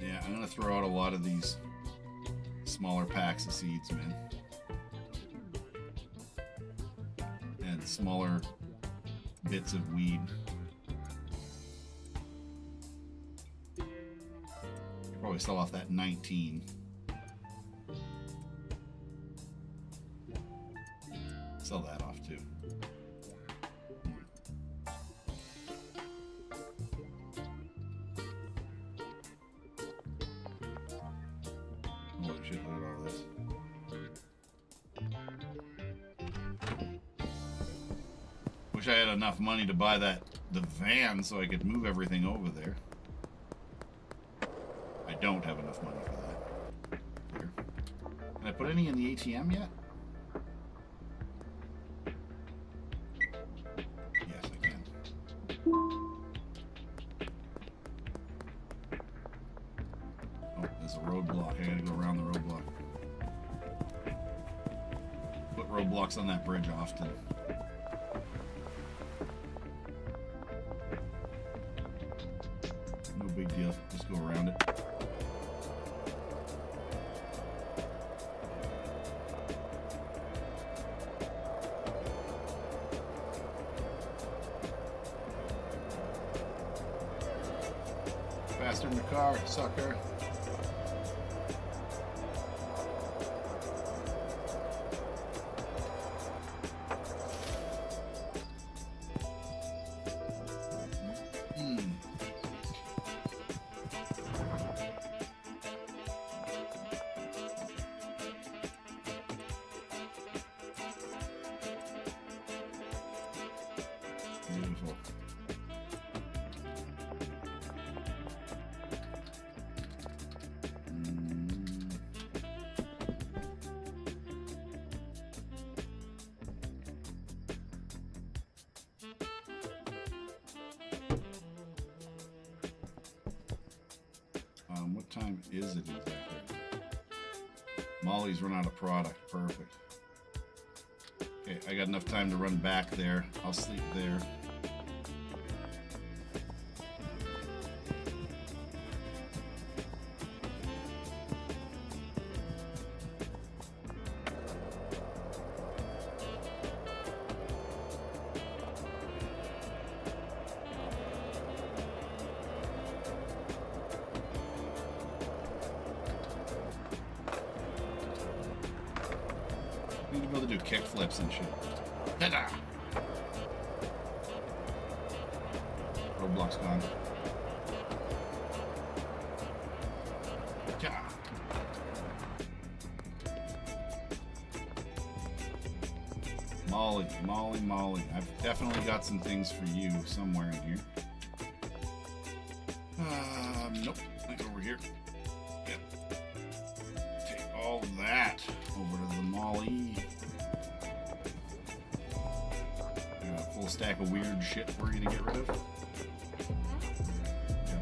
Yeah, I'm gonna throw out a lot of these smaller packs of seeds, man. And smaller bits of weed. Probably sell off that 19. Sell that off too. Holy shit, look at all this. Wish I had enough money to buy the van so I could move everything over there. I don't have enough money for that. Here. Can I put any in the ATM yet? Yes, I can. Oh, there's a roadblock. I gotta go around the roadblock. Put roadblocks on that bridge often. No big deal. Just go around it. Faster in the car, sucker. Beautiful. What time is it exactly? Molly's run out of product. Perfect. Okay, I got enough time to run back there. I'll sleep there. Need to be able to do kick flips and shit. Ta-da! Roadblock's gone. Ja. Molly. I've definitely got some things for you somewhere in here. Nope. I think over here. Yep. Take all that over to the Molly. Got a full stack of weird shit for you to get rid of. I'll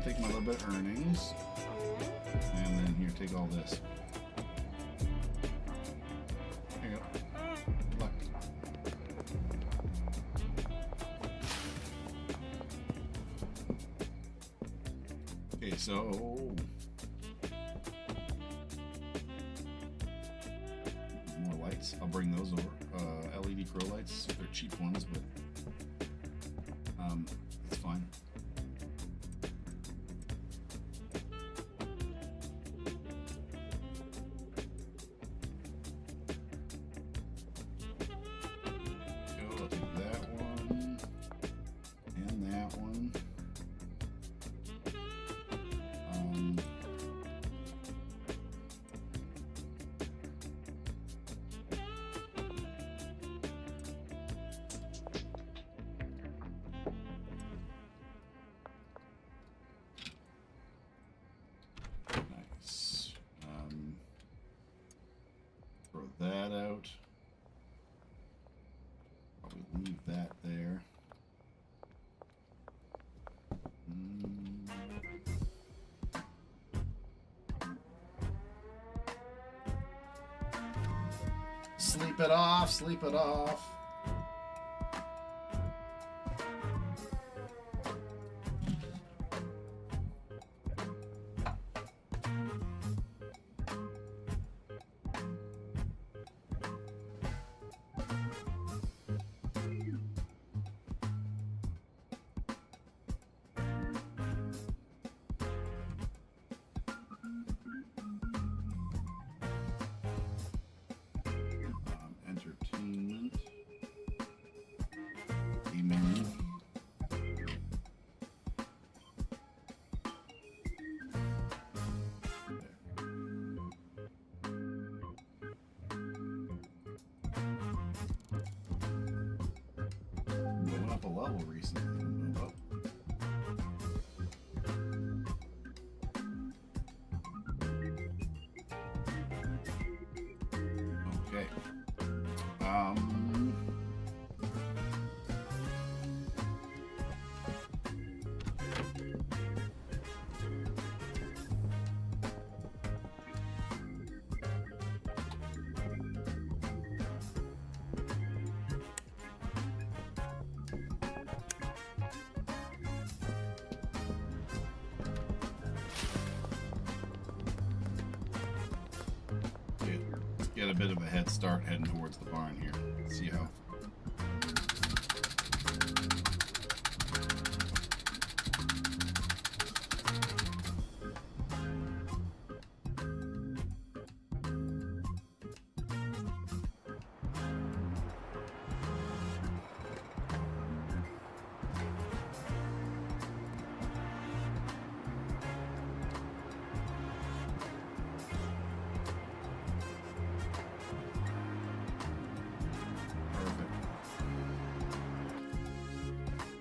take my little bit of earnings. And then here, take all this. There you go. Good luck. Okay, so more lights. I'll bring those over. LED crow lights. They're cheap ones, but it's fine. I'll take that one and that one. Nice. Throw that out. Probably leave that there. Sleep it off, sleep it off. Entertainment. Gaming. Going up a level recently. Move up. Okay. Get a bit of a head start heading towards the barn here. See how.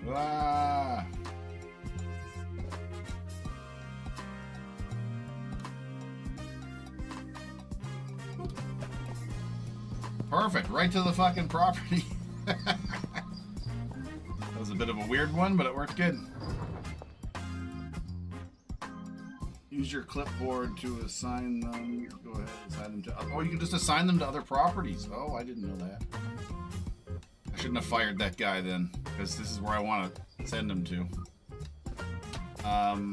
Ah. Perfect, right to the fucking property. That was a bit of a weird one, but it worked good. Use your clipboard to assign them. Go ahead, assign them to. Oh, you can just assign them to other properties. Oh, I didn't know that. I shouldn't have fired that guy then, because this is where I want to send him to. Right.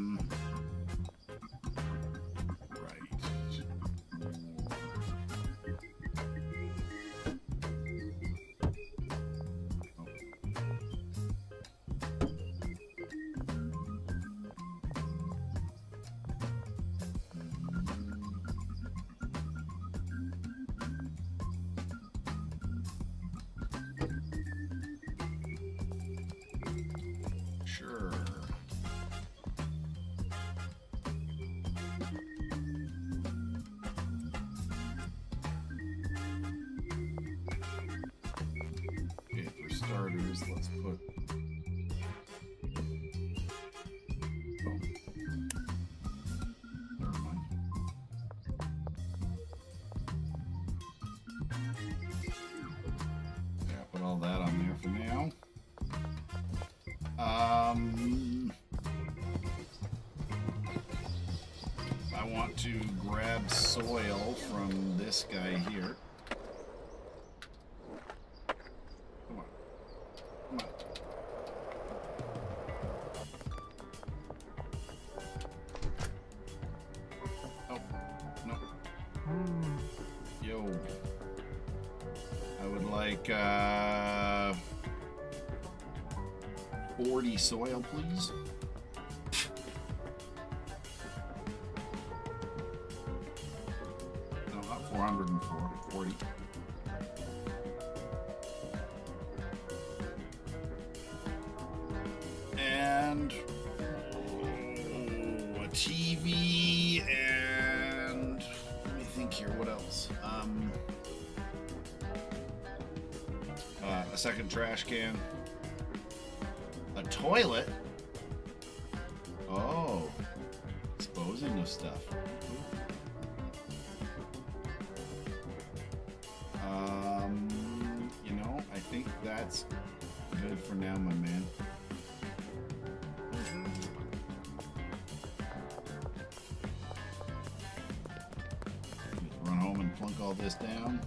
I want to grab soil from this guy here. Come on. Come on. Oh, no. Yo. I would like 40 soil, please. No, not 404, 40. And a TV and let me think here, what else? A second trash can. A toilet. Oh, disposing of stuff. You know, I think that's good for now, my man. Just run home and plunk all this down.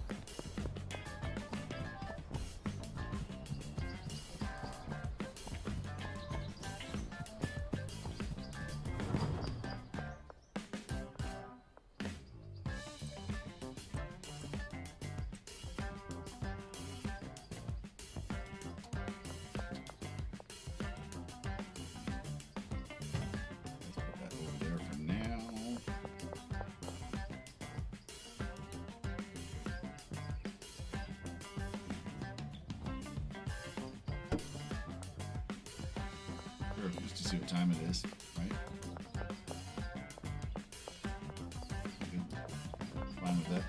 Just to see what time it is, right? Good. Fine with that.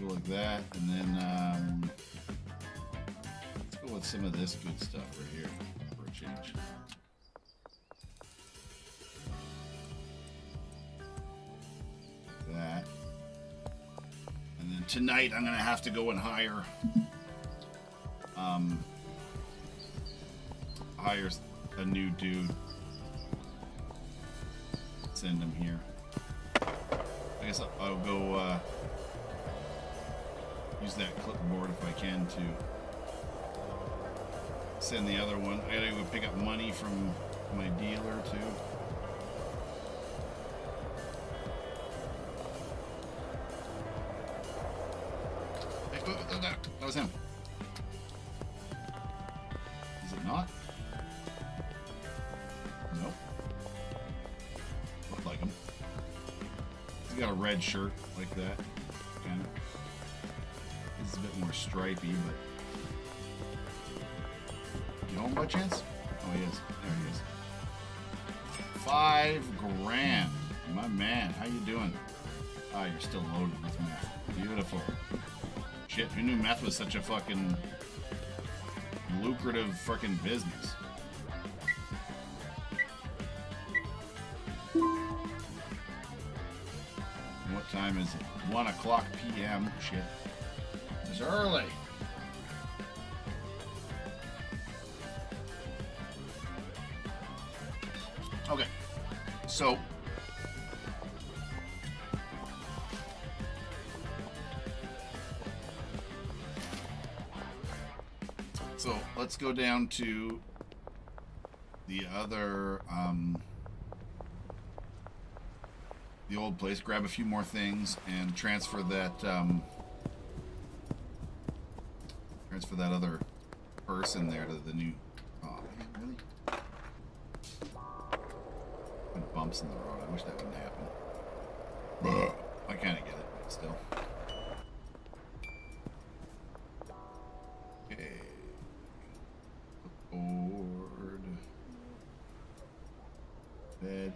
Go like that, and then with some of this good stuff right here for a change. That. And then tonight I'm gonna have to go and hire a new dude. Send him here. I guess I'll go use that clipboard if I can to send the other one. I gotta go pick up money from my dealer too. Hey, that was him. Is it not? Nope. Looked like him. He's got a red shirt like that, kind of. It's a bit more stripy, but. You home by chance? Oh, he is. There he is. $5,000. My man, how you doing? Ah, you're still loaded with meth. Beautiful. Shit, who knew meth was such a fucking lucrative fucking business? What time is it? 1 o'clock p.m. Shit. It's early. Okay, so let's go down to the other the old place, grab a few more things, and transfer that other person there to the new. Oh man, really? Bumps in the road. I wish that wouldn't happen. I kind of get it, but still. Okay. Board. Bed.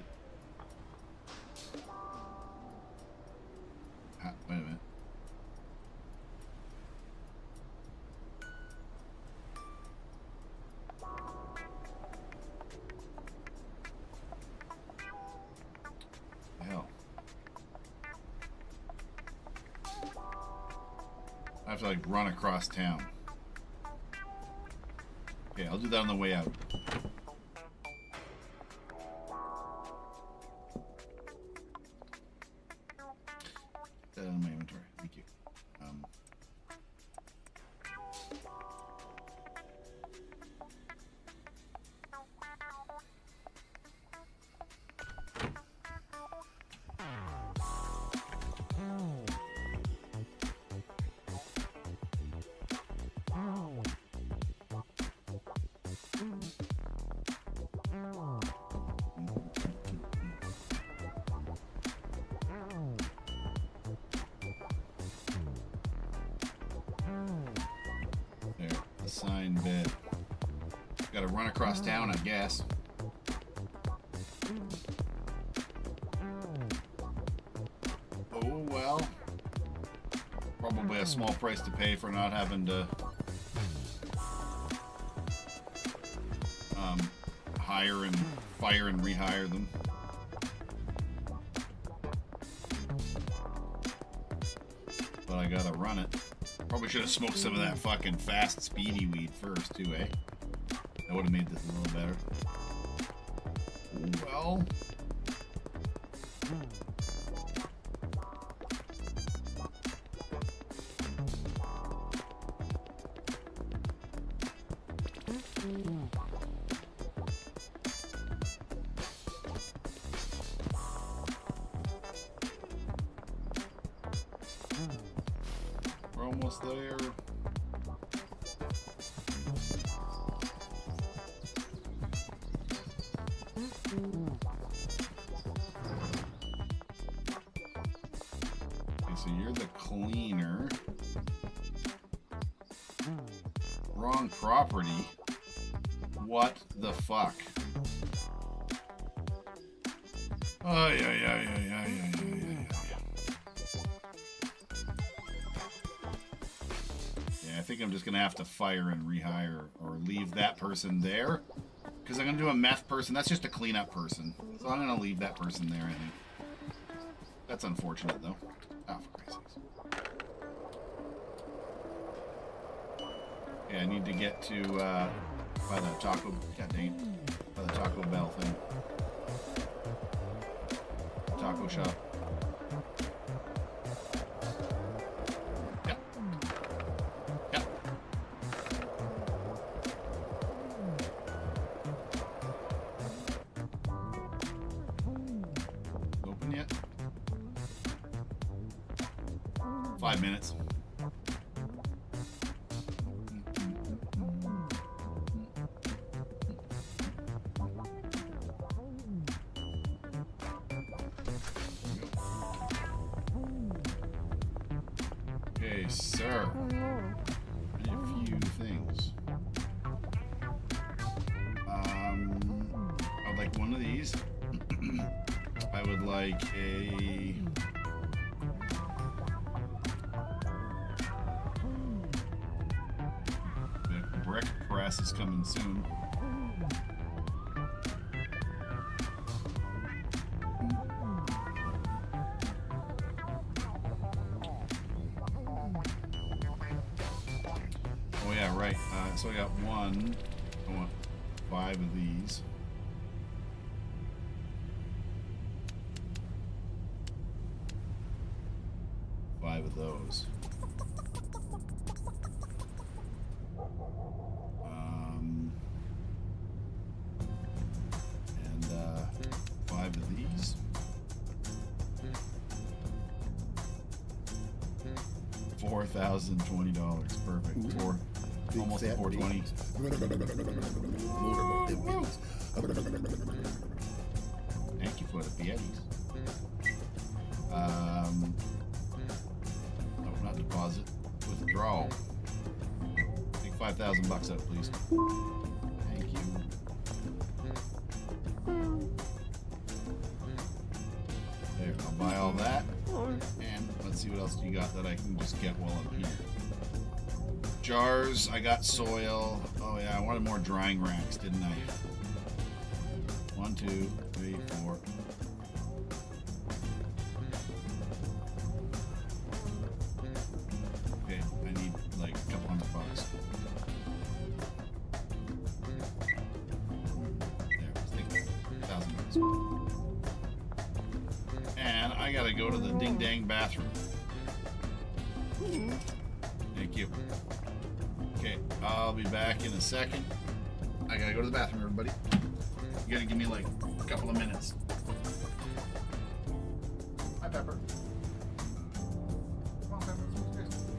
Wait a minute. have to like run across town. Okay, I'll do that on the way out. That in my inventory. Thank you. There, assigned bed. Gotta run across town, I guess. Oh well. Probably a small price to pay for not having to hire and fire and rehire them. But I gotta run it. Probably should have smoked some of that fucking fast, speedy weed first, too, eh? That would have made this a little better. Well. We're almost there. Okay, so you're the cleaner. Wrong property. What the fuck? Oh, yeah. I think I'm just gonna have to fire and rehire or leave that person there because I'm gonna do a meth person. That's just a cleanup person, so I'm gonna leave that person there. I think that's unfortunate though. Oh, for Christ's sakes. Yeah, I need to get to by the taco. God dang it, by the Taco Bell thing. Taco shop. Open yet? 5 minutes. Okay, sir. A few things. I'd like one of these. I would like a the brick press is coming soon. Oh yeah, right. So I got one. I want 5 of these. Of those. And 5 of these. $4,020. Perfect. Almost $420. Thank you for the Pietis. Not deposit, withdrawal. Take $5,000 out, please. Thank you. There, I'll buy all that. And let's see what else you got that I can just get while I'm here. Jars, I got soil. Oh yeah, I wanted more drying racks, didn't I? 1, 2, 3, 4. Okay, I need I gotta go to the ding dang bathroom. Thank you. Okay, I'll be back in a second. I gotta go to the bathroom, everybody. You gotta give me like a couple of minutes. Hi, Pepper. Come on, Pepper. Let's go.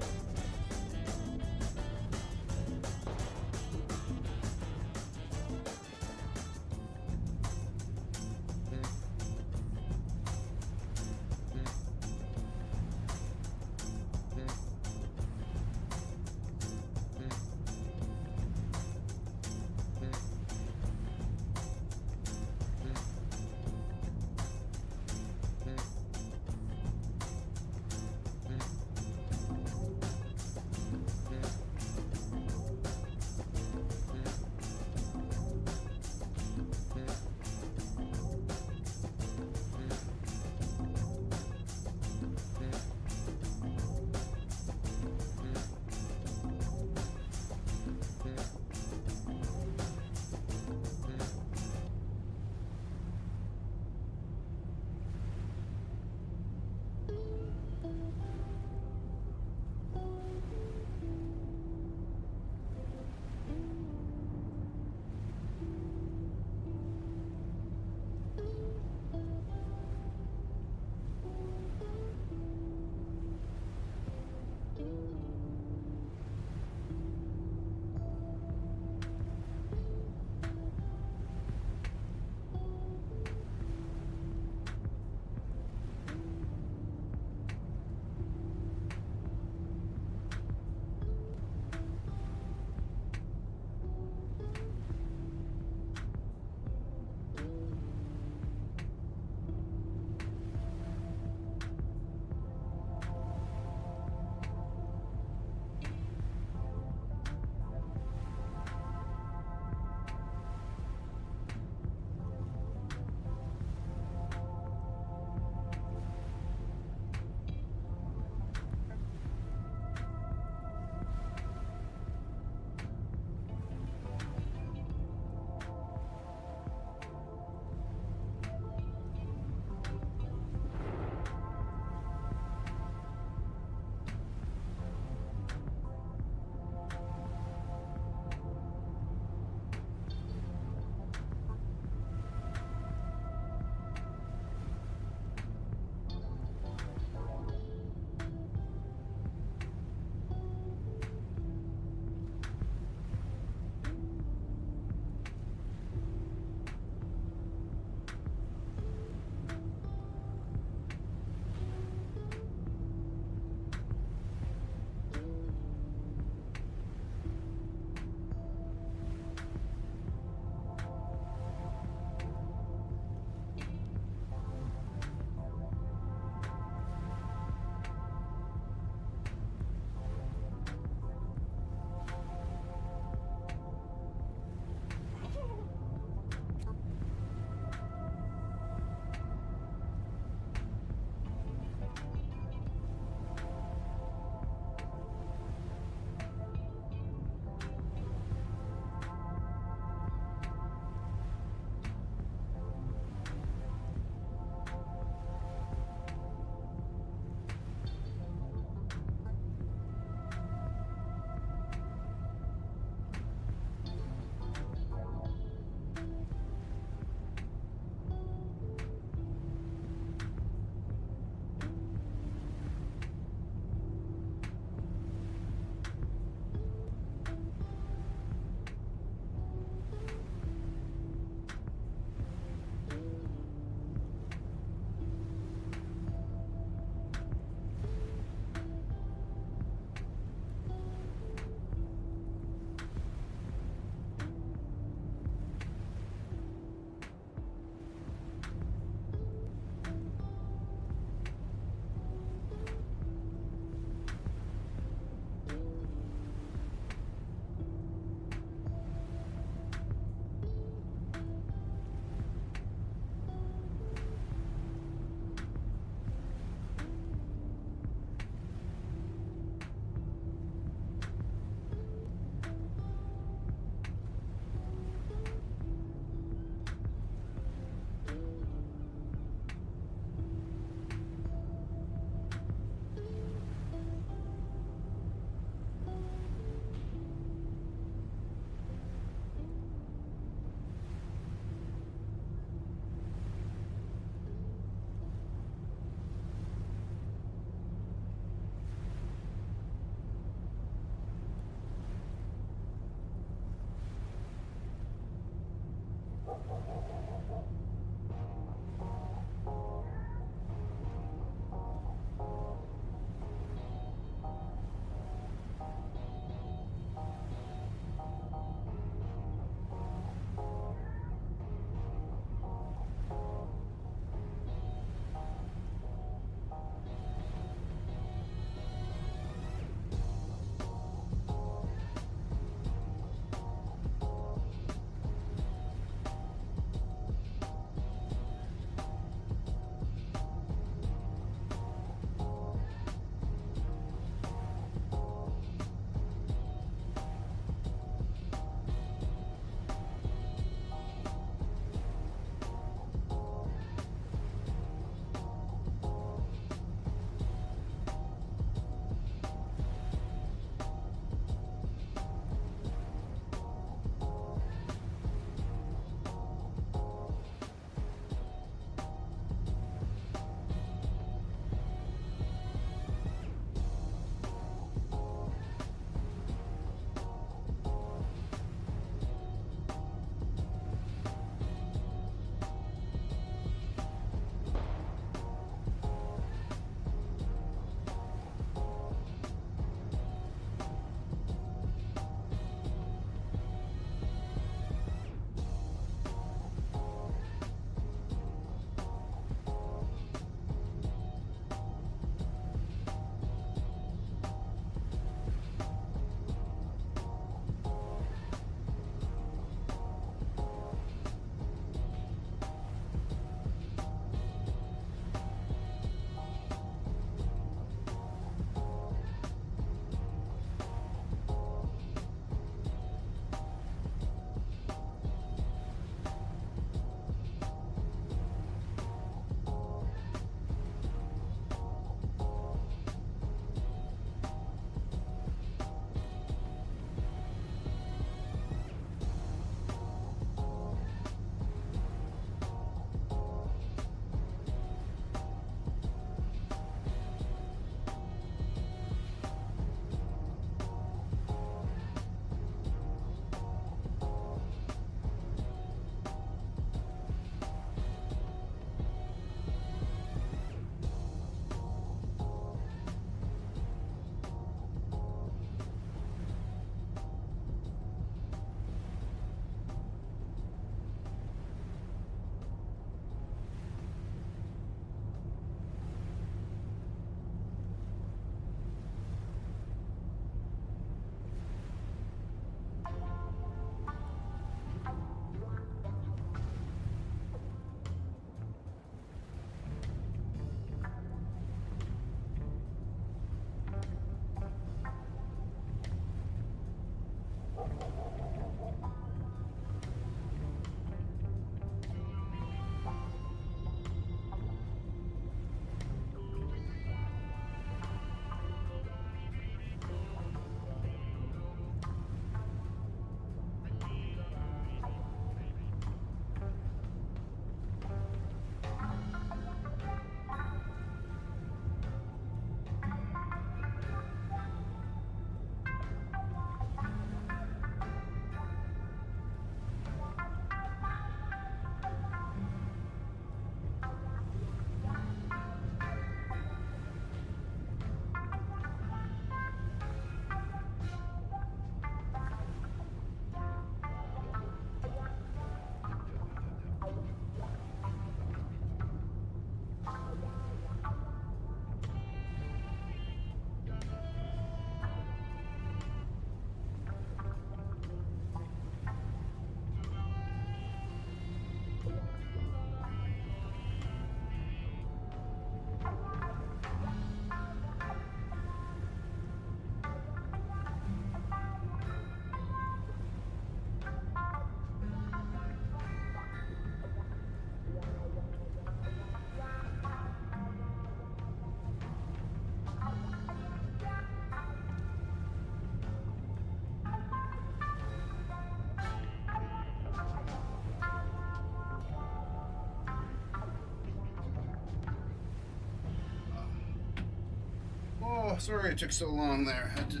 sorry it took so long there. I had to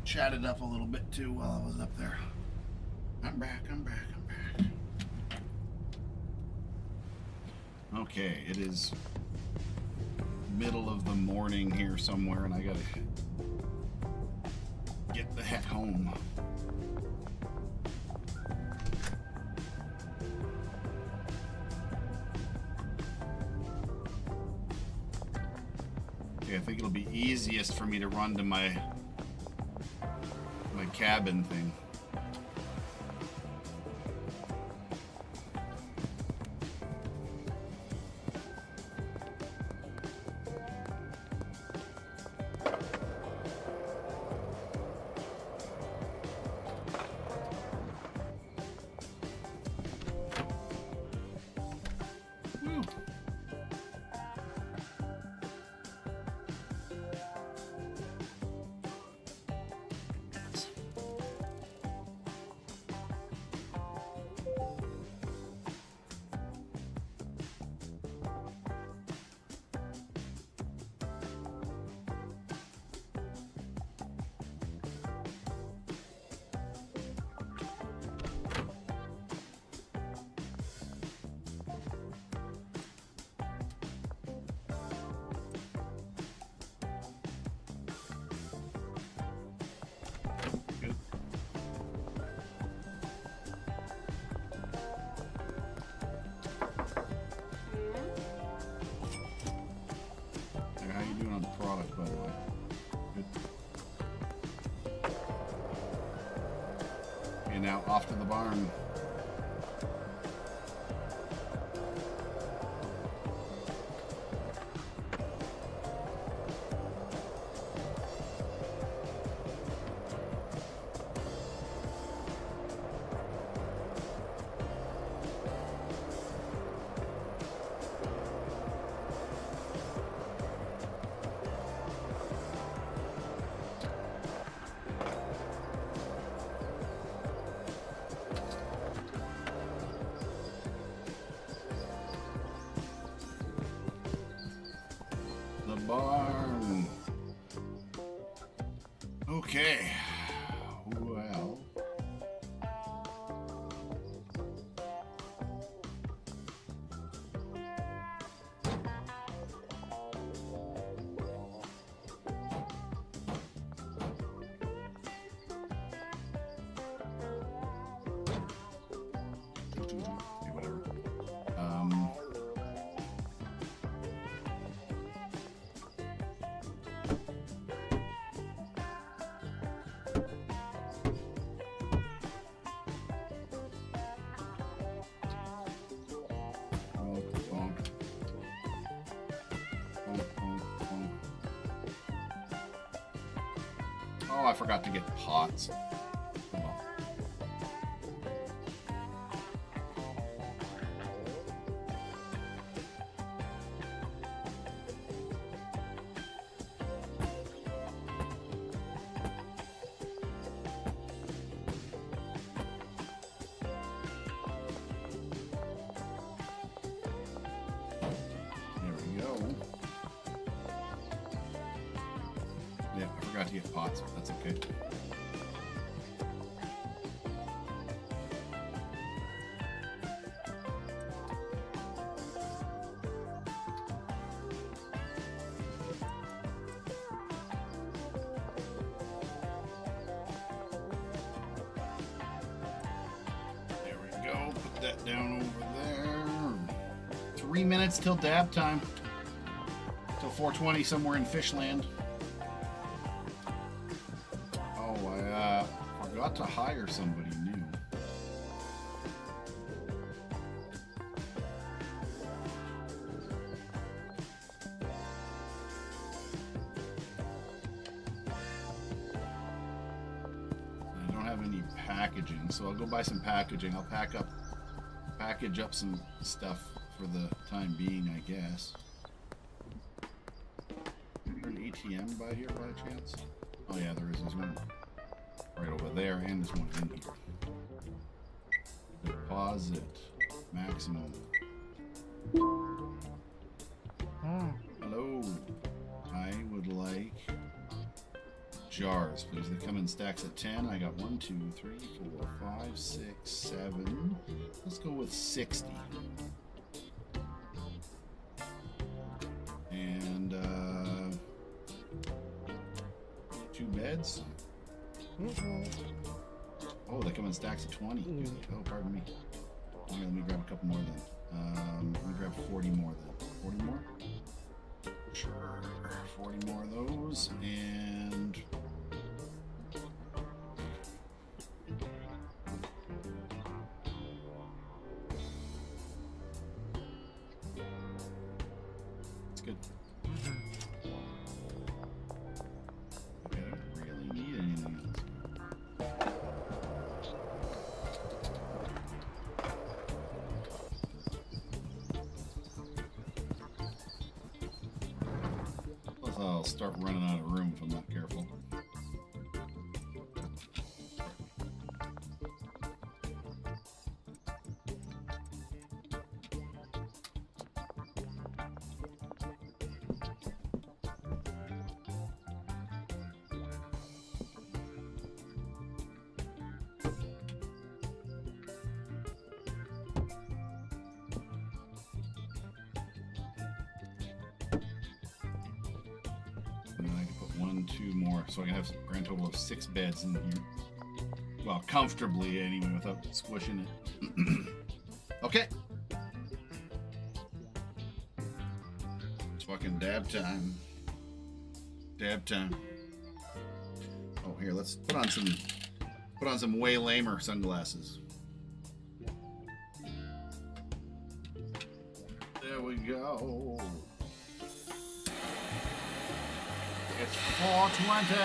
chat it up a little bit too while I was up there. I'm back. Okay, it is middle of the morning here somewhere, and I gotta get the heck home. Okay, I think it'll be easiest for me to run to my cabin thing. Product, by the way. Good. Okay, now off to the barn. Barn. Okay. Well. Whatever. Oh, I forgot to get pots. Oh, well. There we go. Yeah, I forgot to get pots, but that's okay. There we go. Put that down over there. 3 minutes till dab time. Till 4:20 somewhere in Fishland. Forgot to hire somebody new. I don't have any packaging, so I'll go buy some packaging. I'll package up some stuff for the time being, I guess. Is there an ATM by here by chance? Oh yeah, there is. There's one right over there, and there's one in here. Deposit maximum. Hello. I would like jars, please. They come in stacks of 10. I got 1, 2, 3, 4, 5, 6, 7. Let's go with 60. And 2 beds. Oh, they come in stacks of 20. Oh, pardon me. Okay, let me grab a couple more then. Let me grab 40 more then. 40 more? Sure. 40 more of those. And it's good. Okay, I don't really need anything else. Plus, I'll start running out of room if I'm not careful. And then I can put 1, 2 more, so I can have a grand total of 6 beds in here. Well, comfortably anyway, without squishing it. Okay. It's fucking dab time. Dab time. Oh, here, let's put on some way lamer sunglasses. There we go. It's 4:20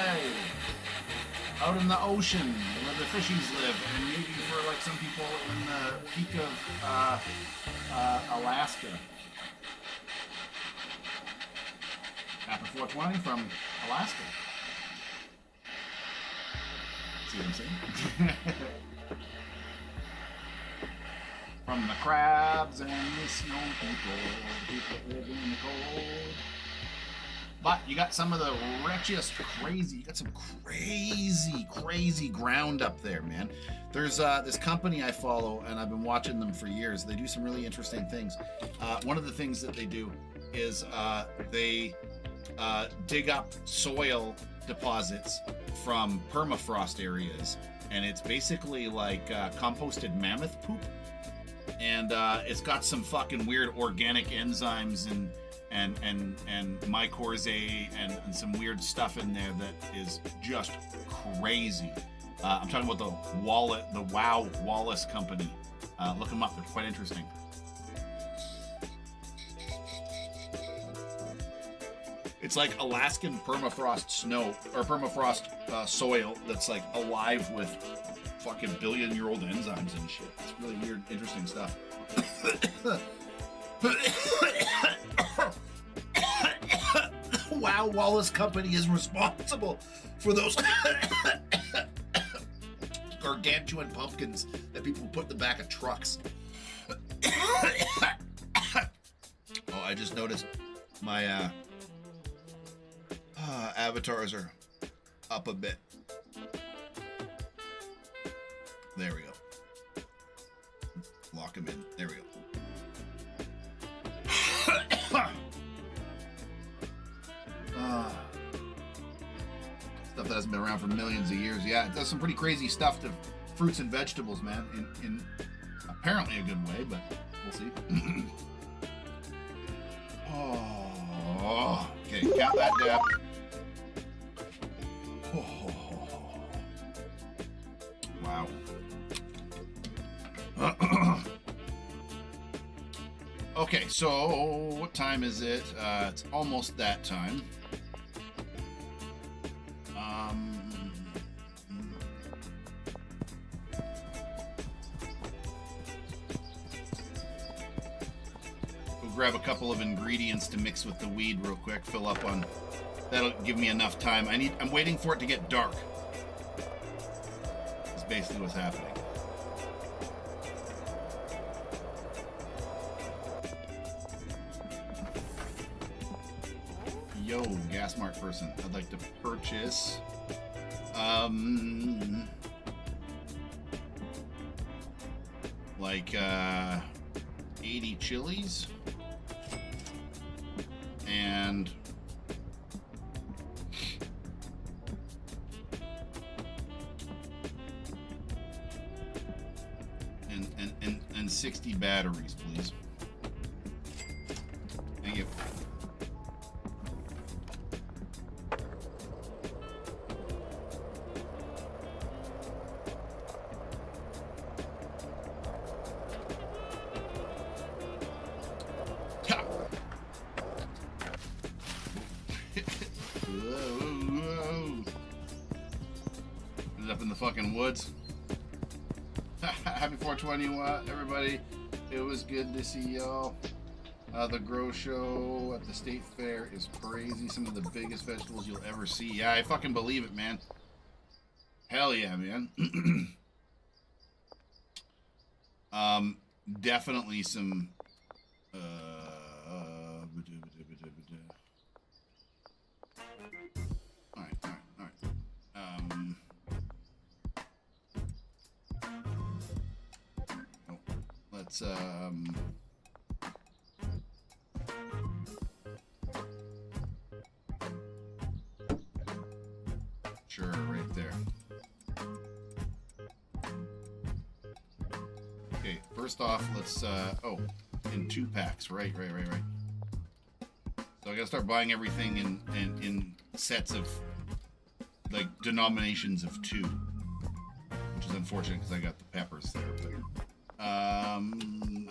out in the ocean where the fishies live, and maybe for like some people in the peak of Alaska. After 4:20 from Alaska. See what I'm saying? From the crabs and the snow people that live in the cold. But you got some of the wretchedest crazy, you got some crazy ground up there, man. There's this company I follow, and I've been watching them for years. They do some really interesting things. One of the things that they do is they dig up soil deposits from permafrost areas, and it's basically like composted mammoth poop. And it's got some fucking weird organic enzymes and mycorrhizae and some weird stuff in there that is just crazy. I'm talking about the Wow Wallace Company. Look them up; they're quite interesting. It's like Alaskan permafrost snow or permafrost soil that's like alive with fucking billion-year-old enzymes and shit. It's really weird, interesting stuff. Wow Wallace Company is responsible for those gargantuan pumpkins that people put in the back of trucks. Oh, I just noticed my avatars are up a bit. There we go. Lock them in. There we go. Stuff that hasn't been around for millions of years. Yeah, it does some pretty crazy stuff to fruits and vegetables, man. In apparently a good way, but we'll see. Oh, okay. Count that dab. Oh, wow. Okay, so what time is it? It's almost that time. We'll grab a couple of ingredients to mix with the weed real quick. Fill up on. That'll give me enough time. I'm waiting for it to get dark. That's basically what's happening. Yo, gas mark person. I'd like to purchase like 80 chilies and and 60 batteries, please. Thank you. Ended up in the fucking woods. Happy 420, everybody. It was good to see y'all. The Grow Show at the State Fair is crazy. Some of the biggest vegetables you'll ever see. Yeah, I fucking believe it, man. Hell yeah, man. Definitely some let's sure, right there. Okay, first off, let's oh, in 2 packs. Right. So I gotta start buying everything in sets of like denominations of 2, which is unfortunate because I got the peppers there. But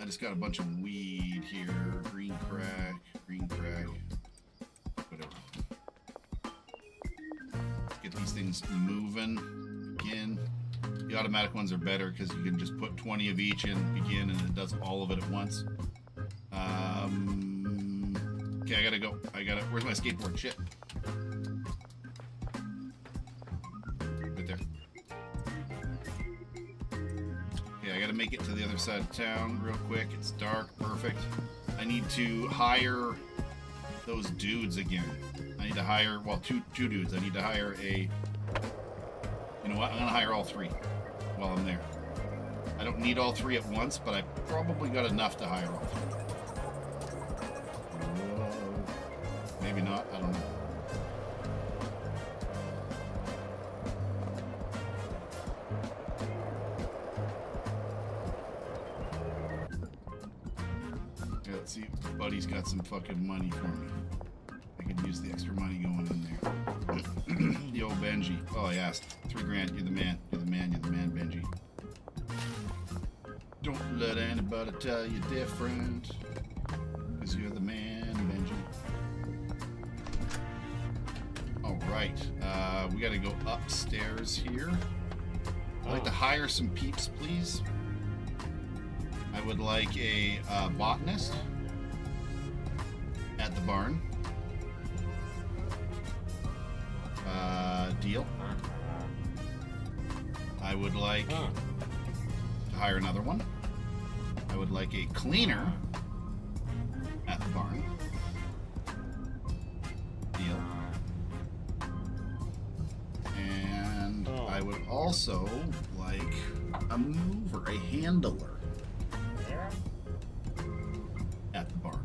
I just got a bunch of weed here. Green crack, whatever. Get these things moving again. The automatic ones are better because you can just put 20 of each in, begin, and it does all of it at once. Okay, I gotta go. Where's my skateboard? Shit. Right there. Okay, I gotta make it to the other side of town real quick. It's dark. Perfect. I need to hire those dudes again. I need to hire, well, two dudes. I need to hire a... You know what? I'm gonna hire all 3 while I'm there. I don't need all 3 at once, but I probably got enough to hire all 3. Maybe not. I don't know. Okay, let's see if Buddy's got some fucking money for me. I could use the extra money going in there. The old Benji. Oh, I asked. 3 grand. You're the man. You're the man, Benji. Don't let anybody tell you different. Because you're the man, Benji. Alright. We gotta go upstairs here. I'd like to hire some peeps, please. I would like a botanist at the barn. Deal. I would like to hire another one. I would like a cleaner at the barn. Deal. And I would also like a mover, a handler at the barn.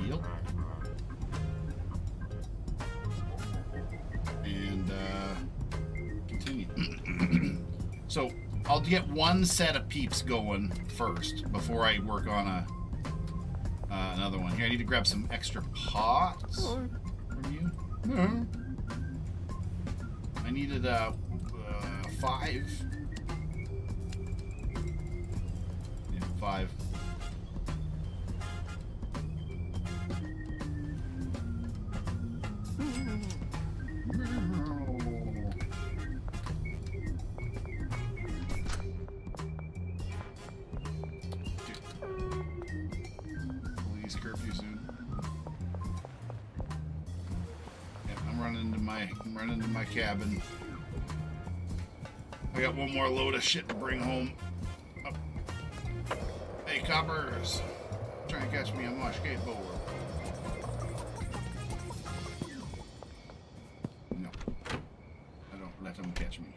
Deal. And continue. So I'll get 1 set of peeps going first before I work on another one. Here, I need to grab some extra pots from you. I needed 5. Yeah, 5. Police curfew soon. Yep, I'm running to my cabin. I got 1 more load of shit to bring home. Oh. Hey, coppers. Try and catch me on my skateboard. No. I don't let them catch me.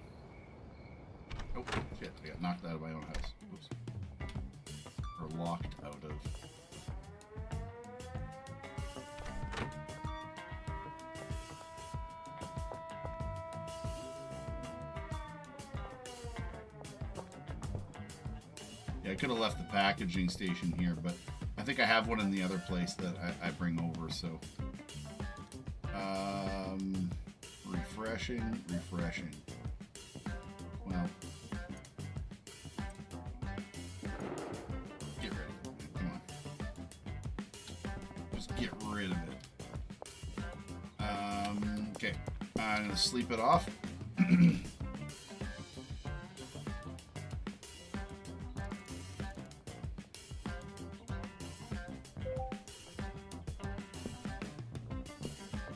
Oh, shit. I got knocked out of my own house. Oops. Or locked out of. Yeah, I could have left the packaging station here, but I think I have one in the other place that I bring over, so. Refreshing. Well. Get ready. Come on. Just get rid of it. Okay. I'm going to sleep it off.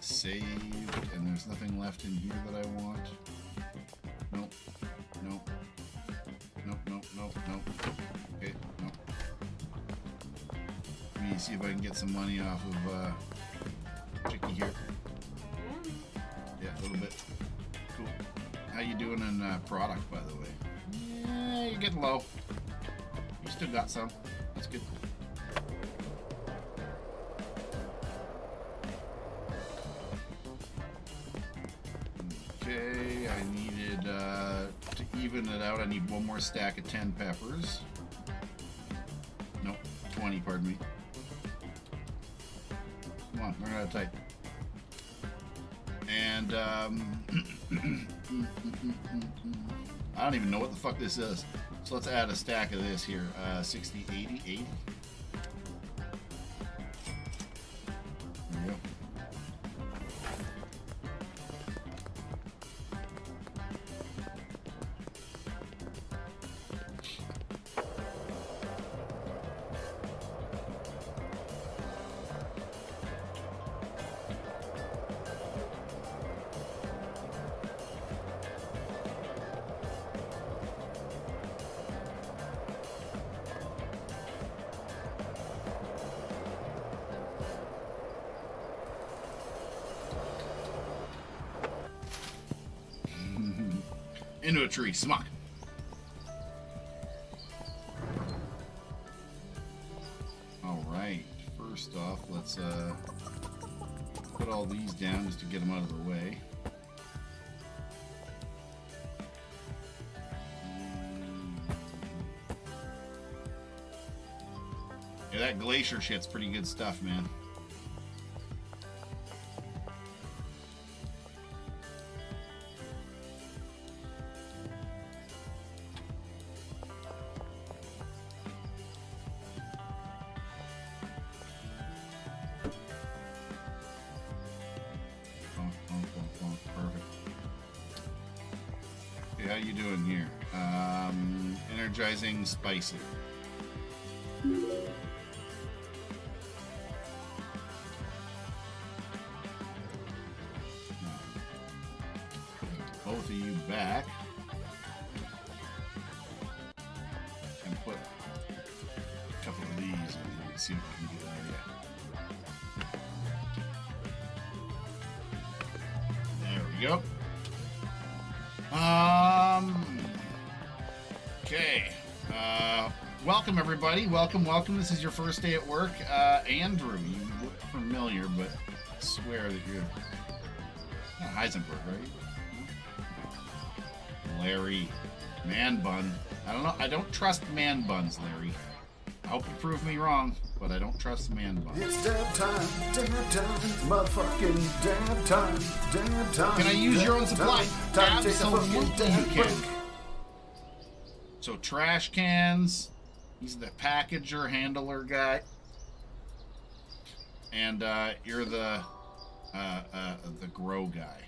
Saved, and there's nothing left in here that I want. Nope. Okay, nope. Let me see if I can get some money off of Chicky here. Yeah, a little bit. Cool. How you doing in product, by the way? Yeah, you're getting low. You still got some. That's good. Okay, I needed, to even it out, I need one more stack of 10 peppers. Nope, 20, pardon me. Come on, learn how to type. And, I don't even know what the fuck this is. So let's add a stack of this here. 60, 80, 80. There we go. Into a tree, smuck. All right, first off, let's put all these down just to get them out of the way. Yeah, that glacier shit's pretty good stuff, man. How you doing here? Energizing spicy. Both of you back. And put a couple of these in and see what we can get out of here. There we go. Okay. Welcome everybody. Welcome. This is your first day at work. Andrew, you look familiar, but I swear that you're not Heisenberg, right? Larry. Man bun. I don't know. I don't trust man buns, Larry. I hope you prove me wrong, but I don't trust man buns. It's dab time, motherfucking dab time. Can I use your own supply? Time to take a fucking Absolutely you dab can. break. So trash cans. He's the packager, handler guy. And you're the grow guy.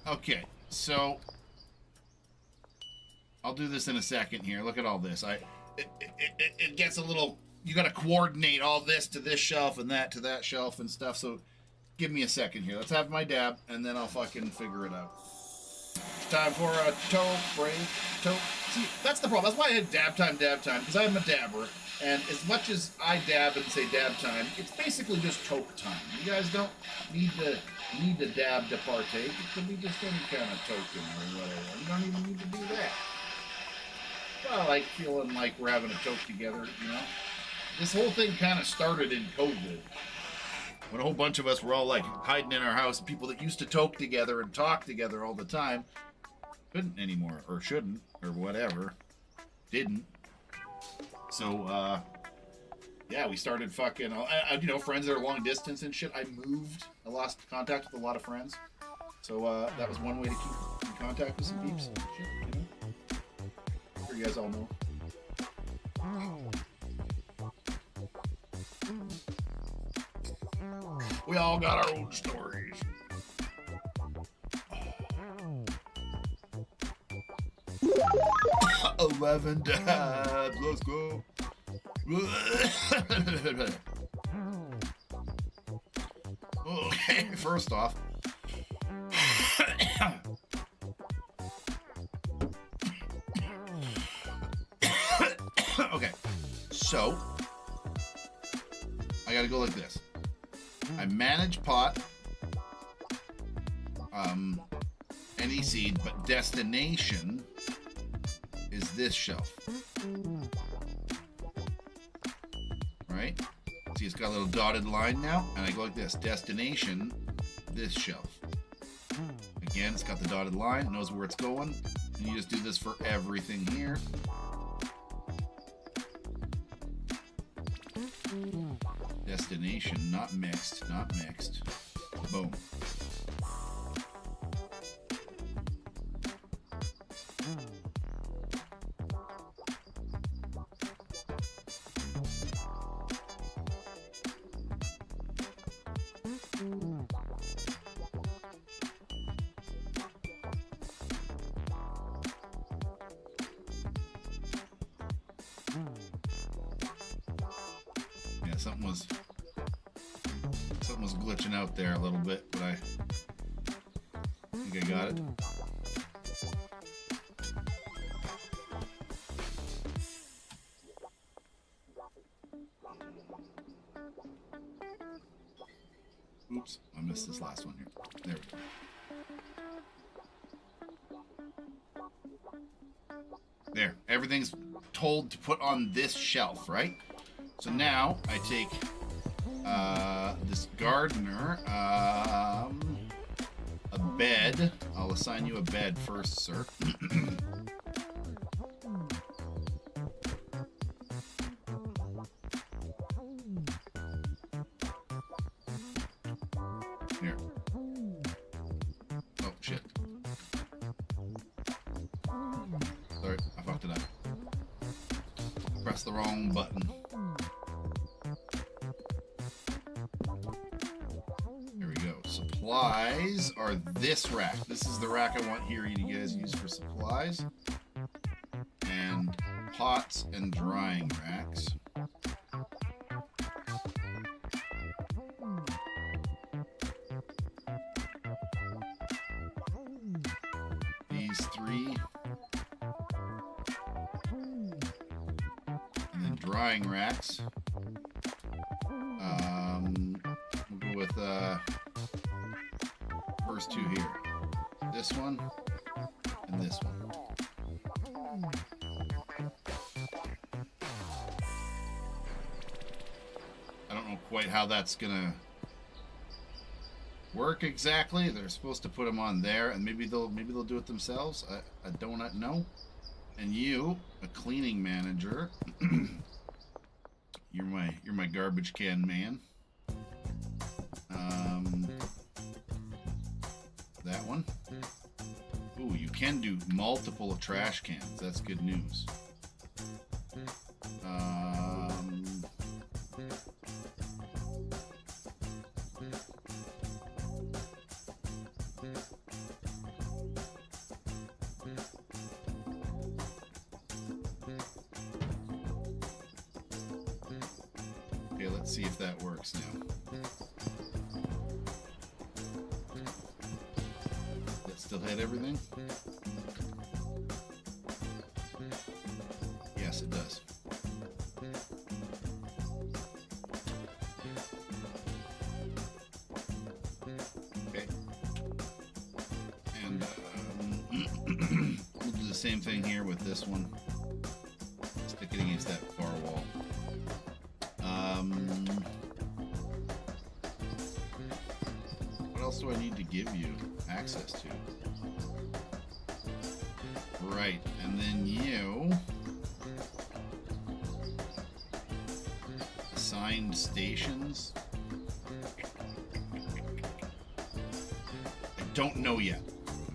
Okay, so I'll do this in a second here. Look at all this. It gets a little. You got to coordinate all this to this shelf and that to that shelf and stuff. So give me a second here. Let's have my dab, and then I'll fucking figure it out. It's time for a toe break. See, that's the problem. That's why I had dab time, because I'm a dabber. And as much as I dab and say dab time, it's basically just toke time. You guys don't need to dab to partake. It could be just any kind of token or whatever. You don't even need to do that. Well, like feeling like we're having a toke together, you know. This whole thing kind of started in COVID, when a whole bunch of us were all like hiding in our house. People that used to toke together and talk together all the time couldn't anymore, or shouldn't, or whatever. Didn't. So, yeah, we started fucking, you know, friends that are long distance and shit. I moved. I lost contact with a lot of friends. So, that was one way to keep in contact with some peeps and shit, you know? I'm sure you guys all know. We all got our own stories. 11 dabs, let's go. Okay, first off. Okay, so I gotta go like this. I manage pot, any seed, but destination is this shelf. Right? See, it's got a little dotted line now, and I go like this. Destination, this shelf. Again, it's got the dotted line, it knows where it's going, and you just do this for everything here. Destination, not mixed, not mixed. Boom. Yeah, something was glitching out there a little bit, but I think I got it. Oops, I missed this last one here. There we go. There, everything's told to put on this shelf, right? So now I take this gardener, a bed. I'll assign you a bed first, sir. Here. Oh, shit. Sorry, I fucked it up. Press the wrong button. Supplies are this rack. This is the rack I want here you guys use for supplies. And pots and drying racks. These three. And then drying racks. We'll go with first two here. This one and this one. I don't know quite how that's gonna work exactly. They're supposed to put them on there, and maybe they'll do it themselves. I do not know. And you, a cleaning manager, you're my garbage can man. That one. Ooh, you can do multiple trash cans. That's good news. Okay, let's see if that works now. Still hit everything? Yes, it does. same thing here with this one. Stick it against that far wall. What else do I need to give you access to? Right, and then you assigned stations. I don't know yet.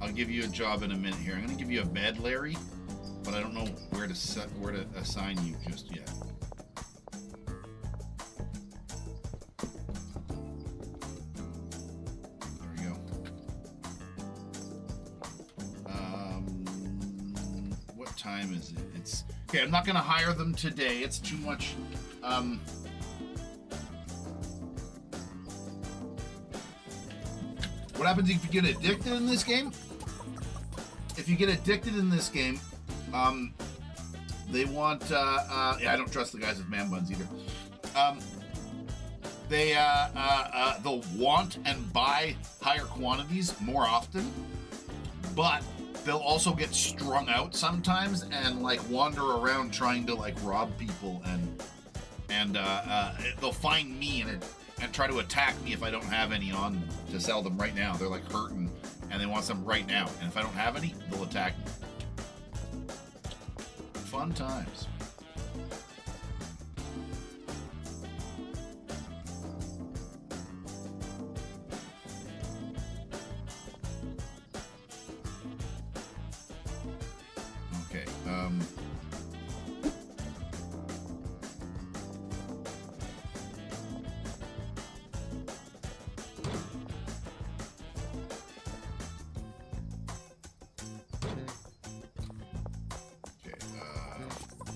I'll give you a job in a minute here. I'm going to give you a bed, Larry, but I don't know where to assign you just yet. There we go. What time is it? It's okay. I'm not going to hire them today. It's too much. What happens if you get addicted in this game? If you get addicted in this game, they want, yeah, I don't trust the guys with man buns either. They'll want and buy higher quantities more often, but they'll also get strung out sometimes and like wander around trying to like rob people and they'll find me and try to attack me if I don't have any on to sell them right now. They're like hurting and they want some right now. And if I don't have any, they'll attack me. Fun times. Okay,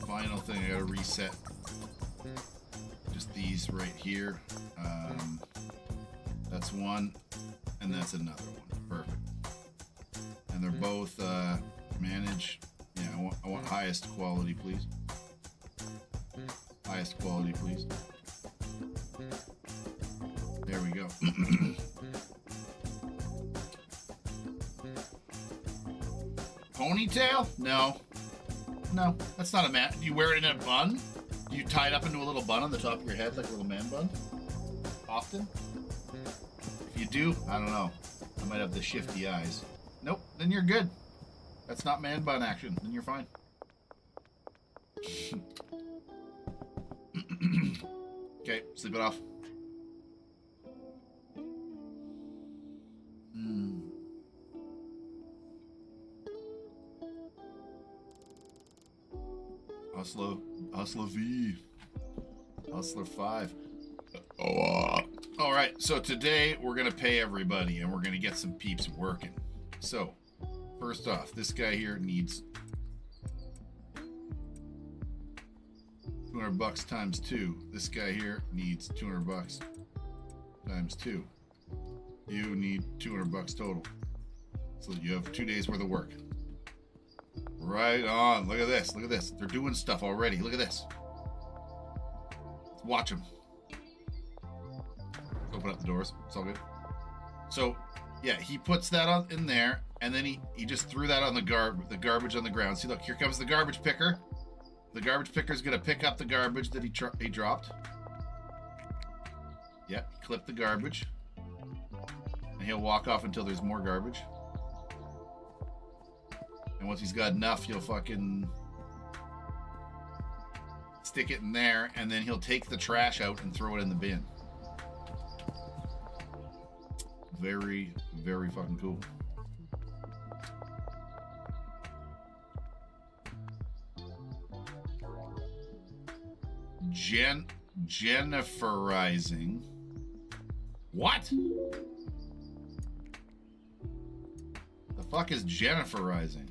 final thing, I gotta reset just these right here. That's one, and that's another one. Perfect. And they're both manage. Yeah, I want highest quality, please. Highest quality, please. There we go. Ponytail? No. No, that's not a man. Do you wear it in a bun? Do you tie it up into a little bun on the top of your head like a little man bun? Often? If you do, I don't know. I might have the shifty eyes. Nope, then you're good. That's not man bun action. Then you're fine. Okay, sleep it off. Hustler V. Hustler 5. All right, so today we're going to pay everybody and we're going to get some peeps working. So, first off, this guy here needs $200 times 2. This guy here needs $200 times 2. You need $200 total. So you have 2 days worth of work. Right on. Look at this. Look at this. They're doing stuff already. Look at this. Let's watch them. Open up the doors. It's all good. So, yeah, he puts that on in there, and then he just threw that on the garbage on the ground. See, look, here comes the garbage picker. The garbage picker's gonna pick up the garbage that he dropped. Yeah, he clipped the garbage, and he'll walk off until there's more garbage. And once he's got enough, he'll fucking stick it in there, and then he'll take the trash out and throw it in the bin. Very, very fucking cool. Jenniferizing. What? The fuck is Jenniferizing?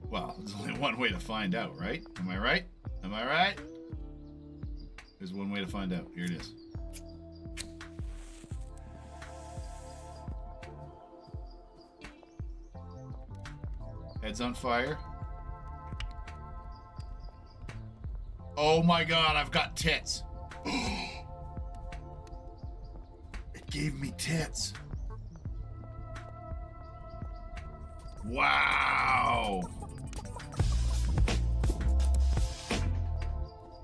Well, there's only one way to find out, right? Am I right? Am I right? There's one way to find out. Here it is. Head's on fire. Oh my god, I've got tits. It gave me tits. Wow.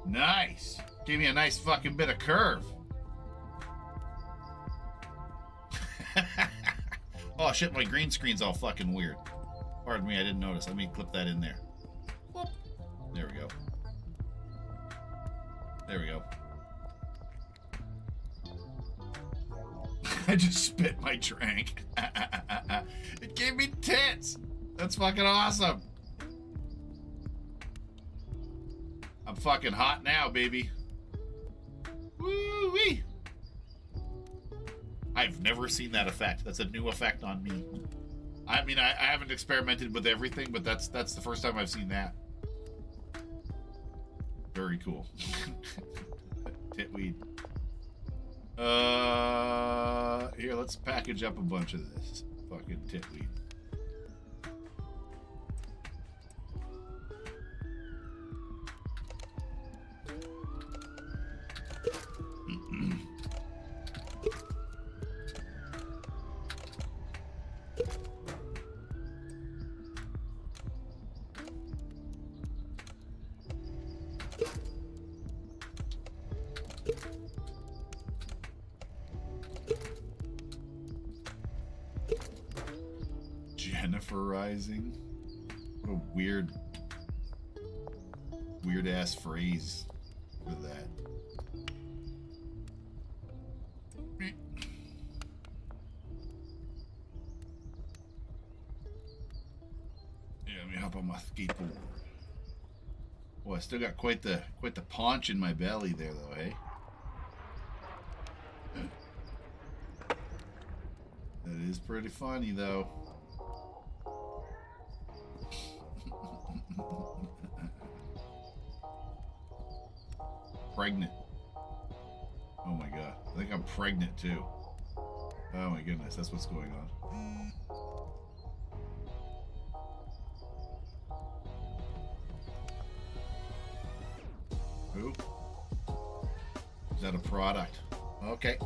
Nice. Gave me a nice fucking bit of curve. Oh shit, my green screen's all fucking weird. Pardon me, I didn't notice. Let me clip that in there. Whoop. There we go. There we go. I just spit my drink. It gave me tits. That's fucking awesome. I'm fucking hot now, baby. Woo-wee. I've never seen that effect. That's a new effect on me. I mean, I haven't experimented with everything, but that's the first time I've seen that. Very cool. Titweed. Here, let's package up a bunch of this. Fucking titweed. Jenniferizing. What a weird ass phrase for that. Yeah, let me hop on my skateboard. Boy, I still got quite the paunch in my belly there though, eh? That is pretty funny though. Pregnant. Oh my god. I think I'm pregnant too. Oh my goodness, that's what's going on. Who? Is that a product? Okay.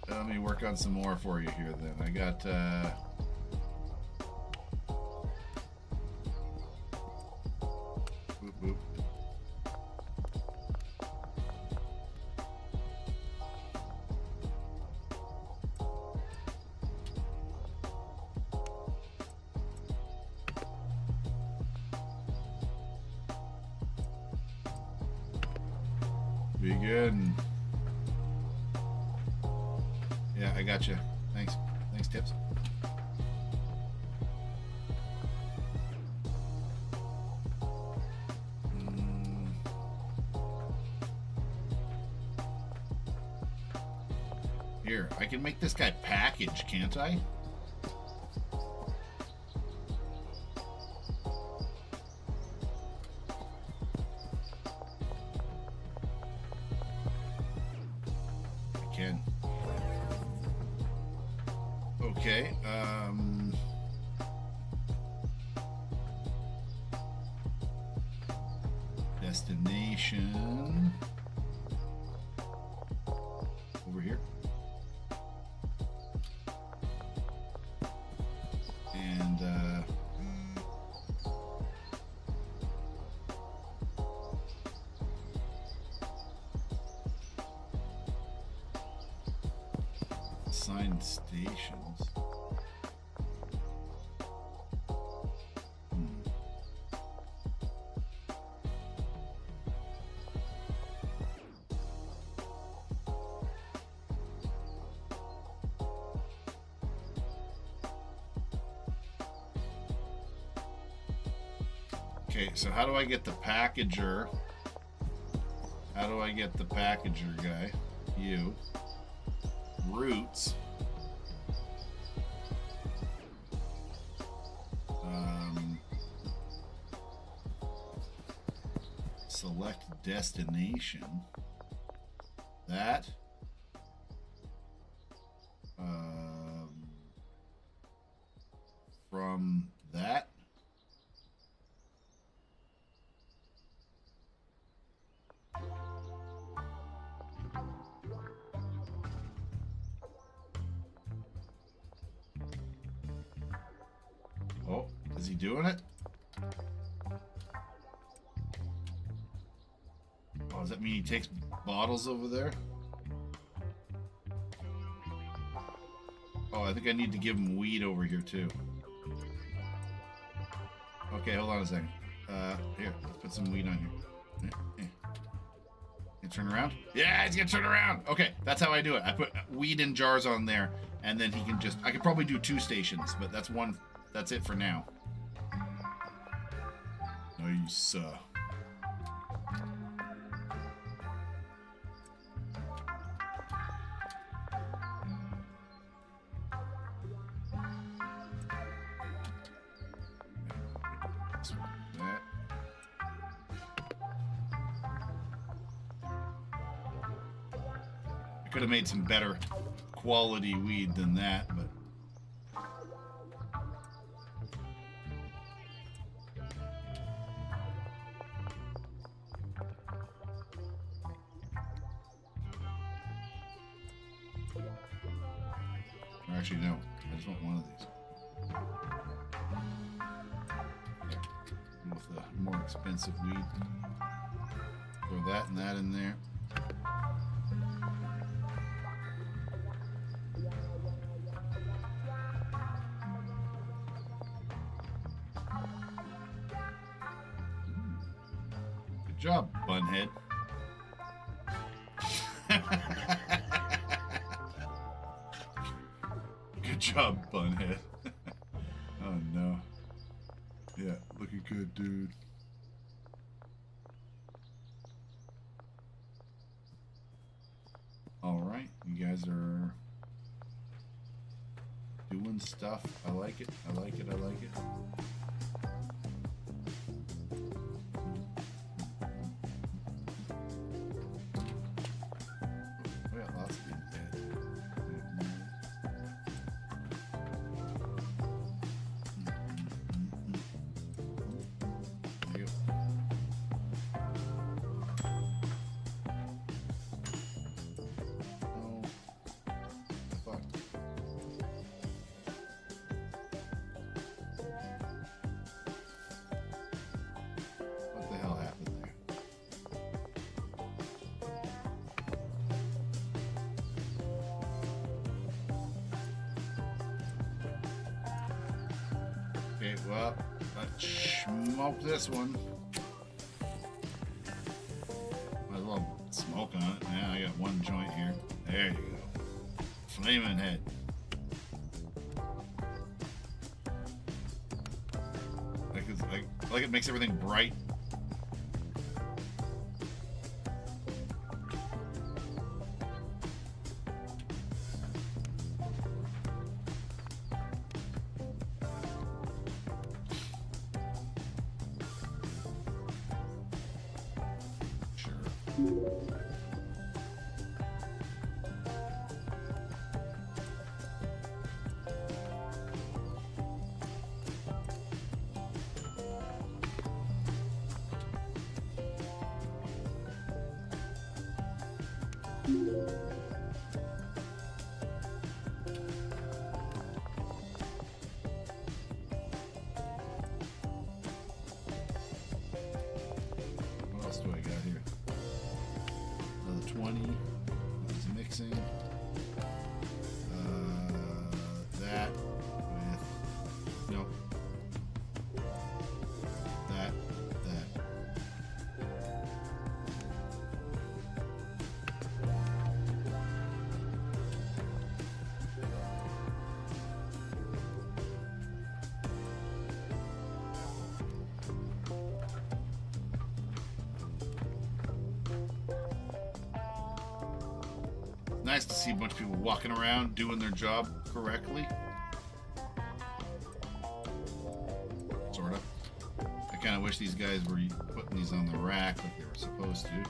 Let me work on some more for you here then. I got boop, boop. Begin. Yeah, I got you. Thanks. Thanks, Tips. Here, I can make this guy package, can't I? I can. Okay, destination over here. And assigned stations. Okay, so how do I get the packager? How do I get the packager guy? You. Routes. Select destination. That. From that. Is he doing it? Oh, does that mean he takes bottles over there? Oh, I think I need to give him weed over here too. Okay, hold on a second. Here, let's put some weed on here. You turn around? Yeah, he's gonna turn around. Okay, that's how I do it. I put weed in jars on there, and then he can just. I could probably do 2 stations, but that's one. That's it for now. Nice. That. I could have made some better quality weed than that, but or actually no, I just want one of these. There. With the more expensive weed. Throw that and that in there. Good job, bunhead. Good job, bunhead. Oh no. Yeah, looking good, dude. Alright, you guys are doing stuff. I like it, I like it, I like it. We got lots of things dead. There you go. Oh, fuck. What the hell happened there? Okay, well, let's smoke this one. Might as well smoke on it. Now I got one joint here. There you go. Flaming head. Like it makes everything bright. Sure. What else do I got here? Another 20. That's mixing. That with nope. That. Nice to see a bunch of people walking around doing their job correctly. Sort of. I kind of wish these guys were putting these on the rack like they were supposed to.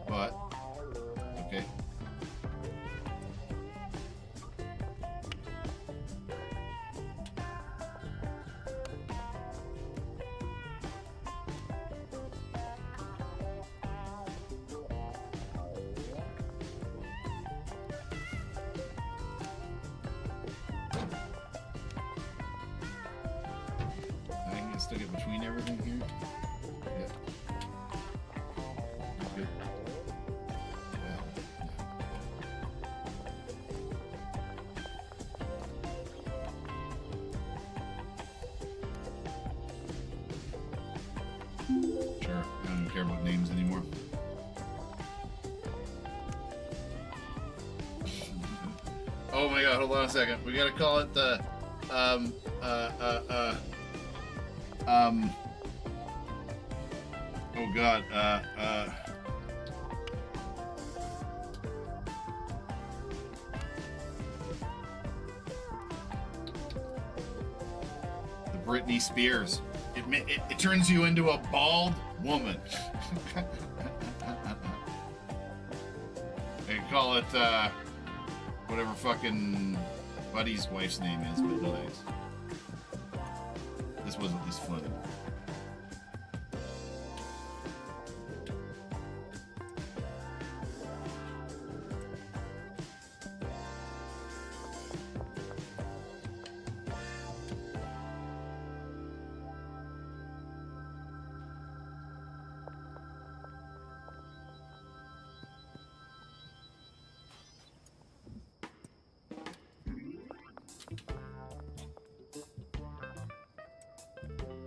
But, okay. can stick it between everything here. Yeah. Good. Well, yeah. Sure. I don't even care about names anymore. Oh my god, hold on a second. We gotta call it the oh god, the Britney Spears. It turns you into a bald woman. They call it whatever fucking Buddy's wife's name is, but no thanks. This was at least flooded.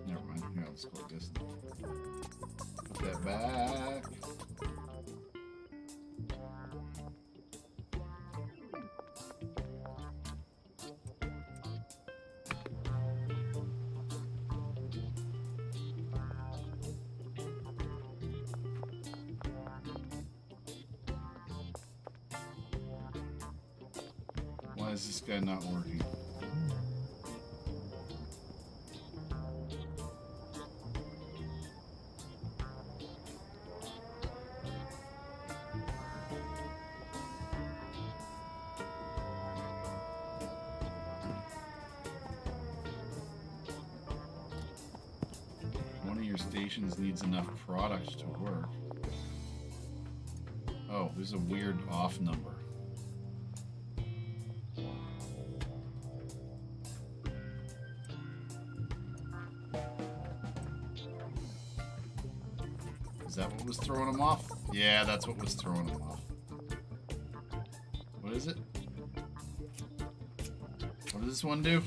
Never mind. Here, I'll just go like this. Put that back. Why is this guy not working? One of your stations needs enough product to work. Oh, there's a weird off number. Is that what was throwing him off? Yeah, that's what was throwing him off. What is it? What does this one do?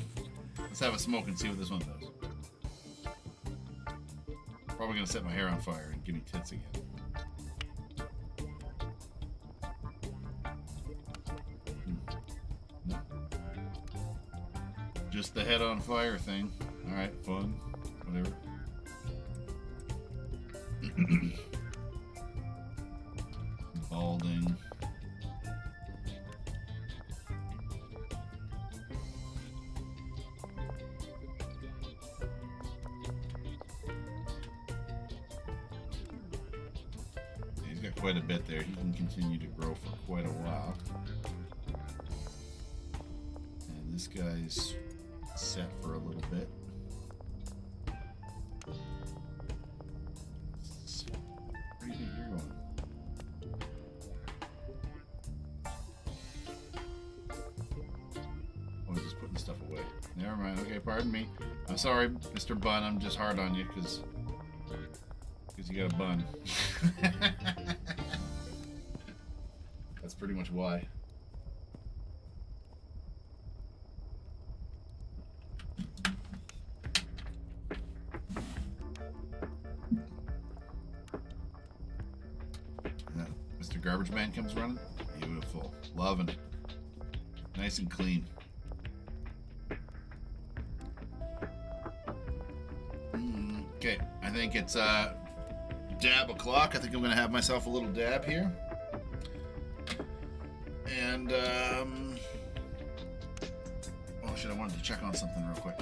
Let's have a smoke and see what this one does. Probably gonna set my hair on fire and give me tits again. No. Just the head on fire thing. Alright, fun. Whatever. Balding. He's got quite a bit there. He can continue to grow for quite a while. And this guy's set for a little bit. Where do you think you're going? Oh, he's just putting stuff away. Never mind. Okay, pardon me. I'm sorry, Mr. Bun. I'm just hard on you because you got a bun. That's pretty much why. Mr. Garbage Man comes running. Beautiful. Loving it. Nice and clean. Okay, I think it's dab o'clock. I think I'm gonna have myself a little dab here. And oh shit, I wanted to check on something real quick.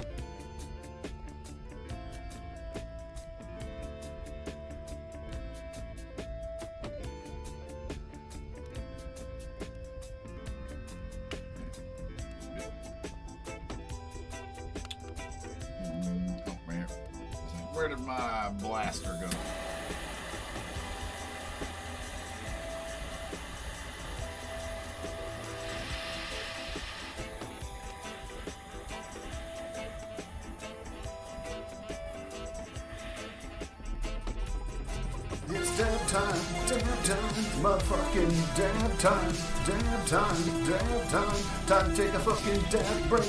Oh, right here. Where did my blaster go? dab time, motherfucking dab time, time to take a fucking dab break.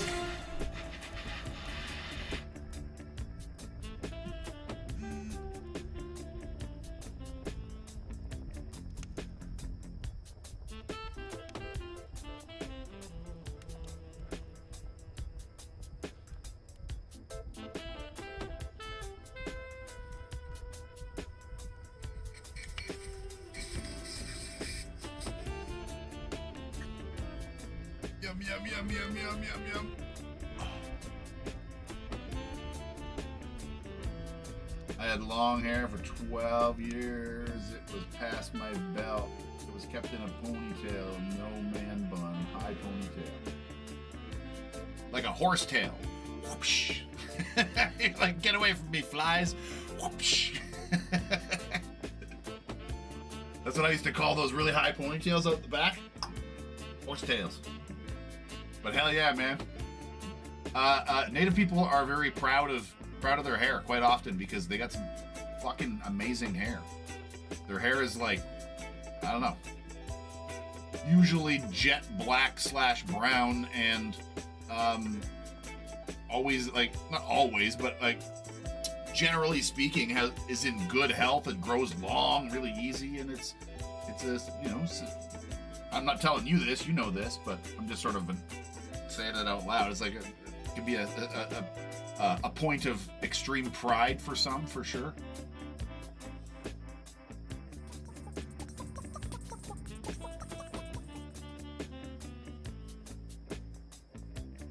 Yum, yum, yum, yum, yum, yum, yum. I had long hair for 12 years. It was past my belt. It was kept in a ponytail, no man bun, high ponytail. Like a horsetail. Whoopsh. Like, get away from me, flies. Whoopsh. That's what I used to call those really high ponytails out the back. Horsetails. But hell yeah, man. Native people are very proud of their hair quite often because they got some fucking amazing hair. Their hair is like, I don't know, usually jet black / brown and always, like, not always, but like generally speaking is in good health. It grows long really easy, and it's a, you know, I'm not telling you this, you know this, but I'm just sort of saying it out loud. It's like it could be a point of extreme pride for some, for sure.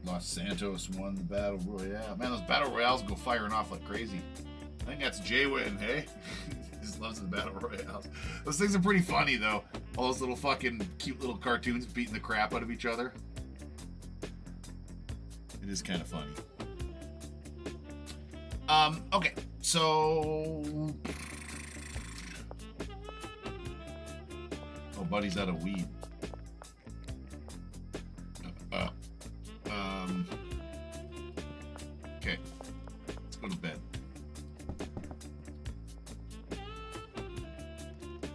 Los Santos won the Battle Royale. Man, those Battle Royales go firing off like crazy. I think that's Jay-Win, hey? He just loves the Battle Royales. Those things are pretty funny, though. All those little fucking cute little cartoons beating the crap out of each other. It is kind of funny. Okay, so... Oh, buddy's out of weed. Okay, let's go to bed.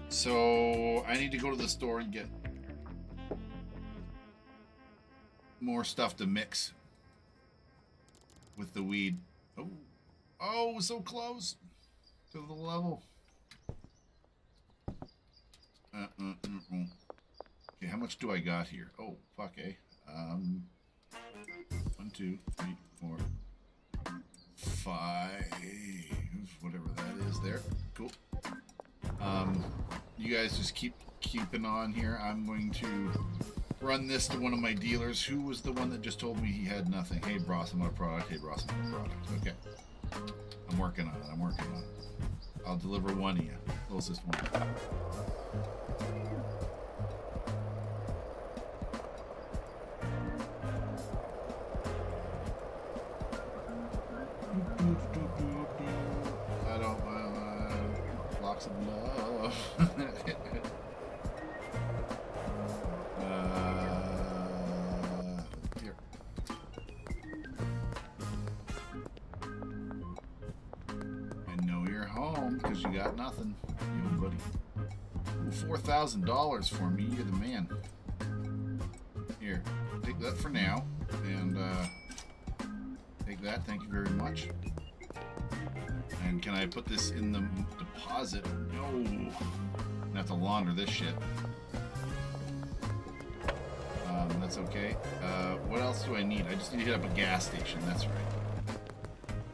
So, I need to go to the store and get more stuff to mix with the weed. Oh, so close to the level. Okay, how much do I got here? Oh, fuck, eh? 1, 2, 3, 4, 5, whatever that is there. Cool. You guys just keeping on here. I'm going to run this to one of my dealers. Who was the one that just told me he had nothing? Hey, Bros, I'm out of product. Hey, Bros, I'm out of product. Okay. I'm working on it. I'll deliver one of you. Closest one. I don't want blocks of love. Here. I know you're home because you got nothing, you buddy. Ooh, $4,000 for me. You're the man. Here, take that for now, and take that. Thank you very much. And can I put this in the deposit? No. I'm gonna have to launder this shit. That's okay. What else do I need? I just need to hit up a gas station. That's right.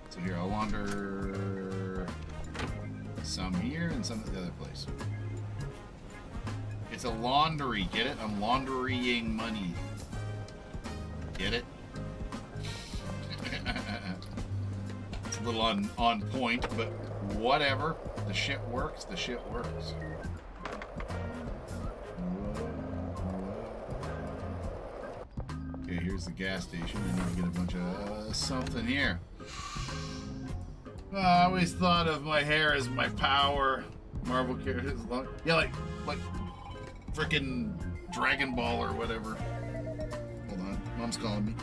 So here, I'll launder some here and some at the other place. It's a laundry. Get it? I'm laundering money. Get it? It's a little on point, but whatever. The shit works. The shit works. Okay, here's the gas station. I need to get a bunch of something here. I always thought of my hair as my power. Marvel characters, yeah, like frickin' Dragon Ball or whatever. Hold on, Mom's calling me.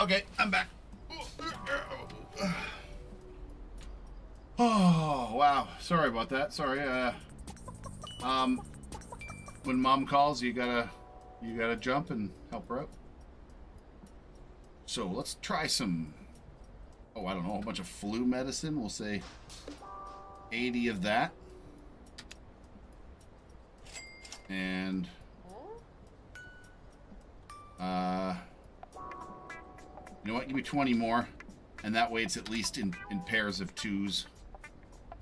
Okay, I'm back. Oh, wow. Sorry about that. Sorry. When mom calls, you gotta jump and help her out. So let's try some, I don't know, a bunch of flu medicine. We'll say 80 of that. And you know what? Give me 20 more, and that way it's at least in pairs of 2s,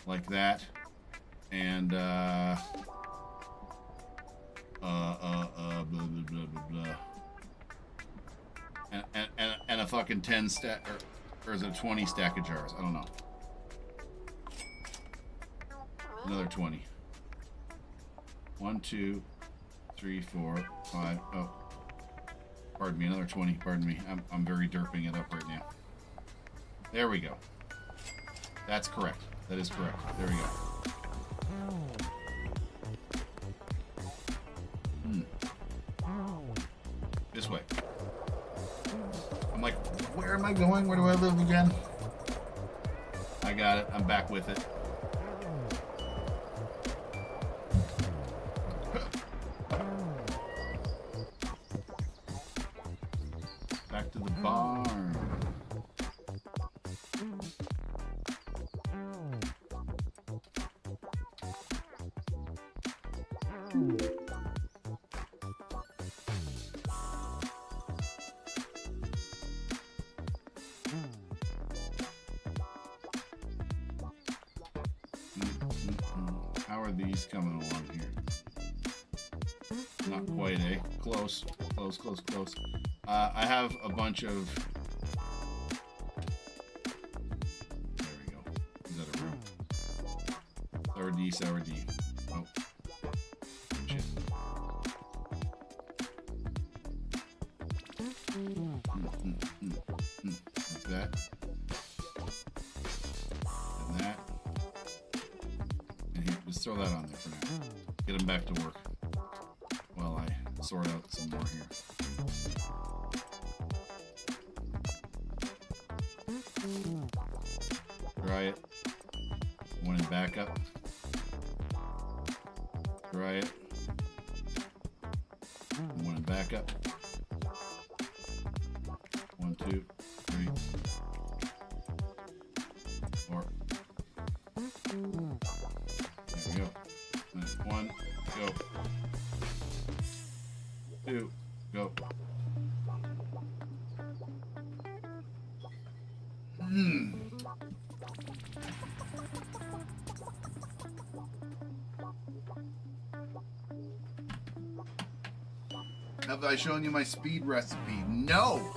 like that. And blah blah blah blah. And a fucking 10 stack, or is it a 20 stack of jars? I don't know. Another 20. 1, 2, 3, 4, 5. Oh, pardon me. Another 20. Pardon me. I'm very derping it up right now. There we go. That's correct. That is correct. There we go. This way. I'm like, where am I going? Where do I live again? I got it. I'm back with it. Back to the barn. How are these coming along here? Not quite, eh? Close. Close, close, close. I have a bunch of... There we go. Is that a room? Sour D, sour D. Oh. Shit. Like that. And that. And here, just throw that on there for now. Get them back to work while I sort out some more here. Dry it. One in backup. Dry it. One in backup. 1, 2, 3, 4. There we go. And 1, go. 2, go. Have I shown you my speed recipe? No!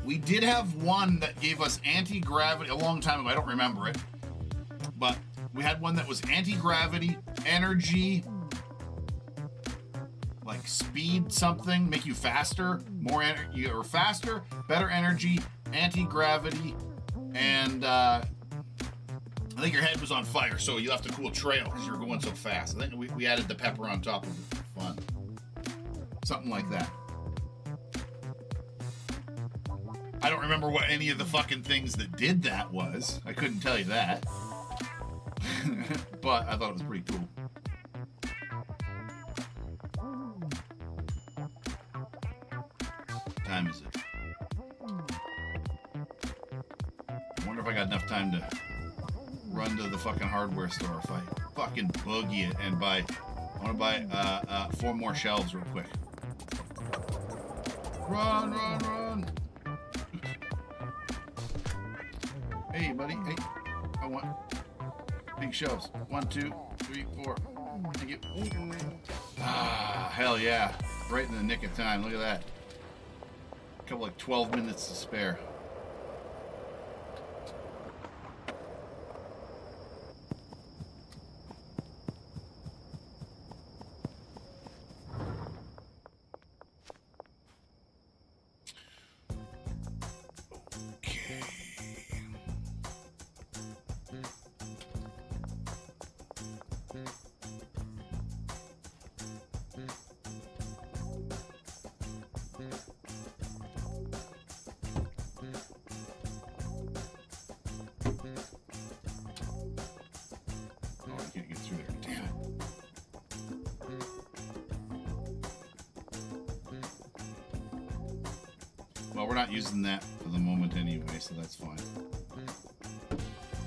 We did have one that gave us anti-gravity a long time ago. I don't remember it. But we had one that was anti-gravity, energy, like speed something, make you faster, more energy, or faster, better energy, anti-gravity, and I think your head was on fire, so you left a cool trail because you were going so fast. I think we added the pepper on top of it for fun. Something like that. I don't remember what any of the fucking things that did that was. I couldn't tell you that. But I thought it was pretty cool. What time is it? I wonder if I got enough time to run to the fucking hardware store if I fucking boogie it and buy... I want to buy 4 more shelves real quick. Run, run, run! Hey, buddy. Hey, I want big shelves. 1, 2, 3, 4. Thank you. Ah, hell yeah! Right in the nick of time. Look at that. A couple like 12 minutes to spare. Well, we're not using that for the moment anyway, so that's fine.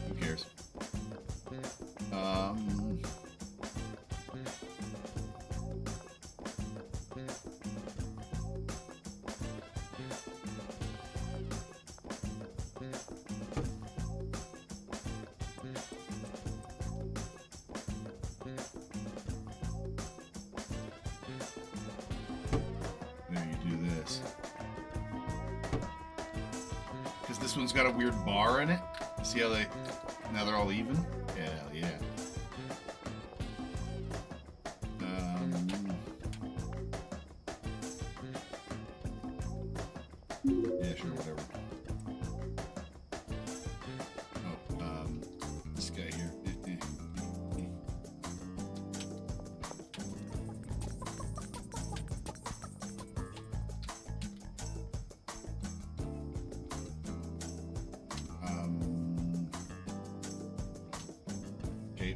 Who cares? This one's got a weird bar in it. See how now they're all even? Hell yeah. Yeah, sure, whatever. Oh, this guy here.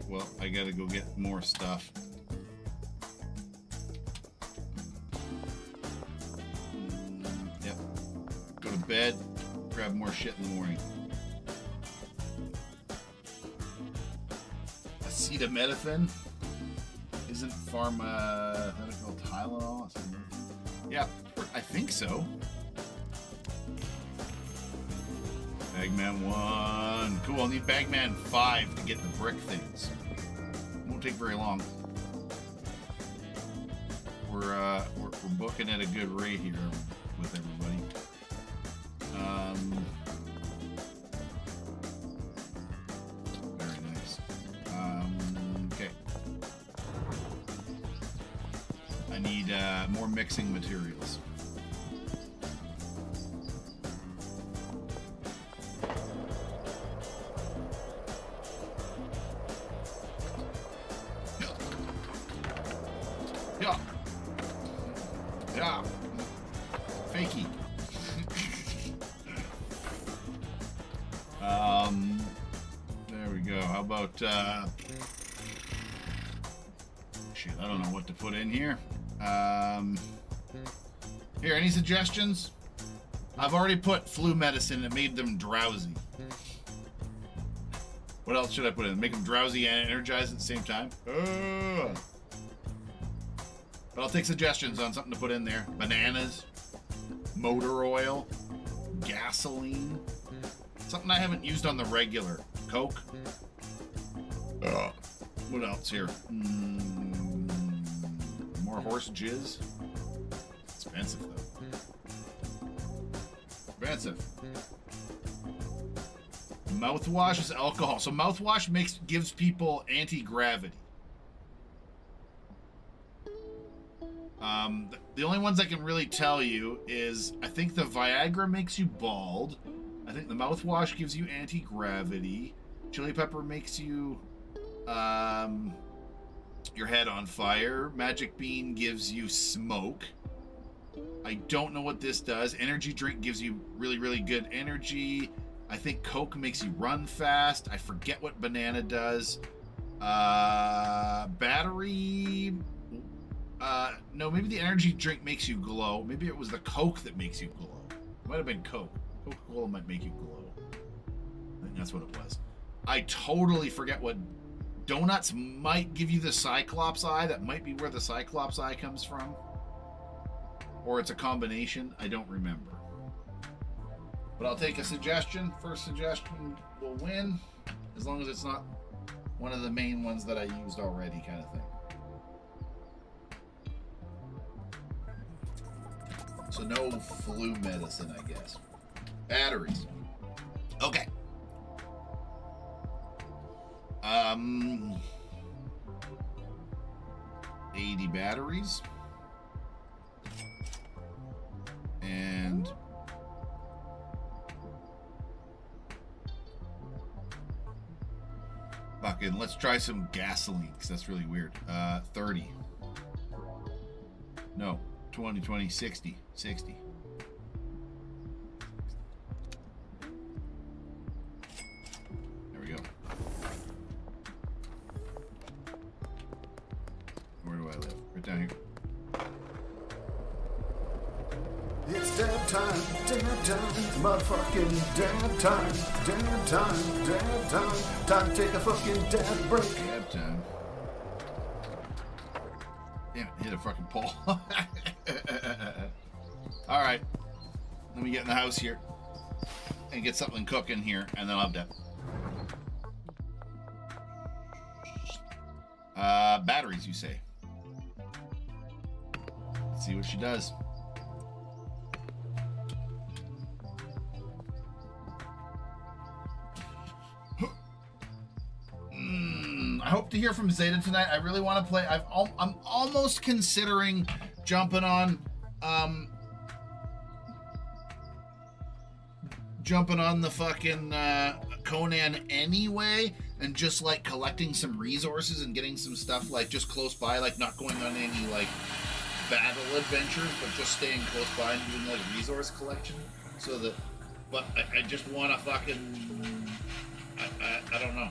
Well, I gotta go get more stuff. Yep. Go to bed, grab more shit in the morning. Acetaminophen isn't pharmaceutical Tylenol. Yeah, I think so. Bagman 1. Cool, I'll need Bagman 5 to get the brick things. Won't take very long. We're booking at a good rate here with everybody. Very nice. Okay. I need more mixing materials. Yeah. Fakey. There we go. How about, shit, I don't know what to put in here. Here, any suggestions? I've already put flu medicine and made them drowsy. What else should I put in? Make them drowsy and energized at the same time? But I'll take suggestions on something to put in there. Bananas, motor oil, gasoline, something I haven't used on the regular. Coke. What else here? More horse jizz. Expensive though. Expensive. Mouthwash is alcohol. So mouthwash gives people anti-gravity. The only ones I can really tell you is I think the Viagra makes you bald. I think the mouthwash gives you anti-gravity. Chili pepper makes you your head on fire. Magic bean gives you smoke. I don't know what this does. Energy drink gives you really, really good energy. I think Coke makes you run fast. I forget what banana does. Battery. No, maybe the energy drink makes you glow. Maybe it was the Coke that makes you glow. It might have been Coke. Coca-Cola might make you glow. I think that's what it was. I totally forget what... Donuts might give you the Cyclops eye. That might be where the Cyclops eye comes from. Or it's a combination. I don't remember. But I'll take a suggestion. First suggestion will win. As long as it's not one of the main ones that I used already, kind of thing. So no flu medicine, I guess. Batteries. Okay. 80 batteries. And fucking let's try some gasoline, because that's really weird. 30. No, 20, 60. There we go. Where do I live? Right down here. It's dab time. Dad time, motherfucking dad time, dad time, dad time. Time to take a fucking dad break. Dab time. Damn it, hit a fucking pole. All right, let me get in the house here and get something cooking here, and then I'll have dab. Batteries, you say? Let's see what she does. I hope to hear from Zeta tonight. I really want to play. I'm almost considering jumping on the fucking Conan anyway, and just like collecting some resources and getting some stuff like just close by, like not going on any like battle adventures, but just staying close by and doing like resource collection. So that, but I just want to fucking I don't know.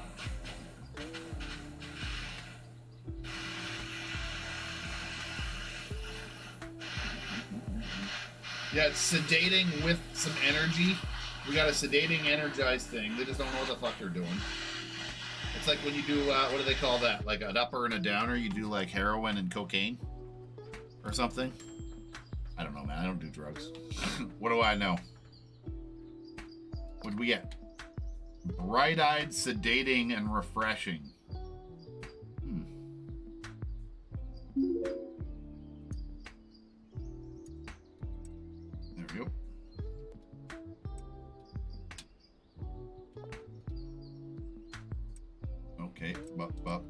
Yeah, it's sedating with some energy. We got a sedating energized thing. They just don't know what the fuck they're doing. It's like when you do, what do they call that? Like an upper and a downer, you do like heroin and cocaine or something. I don't know, man. I don't do drugs. What do I know? What'd we get? Bright-eyed, sedating, and refreshing. There we go. Okay, bup. Bup.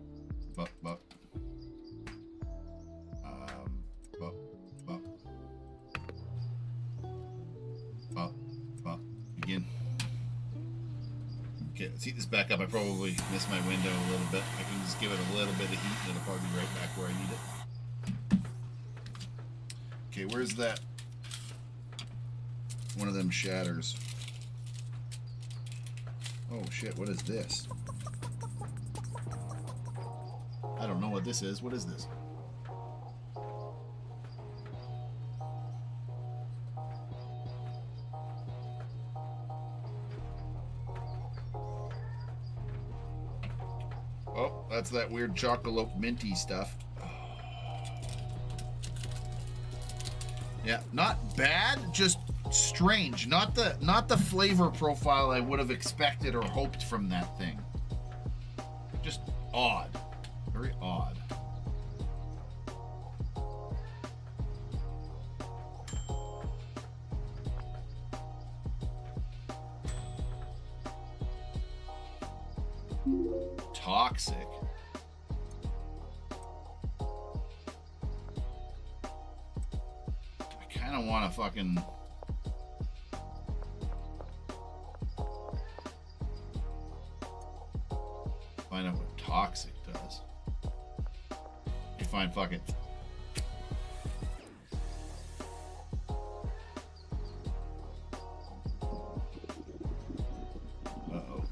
Begin. Okay, let's heat this back up. I probably missed my window a little bit. I can just give it a little bit of heat and it'll probably be right back where I need it. Okay, where's that? One of them shatters. Oh shit, what is this? I don't know what this is. What is this? Oh, that's that weird chocolate minty stuff. Yeah, not bad, just strange. Not the flavor profile I would have expected or hoped from that thing. Just odd. Very odd. Toxic. I kind of want to fucking... find out what toxic does. Okay, fine, fuck it. Uh-oh.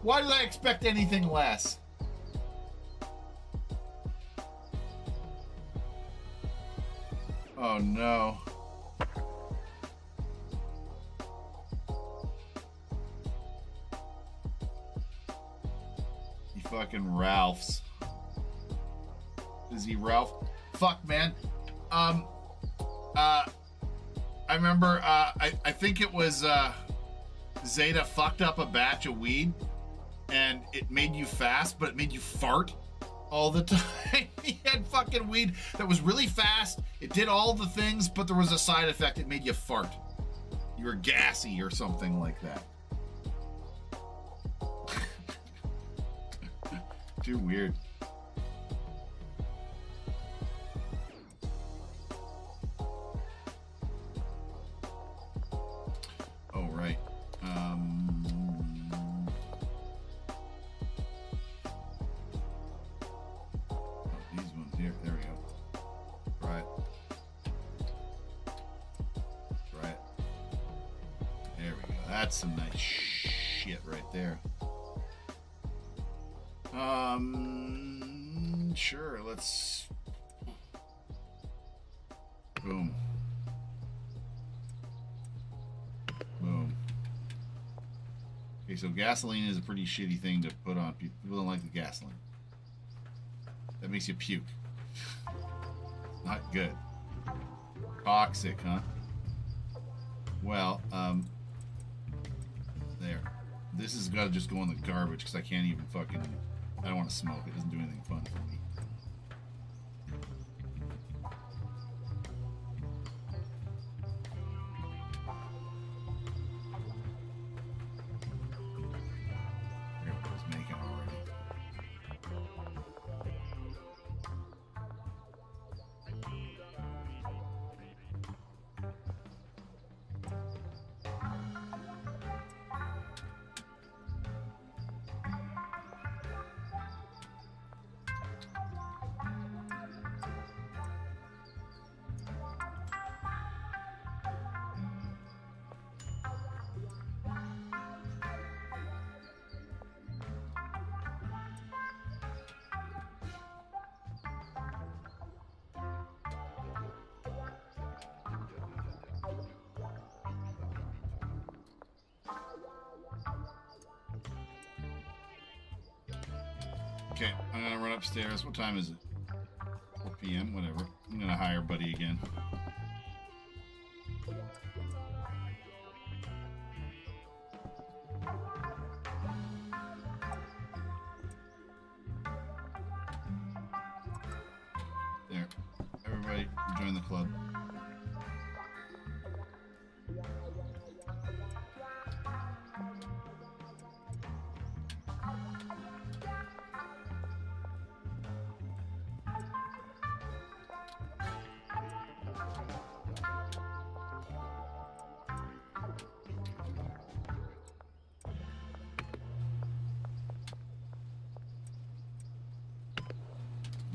Why did I expect anything less? Oh no. He fucking Ralph's. Is he Ralph? Fuck, man. I remember, I think it was, Zeta fucked up a batch of weed and it made you fast, but it made you fart all the time. He had fucking weed that was really fast. It did all the things, but there was a side effect. It made you fart. You were gassy or something like that. Too weird. Oh, right. These ones here. There we go. Right. Right. There we go. That's some nice shit right there. Sure, let's. Boom. Boom. Okay, so gasoline is a pretty shitty thing to put on people. People don't like the gasoline. That makes you puke. Not good. Toxic, huh? Well, there. This has got to just go in the garbage because I can't even fucking. I don't want to smoke. It doesn't do anything fun for me. I forgot what I was making already. Okay, I'm gonna run upstairs. What time is it? 4 p.m. Whatever. I'm gonna hire Buddy again. There. Everybody, join the club.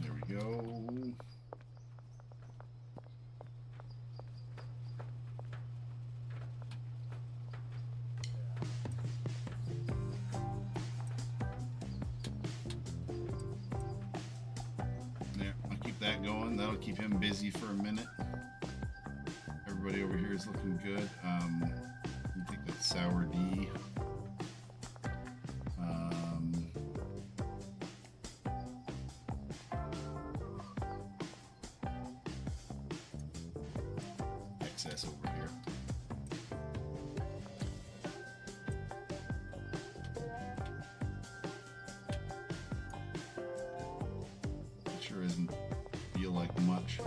There we go. There, I'll keep that going. That'll keep him busy for a minute. Everybody over here is looking good. I think that's Sour D. Excess over here. It sure doesn't feel like much.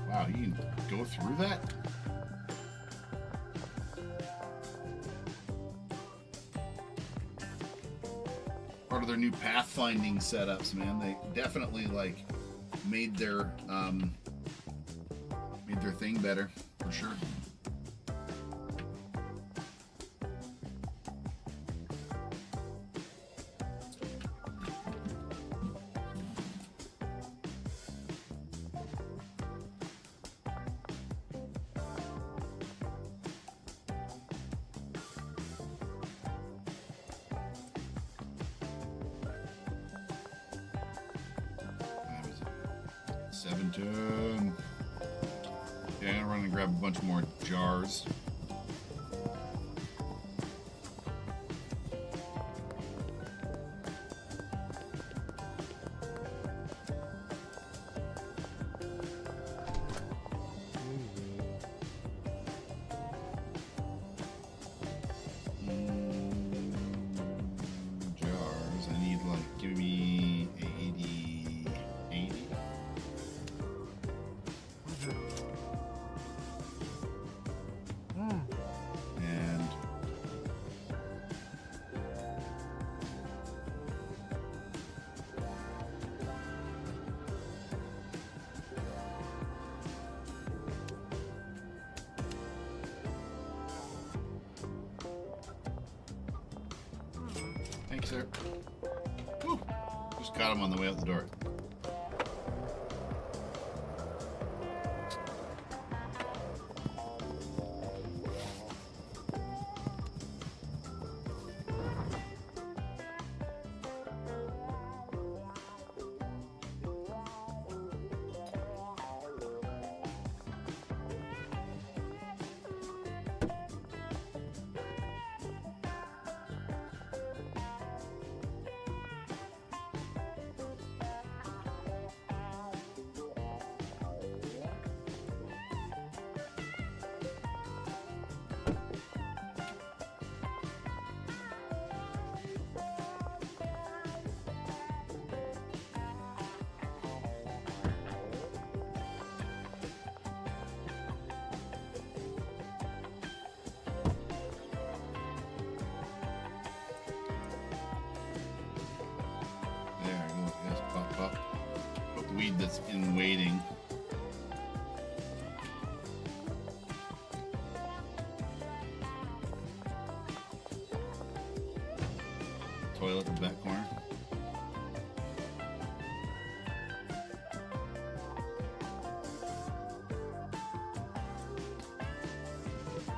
Wow, you can go through that? Part of their new pathfinding setups, man. They definitely like made their thing better for sure. That was 7 Okay, I'm gonna run and grab a bunch more jars. Jars. I need like, give me 80. And thanks, sir. Woo. Just got him on the way out the door. breed that's in waiting. Toilet in the back corner.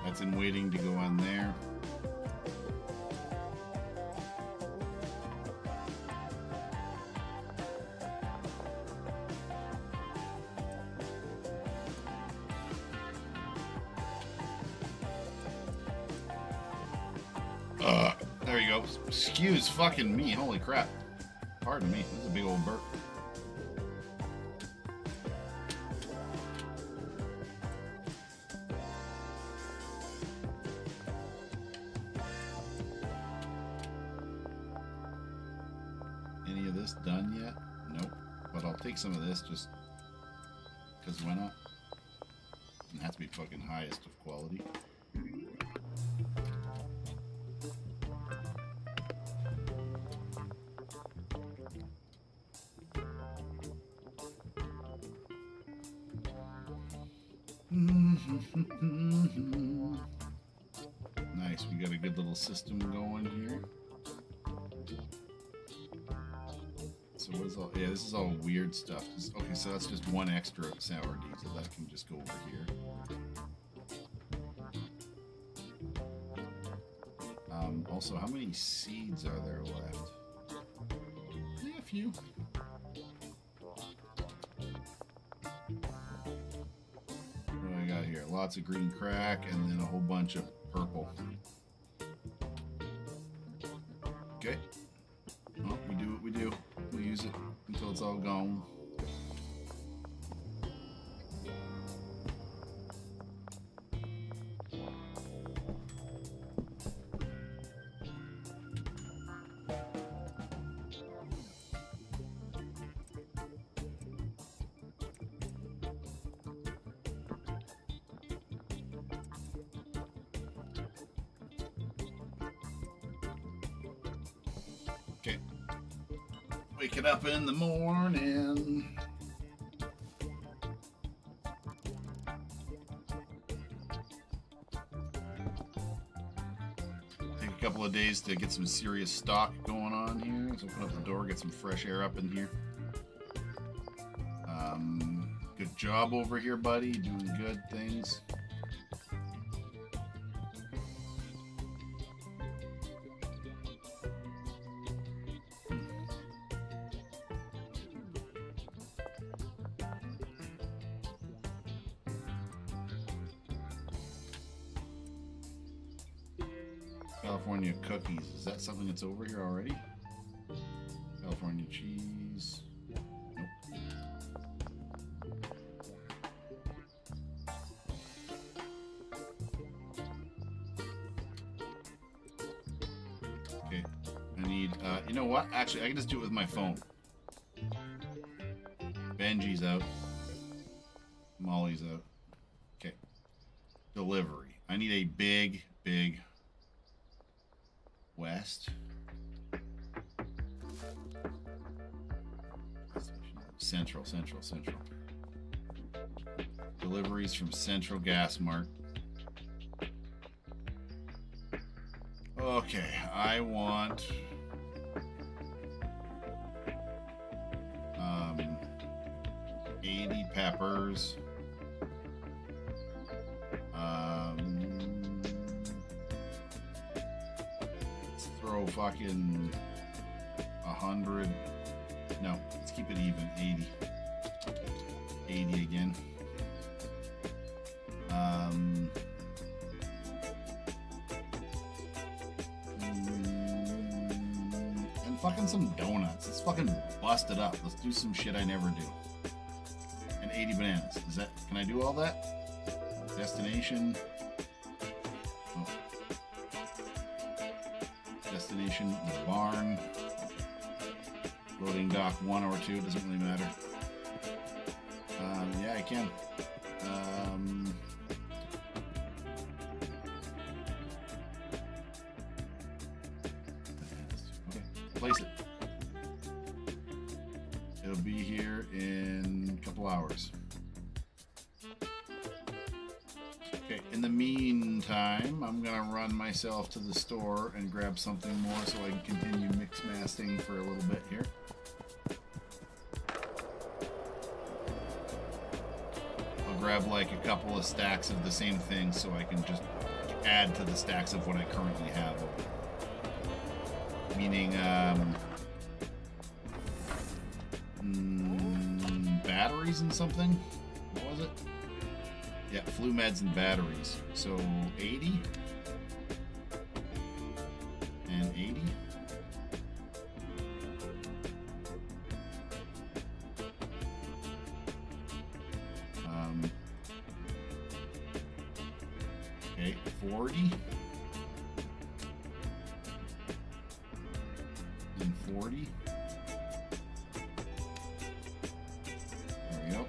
That's in waiting to go on there. There you go. Excuse fucking me. Holy crap. Pardon me. This is a big old burp. Any of this done yet? Nope. But I'll take some of this just because why not? It has to be fucking highest of quality. Nice, we got a good little system going here. So what is all? Yeah, this is all weird stuff. Okay, so that's just one extra sour diesel that can just go over here. Also, how many seeds are there left? Yeah, a few. What do I got here? Lots of green crack and then a whole bunch of purple. Okay. Well, we do what we do. We use it until it's all gone. Okay. Waking up in the morning. Take a couple of days to get some serious stock going on here. Let's open up the door, get some fresh air up in here. Good job over here, buddy. Doing good things. California cookies. Is that something that's over here already? California cheese. Nope. Okay. I need, you know what? Actually, I can just do it with my phone. Benji's out. Molly's out. Okay. Delivery. I need a big west. Central. Deliveries from Central Gas Mart. Okay, I want 80 peppers. Let's throw fucking 100. No, let's keep it even. 80. 80 again. And fucking some donuts. Let's fucking bust it up. Let's do some shit I never do. And 80 bananas. Is that? Can I do all that? Destination. Oh. Destination, the barn. Loading dock 1 or 2, doesn't really matter. Yeah, I can. Okay, place it. It'll be here in a couple hours. Okay, in the meantime, I'm gonna run myself to the store and grab something more so I can continue mix masting for a little bit here. I'll grab like a couple of stacks of the same thing so I can just add to the stacks of what I currently have. Meaning, batteries and something. What was it? Yeah, flu meds and batteries. So 80 and 80. Okay, 40 and 40. There we go.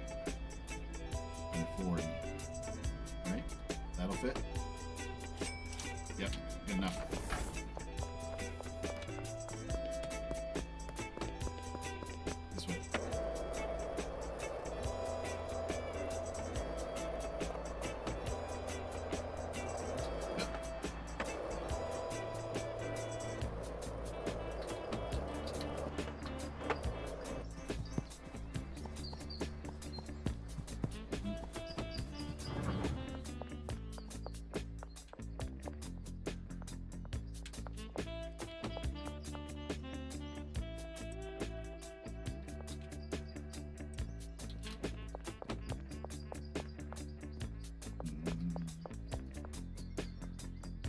And 40. Right? That'll fit. Yep, good enough. This way. Yep.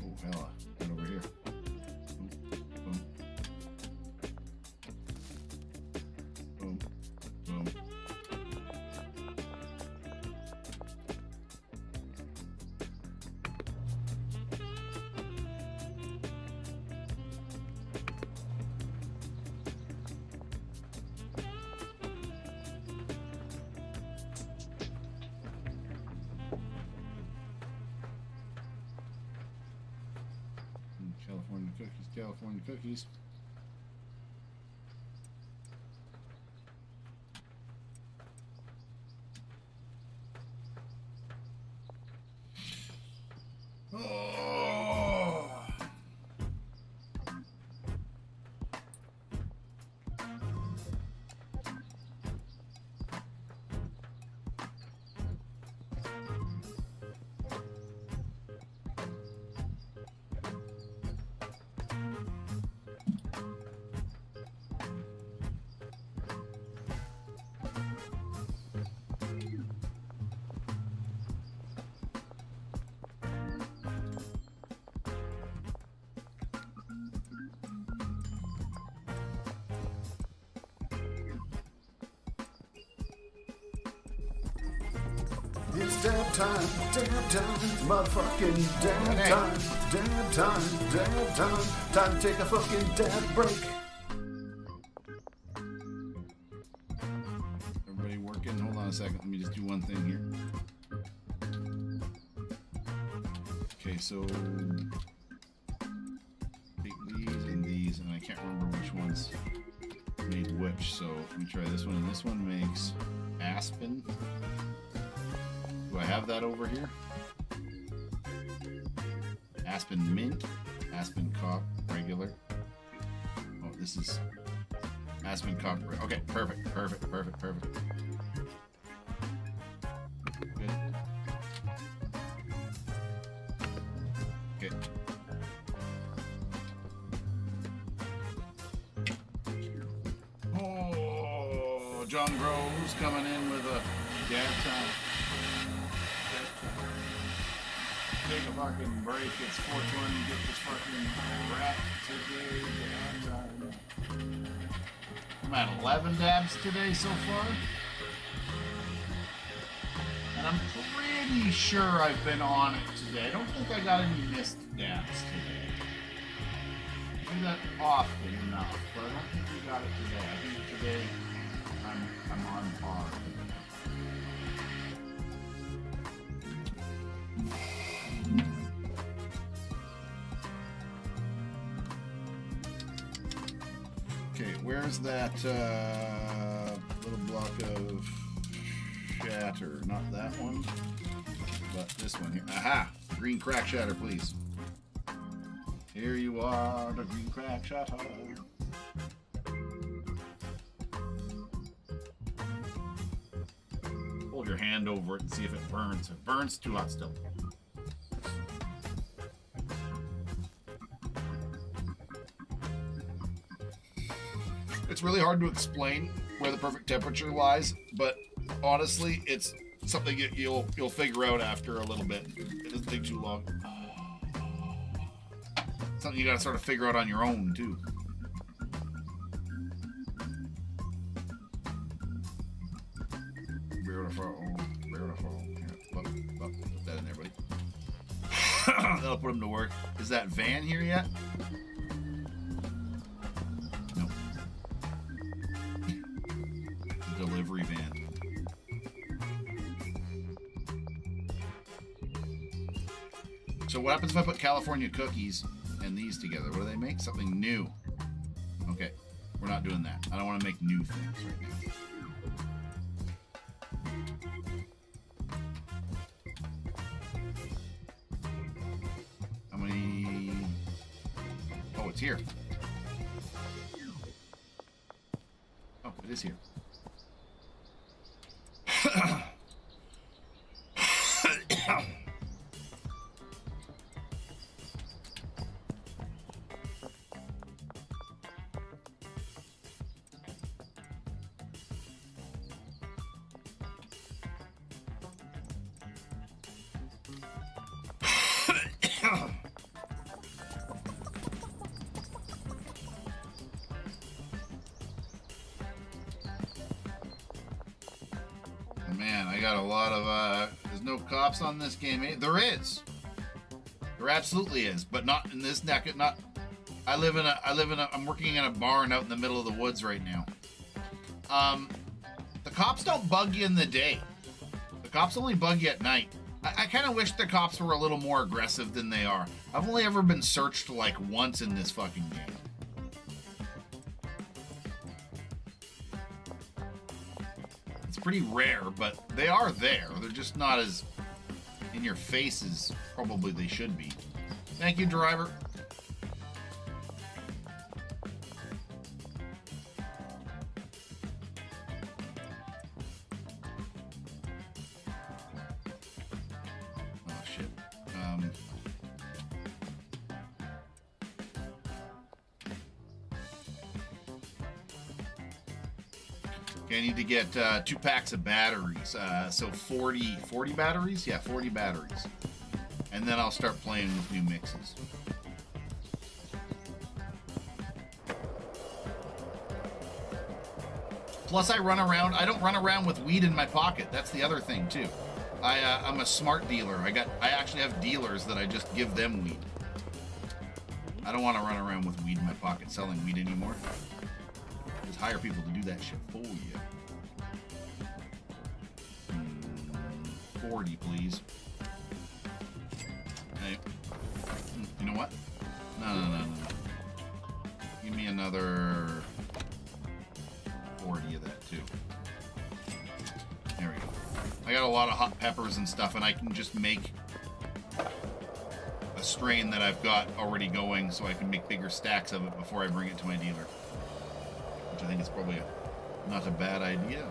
Oh, hella. Right over here. Boom. Boom. Boom. Boom. California cookies, California cookies. Oh. It's dab time, motherfucking dab time. Time to take a fucking dab break. Everybody working? Hold on a second. Let me just do one thing here. Okay, so take these, and I can't remember which ones made which. So let me try this one, and this one makes aspen. Do I have that over here? Aspen mint, aspen cock regular. Oh, this is aspen cock. Okay, perfect. Good. Okay. Oh, John Grove's coming in with a dab time. Take a fucking break. It's 420. Get this fucking wrap today. I'm at 11 dabs today so far. And I'm pretty sure I've been on it today. I don't think I got any missed dabs today. I do that often enough, but I don't think we got it today. I think today I'm on par. Okay, where There's that little block of shatter. Not that one, but this one here. Aha! Green crack shatter, please. Here you are, the green crack shatter. Hold your hand over it and see if it burns. If it burns, too hot still. It's really hard to explain where the perfect temperature lies, but honestly, it's something you'll figure out after a little bit. It doesn't take too long. Something you gotta sort of figure out on your own too. Beautiful. Here, put that in there, buddy. That'll put him to work. Is that van here yet? Nope. Delivery van. So what happens if I put California cookies and these together? What do they make? Something new. Okay, we're not doing that. I don't want to make new things right now. How many? Oh, it's here. Oh, it is here. Man, I got a lot of, there's no cops on this game. There is. There absolutely is, but not in this neck. Not, I'm working in a barn out in the middle of the woods right now. The cops don't bug you in the day. The cops only bug you at night. I kind of wish the cops were a little more aggressive than they are. I've only ever been searched like once in this fucking game. Pretty rare, but they are there. They're just not as in your face as probably they should be. Thank you, driver. Oh shit. Okay, I need to get 2 packs of batteries. So 40 batteries? Yeah, 40 batteries. And then I'll start playing with new mixes. Plus I run around, I don't run around with weed in my pocket. That's the other thing too. I'm a smart dealer. I actually have dealers that I just give them weed. I don't want to run around with weed in my pocket selling weed anymore. Just hire people to do that shit for you. 40, please. Hey. You know what? No. Give me another 40 of that too. There we go. I got a lot of hot peppers and stuff, and I can just make a strain that I've got already going so I can make bigger stacks of it before I bring it to my dealer. Which I think is probably not a bad idea.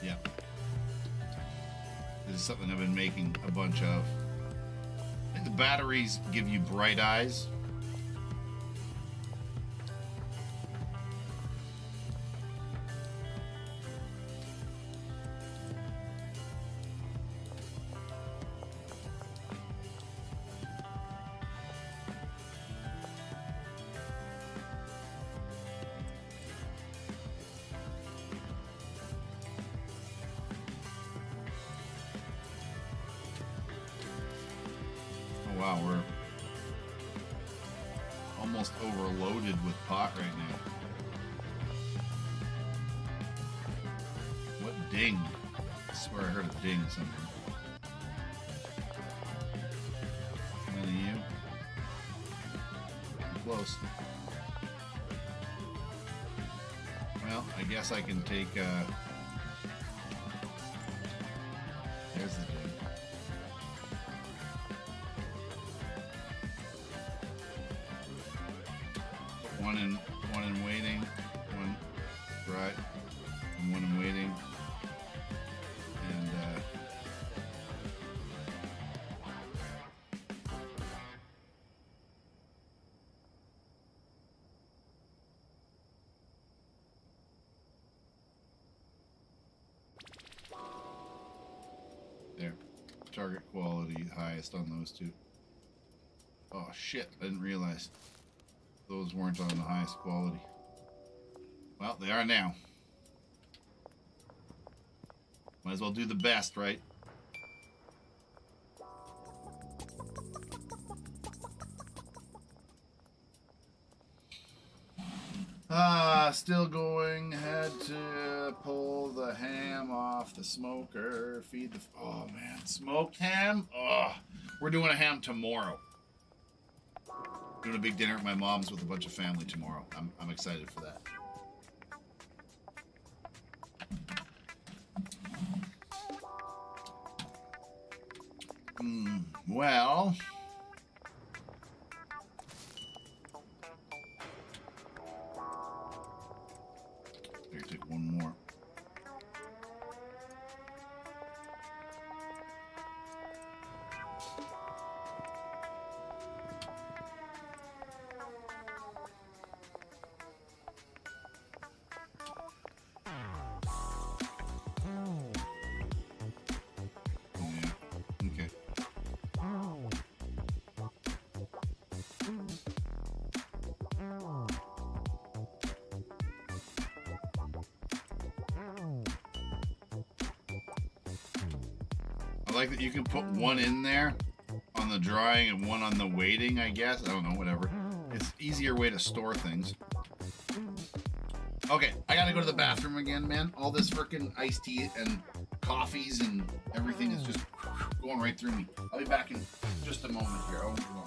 Yeah. This is something I've been making a bunch of. I think the batteries give you bright eyes. Wow, we're almost overloaded with pot right now. ding. I swear I heard a ding somewhere. None of you? Close. Well, I guess I can take, there's the ding. One in waiting, one right, and one in waiting, and there, target quality highest on those two. Oh shit, I didn't realize those weren't on the highest quality. Well, they are now. Might as well do the best, right? Still going. Had to pull the ham off the smoker. Feed the... Oh, man. Smoked ham? Oh, we're doing a ham tomorrow. Doing a big dinner at my mom's with a bunch of family tomorrow. I'm excited for that. Well, I can take one more. I like that you can put one in there on the drying and one on the waiting, I guess. I don't know, whatever. It's easier way to store things. Okay, I gotta go to the bathroom again, man. All this freaking iced tea and coffees and everything is just going right through me. I'll be back in just a moment here. I won't be long.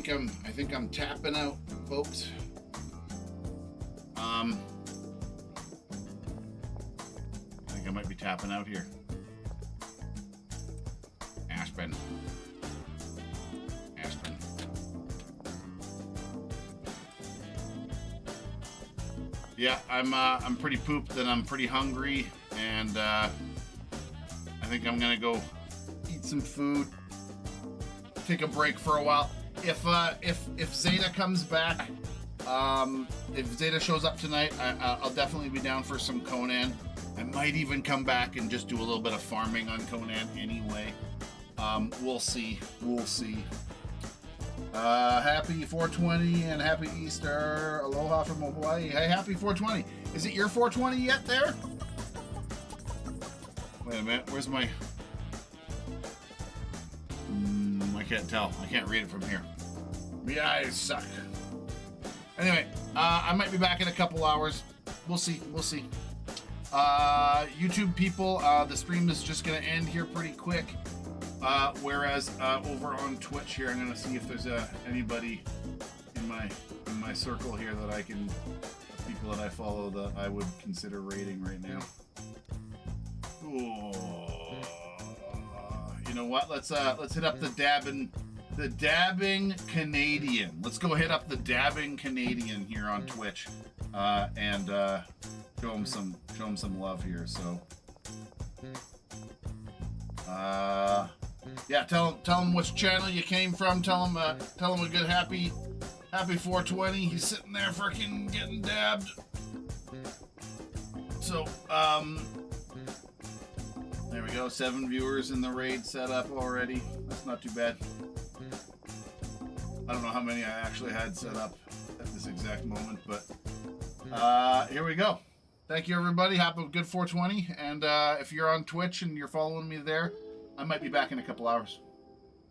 think I'm tapping out, folks. I think I might be tapping out here. Aspen. Yeah, I'm pretty pooped and I'm pretty hungry, and I think I'm gonna go eat some food, take a break for a while. If Zeta comes back, if Zeta shows up tonight, I'll definitely be down for some Conan. I might even come back and just do a little bit of farming on Conan anyway. We'll see. Happy 420 and happy Easter. Aloha from Hawaii. Hey, happy 420. Is it your 420 yet there? Wait a minute. Where's my... I can't tell. I can't read it from here. My eyes suck. Anyway, I might be back in a couple hours. We'll see. YouTube people, the stream is just going to end here pretty quick. Whereas over on Twitch here, I'm gonna see if there's anybody in my circle here that I can, people that I follow that I would consider rating right now. Ooh. You know what? Let's hit up the dabbing Canadian. Let's go hit up the dabbing Canadian here on Twitch, and show him some love here. So. Yeah, tell him which channel you came from. Tell him a good happy 420. He's sitting there freaking getting dabbed. So, there we go. 7 viewers in the raid set up already. That's not too bad. I don't know how many I actually had set up at this exact moment, but here we go. Thank you, everybody. Have a good 420. And if you're on Twitch and you're following me there, I might be back in a couple hours.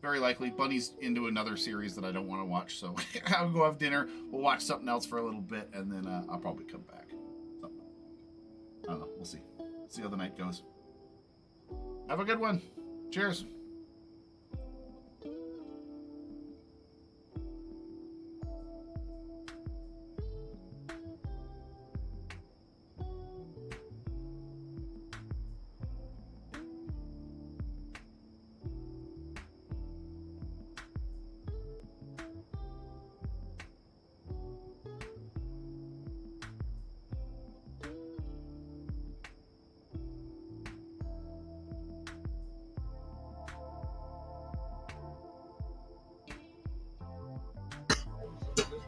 Very likely. Bunny's into another series that I don't want to watch, so I'll go have dinner. We'll watch something else for a little bit, and then I'll probably come back. So, I don't know. We'll see. See how the night goes. Have a good one. Cheers.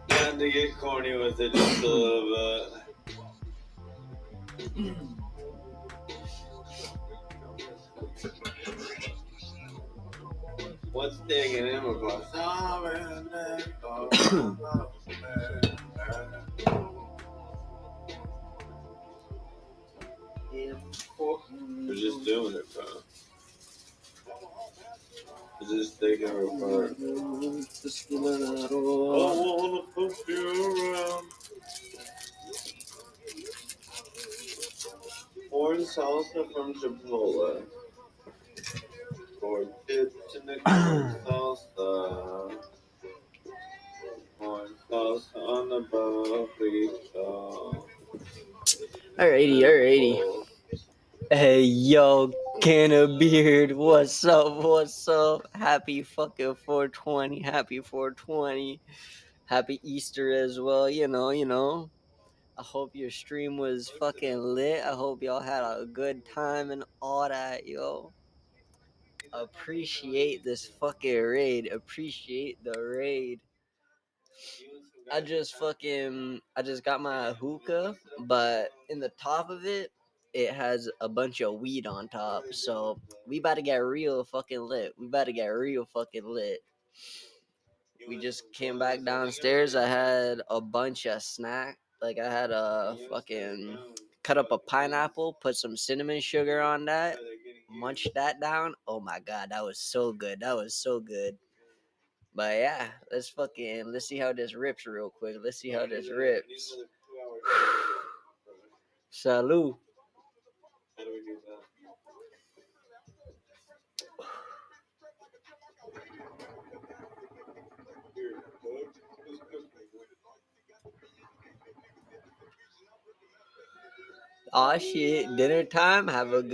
Time to get corny with it just a little bit. What's digging in my box? We're just doing it, bro. Just taking her apart. I wanna push you around. Corn salsa from Chipotle. Corn chips and the corn salsa. Corn salsa on the burrito. Alrighty. Hey, yo, can of beard, what's up? Happy fucking 420, happy 420. Happy Easter as well, you know. I hope your stream was fucking lit. I hope y'all had a good time and all that, yo. Appreciate this fucking raid. Appreciate the raid. I just got my hookah, but in the top of it, it has a bunch of weed on top. So we about to get real fucking lit. We just came back downstairs. I had a bunch of snack. Like I had a fucking cut up a pineapple, put some cinnamon sugar on that, munch that down. Oh my god, that was so good. But yeah, let's see how this rips real quick. Salud. How do we do that? Here. Aw shit, dinner time. Have a good